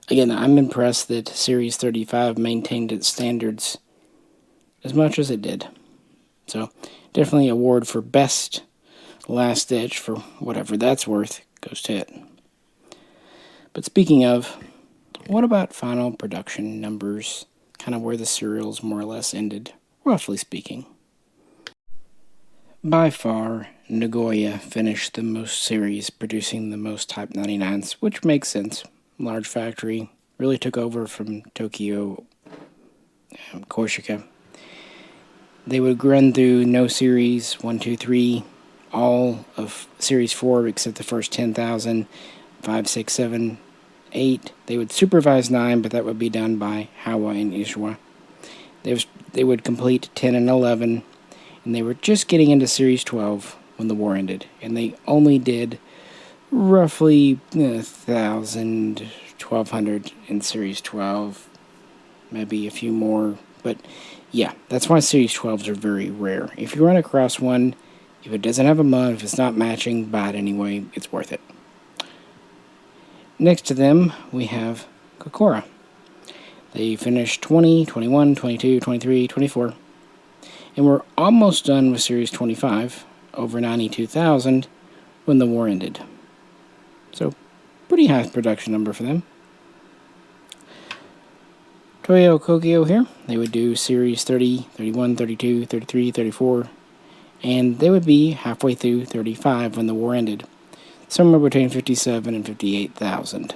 Again, I'm impressed that Series 35 maintained its standards as much as it did. So, definitely award for best last stitch, for whatever that's worth, goes to it. But speaking of, what about final production numbers? Kind of where the serials more or less ended, roughly speaking. By far, Nagoya finished the most series, producing the most Type 99s, which makes sense. Large factory, really took over from Tokyo, Koshika. They would run through no series 1, 2, 3, all of series 4 except the first 10,000, 5, 6, 7, 8. They would supervise 9, but that would be done by Hawa and Ishiwa. They would complete 10 and 11, and they were just getting into Series 12 when the war ended, and they only did roughly 1,000, 1,200 in Series 12, maybe a few more, but yeah, that's why Series 12s are very rare. If you run across one, if it doesn't have a MUD, if it's not matching, buy it anyway, it's worth it. Next to them, we have Kokora. They finished 20, 21, 22, 23, 24, and we're almost done with Series 25, over 92,000, when the war ended. So, pretty high production number for them. Toyo Kogyo here, they would do Series 30, 31, 32, 33, 34, and they would be halfway through 35 when the war ended. Somewhere between 57 and 58,000,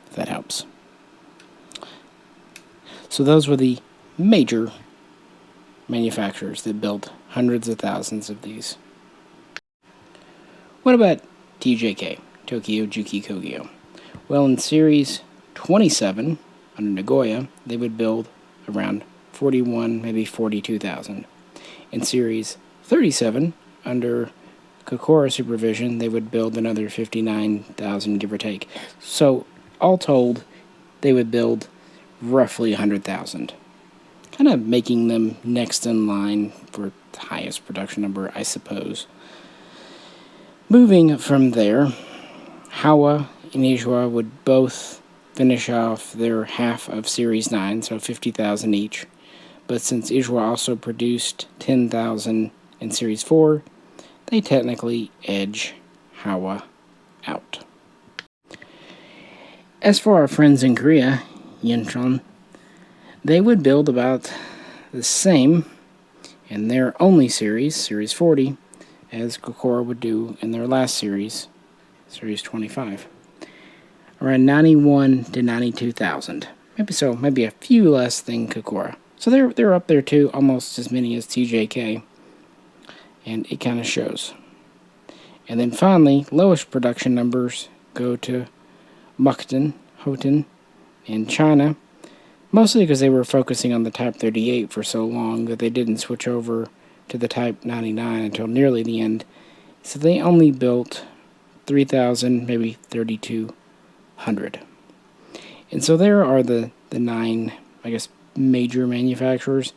if that helps. So those were the major manufacturers that built hundreds of thousands of these. What about TJK, Tokyo Juki Kogyo? Well, in Series 27, under Nagoya, they would build around 41, maybe 42,000. In Series 37, under Kokora supervision, they would build another 59,000, give or take. So, all told, they would build roughly 100,000. Kind of making them next in line for the highest production number, I suppose. Moving from there, Howa and Ijua would both finish off their half of Series 9, so 50,000 each. But since Ijua also produced 10,000 in Series 4, they technically edge Howa out. As for our friends in Korea, Yinchon, they would build about the same in their only series, Series 40, as Kokora would do in their last series, Series 25. Around 91 to 92,000. Maybe a few less than Kokora. So they're up there too, almost as many as TJK. And it kind of shows. And then finally, lowest production numbers go to Mukden, Houghton, in China, mostly because they were focusing on the Type 38 for so long that they didn't switch over to the Type 99 until nearly the end. So they only built 3,000, maybe 3,200. And so there are the 9, I guess, major manufacturers.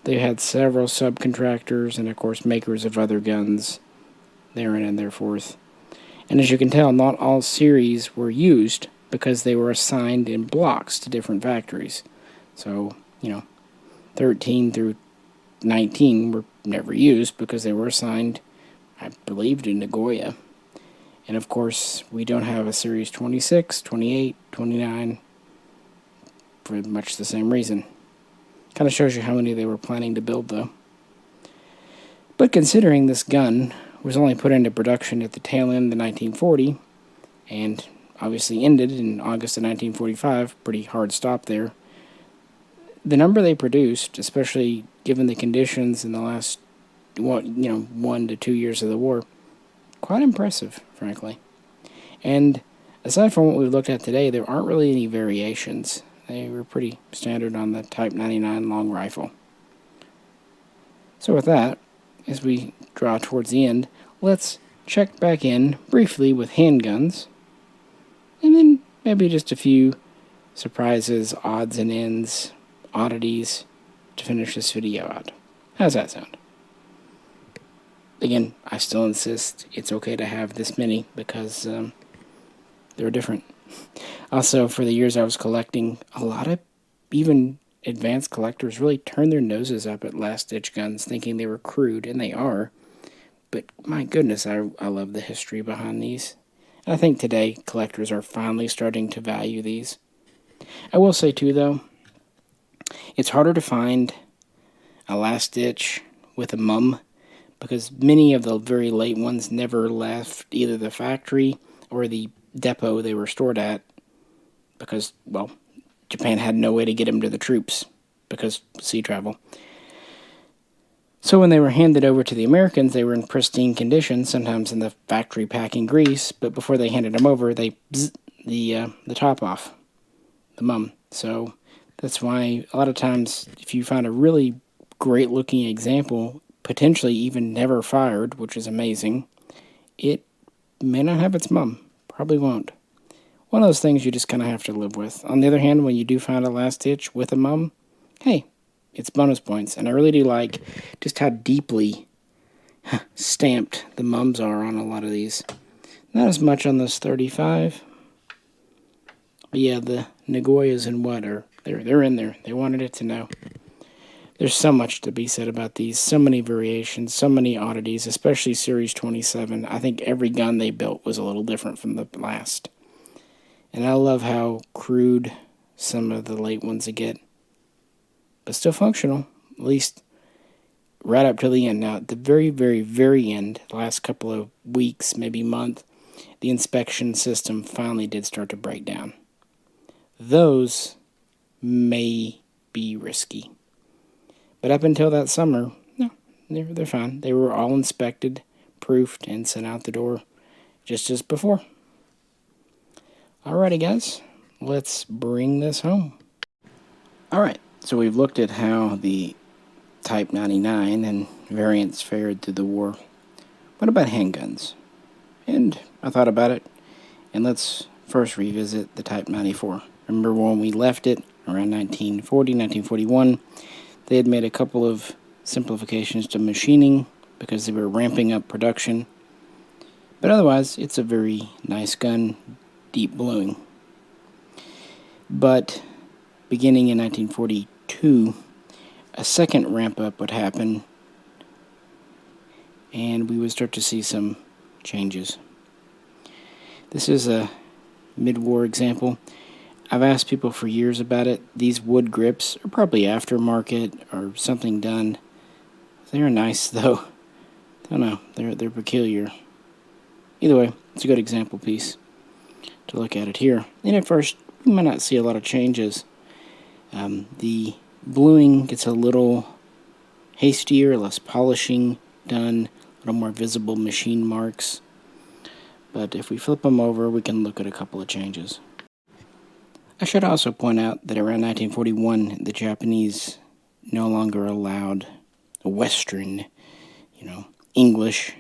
They had several subcontractors and, of course, makers of other guns therein and thereforth. And as you can tell, not all series were used because they were assigned in blocks to different factories. So, 13 through 19 were never used because they were assigned, I believe, to Nagoya. And of course, we don't have a Series 26, 28, 29 for much the same reason. Kind of shows you how many they were planning to build, though. But considering this gun was only put into production at the tail end of 1940, and obviously ended in August of 1945, pretty hard stop there, the number they produced, especially given the conditions in the last 1 to 2 years of the war, quite impressive, frankly. And aside from what we've looked at today, there aren't really any variations. They were pretty standard on the Type 99 long rifle. So with that, as we draw towards the end, let's check back in briefly with handguns, and then maybe just a few surprises, odds and ends, oddities to finish this video out. How's that sound? Again, I still insist it's okay to have this many because they're different. Also, for the years I was collecting, a lot of even advanced collectors really turned their noses up at last-ditch guns, thinking they were crude, and they are. But my goodness, I love the history behind these. And I think today collectors are finally starting to value these. I will say too, though, it's harder to find a last-ditch with a mum because many of the very late ones never left either the factory or the depot they were stored at because, well, Japan had no way to get them to the troops because sea travel. So when they were handed over to the Americans, they were in pristine condition, sometimes in the factory packing grease, but before they handed them over, they the top off, the mum. So that's why a lot of times if you find a really great looking example, potentially even never fired, which is amazing. It may not have its mum. Probably won't. One of those things you just kind of have to live with. On the other hand, when you do find a last ditch with a mum, hey, it's bonus points. And I really do like just how deeply stamped the mums are on a lot of these. Not as much on this 35. But yeah, the Nagoyas and what are, they're in there. They wanted it to know. There's so much to be said about these. So many variations, so many oddities, especially Series 27. I think every gun they built was a little different from the last. And I love how crude some of the late ones get. But still functional, at least right up to the end. Now, at the very, very, very end, the last couple of weeks, maybe month, the inspection system finally did start to break down. Those may be risky. But up until that summer, no, they're fine. They were all inspected, proofed, and sent out the door just as before. Alrighty, guys, let's bring this home. Alright, so we've looked at how the Type 99 and variants fared through the war. What about handguns? And I thought about it, and let's first revisit the Type 94. Remember when we left it around 1940, 1941? They had made a couple of simplifications to machining because they were ramping up production. But otherwise, it's a very nice gun, deep bluing. But beginning in 1942, a second ramp up would happen, and we would start to see some changes. This is a mid-war example. I've asked people for years about it. These wood grips are probably aftermarket or something done. They're nice, though. I don't know. They're peculiar. Either way, it's a good example piece to look at it here. And at first, you might not see a lot of changes. The bluing gets a little hastier, less polishing done, a little more visible machine marks. But if we flip them over, we can look at a couple of changes. I should also point out that around 1941, the Japanese no longer allowed Western, English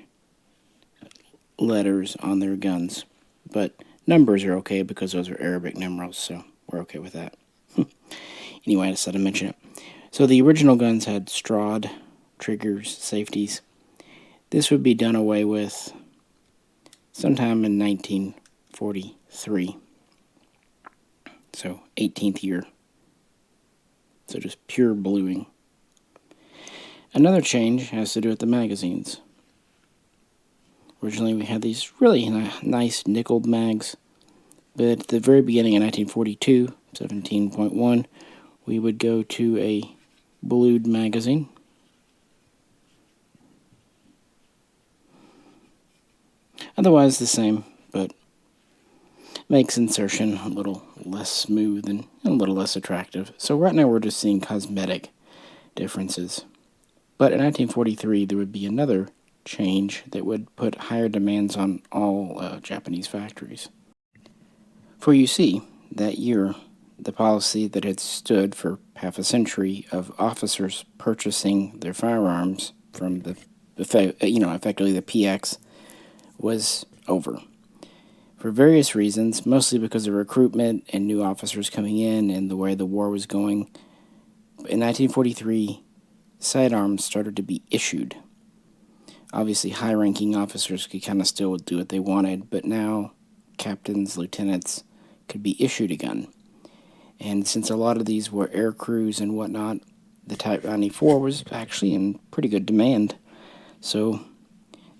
letters on their guns. But numbers are okay because those are Arabic numerals, so we're okay with that. Anyway, I just had to mention it. So the original guns had strawed triggers, safeties. This would be done away with sometime in 1943. So 18th year. So just pure bluing. Another change has to do with the magazines. Originally we had these really nice nickeled mags, but at the very beginning of 1942, 17.1, we would go to a blued magazine. Otherwise the same, but makes insertion a little less smooth and a little less attractive. So right now we're just seeing cosmetic differences. But in 1943 there would be another change that would put higher demands on all Japanese factories. For you see, that year, the policy that had stood for half a century of officers purchasing their firearms from effectively the PX was over. For various reasons, mostly because of recruitment and new officers coming in and the way the war was going. In 1943, sidearms started to be issued. Obviously, high-ranking officers could kind of still do what they wanted, but now captains, lieutenants could be issued a gun. And since a lot of these were air crews and whatnot, the Type 94 was actually in pretty good demand. So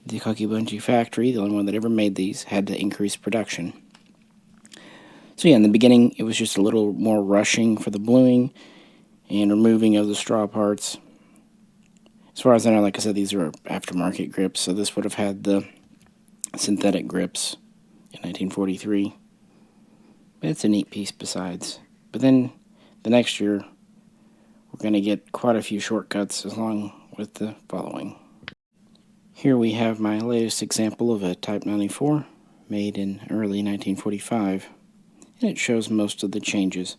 the Kokubunji factory, the only one that ever made these, had to increase production. So yeah, in the beginning, it was just a little more rushing for the bluing and removing of the straw parts. As far as I know, like I said, these are aftermarket grips, so this would have had the synthetic grips in 1943. But it's a neat piece besides. But then, the next year, we're going to get quite a few shortcuts along with the following. Here we have my latest example of a Type 94 made in early 1945, and it shows most of the changes.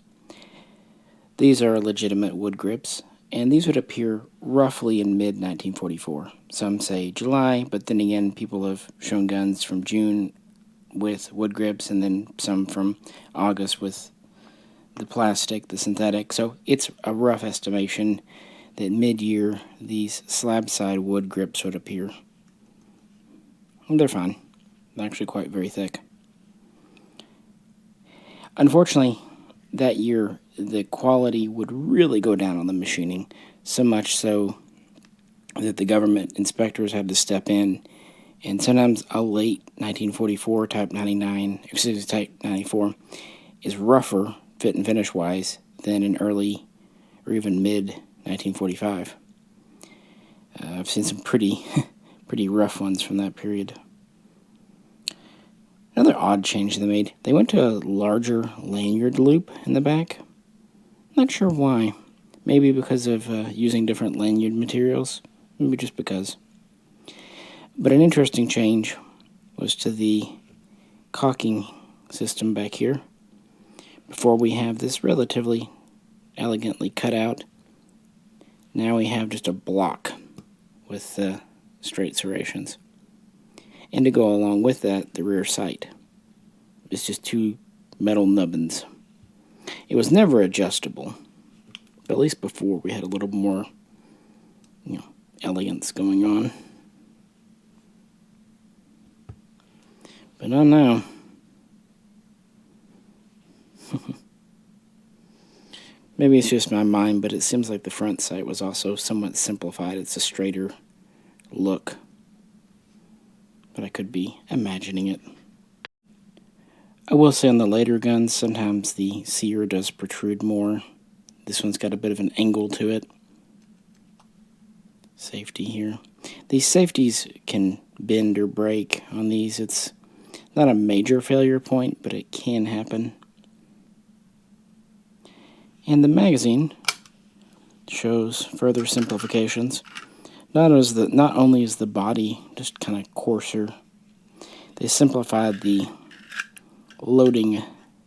These are legitimate wood grips, And these would appear roughly in mid-1944. Some say July, but then again, people have shown guns from June with wood grips, and then some from August with the plastic, the synthetic. So it's a rough estimation that mid-year these slab-side wood grips would appear. And they're fine. They're actually quite very thick. Unfortunately, that year the quality would really go down on the machining, so much so that the government inspectors had to step in, and sometimes a late 1944 Type 99, excuse me, Type 94 is rougher fit and finish wise than an early or even mid 1945. I've seen some pretty rough ones from that period. Another odd change they made, they went to a larger lanyard loop in the back. Not sure why. Maybe because of using different lanyard materials. Maybe just because. But an interesting change was to the caulking system back here. Before we have this relatively elegantly cut out, now we have just a block with straight serrations. And to go along with that, the rear sight. It's just two metal nubbins. It was never adjustable, but at least before we had a little more, elegance going on. But not now. Maybe it's just my mind, but it seems like the front sight was also somewhat simplified. It's a straighter look. But I could be imagining it. I will say on the later guns, sometimes the sear does protrude more. This one's got a bit of an angle to it. Safety here. These safeties can bend or break on these. It's not a major failure point, but it can happen. And the magazine shows further simplifications. Not only is the body just kind of coarser, they simplified the loading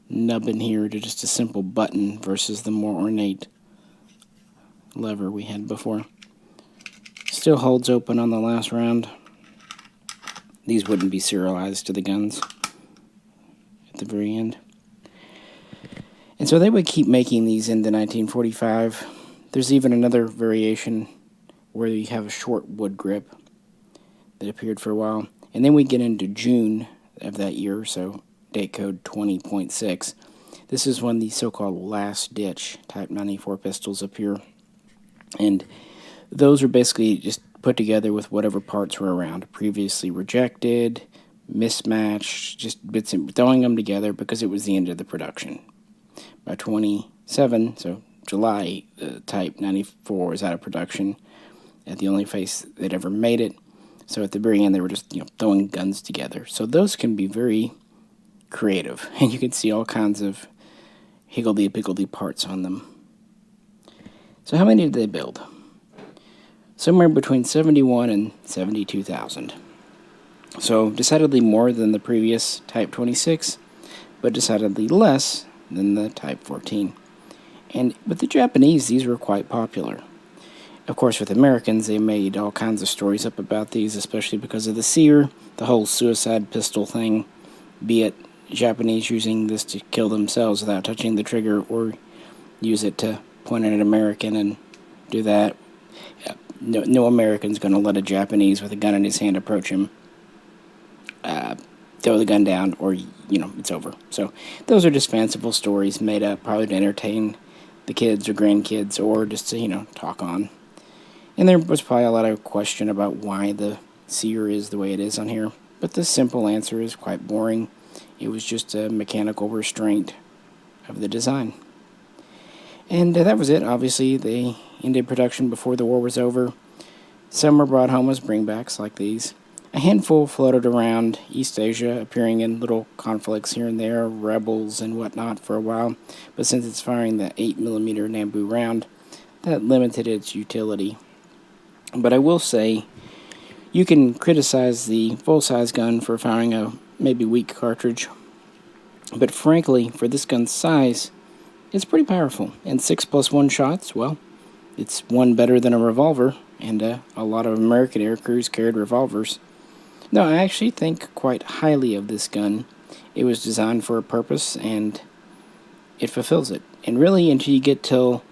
nub in here to just a simple button versus the more ornate lever we had before. Still holds open on the last round. These wouldn't be serialized to the guns at the very end. And so they would keep making these into 1945. There's even another variation where you have a short wood grip that appeared for a while. And then we get into June of that year, so date code 20.6. This is when the so-called last ditch Type 94 pistols appear. And those are basically just put together with whatever parts were around. Previously rejected, mismatched, just bits and throwing them together because it was the end of the production. By 27, so July, Type 94 was out of production at the only place they'd ever made it. So at the very end, they were just throwing guns together. So those can be very creative, and you can see all kinds of higgledy-piggledy parts on them. So how many did they build? Somewhere between 71 and 72,000. So decidedly more than the previous Type 26, but decidedly less than the Type 14. And with the Japanese, these were quite popular. Of course, with Americans, they made all kinds of stories up about these, especially because of the sear, the whole suicide pistol thing, be it Japanese using this to kill themselves without touching the trigger, or use it to point at an American and do that. No American's going to let a Japanese with a gun in his hand approach him, throw the gun down, or, it's over. So those are just fanciful stories made up, probably to entertain the kids or grandkids, or just to, talk on. And there was probably a lot of question about why the sear is the way it is on here. But the simple answer is quite boring. It was just a mechanical restraint of the design. And that was it. Obviously, they ended production before the war was over. Some were brought home as bringbacks like these. A handful floated around East Asia, appearing in little conflicts here and there, rebels and whatnot for a while. But since it's firing the 8mm Nambu round, that limited its utility. But I will say, you can criticize the full-size gun for firing a maybe weak cartridge. But frankly, for this gun's size, it's pretty powerful. And 6+1 shots, well, It's one better than a revolver, and a lot of American air crews carried revolvers. No, I actually think quite highly of this gun. It was designed for a purpose, and it fulfills it. And really, until you get till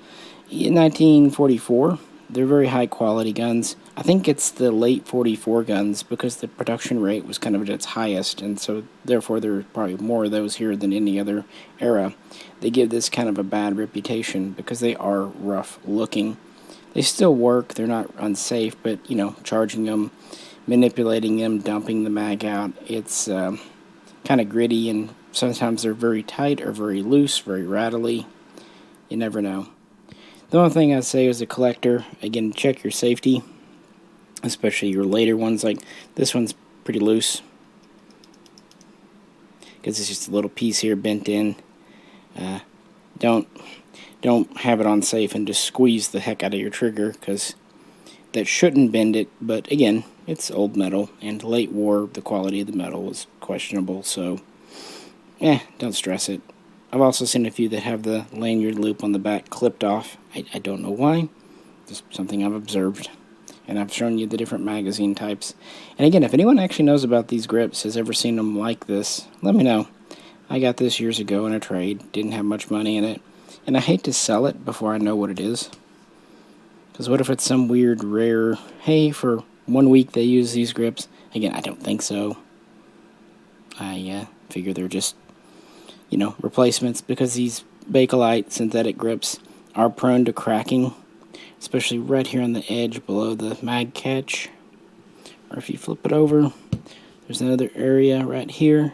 1944, they're very high quality guns. I think it's the late 44 guns because the production rate was kind of at its highest, and so therefore there are probably more of those here than any other era. They give this kind of a bad reputation because they are rough looking. They still work, they're not unsafe, but charging them, manipulating them, dumping the mag out, it's kind of gritty, and sometimes they're very tight or very loose, very rattly. You never know. The only thing I'd say as a collector, again, check your safety, especially your later ones. Like this one's pretty loose because it's just a little piece here bent in. Don't have it on safe and just squeeze the heck out of your trigger, because that shouldn't bend it. But again, it's old metal, and late war, the quality of the metal was questionable, so don't stress it. I've also seen a few that have the lanyard loop on the back clipped off. I don't know why. Just something I've observed. And I've shown you the different magazine types. And again, if anyone actually knows about these grips, has ever seen them like this, let me know. I got this years ago in a trade. Didn't have much money in it. And I hate to sell it before I know what it is. Because what if it's some weird, rare, hey, for 1 week they use these grips? Again, I don't think so. I figure they're just replacements, because these Bakelite synthetic grips are prone to cracking, especially right here on the edge below the mag catch. Or if you flip it over, there's another area right here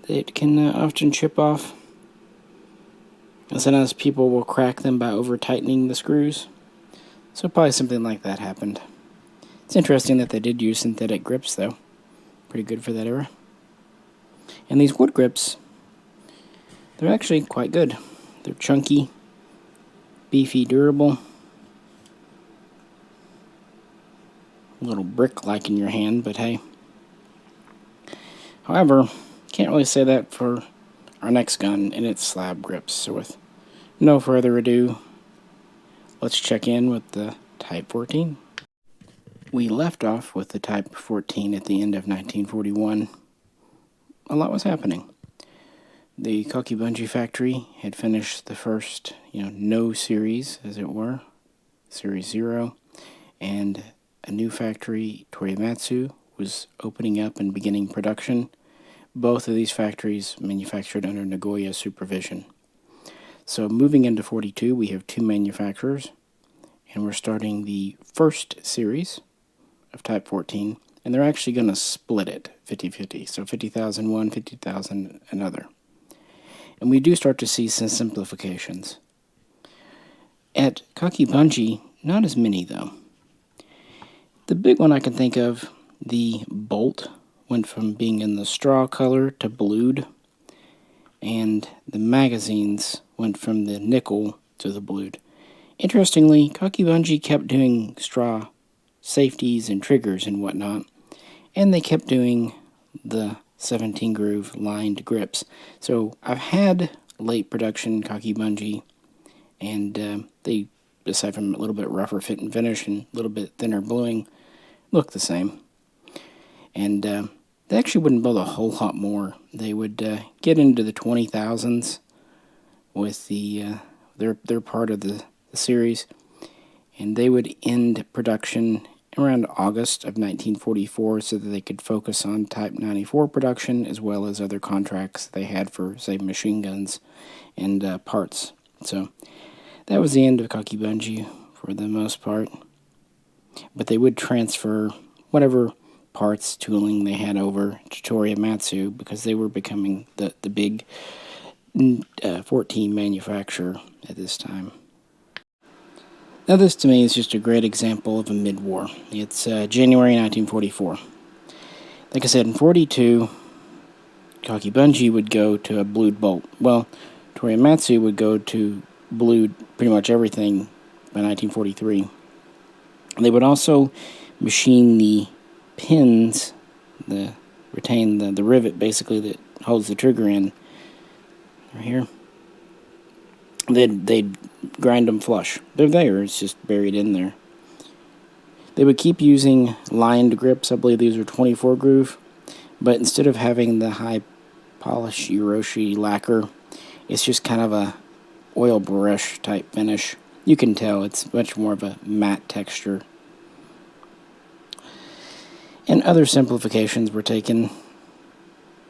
that can often chip off. And sometimes people will crack them by over-tightening the screws. So probably something like that happened. It's interesting that they did use synthetic grips, though. Pretty good for that era. And these wood grips, they're actually quite good. They're chunky, beefy, durable. A little brick-like in your hand, but hey. However, can't really say that for our next gun and its slab grips. So with no further ado, let's check in with the Type 14. We left off with the Type 14 at the end of 1941. A lot was happening. The Kakibunji factory had finished the first, no series, as it were, Series 0, and a new factory, Toriyamatsu, was opening up and beginning production. Both of these factories manufactured under Nagoya supervision. So moving into 42, we have two manufacturers, and we're starting the first series of Type 14, and they're actually going to split it 50-50, so 50,000 one, 50,000 another. And we do start to see some simplifications. At Kakibunji, not as many though. The big one I can think of, the bolt went from being in the straw color to blued, and the magazines went from the nickel to the blued. Interestingly, Kakibunji kept doing straw safeties and triggers and whatnot, and they kept doing the 17 groove lined grips. So I've had late production Kakibunji, and they, aside from a little bit rougher fit and finish and a little bit thinner bluing, look the same. And they actually wouldn't build a whole lot more. They would get into the 20,000s with their part of the series, and they would end production around August of 1944 so that they could focus on Type 94 production as well as other contracts they had for, say, machine guns and parts. So that was the end of Kakibunji for the most part. But they would transfer whatever parts, tooling they had over to Toriyamatsu because they were becoming the big 14 manufacturer at this time. Now this to me is just a great example of a mid-war. It's January 1944. Like I said, in 42, Kakibunji would go to a blued bolt. Well, Toriyamatsu would go to blued pretty much everything by 1943. They would also machine the pins, retain the rivet basically that holds the trigger in right here. they'd grind them flush. They're there, it's just buried in there. They would keep using lined grips. I believe these were 24 groove, but instead of having the high polish Uroshi lacquer, it's just kind of a oil brush type finish. You can tell it's much more of a matte texture. And other simplifications were taken.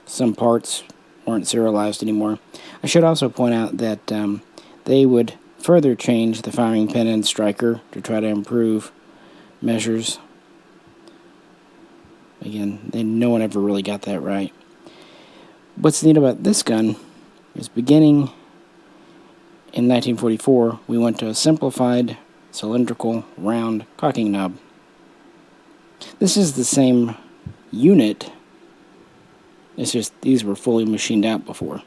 Some parts weren't serialized anymore. I should also point out that they would further change the firing pin and striker to try to improve measures. Again, no one ever really got that right. What's neat about this gun is beginning in 1944, we went to a simplified cylindrical round cocking knob. This is the same unit, it's just these were fully machined out before.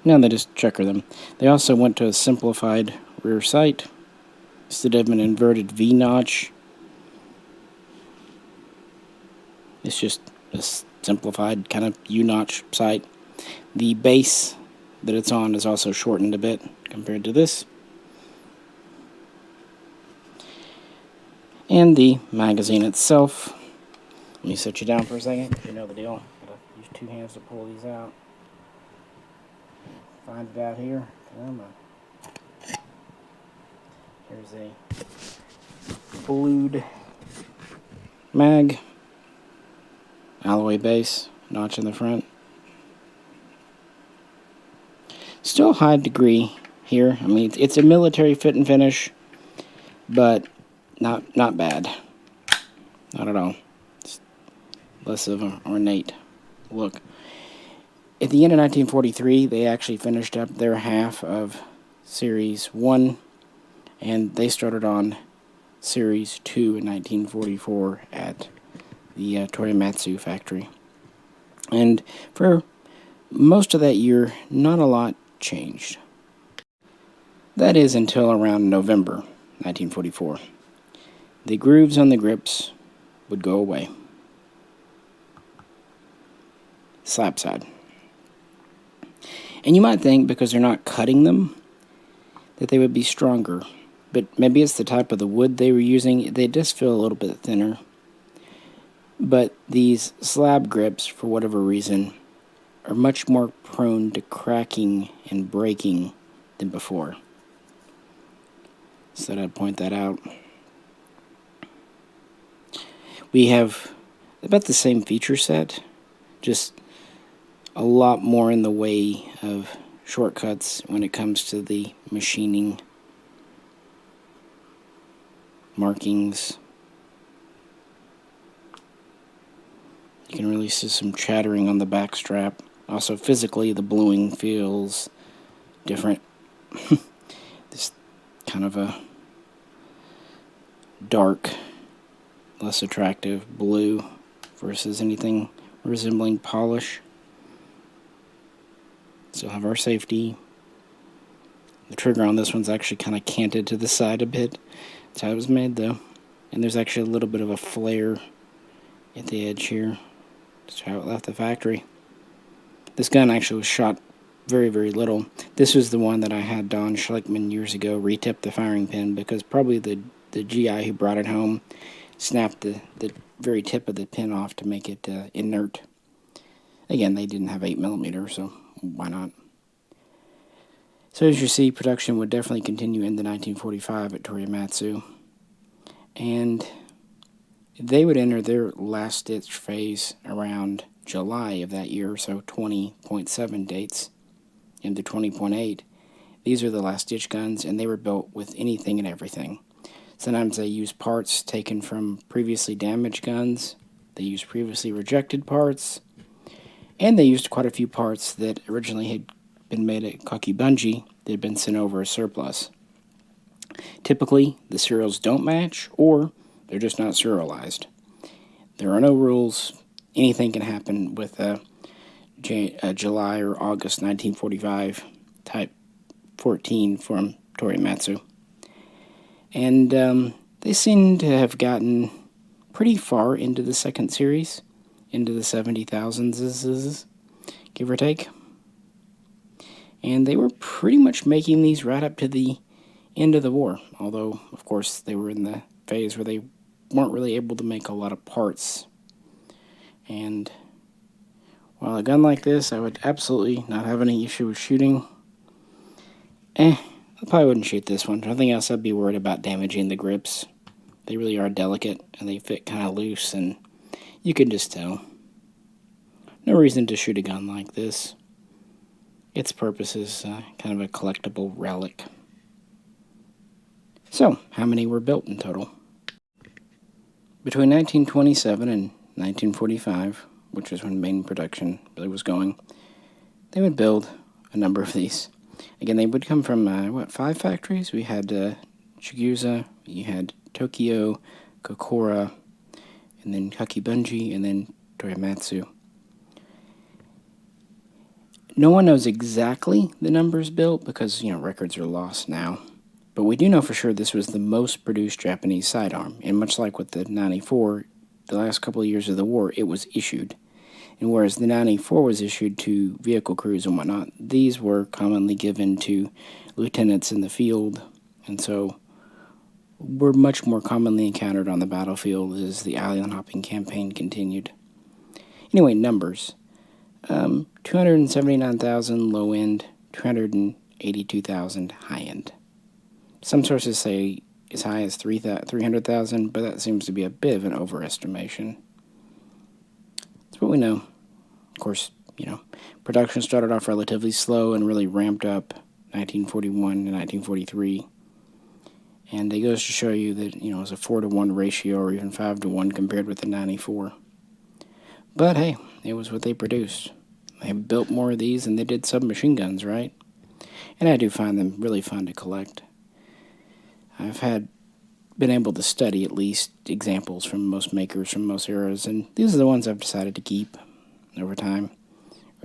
Now they just checker them. They also went to a simplified rear sight instead of an inverted V-notch. It's just a simplified kind of U-notch sight. The base that it's on is also shortened a bit compared to this. And the magazine itself. Let me set you down for a second, you know the deal. Gotta use two hands to pull these out. Find it out here. Here's a blued mag. Alloy base, notch in the front. Still high degree here. I mean, it's a military fit and finish, but not bad. Not at all. It's less of an ornate look. At the end of 1943, they actually finished up their half of Series 1, and they started on Series 2 in 1944 at the Torimatsu factory. And for most of that year, not a lot changed. That is until around November 1944. The grooves on the grips would go away. Slap side. And you might think, because they're not cutting them, that they would be stronger. But maybe it's the type of the wood they were using. They just feel a little bit thinner. But these slab grips, for whatever reason, are much more prone to cracking and breaking than before. So I'd point that out. We have about the same feature set, just a lot more in the way of shortcuts when it comes to the machining, markings. You can really see some chattering on the back strap. Also, physically, the bluing feels different. This kind of a dark, less attractive blue versus anything resembling polish. Still have our safety. The trigger on this one's actually kind of canted to the side a bit. That's how it was made, though. And there's actually a little bit of a flare at the edge here. That's how it left the factory. This gun actually was shot very, very little. This was the one that I had Don Schlickman years ago retip the firing pin, because probably the GI who brought it home snapped the very tip of the pin off to make it inert. Again, they didn't have 8mm, so why not? So as you see, production would definitely continue into 1945 at Torimatsu. And they would enter their last stitch phase around July of that year, so 20.7 dates into 20.8. These are the last stitch guns, and they were built with anything and everything. Sometimes they used parts taken from previously damaged guns, they used previously rejected parts, and they used quite a few parts that originally had been made at Kakibunji that had been sent over as surplus. Typically, the serials don't match, or they're just not serialized. There are no rules. Anything can happen with a July or August 1945 Type 14 from Torimatsu. And they seem to have gotten pretty far into the second series, into the 70,000s, give or take. And they were pretty much making these right up to the end of the war, although, of course, they were in the phase where they weren't really able to make a lot of parts. And while a gun like this, I would absolutely not have any issue with shooting. I probably wouldn't shoot this one. Nothing else, I'd be worried about damaging the grips. They really are delicate, and they fit kind of loose, and you can just tell. No reason to shoot a gun like this. Its purpose is kind of a collectible relic. So, how many were built in total? Between 1927 and 1945, which was when main production really was going, they would build a number of these. Again, they would come from, 5 factories? We had Chigusa, you had Tokyo, Kokura, and then Kakibunji, and then Toyomatsu. No one knows exactly the numbers built because, records are lost now. But we do know for sure this was the most produced Japanese sidearm. And much like with the 94, the last couple of years of the war, it was issued. And whereas the 94 was issued to vehicle crews and whatnot, these were commonly given to lieutenants in the field. And so were much more commonly encountered on the battlefield as the island hopping campaign continued. Anyway, numbers. 279,000 low end, 282,000 high end. Some sources say as high as 300,000, but that seems to be a bit of an overestimation. That's what we know. Of course, production started off relatively slow and really ramped up 1941 to 1943. And it goes to show you that, it was a 4-to-1 ratio or even 5-to-1 compared with the 94. But hey, it was what they produced. They built more of these than they did submachine guns, right? And I do find them really fun to collect. I've been able to study at least examples from most makers from most eras, and these are the ones I've decided to keep over time.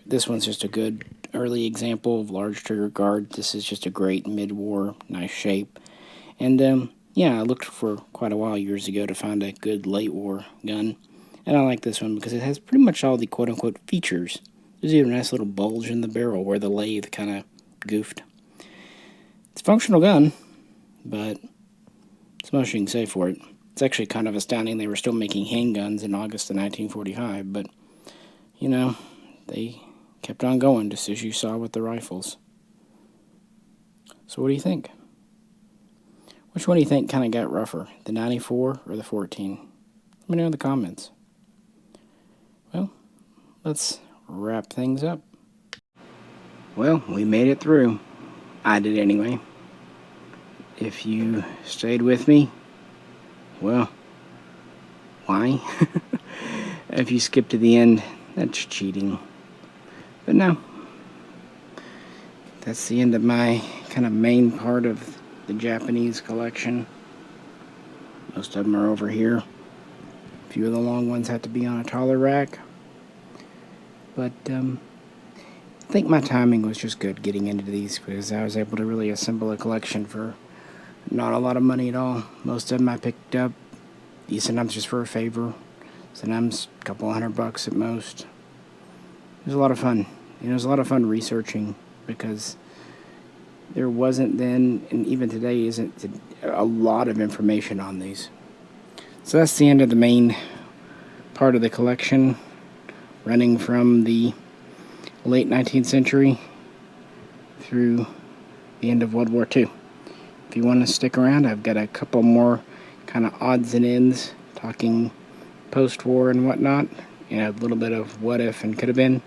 This one's just a good early example of large trigger guard. This is just a great mid-war, nice shape. And I looked for quite a while years ago to find a good late war gun. And I like this one because it has pretty much all the quote-unquote features. There's even a nice little bulge in the barrel where the lathe kind of goofed. It's a functional gun, but it's most you can say for it. It's actually kind of astounding they were still making handguns in August of 1945, but, they kept on going, just as you saw with the rifles. So what do you think? Which one do you think kind of got rougher, the 94 or the 14? Let me know in the comments. Well, let's wrap things up. Well, we made it through. I did anyway. If you stayed with me, well, why? If you skipped to the end, that's cheating. But no, that's the end of my kind of main part of the Japanese collection. Most of them are over here. A few of the long ones have to be on a taller rack. But I think my timing was just good getting into these because I was able to really assemble a collection for not a lot of money at all. Most of them I picked up sometimes just for a favor, sometimes a couple $100 at most. It was a lot of fun. It was a lot of fun researching because there wasn't then, and even today isn't, a lot of information on these. So that's the end of the main part of the collection, running from the late 19th century through the end of World War II. If you want to stick around, I've got a couple more kind of odds and ends, talking post-war and whatnot, a little bit of what if and could have been.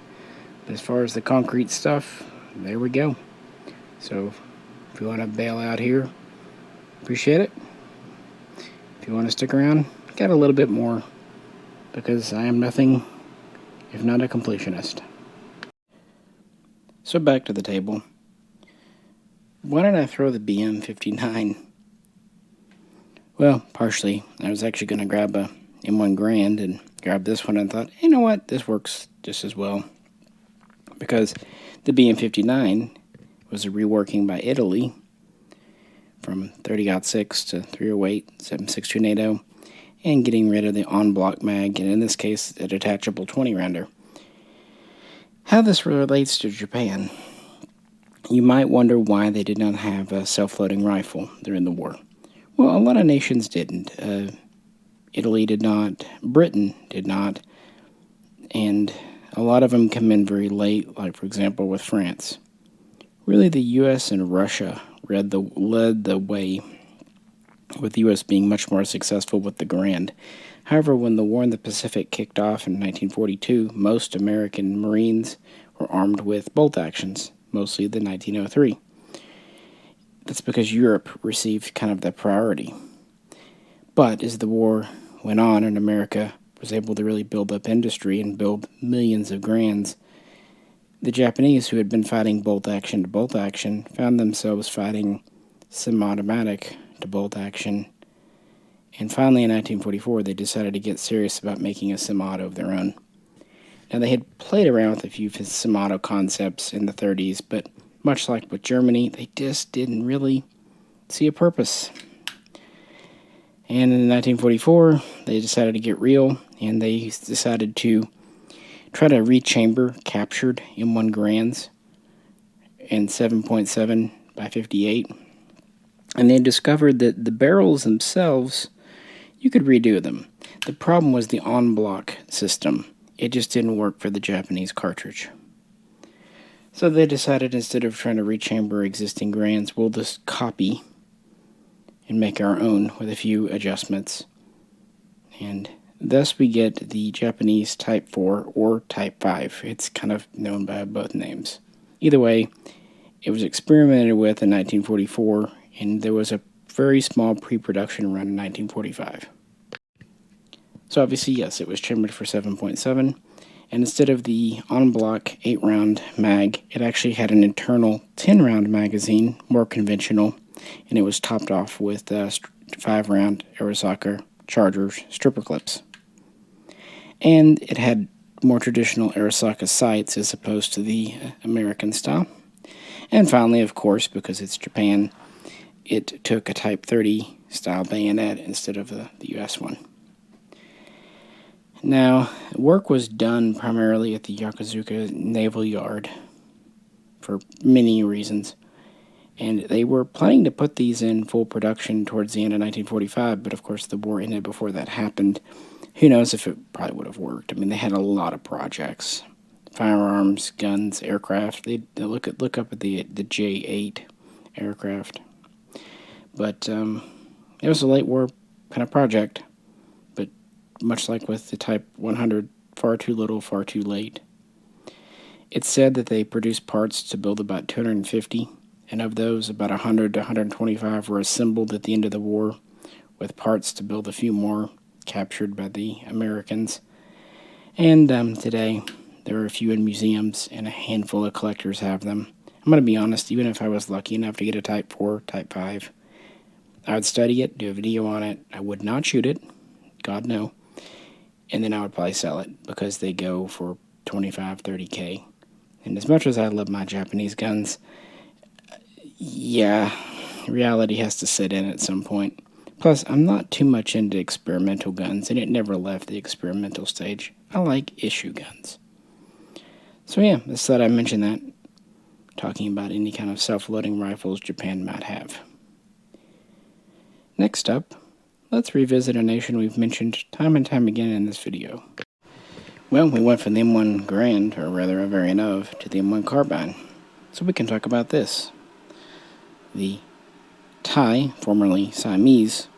But as far as the concrete stuff, there we go. So if you want to bail out here, appreciate it. If you want to stick around, got a little bit more, because I am nothing if not a completionist. So back to the table. Why did I throw the BM-59? Well, partially, I was actually going to grab a M1 Grand and grab this one and thought, you know what, this works just as well. Because the BM-59 was a reworking by Italy from 30-06 to 308, 7.62 NATO, and getting rid of the on-block mag, and in this case, a detachable 20-rounder. How this relates to Japan. You might wonder why they did not have a self-loading rifle during the war. Well, a lot of nations didn't. Italy did not, Britain did not, and a lot of them come in very late, like for example with France. Really, the U.S. and Russia led the way, with the U.S. being much more successful with the Garand. However, when the War in the Pacific kicked off in 1942, most American Marines were armed with bolt actions, mostly the 1903. That's because Europe received kind of the priority. But as the war went on and America was able to really build up industry and build millions of Grands, the Japanese, who had been fighting bolt action to bolt action, found themselves fighting semi-automatic to bolt action. And finally, in 1944, they decided to get serious about making a semi-auto of their own. Now, they had played around with a few semi-auto concepts in the 30s, but much like with Germany, they just didn't really see a purpose. And in 1944, they decided to get real, and they decided to try to rechamber captured M1 Grands in 7.7 by 58. And they discovered that the barrels themselves, you could redo them. The problem was the en-bloc system. It just didn't work for the Japanese cartridge. So they decided, instead of trying to rechamber existing Grands, we'll just copy and make our own with a few adjustments. And thus we get the Japanese Type 4 or Type 5. It's kind of known by both names. Either way, it was experimented with in 1944, and there was a very small pre-production run in 1945. So obviously, yes, it was chambered for 7.7, and instead of the en-bloc 8-round mag, it actually had an internal 10-round magazine, more conventional, and it was topped off with 5-round Arisaka Chargers stripper clips. And it had more traditional Arisaka sights as opposed to the American style. And finally, of course, because it's Japan, it took a Type 30 style bayonet instead of the US one. Now, work was done primarily at the Yokosuka Naval Yard for many reasons. And they were planning to put these in full production towards the end of 1945, but of course the war ended before that happened. Who knows if it probably would have worked. I mean, they had a lot of projects. Firearms, guns, aircraft. They look up at the J-8 aircraft. But it was a late war kind of project. But much like with the Type 100, far too little, far too late. It's said that they produced parts to build about 250, and of those, about 100 to 125 were assembled at the end of the war, with parts to build a few more captured by the Americans. And today, there are a few in museums, and a handful of collectors have them. I'm going to be honest, even if I was lucky enough to get a Type 4, Type 5, I would study it, do a video on it. I would not shoot it, God no, and then I would probably sell it, because they go for 25, 30K. And as much as I love my Japanese guns, yeah, reality has to sit in at some point. Plus, I'm not too much into experimental guns, and it never left the experimental stage. I like issue guns. So yeah, just thought I'd mention that, talking about any kind of self-loading rifles Japan might have. Next up, let's revisit a nation we've mentioned time and time again in this video. Well, we went from the M1 Garand, or rather a variant of, to the M1 Carbine. So we can talk about this. The Thai, formerly Siamese,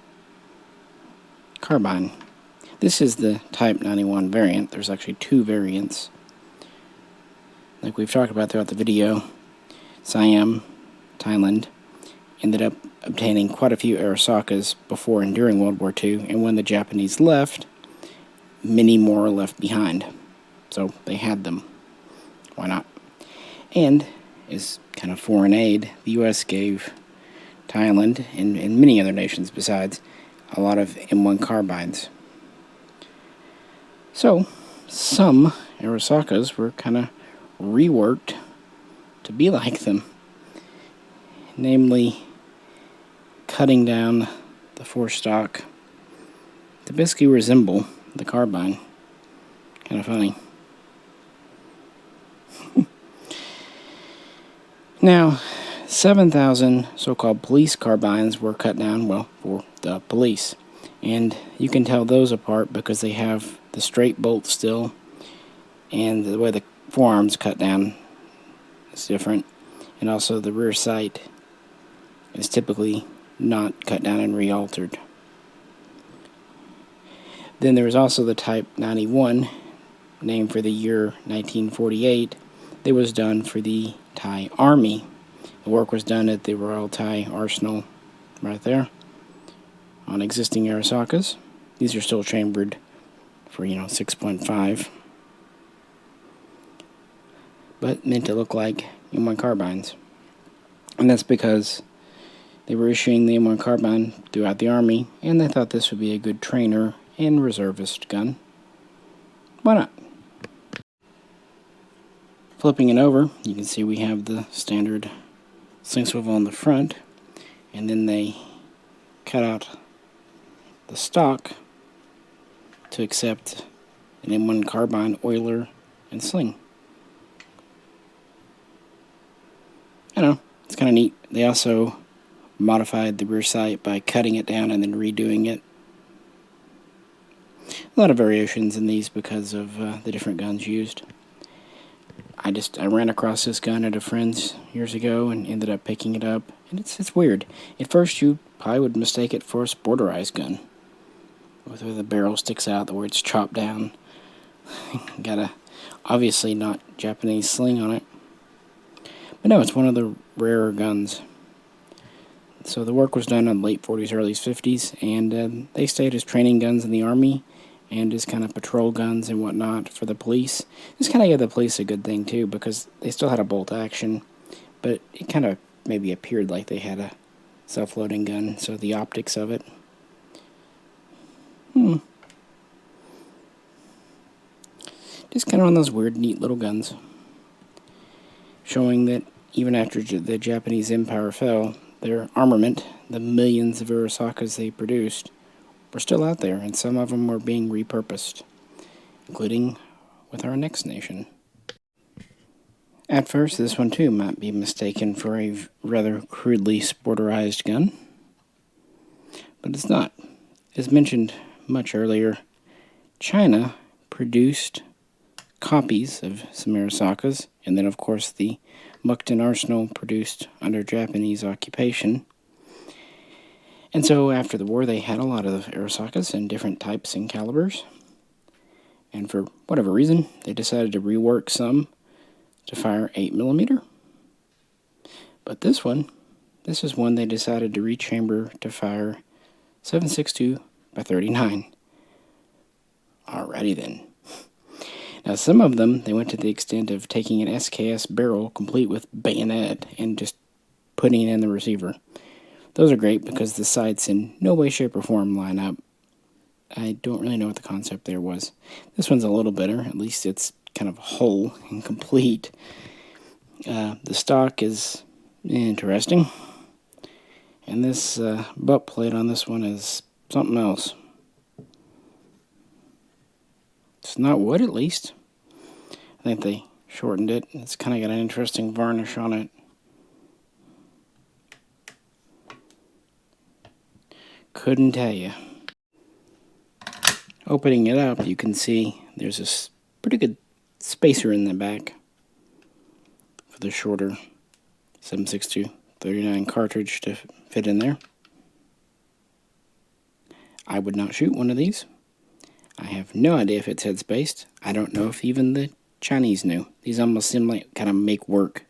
carbine. This is the Type 91 variant. There's actually two variants. Like we've talked about throughout the video, Siam, Thailand, ended up obtaining quite a few Arisakas before and during World War II, and when the Japanese left, many more were left behind. So they had them. Why not? And as kind of foreign aid, the U.S. gave Thailand, and many other nations besides, a lot of M1 carbines. So, some Arisakas were kind of reworked to be like them. Namely, cutting down the forestock to basically resemble the carbine. Kind of funny. Now, 7,000 so-called police carbines were cut down, well, for the police. And you can tell those apart because they have the straight bolt still, and the way the forearms cut down is different. And also the rear sight is typically not cut down and re-altered. Then there was also the Type 91, named for the year 1948, that was done for the Thai Army. The work was done at the Royal Thai Arsenal right there on existing Arisakas. These are still chambered for, 6.5, but meant to look like M1 carbines. And that's because they were issuing the M1 carbine throughout the Army, and they thought this would be a good trainer and reservist gun. Why not? Flipping it over, you can see we have the standard sling swivel on the front, and then they cut out the stock to accept an M1 carbine oiler and sling. I know, it's kind of neat. They also modified the rear sight by cutting it down and then redoing it. A lot of variations in these because of the different guns used. I ran across this gun at a friend's years ago and ended up picking it up, and it's weird. At first you probably would mistake it for a sporterized gun, with where the barrel sticks out, the where it's chopped down. Got a obviously not Japanese sling on it. But no, it's one of the rarer guns. So the work was done in the late 40s, early 50s, and they stayed as training guns in the Army and as kind of patrol guns and whatnot for the police. This kind of gave the police a good thing too, because they still had a bolt action, but it kind of maybe appeared like they had a self-loading gun, so the optics of it. Just kind of one of those weird, neat little guns, showing that even after the Japanese Empire fell, their armament, the millions of Arisakas they produced, were still out there, and some of them were being repurposed, including with our next nation. At first, this one too might be mistaken for a rather crudely sporterized gun, but it's not. As mentioned much earlier, China produced copies of some Arisakas, and then of course the Mukden Arsenal produced under Japanese occupation. And so after the war they had a lot of Arisakas in different types and calibers, and for whatever reason they decided to rework some to fire 8mm. But this is one they decided to rechamber to fire 7.62 by 39. Alrighty then. Now some of them, they went to the extent of taking an SKS barrel complete with bayonet and just putting it in the receiver. Those are great because the sights in no way, shape, or form line up. I don't really know what the concept there was. This one's a little better. At least it's kind of whole and complete. The stock is interesting. And this butt plate on this one is something else. It's not wood, at least. I think they shortened it. It's kind of got an interesting varnish on it. Couldn't tell you. Opening it up, you can see there's this pretty good spacer in the back for the shorter 7.62 39 cartridge to fit in there. I would not shoot one of these. I have no idea if it's head spaced. I don't know if even the Chinese knew. These almost seem like kind of make work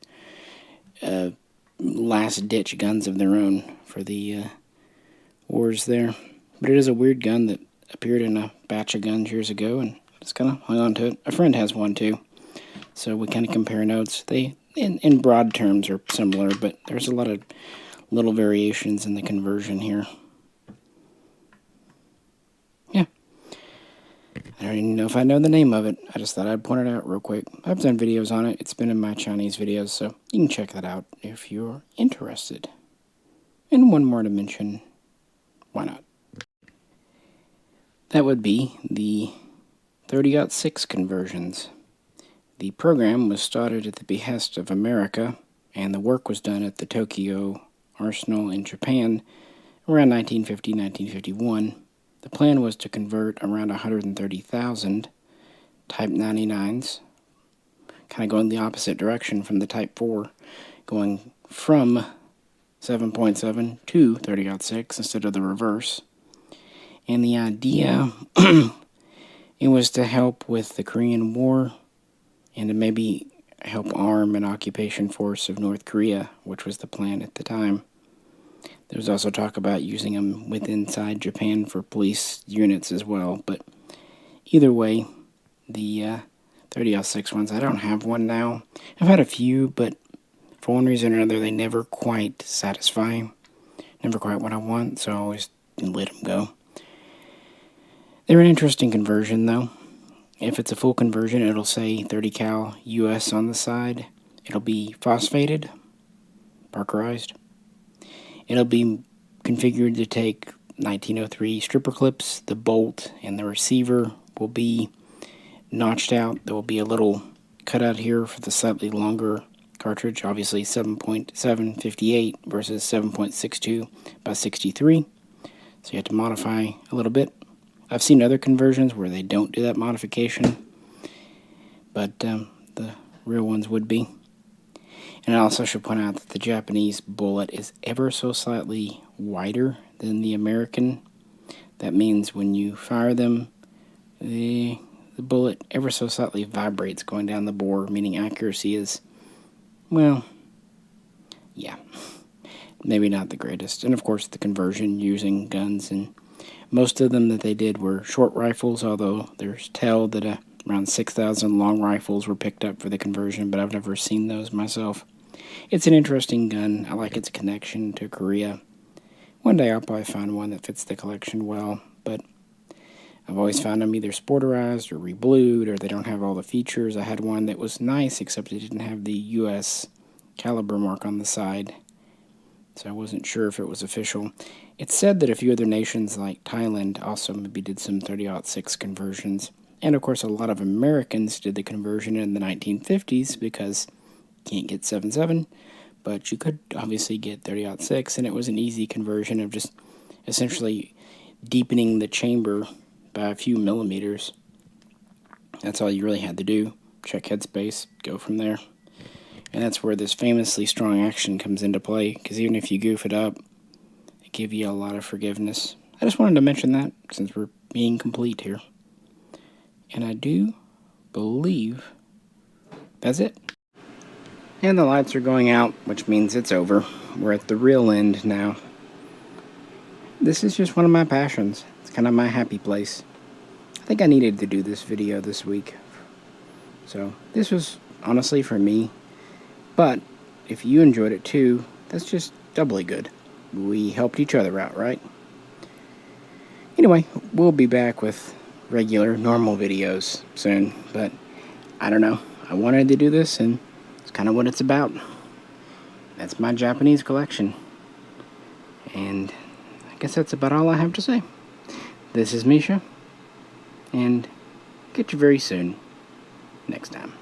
last ditch guns of their own for the wars there. But it is a weird gun that appeared in a batch of guns years ago, and just kind of hung on to it. A friend has one too, so we kind of compare notes. They, in broad terms, are similar, but there's a lot of little variations in the conversion here. Yeah. I don't even know if I know the name of it. I just thought I'd point it out real quick. I've done videos on it. It's been in my Chinese videos, so you can check that out if you're interested. And one more to mention, why not? That would be the 30-06 conversions. The program was started at the behest of America and the work was done at the Tokyo Arsenal in Japan around 1950-1951. The plan was to convert around 130,000 Type 99s, kind of going the opposite direction from the Type 4, going from 7.7 to 30-06 instead of the reverse. And the idea, it was to help with the Korean War and to maybe help arm an occupation force of North Korea, which was the plan at the time. There was also talk about using them inside Japan for police units as well, but either way, the 30-06 ones, I don't have one now. I've had a few, but for one reason or another, they never quite satisfy, never quite what I want, so I always let them go. They're an interesting conversion, though. If it's a full conversion, it'll say 30 cal US on the side. It'll be phosphated, parkerized. It'll be configured to take 1903 stripper clips. The bolt and the receiver will be notched out. There will be a little cutout here for the slightly longer cartridge, obviously 7.758 versus 7.62 by 63. So you have to modify a little bit. I've seen other conversions where they don't do that modification, but the real ones would be. And I also should point out that the Japanese bullet is ever so slightly wider than the American. That means when you fire them, the bullet ever so slightly vibrates going down the bore, meaning accuracy is, well, yeah, maybe not the greatest. And of course the conversion using guns, and most of them that they did were short rifles, although there's tell that around 6,000 long rifles were picked up for the conversion, but I've never seen those myself. It's an interesting gun. I like its connection to Korea. One day I'll probably find one that fits the collection well, but I've always found them either sporterized or reblued, or they don't have all the features. I had one that was nice, except it didn't have the U.S. caliber mark on the side, so I wasn't sure if it was official. It's said that a few other nations like Thailand also maybe did some 30-06 conversions, and of course a lot of Americans did the conversion in the 1950s because you can't get 7.7, but you could obviously get 30-06, and it was an easy conversion of just essentially deepening the chamber by a few millimeters. That's all you really had to do. Check headspace, go from there. And that's where this famously strong action comes into play, because even if you goof it up, it gives you a lot of forgiveness. I just wanted to mention that, since we're being complete here. And I do believe that's it. And the lights are going out, which means it's over. We're at the real end now. This is just one of my passions. It's kind of my happy place. I think I needed to do this video this week. So this was honestly for me. But if you enjoyed it too, that's just doubly good. We helped each other out, right? Anyway, we'll be back with regular, normal videos soon. But I don't know. I wanted to do this, and it's kind of what it's about. That's my Japanese collection. And I guess that's about all I have to say. This is Misha, and get you very soon next time.